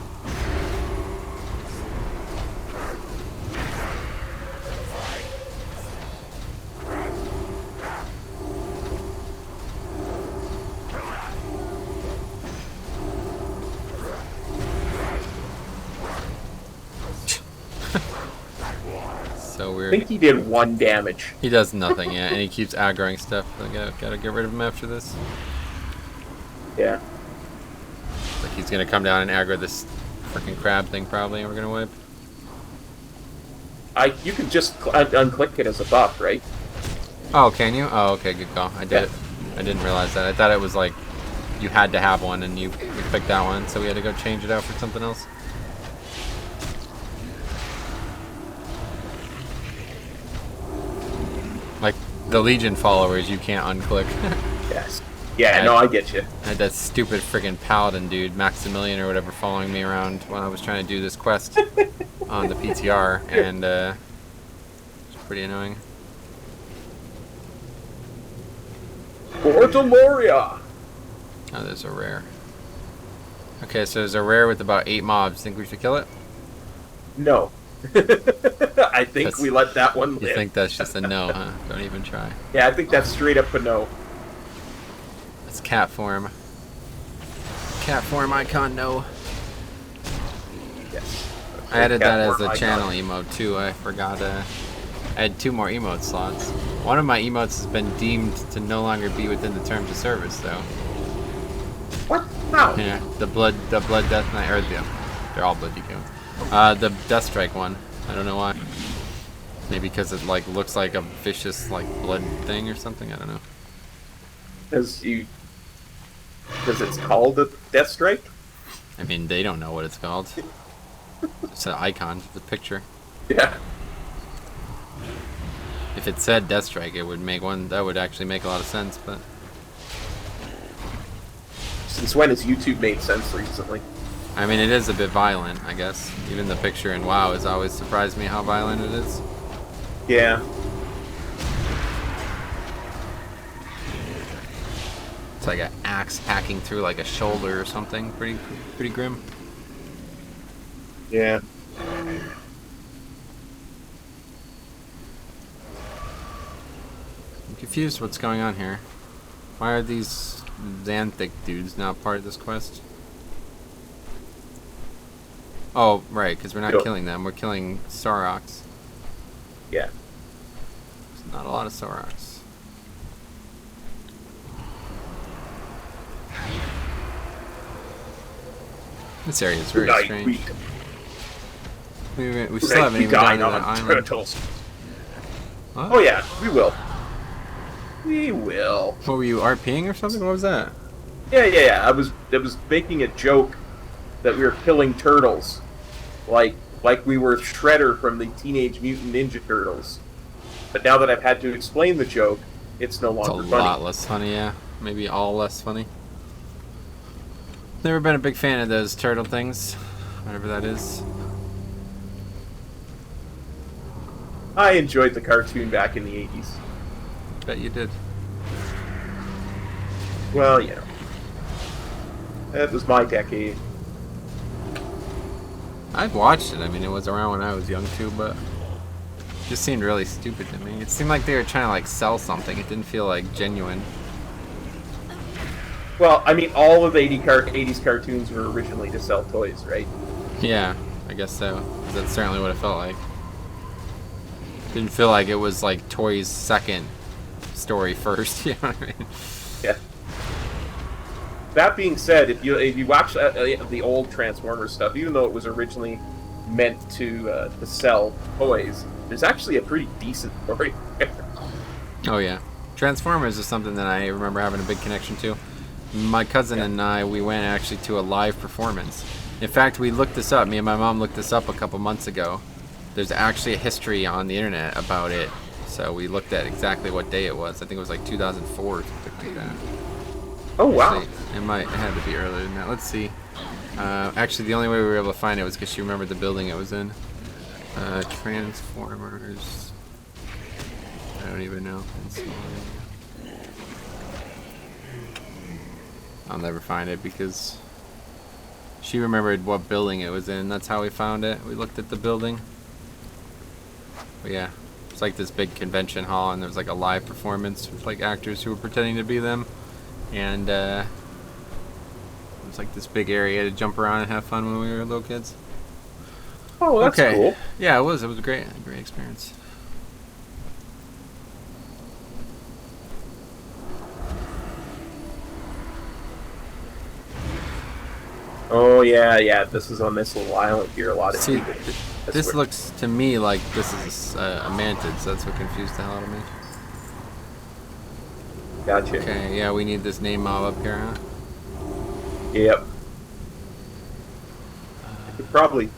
So I weird. think he did 1 damage. He does nothing, yeah, and he keeps aggroing stuff. I gotta get rid of him after this. Yeah. Like he's gonna come down and aggro this freaking crab thing probably, and we're gonna wipe. You can just unclick it as a buff, right? Oh, can you? Oh, okay, good call. I did it. I didn't realize that. I thought it was like you had to have one, and you picked that one, so we had to go change it out for something else. Like the Legion followers, you can't unclick. Yes. Yeah, no, I get you. I had that stupid friggin' paladin dude, Maximilian or whatever, following me around while I was trying to do this quest on the PTR, and it's pretty annoying. Porta Moria! Oh, there's a rare. Okay, so there's a rare with about 8 mobs. Think we should kill it? No. I think That's- we let that one You live. think that's just a no, huh? Don't even try. Yeah, I think that's straight up a no. It's cat form. Cat form icon, no. Yes. I added that as Cat a form channel icon. emote too. I forgot. I had 2 more emote slots. One of my emotes has been deemed to no longer be within the terms of service, though. What? How? Yeah, the blood death knight, or they're all blood DQ. The death strike one. I don't know why. Maybe because it like looks like a vicious like blood thing or something. I don't know. Because it's called a Death Strike? I mean, they don't know what it's called. It's an icon, the picture. Yeah. If it said Death Strike, it would make one. That would actually make a lot of sense, but Since when has YouTube made sense recently? I mean, it is a bit violent, I guess. Even the picture in WoW has always surprised me how violent it is. Yeah. It's like an axe hacking through like a shoulder or something. Pretty grim. Yeah. I'm confused what's going on here. Why are these Xanthic dudes not part of this quest? Oh, right, because we're not killing them. We're killing Saurochs. Yeah. There's not a lot of Saurochs. This area is very strange. We still haven't even gotten to that island. Turtles. What? Oh yeah, we will. We will. What were you RPing or something? What was that? Yeah. I was making a joke that we were killing turtles, like we were Shredder from the Teenage Mutant Ninja Turtles. But now that I've had to explain the joke, it's no longer funny. It's a lot less funny, yeah. Maybe all less funny. Never been a big fan of those turtle things, whatever that is. I enjoyed the cartoon back in the 80s. Bet you did. Well, you know. That was my decade. I've watched it. I mean, it was around when I was young too, but it just seemed really stupid to me. It seemed like they were trying to like sell something. It didn't feel like genuine. Well, I mean, all of the 80s cartoons were originally to sell toys, right? Yeah, I guess so. That's certainly what it felt like. Didn't feel like it was like Toy's second story first. You know what I mean? Yeah. That being said, if you watch the old Transformers stuff, even though it was originally meant to sell toys, there's actually a pretty decent story there. Oh yeah, Transformers is something that I remember having a big connection to. My cousin and I, we went actually to a live performance. In fact, we looked this up. Me and my mom looked this up a couple months ago. There's actually a history on the internet about it. So we looked at exactly what day it was. I think it was like 2004 or something like that. Oh, wow. Actually, it had to be earlier than that. Let's see. Actually, the only way we were able to find it was because she remembered the building it was in. Transformers. I don't even know. I'll never find it because she remembered what building it was in. That's how we found it. We looked at the building. But yeah, it's like this big convention hall, and there was like a live performance with like actors who were pretending to be them. And it was like this big area to jump around and have fun when we were little kids. Oh, that's cool. Yeah, it was. It was a great experience. Oh yeah. This is on this little island here. A lot of people. This looks to me like this is a mantid, so that's what confused the hell out of me. Gotcha. Okay, yeah, we need this name mob up here, huh? Yep. I could probably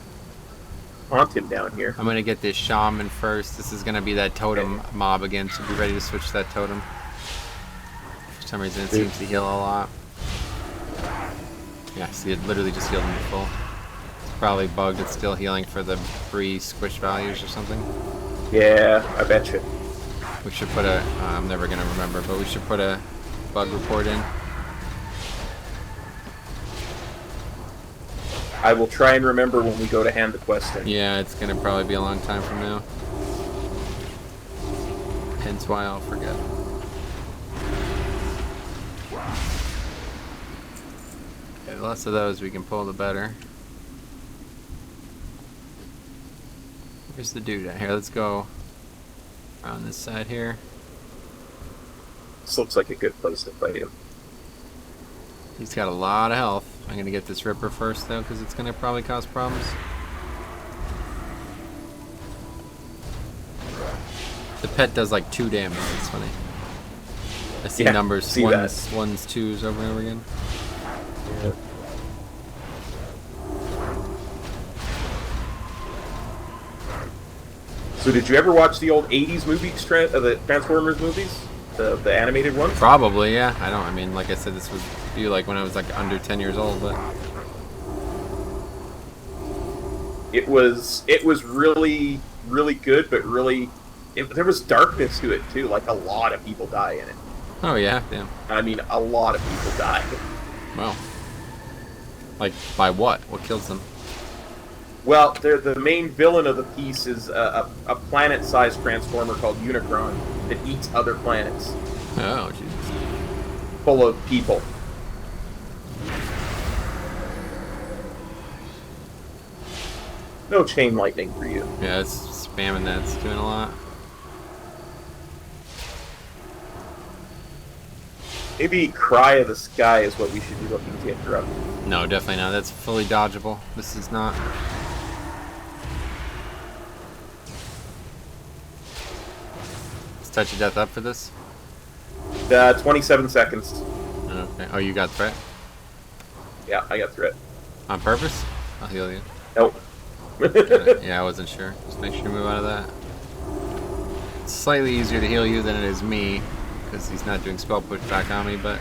haunt him down here. I'm gonna get this shaman first. This is gonna be that totem mob again, so be ready to switch that totem. For some reason, it seems to heal a lot. Yeah, see, it literally just healed me full. It's probably bugged. It's still healing for the free squish values or something. Yeah, I bet you. We should put a, I'm never going to remember, but we should put a bug report in. I will try and remember when we go to hand the quest in. Yeah, it's going to probably be a long time from now. Hence why I'll forget. Okay, the less of those we can pull, the better. Where's the dude at? Here, let's go around this side here. This looks like a good place to fight him. He's got a lot of health. I'm going to get this Ripper first, though, because it's going to probably cause problems. The pet does like 2 damage. It's funny. I see numbers, ones, twos over and over again. Yeah. So did you ever watch the old 80s movies, the Transformers movies? The animated ones? Probably, yeah. I mean, like I said, this was like when I was like under 10 years old, but it was really, really good, but really, there was darkness to it too. Like a lot of people die in it. Oh yeah, damn. I mean, a lot of people die. Well, like by what? What kills them? Well, the main villain of the piece is a planet-sized transformer called Unicron, that eats other planets, Oh, jeez. full of people. No chain lightning for you. Yeah, it's spamming that. It's doing a lot. Maybe Cry of the Sky is what we should be looking to interrupt. No, definitely not. That's fully dodgeable. This is not. Is Touch of Death up for this? 27 seconds. Okay. Oh, you got threat? Yeah, I got through it. On purpose? I'll heal you. Nope. Yeah, I wasn't sure. Just make sure you move out of that. It's slightly easier to heal you than it is me, because he's not doing spell push back on me, but...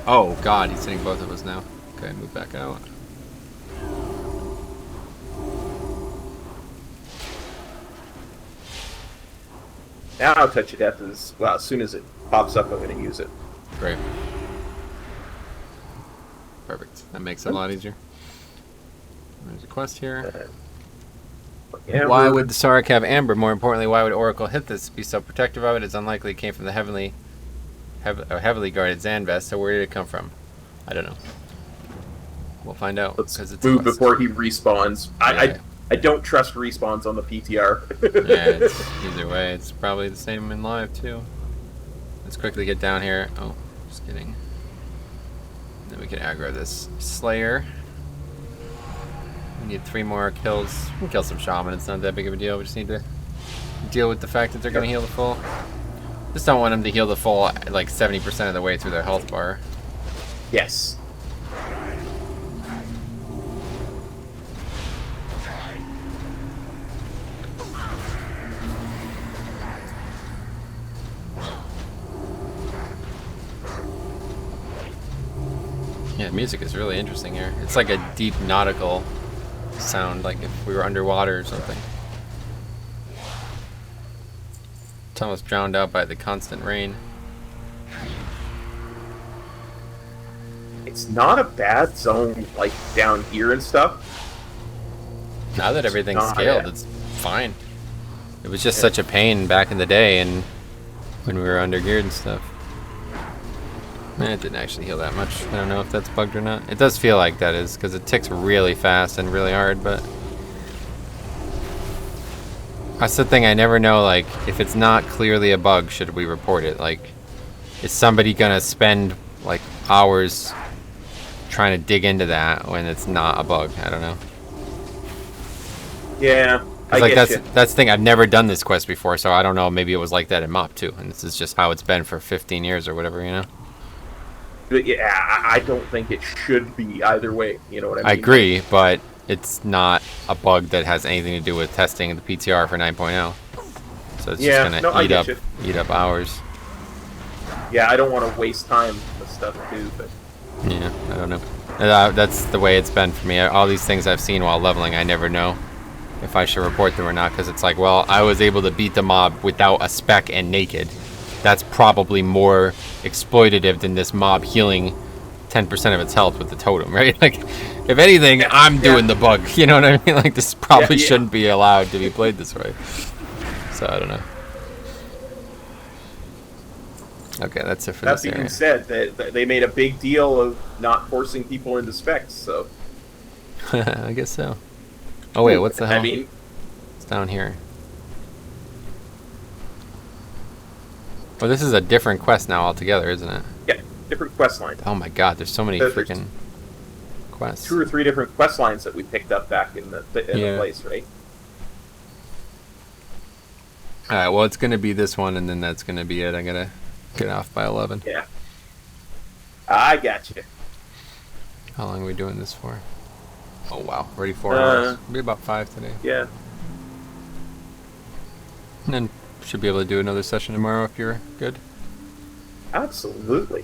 Oh, God, he's hitting both of us now. Okay, move back out. Now Touch of Death is, well, as soon as it pops up, I'm going to use it. Great. Perfect. That makes it a lot easier. There's a quest here. Why would the Sarek have Amber? More importantly, why would Oracle hit this? Be so protective of it? It's unlikely it came from the heavily guarded Zanvest, so where did it come from? I don't know. We'll find out. Let's it's move before he respawns. I don't trust respawns on the PTR. Yeah, it's, either way, it's probably the same in live, too. Let's quickly get down here. Oh, just kidding. Then we can aggro this Slayer. We need 3 more kills. We can kill some Shaman, it's not that big of a deal. We just need to deal with the fact that they're going to heal the full. Just don't want them to heal the full like 70% of the way through their health bar. Yes. Yeah, the music is really interesting here. It's like a deep nautical sound, like if we were underwater or something. It's almost drowned out by the constant rain. It's not a bad zone, like, down here and stuff. Now that everything's not scaled, bad. it's fine. It was just such a pain back in the day and when we were under geared and stuff. It didn't actually heal that much. I don't know if that's bugged or not. It does feel like that is, because it ticks really fast and really hard, but... That's the thing, I never know, like, if it's not clearly a bug, should we report it? Like, is somebody gonna spend, like, hours trying to dig into that when it's not a bug? I don't know. Yeah, I Like, get you. that's the thing, I've never done this quest before, so I don't know, maybe it was like that in MoP too, and this is just how it's been for 15 years or whatever, you know? But yeah, I don't think it should be either way. You know what I mean? I agree, but it's not a bug that has anything to do with testing the PTR for 9.0. So it's Yeah, just no, I gonna get eat up hours. Yeah, I don't want to waste time with stuff too, but Yeah, I don't know. That's the way it's been for me. All these things I've seen while leveling, I never know if I should report them or not, because it's like, well, I was able to beat the mob without a spec and naked. That's probably more exploitative than this mob healing 10% of its health with the totem, right? Like, if anything, I'm doing the bug. You know what I mean? Like, this probably shouldn't be allowed to be played this way. So, I don't know. Okay, that's it for this that being area. said, that they made a big deal of not forcing people into specs. So I guess so. Oh, wait, what's the hell? I mean, It's down here. Well, this is a different quest now altogether, isn't it? yeah, different quest lines. Oh my god, there's so many There's freaking quests. 2 or 3 different quest lines that we picked up back in the place, right? Alright, well, it's going to be this one, and then that's going to be it. I got to get off by 11. Yeah, I got you. How long are we doing this for? Oh, wow. Already 4 hours. Maybe about 5 today. Yeah, And then should be able to do another session tomorrow if you're good. absolutely.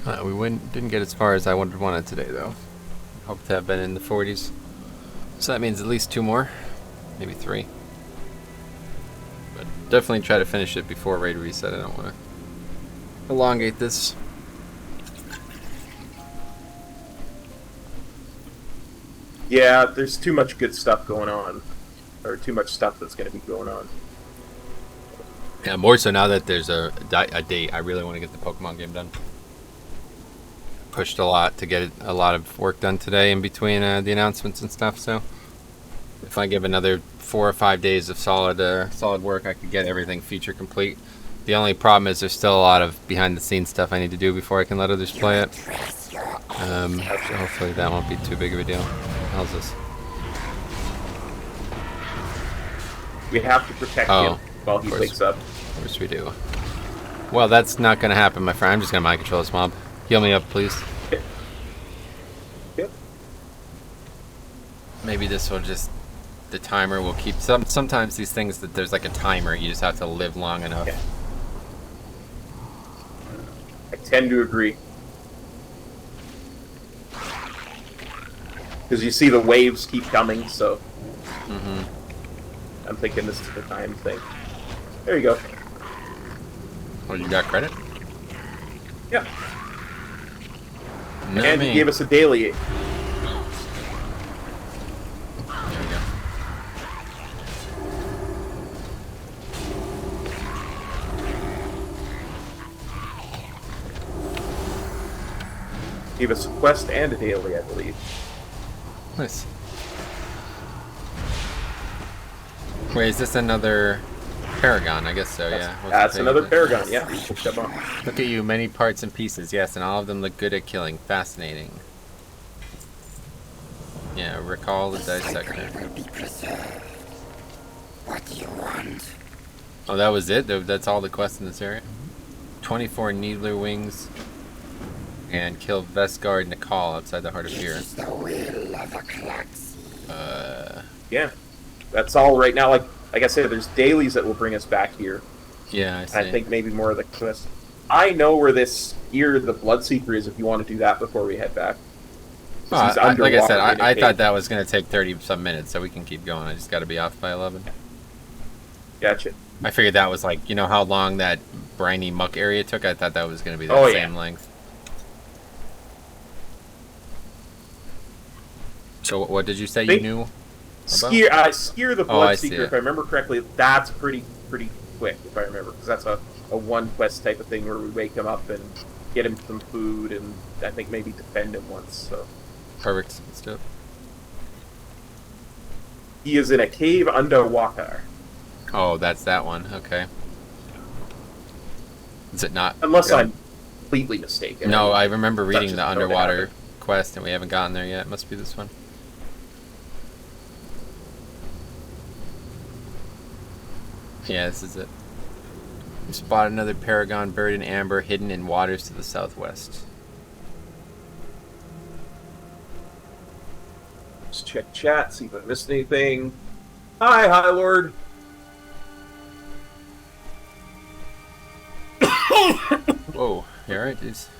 We didn't get as far as I wanted today, though. Hope to have been in the 40s. So that means at least 2 more. Maybe 3. But definitely try to finish it before raid reset. I don't want to elongate this. Yeah, there's too much good stuff going on, or too much stuff that's going to be going on. Yeah, more so now that there's a date. I really want to get the Pokemon game done. Pushed a lot to get a lot of work done today in between the announcements and stuff. So if I give another 4 or 5 days of solid work, I could get everything feature complete. The only problem is there's still a lot of behind the scenes stuff I need to do before I can let others play it. So hopefully that won't be too big of a deal. How's this? We have to protect him while he wakes up. Of course we do. Well, that's not going to happen, my friend. I'm just going to mind control this mob. Heal me up, please. Yep. Maybe this will just... The timer will keep... Sometimes these things, that there's like a timer. You just have to live long enough. Yeah. I tend to agree. Because you see the waves keep coming, so... I'm thinking this is the time thing. There you go. Oh, you got credit? Yeah. Not and me. he gave us a daily. There we go. Gave us a quest and a daily, I believe. Nice. Wait, is this another Paragon? I guess so, yeah. That's another Paragon, yeah. Look at you, many parts and pieces, yes, and all of them look good at killing. Fascinating. Yeah, recall the dissector. What do you want? Oh, that was it? That's all the quests in this area? 24 Needler Wings. And kill Vestguard Nikal outside the Heart of Fear. Yeah. That's all right now. Like I said, there's dailies that will bring us back here. Yeah, I see. I think maybe more of the quest. I know where this here, the Bloodseeker, is if you want to do that before we head back. Like I said, I thought that was going to take 30-some minutes, so we can keep going. I just got to be off by 11. Gotcha. I figured that was like, you know how long that briny muck area took? I thought that was going to be the same length. So what did you say you knew? Skier the Bloodseeker, if I remember correctly, that's pretty quick, if I remember, because that's a one quest type of thing where we wake him up and get him some food and I think maybe defend him once. So perfect. Let's do it. He is in a cave underwater. Oh, that's that one. Okay. Is it not? Unless I'm completely mistaken. No, I remember reading the underwater quest and we haven't gotten there yet. It must be this one. Yeah, this is it. We spot another Paragon bird in amber hidden in waters to the southwest. Let's check chat, see if I missed anything. Hi, High Lord. Whoa, you alright, dudes?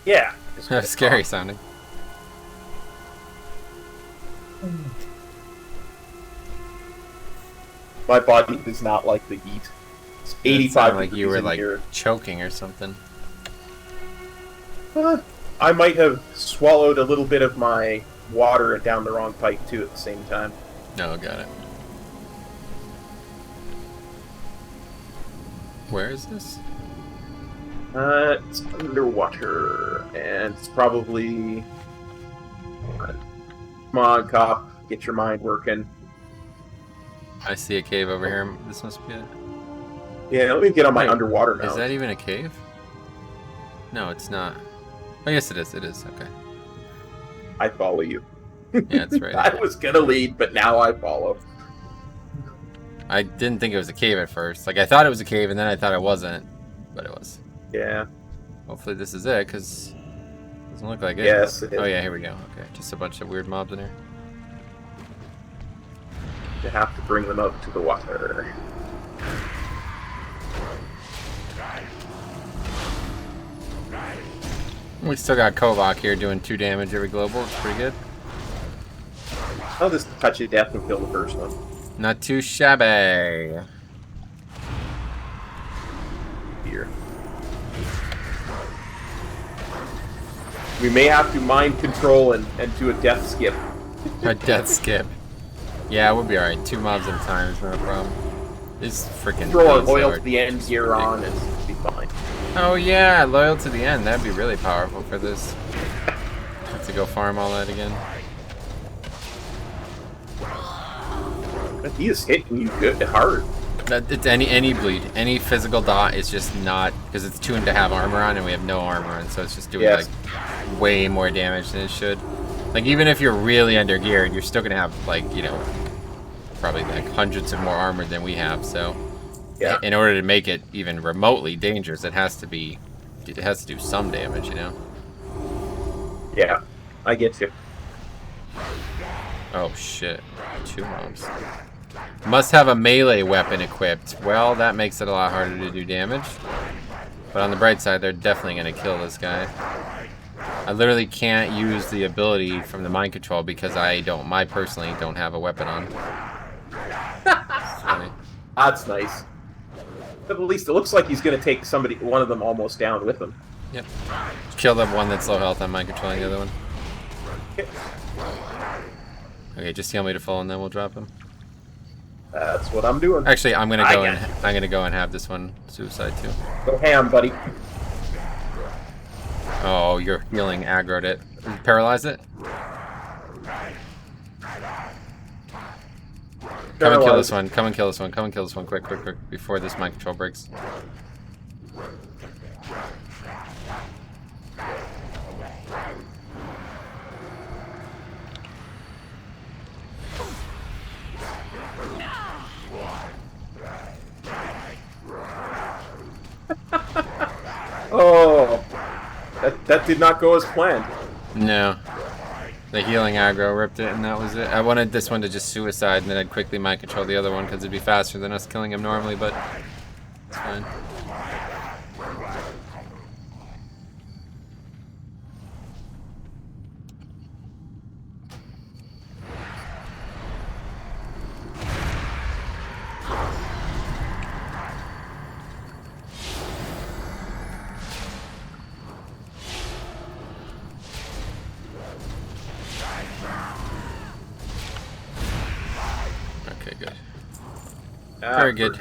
Yeah. That's scary sounding. My body does not like the heat. It's 85 like degrees you were in like here. choking or something. I might have swallowed a little bit of my water down the wrong pipe too at the same time. No, got it. Where is this? It's underwater, and it's probably... Come on, cop. Get your mind working. I see a cave over here. This must be it. Yeah, let me get on my underwater mount. Is that even a cave? No, it's not. Oh, yes, it is. It is. Okay. I follow you. Yeah, it's right. I was gonna lead, but now I follow. I didn't think it was a cave at first. Like, I thought it was a cave, and then I thought it wasn't. But it was. Yeah. Hopefully this is it, because it doesn't look like it. Yes, it is. Oh, yeah, here we go. Okay, just a bunch of weird mobs in here. You have to bring them out to the water. We still got Kovak here doing 2 damage every global. It's pretty good. I'll just touch of death and kill the first one. Not too shabby. Here. We may have to mind control and do a death skip. A death skip. Yeah, we'll be alright. 2 mobs at a time is not a problem. This freaking Throw our build's so loyal to the end gear on and ridiculous. it'll be fine. Oh yeah, loyal to the end. That'd be really powerful for this. Have to go farm all that again. But he is hitting you good hard. It's any bleed, any physical dot is just not, because it's 2.5 armor on and we have no armor on, so it's just doing like way more damage than it should. Like even if you're really under geared, you're still gonna have like, you know, probably like hundreds of more armor than we have. So Yeah. in order to make it even remotely dangerous, it has to do some damage, you know. Yeah, I get you. Oh shit, 2 mobs. Must have a melee weapon equipped. Well, that makes it a lot harder to do damage. But on the bright side, they're definitely going to kill this guy. I literally can't use the ability from the mind control because I personally don't have a weapon on. That's nice. But at least it looks like he's going to take one of them almost down with him. Yep. Kill the one that's low health. I'm mind controlling the other one. Okay, just heal me to full and then we'll drop him. That's what I'm doing. Actually, I'm gonna go and have this one suicide too. Go ham, buddy. Oh, your healing aggroed it. Paralyze it. Come and kill this one. Come and kill this one. Come and kill this one. Quick, quick, quick! Before this mind control breaks. Oh, that did not go as planned. No. The healing aggro ripped it, and that was it. I wanted this one to just suicide, and then I'd quickly mind control the other one because it'd be faster than us killing him normally, but it's fine. Okay, good. Very good.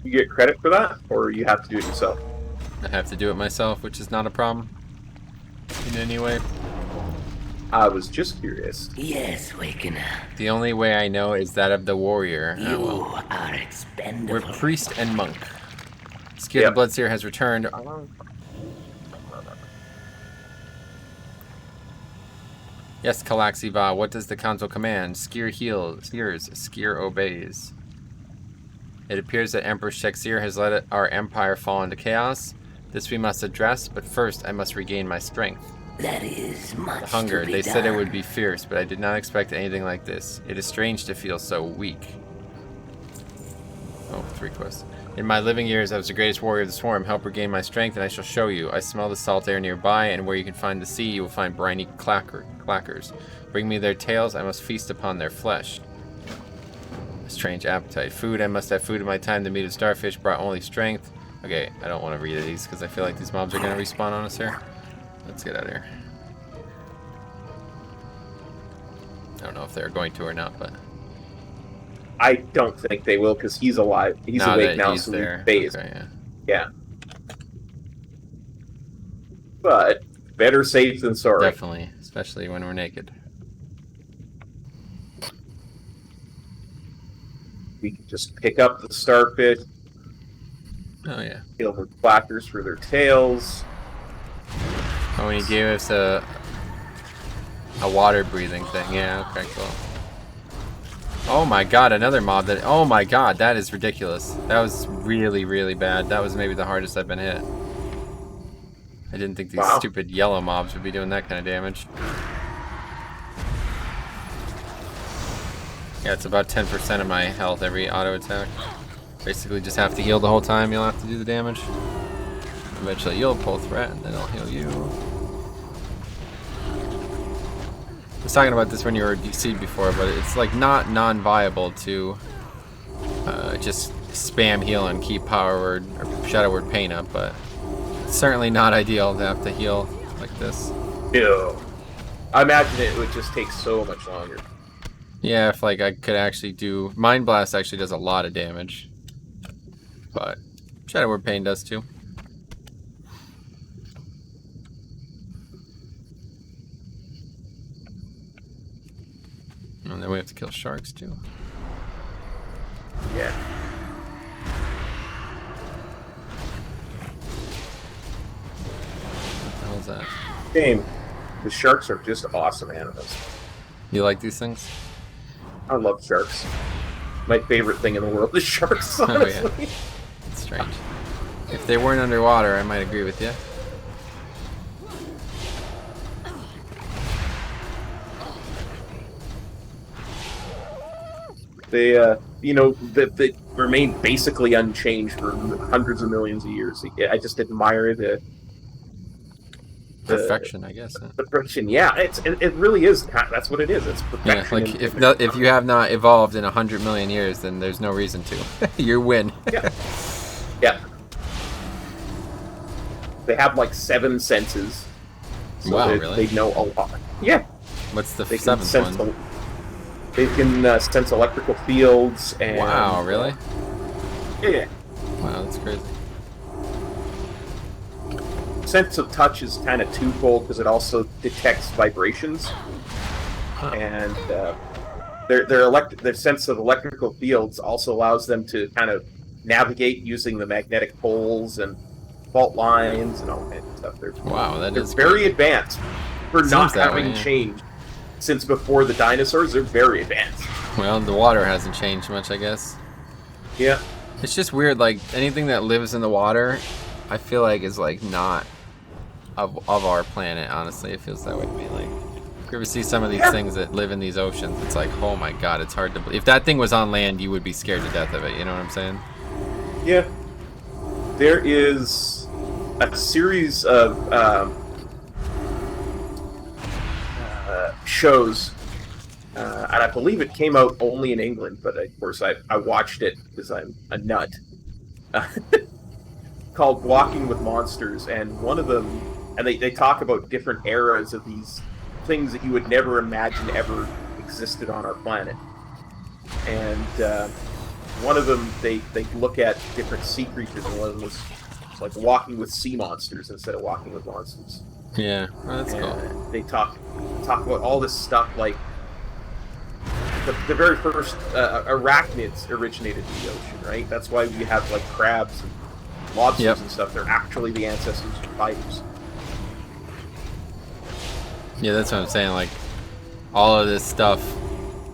You get credit for that, or you have to do it yourself? I have to do it myself, which is not a problem in any way. I was just curious. Yes, Wakener. The only way I know is that of the warrior. You Well, are expendable. we're priest and monk. Skill of the Bloodseer has returned. Yes, Calaxiva, what does the council command? Skier heals, Skier obeys. It appears that Emperor Shexir has let our empire fall into chaos. This we must address, but first I must regain my strength. That is much The hunger, to be they said it done. would be fierce, but I did not expect anything like this. It is strange to feel so weak. Oh, 3 quests. In my living years, I was the greatest warrior of the swarm. Help regain my strength, and I shall show you. I smell the salt air nearby, and where you can find the sea, you will find briny clackers. Bring me their tails, I must feast upon their flesh. A strange appetite. Food, I must have food in my time. The meat of starfish brought only strength. Okay, I don't want to read these, because I feel like these mobs are going to respawn on us here. Let's get out of here. I don't know if they're going to or not, but... I don't think they will, because he's alive. He's awake now, he's so there. he's phased. Okay, yeah. Yeah. But better safe than sorry. Definitely, especially when we're naked. We can just pick up the starfish, Oh yeah. kill the clackers for their tails. Oh, when you gave us a water breathing thing. Yeah, okay, cool. Oh my god, another mob that... Oh my god, that is ridiculous. That was really, really bad. That was maybe the hardest I've been hit. I didn't think these stupid yellow mobs would be doing that kind of damage. Yeah, it's about 10% of my health every auto attack. Basically just have to heal the whole time, you'll have to do the damage. Eventually you'll pull threat and then I'll heal you. I was talking about this when you were DC'd before, but it's like not non-viable to just spam heal and keep power word or shadow word pain up, but it's certainly not ideal to have to heal like this. Ew. I imagine it would just take so much longer. Yeah, if like I could actually do Mind Blast actually does a lot of damage. But Shadow Word Pain does too. And then we have to kill sharks too. Yeah. What was that? Game. The sharks are just awesome animals. You like these things? I love sharks. My favorite thing in the world is sharks, Oh, yeah. honestly. It's strange. If they weren't underwater, I might agree with you. They, they remain basically unchanged for hundreds of millions of years. I just admire the Perfection, I guess. Huh? the perfection. Yeah, it really is. That's what it is. It's perfection. Yeah, like if you have not evolved in 100 million years, then there's no reason to. You win. Yeah. Yeah. They have like 7 senses. So Wow, they, really? They know a lot. Yeah. What's the They can seventh sense. one? They can sense electrical fields and. Wow, really? Yeah. Wow, that's crazy. Sense of touch is kind of twofold because it also detects vibrations, Huh. and their sense of electrical fields also allows them to kind of navigate using the magnetic poles and fault lines and all that stuff. Wow, They're is very crazy. advanced for Seems not that having way, yeah. changed since before the dinosaurs. They're very advanced. Well, the water hasn't changed much, I guess. Yeah. It's just weird, like, anything that lives in the water, I feel like is, like, not of our planet, honestly. It feels that way to me. Like, if you ever see some of these things that live in these oceans, it's like, oh my god, it's hard to believe. If that thing was on land, you would be scared to death of it, you know what I'm saying? Yeah. There is a series of shows, and I believe it came out only in England, but of course I watched it because I'm a nut, called Walking with Monsters, and one of them, and they talk about different eras of these things that you would never imagine ever existed on our planet. And one of them, they look at different sea creatures, and one of them was like walking with sea monsters instead of walking with monsters. Yeah, well, that's And cool. they talk about all this stuff, like the very first arachnids originated in the ocean, right? That's why we have like crabs and lobsters Yep. and stuff. They're actually the ancestors of spiders. Yeah, that's what I'm saying. Like, all of this stuff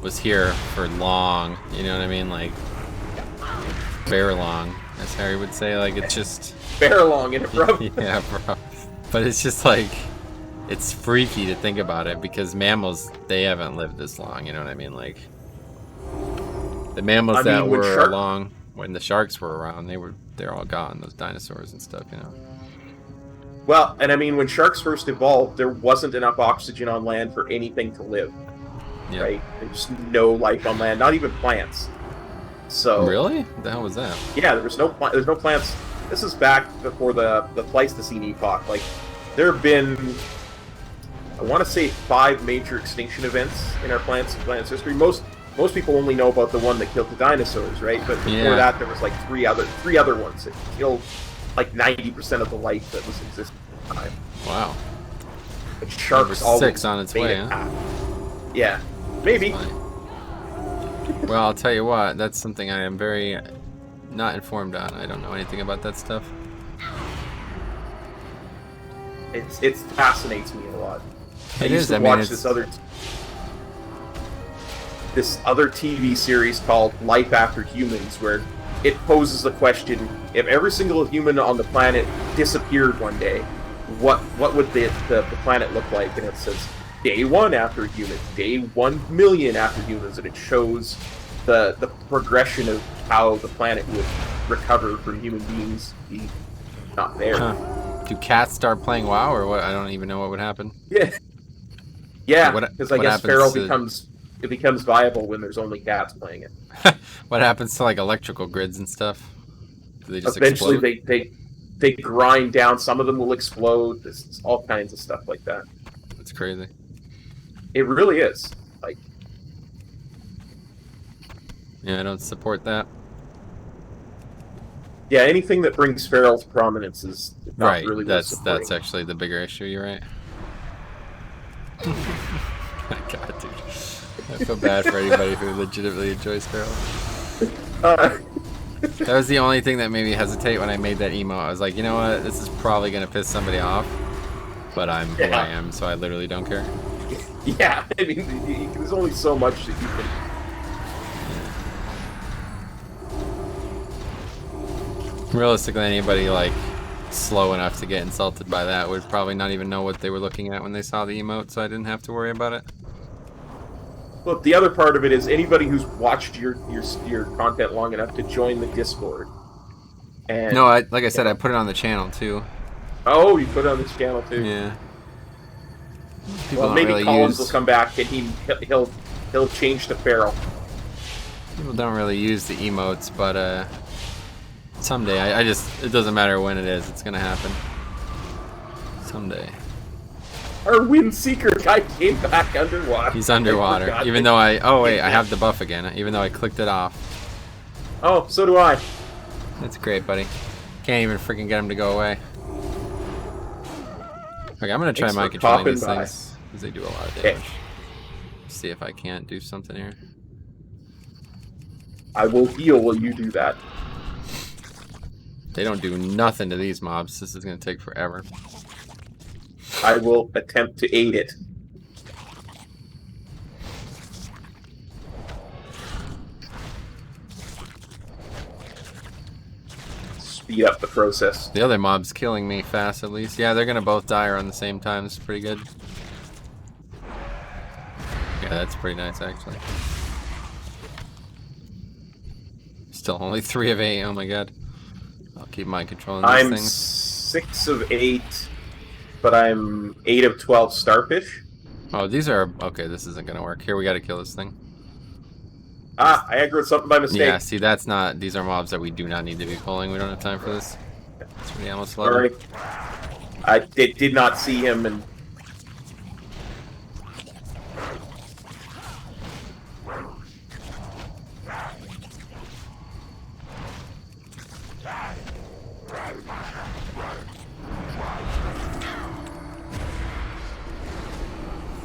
was here for long. You know what I mean? Like, very long, as Harry would say. Like, it's just. Bear along in it, bro. Yeah, bro. But it's just like, it's freaky to think about it because mammals, they haven't lived this long. You know what I mean? Like, the mammals that when were along when the sharks were around, they're all gone. Those dinosaurs and stuff, you know. Well, and I mean, when sharks first evolved, there wasn't enough oxygen on land for anything to live. Yeah. Right? There's no life on land, not even plants. So Really? What the hell was that? yeah, there's no plants. This is back before the Pleistocene epoch. Like, there have been, I want to say, 5 major extinction events in our planet's history. Most people only know about the one that killed the dinosaurs, right? But before that, there was like three other ones that killed like 90% of the life that was existing at the time. Wow. But sharks Number always 6 on its made way, it huh? happen. Yeah, maybe. Well, I'll tell you what, that's something I am very not informed on. I don't know anything about that stuff. It fascinates me a lot. I used to watch this other TV series called Life After Humans, where it poses the question: if every single human on the planet disappeared one day, what would the planet look like? And it says day 1 after humans, day 1,000,000 after humans, and it shows the progression of how the planet would recover from human beings being not there. Huh. Do cats start playing WoW or what? I don't even know what would happen. Yeah, What- because I what guess happens feral to- becomes viable when there's only cats playing it. What happens to like electrical grids and stuff? Do they just Eventually, explode? they grind down. Some of them will explode. There's all kinds of stuff like that. It's crazy. It really is. Like, Yeah, I don't support that. Yeah, anything that brings feral to prominence is not Right, really worth that's supporting. actually the bigger issue. You're right. My God, dude, I feel bad for anybody who legitimately enjoys feral. That was the only thing that made me hesitate when I made that emo. I was like, you know what, this is probably gonna piss somebody off, but I'm who I am, so I literally don't care. Yeah, I mean, there's only so much that you can. Realistically, anybody like slow enough to get insulted by that would probably not even know what they were looking at when they saw the emote, so I didn't have to worry about it. Look, the other part of it is anybody who's watched your content long enough to join the Discord. And No, like I said, I put it on the channel too. Oh, you put it on this channel too. Yeah. People Well, don't maybe really Collins use. will come back and he'll change to feral. People don't really use the emotes, but someday. I just, it doesn't matter when it is. It's gonna happen. Someday. Our Windseeker guy came back underwater. He's underwater. Even though I... Oh, wait. I have the buff again. Even though I clicked it off. Oh, so do I. That's great, buddy. Can't even freaking get him to go away. Okay, I'm going to try mind controlling these things. Because they do a lot of damage. See if I can't do something here. I will heal while you do that. They don't do nothing to these mobs. This is going to take forever. I will attempt to aid it. Speed up the process. The other mob's killing me fast, at least. Yeah, they're going to both die around the same time. It's pretty good. Yeah, that's pretty nice, actually. Still only 3 of 8. Oh my god. I'll keep mind controlling these I'm things. 6 of 8, but I'm 8 of 12 starfish. Oh, these are... Okay, this isn't going to work. Here, we got to kill this thing. Ah, I aggroed something by mistake. Yeah, see, that's not... These are mobs that we do not need to be pulling. We don't have time for this. It's pretty almost slow. Sorry. I did not see him, and...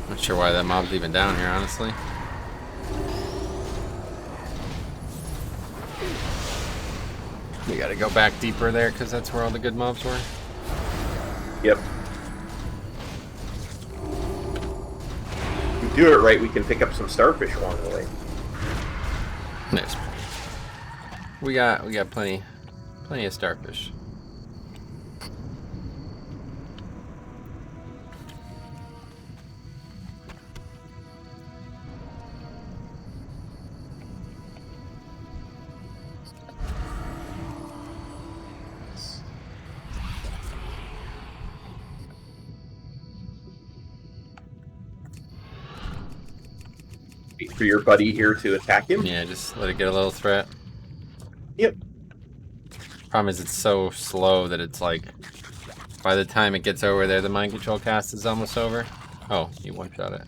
Not sure why that mob's even down here, honestly. We gotta go back deeper there, because that's where all the good mobs were. Yep. If we do it right, we can pick up some starfish along the way. Nice. We got plenty of starfish. Wait for your buddy here to attack him. Yeah, just let it get a little threat. Yep. Problem is it's so slow that it's like, by the time it gets over there, the mind control cast is almost over. Oh, you one-shot it.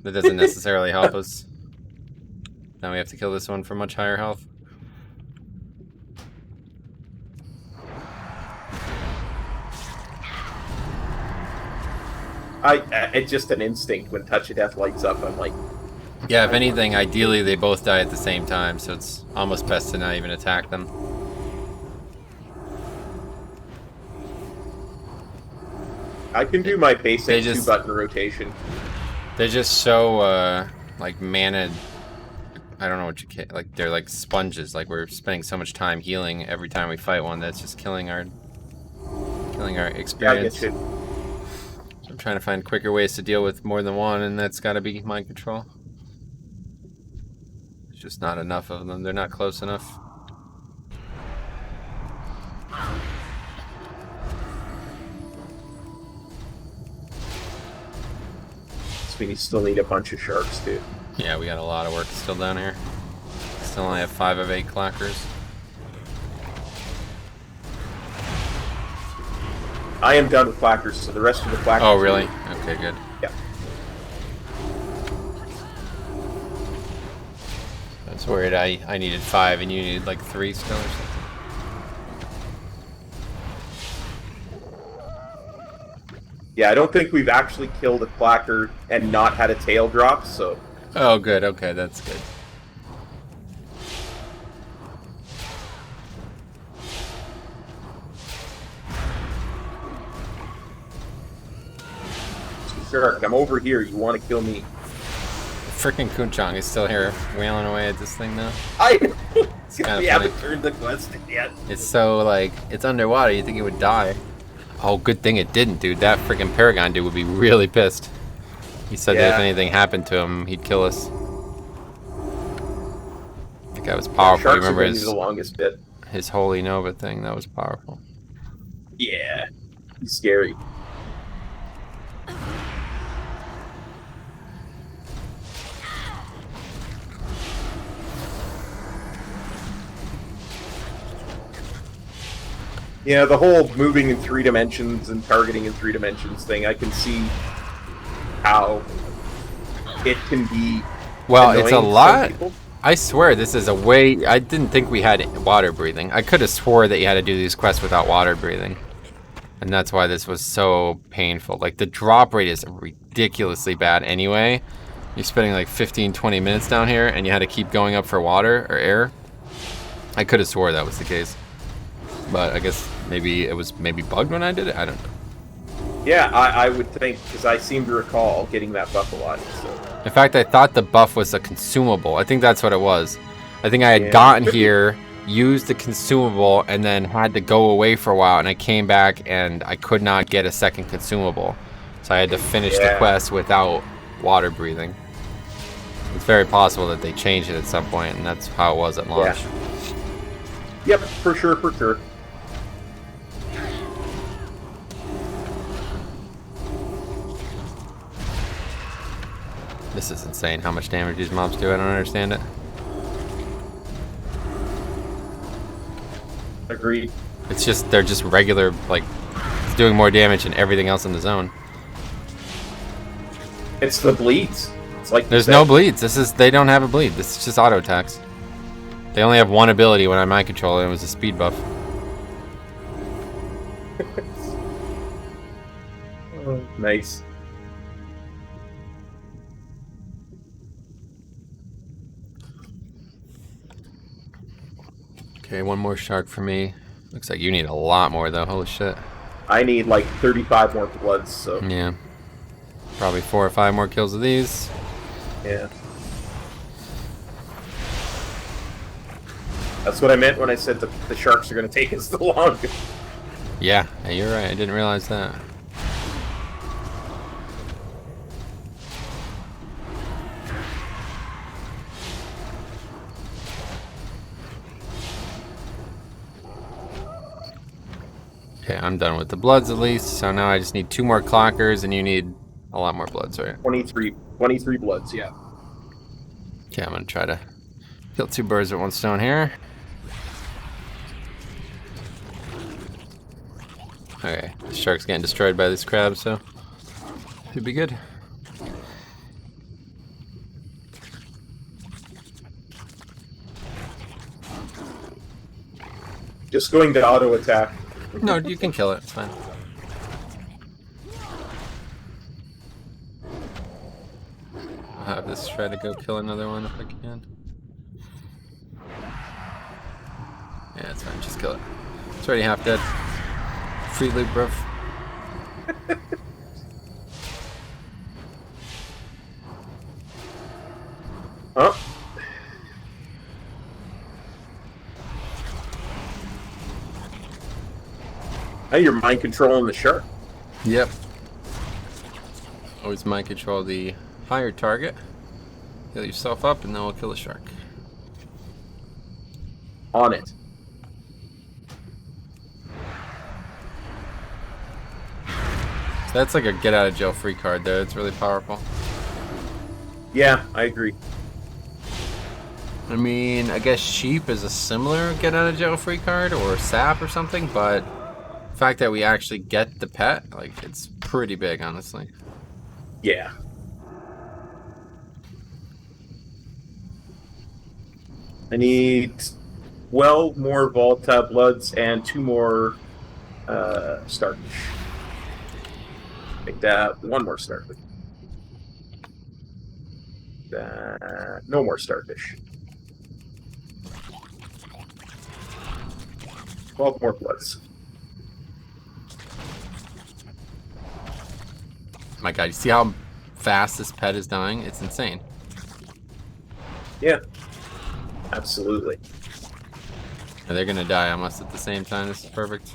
That doesn't necessarily help us. Now we have to kill this one for much higher health. It's just an instinct when Touch of Death lights up. I'm like, Yeah, if anything, ideally they both die at the same time, so it's almost best to not even attack them. I can do my basic just- 2-button rotation. They're just so, like, mana... I don't know what you can... Like, they're like sponges. Like, we're spending so much time healing every time we fight one that's just killing our experience. Yeah, I get you. So I'm trying to find quicker ways to deal with more than one, and that's gotta be mind control. There's just not enough of them. They're not close enough. So we still need a bunch of sharks, too. Yeah, we got a lot of work still down here. Still only have 5 of 8 clackers. I am done with clackers, so the rest of the clackers... Oh, really? Okay, good. Yeah. That's worried I needed 5 and you needed like 3 still or something. Yeah, I don't think we've actually killed a clacker and not had a tail drop, so... Oh, good. Okay, that's good. Shark, I'm over here. You want to kill me? Frickin' Kunchong is still here, wailing away at this thing now. We haven't turned the quest in yet. It's so, like, it's underwater. You think it would die. Oh, good thing it didn't, dude. That frickin' Paragon dude would be really pissed. He said that if anything happened to him, he'd kill us. That guy was powerful. Sharks Remember are the longest bit. his Holy Nova thing? That was powerful. Yeah, he's scary. Yeah, the whole moving in 3 dimensions and targeting in 3 dimensions thing, I can see how it can be. Well, it's a annoying to some lot. people. I swear this is a way. I didn't think we had water breathing. I could have swore that you had to do these quests without water breathing. And that's why this was so painful. Like, the drop rate is ridiculously bad anyway. You're spending like 15-20 minutes down here and you had to keep going up for water or air. I could have swore that was the case. But I guess maybe it was bugged when I did it. I don't know. Yeah, I would think, because I seem to recall getting that buff a lot. So. In fact, I thought the buff was a consumable. I think that's what it was. I think I had gotten here, used the consumable, and then had to go away for a while. And I came back and I could not get a second consumable. So I had to finish the quest without water breathing. It's very possible that they changed it at some point, and that's how it was at launch. Yep, for sure, for sure. This is insane how much damage these mobs do. I don't understand it. Agreed. It's just, they're just regular, like, it's doing more damage than everything else in the zone. It's the bleeds. It's like There's no bleeds. They don't have a bleed. This is just auto attacks. They only have one ability when I mind control, and it was a speed buff. Nice. Okay, one more shark for me. Looks like you need a lot more, though. Holy shit. I need like 35 more bloods, so... Yeah. Probably 4 or 5 more kills of these. Yeah. That's what I meant when I said the sharks are going to take us the longest. Yeah, you're right. I didn't realize that. Okay, I'm done with the bloods at least, so now I just need 2 more clockers, and you need a lot more bloods, right? 23 bloods, yeah. Okay, I'm gonna try to kill 2 birds with 1 stone here. Okay, the shark's getting destroyed by this crab, so should be good. Just going to auto attack. No, you can kill it. It's fine. I'll have this try to go kill another one if I can. Yeah, it's fine. Just kill it. It's already half dead. Free loot, bro. Huh? Now you're mind controlling the shark. Yep. Always mind control the higher target. Heal yourself up, and then we'll kill the shark. On it. So that's like a get out of jail free card there. It's really powerful. Yeah, I agree. I mean, I guess sheep is a similar get out of jail free card, or sap or something, but the fact that we actually get the pet, like, it's pretty big, honestly. Yeah. I need 12 more Volta Bloods and 2 more Starfish. Make that 1 more Starfish. No more Starfish. 12 more Bloods. My God, you see how fast this pet is dying? It's insane. Yeah. Absolutely. And they're gonna die almost at the same time. This is perfect.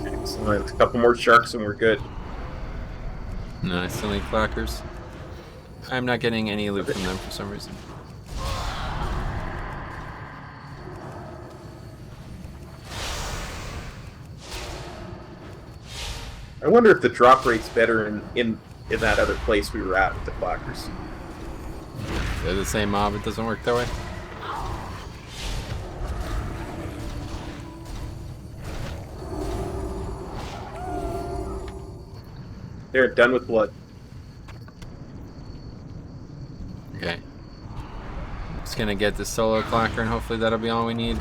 Excellent. A couple more sharks and we're good. No, I still need clackers. I'm not getting any loot from them for some reason. I wonder if the drop rate's better in that other place we were at with the clackers. They're the same mob, it doesn't work that way. They're done with blood. Okay. Just gonna get the solo clacker and hopefully that'll be all we need.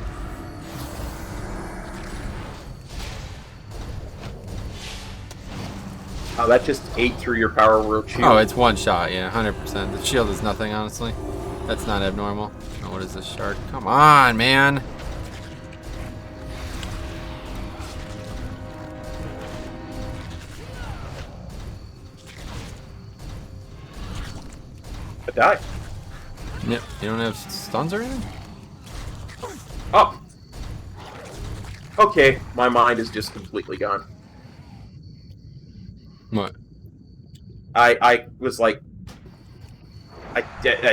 Oh, that just ate through your power world shield. Oh, it's one shot, yeah, 100%. The shield is nothing, honestly. That's not abnormal. Oh, what is this shark? Come on, man! I died. Yep, you don't have stuns or anything? Oh. Okay, my mind is just completely gone. What? I was like, I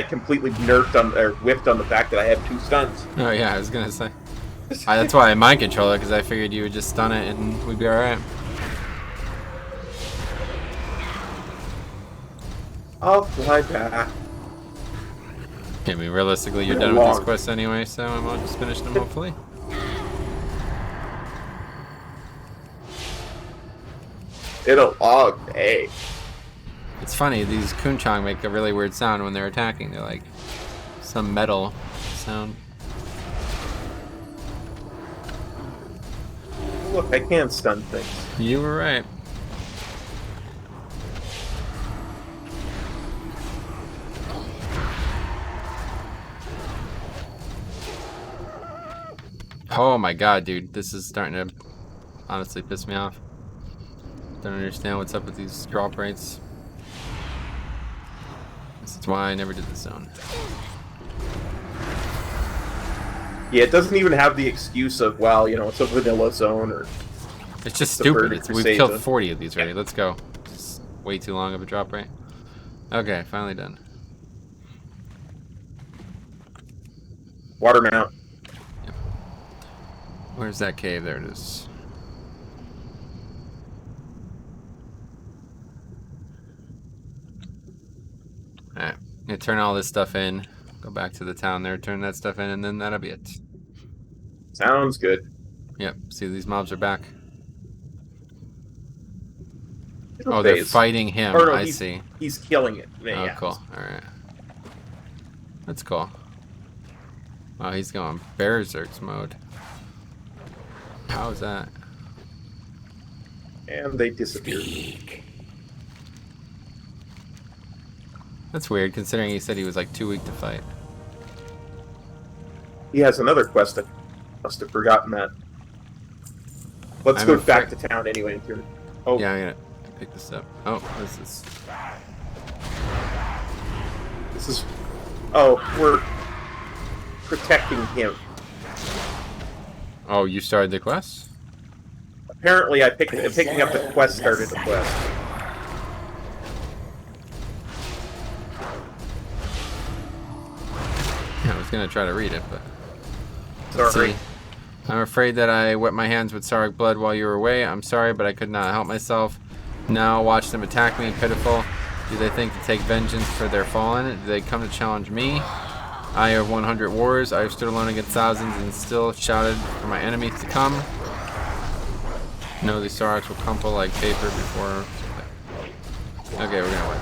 completely nerfed on or whiffed on the fact that I had 2 stuns. Oh yeah, I was gonna say. That's why I mind control it, because I figured you would just stun it and we'd be alright. I'll fly back. I mean, realistically, you're done with this quest anyway, so I might just finish them hopefully. It'll log, hey. It's funny, these Kunchang make a really weird sound when they're attacking. They're like some metal sound. Look, I can stun things. You were right. Oh my God, dude, this is starting to honestly piss me off. Don't understand what's up with these drop rates. This is why I never did this zone. Yeah, it doesn't even have the excuse of, well, you know, it's a vanilla zone or... It's just the stupid. Burning We've Crusade killed zone. 40 of these already. Let's go. It's way too long of a drop rate. Okay, finally done. Water mount. Yep. Where's that cave? There it is. Alright, I'm gonna turn all this stuff in. Go back to the town there, turn that stuff in, and then that'll be it. Sounds good. Yep, see these mobs are back. It'll Oh, they're phase. fighting him. Or no, I he's- see. He's killing it. Oh, Yeah. cool. Alright. That's cool. Oh, he's going Berserk's mode. How is that? And they disappeared. That's weird, considering he said he was like too weak to fight. He has another quest that must have forgotten that. Let's I'm go back afraid- to town anyway. Oh, Yeah, I'm gonna pick this up. Oh, what is this? this is... Oh, we're protecting him. Oh, you started the quest? Apparently, picking up the quest started the quest. Yeah, I was gonna try to read it, but... Let's Sorry. see. I'm afraid that I wet my hands with Sarek blood while you were away. I'm sorry, but I could not help myself. Now watch them attack me, pitiful. Do they think to take vengeance for their fallen? Do they come to challenge me? I have 100 wars. I have stood alone against thousands and still shouted for my enemies to come. No, these Sareks will crumple like paper before Okay, we're gonna win.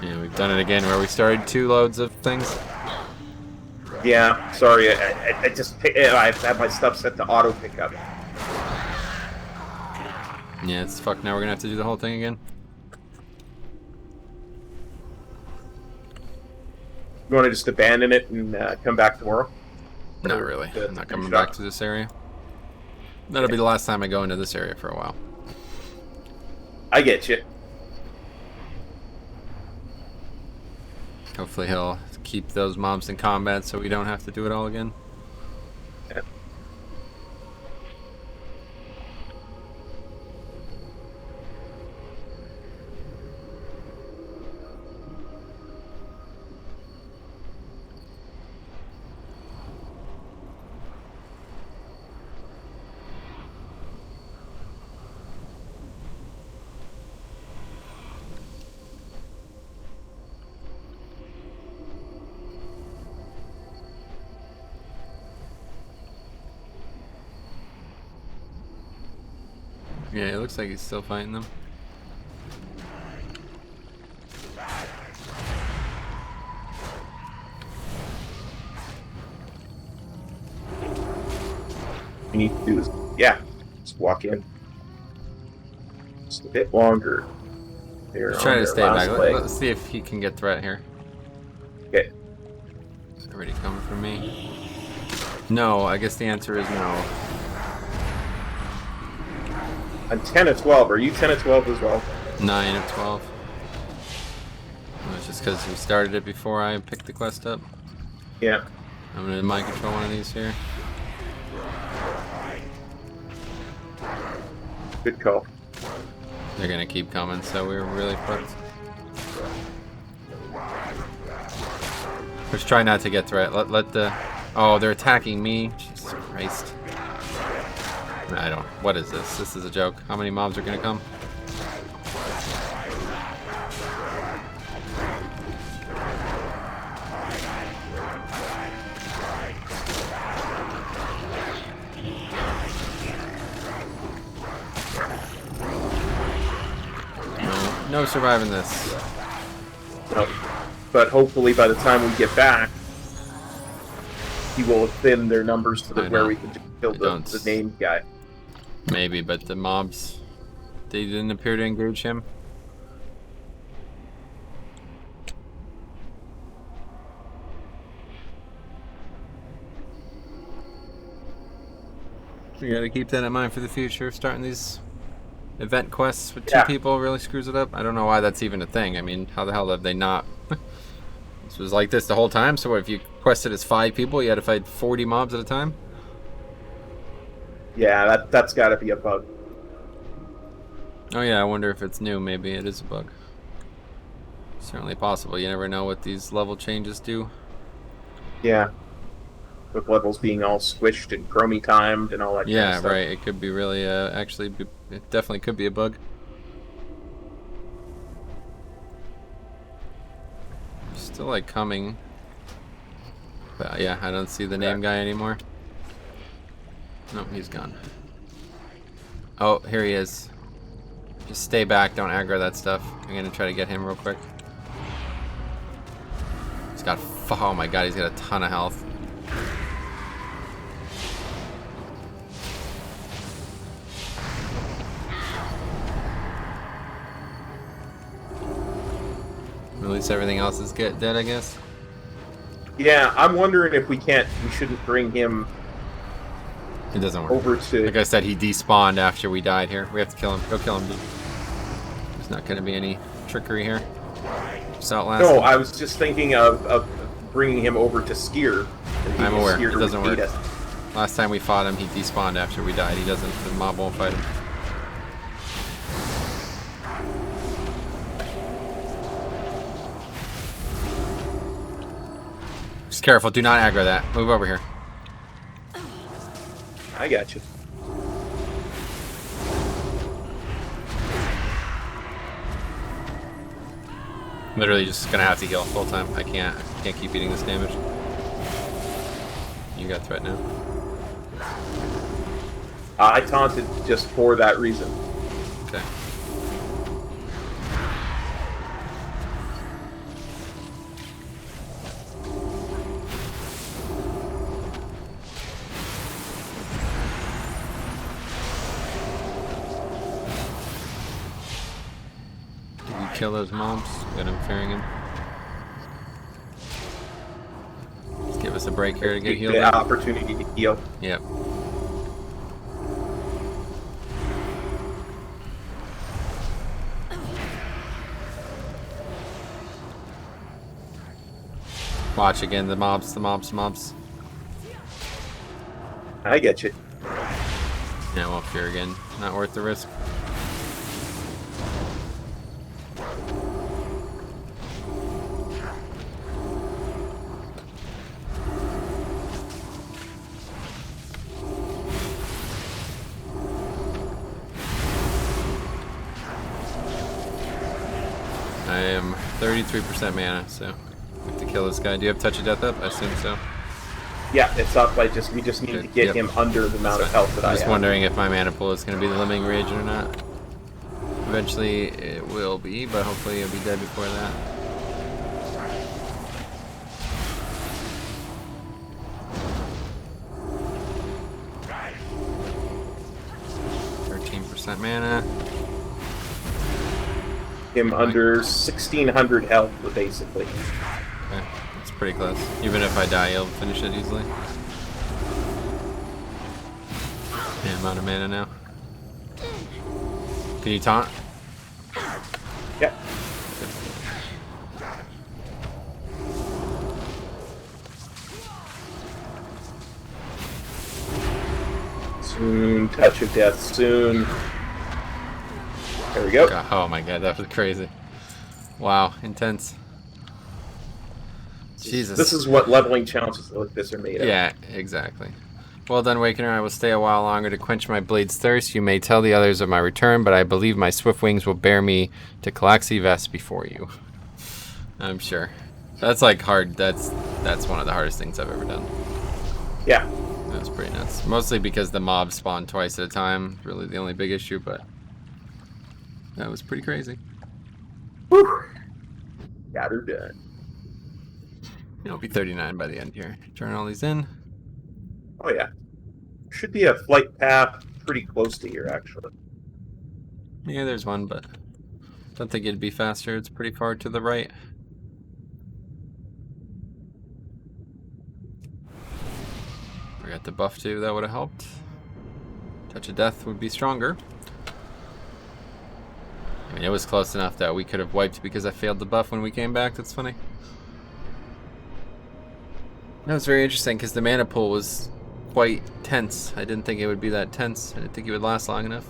Yeah, we've done it again where we started 2 loads of things. Yeah, sorry, I just I have my stuff set to auto pickup. Yeah, it's fuck. Now we're gonna have to do the whole thing again. You want to just abandon it and come back tomorrow? Not really. To I'm not coming finish back up? to this area. That'll be the last time I go into this area for a while. I get you. Hopefully he'll keep those mobs in combat so we don't have to do it all again. Yeah. Yeah, it looks like he's still fighting them. You need to do is, yeah, just walk in. Just a bit longer. They're Let's on try to their stay last back. leg. Let's see if he can get threat here. Okay. It's already coming from me. No, I guess the answer is no. I'm 10 of 12. Are you 10 of 12 as well? 9 of 12. Well, it's just because we started it before I picked the quest up. Yeah. I'm gonna mind control one of these here. Good call. They're gonna keep coming, so we're really fucked. Let's try not to get threat. Let the. Oh, they're attacking me. Jesus Christ. I don't. What is this? This is a joke. How many mobs are gonna come? No surviving this. No. But hopefully by the time we get back, he will thin their numbers to I where know. we can kill the named guy. Maybe, but the mobs, they didn't appear to engage him. We gotta keep that in mind for the future. Starting these event quests with 2 people really screws it up. I don't know why that's even a thing. I mean, how the hell have they not? This was like this the whole time, so what, if you quested as 5 people, you had to fight 40 mobs at a time? Yeah, that's got to be a bug. Oh yeah, I wonder if it's new. Maybe it is a bug. Certainly possible. You never know what these level changes do. Yeah. With levels being all squished and Chromie timed and all that kind of stuff. Right. It could be really, it definitely could be a bug. Still like coming. But yeah, I don't see the name guy anymore. Nope, he's gone. Oh, here he is. Just stay back, don't aggro that stuff. I'm gonna try to get him real quick. He's got, oh my god, he's got a ton of health. At least everything else is dead, I guess. Yeah, I'm wondering if we shouldn't bring him It doesn't work. over to... Like I said, he despawned after we died here. We have to kill him. Go kill him, dude. There's not going to be any trickery here. Just outlast No, him. I was just thinking of bringing him over to Skier. I'm aware. Skier It doesn't would beat work. us. Last time we fought him, he despawned after we died. He doesn't. The mob won't fight him. Just careful. Do not aggro that. Move over here. I got you. Literally just gonna have to heal full time. I can't keep eating this damage. You got threat now. I taunted just for that reason. Okay. Did you kill those mobs? Got him fearing him. Let's give us a break here to get healed The up. opportunity to heal. Yep. Watch again, the mobs. I get you. Yeah, well, fear again. Not worth the risk. I am 33% mana, so I have to kill this guy. Do you have Touch of Death up? I assume so. Yeah, it's up. We just need to get him under the amount of health that I have. Just wondering if my mana pool is going to be the limiting reagent or not. Eventually it will be, but hopefully it'll be dead before that. Mana. Him under 1600 health, basically. Okay, that's pretty close. Even if I die, he'll finish it easily. Yeah, I'm out of mana now. Can you taunt? Yep. Soon, Touch of Death soon. There we go. God, oh my god, that was crazy. Wow, intense. Jesus. This is what leveling challenges like this are made of. Yeah, exactly. Well done, Wakener. I will stay a while longer to quench my blade's thirst. You may tell the others of my return, but I believe my swift wings will bear me to Calaxy Vest before you. I'm sure. That's like hard. That's one of the hardest things I've ever done. Yeah. That was pretty nuts. Mostly because the mobs spawn twice at a time. Really the only big issue, but that was pretty crazy. Whew. Got her done. It'll be 39 by the end here. Turn all these in. Oh yeah. Should be a flight path pretty close to here, actually. Yeah, there's one, but don't think it'd be faster. It's pretty far to the right. I got the buff too, that would have helped. Touch of Death would be stronger. I mean, it was close enough that we could have wiped because I failed the buff when we came back. That's funny. That was very interesting because the mana pool was quite tense. I didn't think it would be that tense. I didn't think it would last long enough.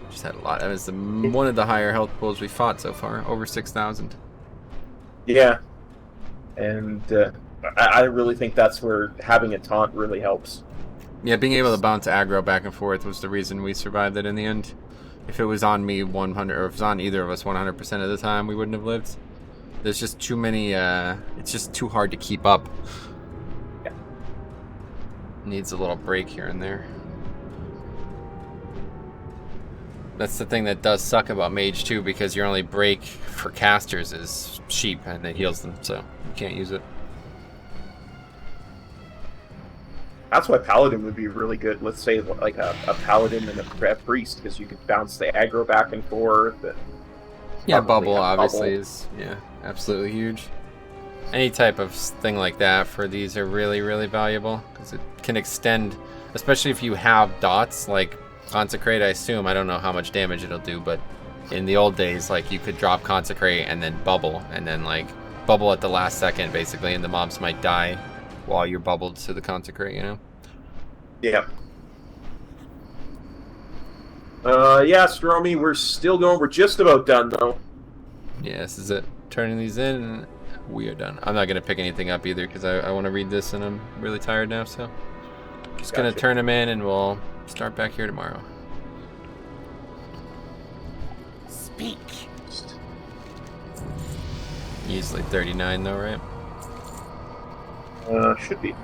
Just had a lot. That was one of the higher health pools we fought so far, over 6,000. Yeah. And I really think that's where having a taunt really helps. Yeah, being able to bounce aggro back and forth was the reason we survived it in the end. If it was on me 100, or if it was on either of us 100% of the time, we wouldn't have lived. There's just too many, it's just too hard to keep up. Yeah. Needs a little break here and there. That's the thing that does suck about Mage too, because your only break for casters is Sheep, and it heals them, so you can't use it. That's why Paladin would be really good. Let's say like a Paladin and a Priest, because you could bounce the aggro back and forth. And yeah, bubble obviously is, yeah, absolutely huge. Any type of thing like that for these are really, really valuable, because it can extend, especially if you have dots like Consecrate. I assume, I don't know how much damage it'll do, but in the old days, like, you could drop Consecrate and then bubble, and then like bubble at the last second basically, and the mobs might die while you're bubbled to the Consecrate, you know? Yeah. Yeah, Chromie, we're still going. We're just about done, though. Yeah, this is it. Turning these in, and we are done. I'm not going to pick anything up either, because I want to read this, and I'm really tired now, so just going to turn them in, and we'll start back here tomorrow. Speak. Easily 39 though, right? Should be.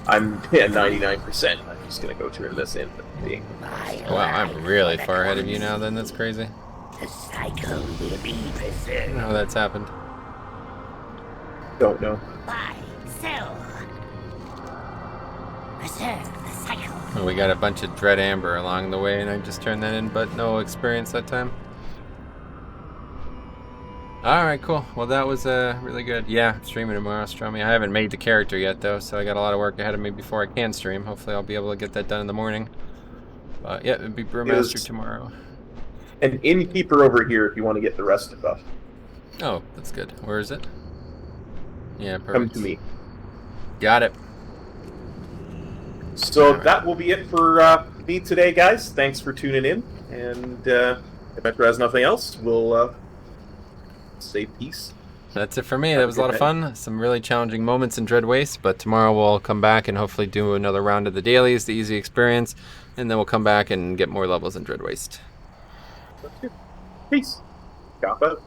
I'm at 99%. I'm just gonna go turn this in. Wow, I'm really far ahead of you now then, that's crazy. The cycle will be I preserved. don't know how that's happened. Don't know. Buy, sell. Preserve the cycle. Well, we got a bunch of Dread Amber along the way and I just turned that in, but no experience that time. Alright, cool. Well, that was really good. Yeah, streaming tomorrow, Chromie. I haven't made the character yet, though, so I got a lot of work ahead of me before I can stream. Hopefully I'll be able to get that done in the morning. But yeah, it'll be Brewmaster tomorrow. An innkeeper over here if you want to get the rest of us. Oh, that's good. Where is it? Yeah, perfect. Come to me. Got it. So that will be it for me today, guys. Thanks for tuning in. And if Metro has nothing else, we'll say peace. That's it for me. That was a lot of fun. Some really challenging moments in Dread Waste, but tomorrow we'll come back and hopefully do another round of the dailies, the easy experience, and then we'll come back and get more levels in Dread Waste. Peace. Cop out.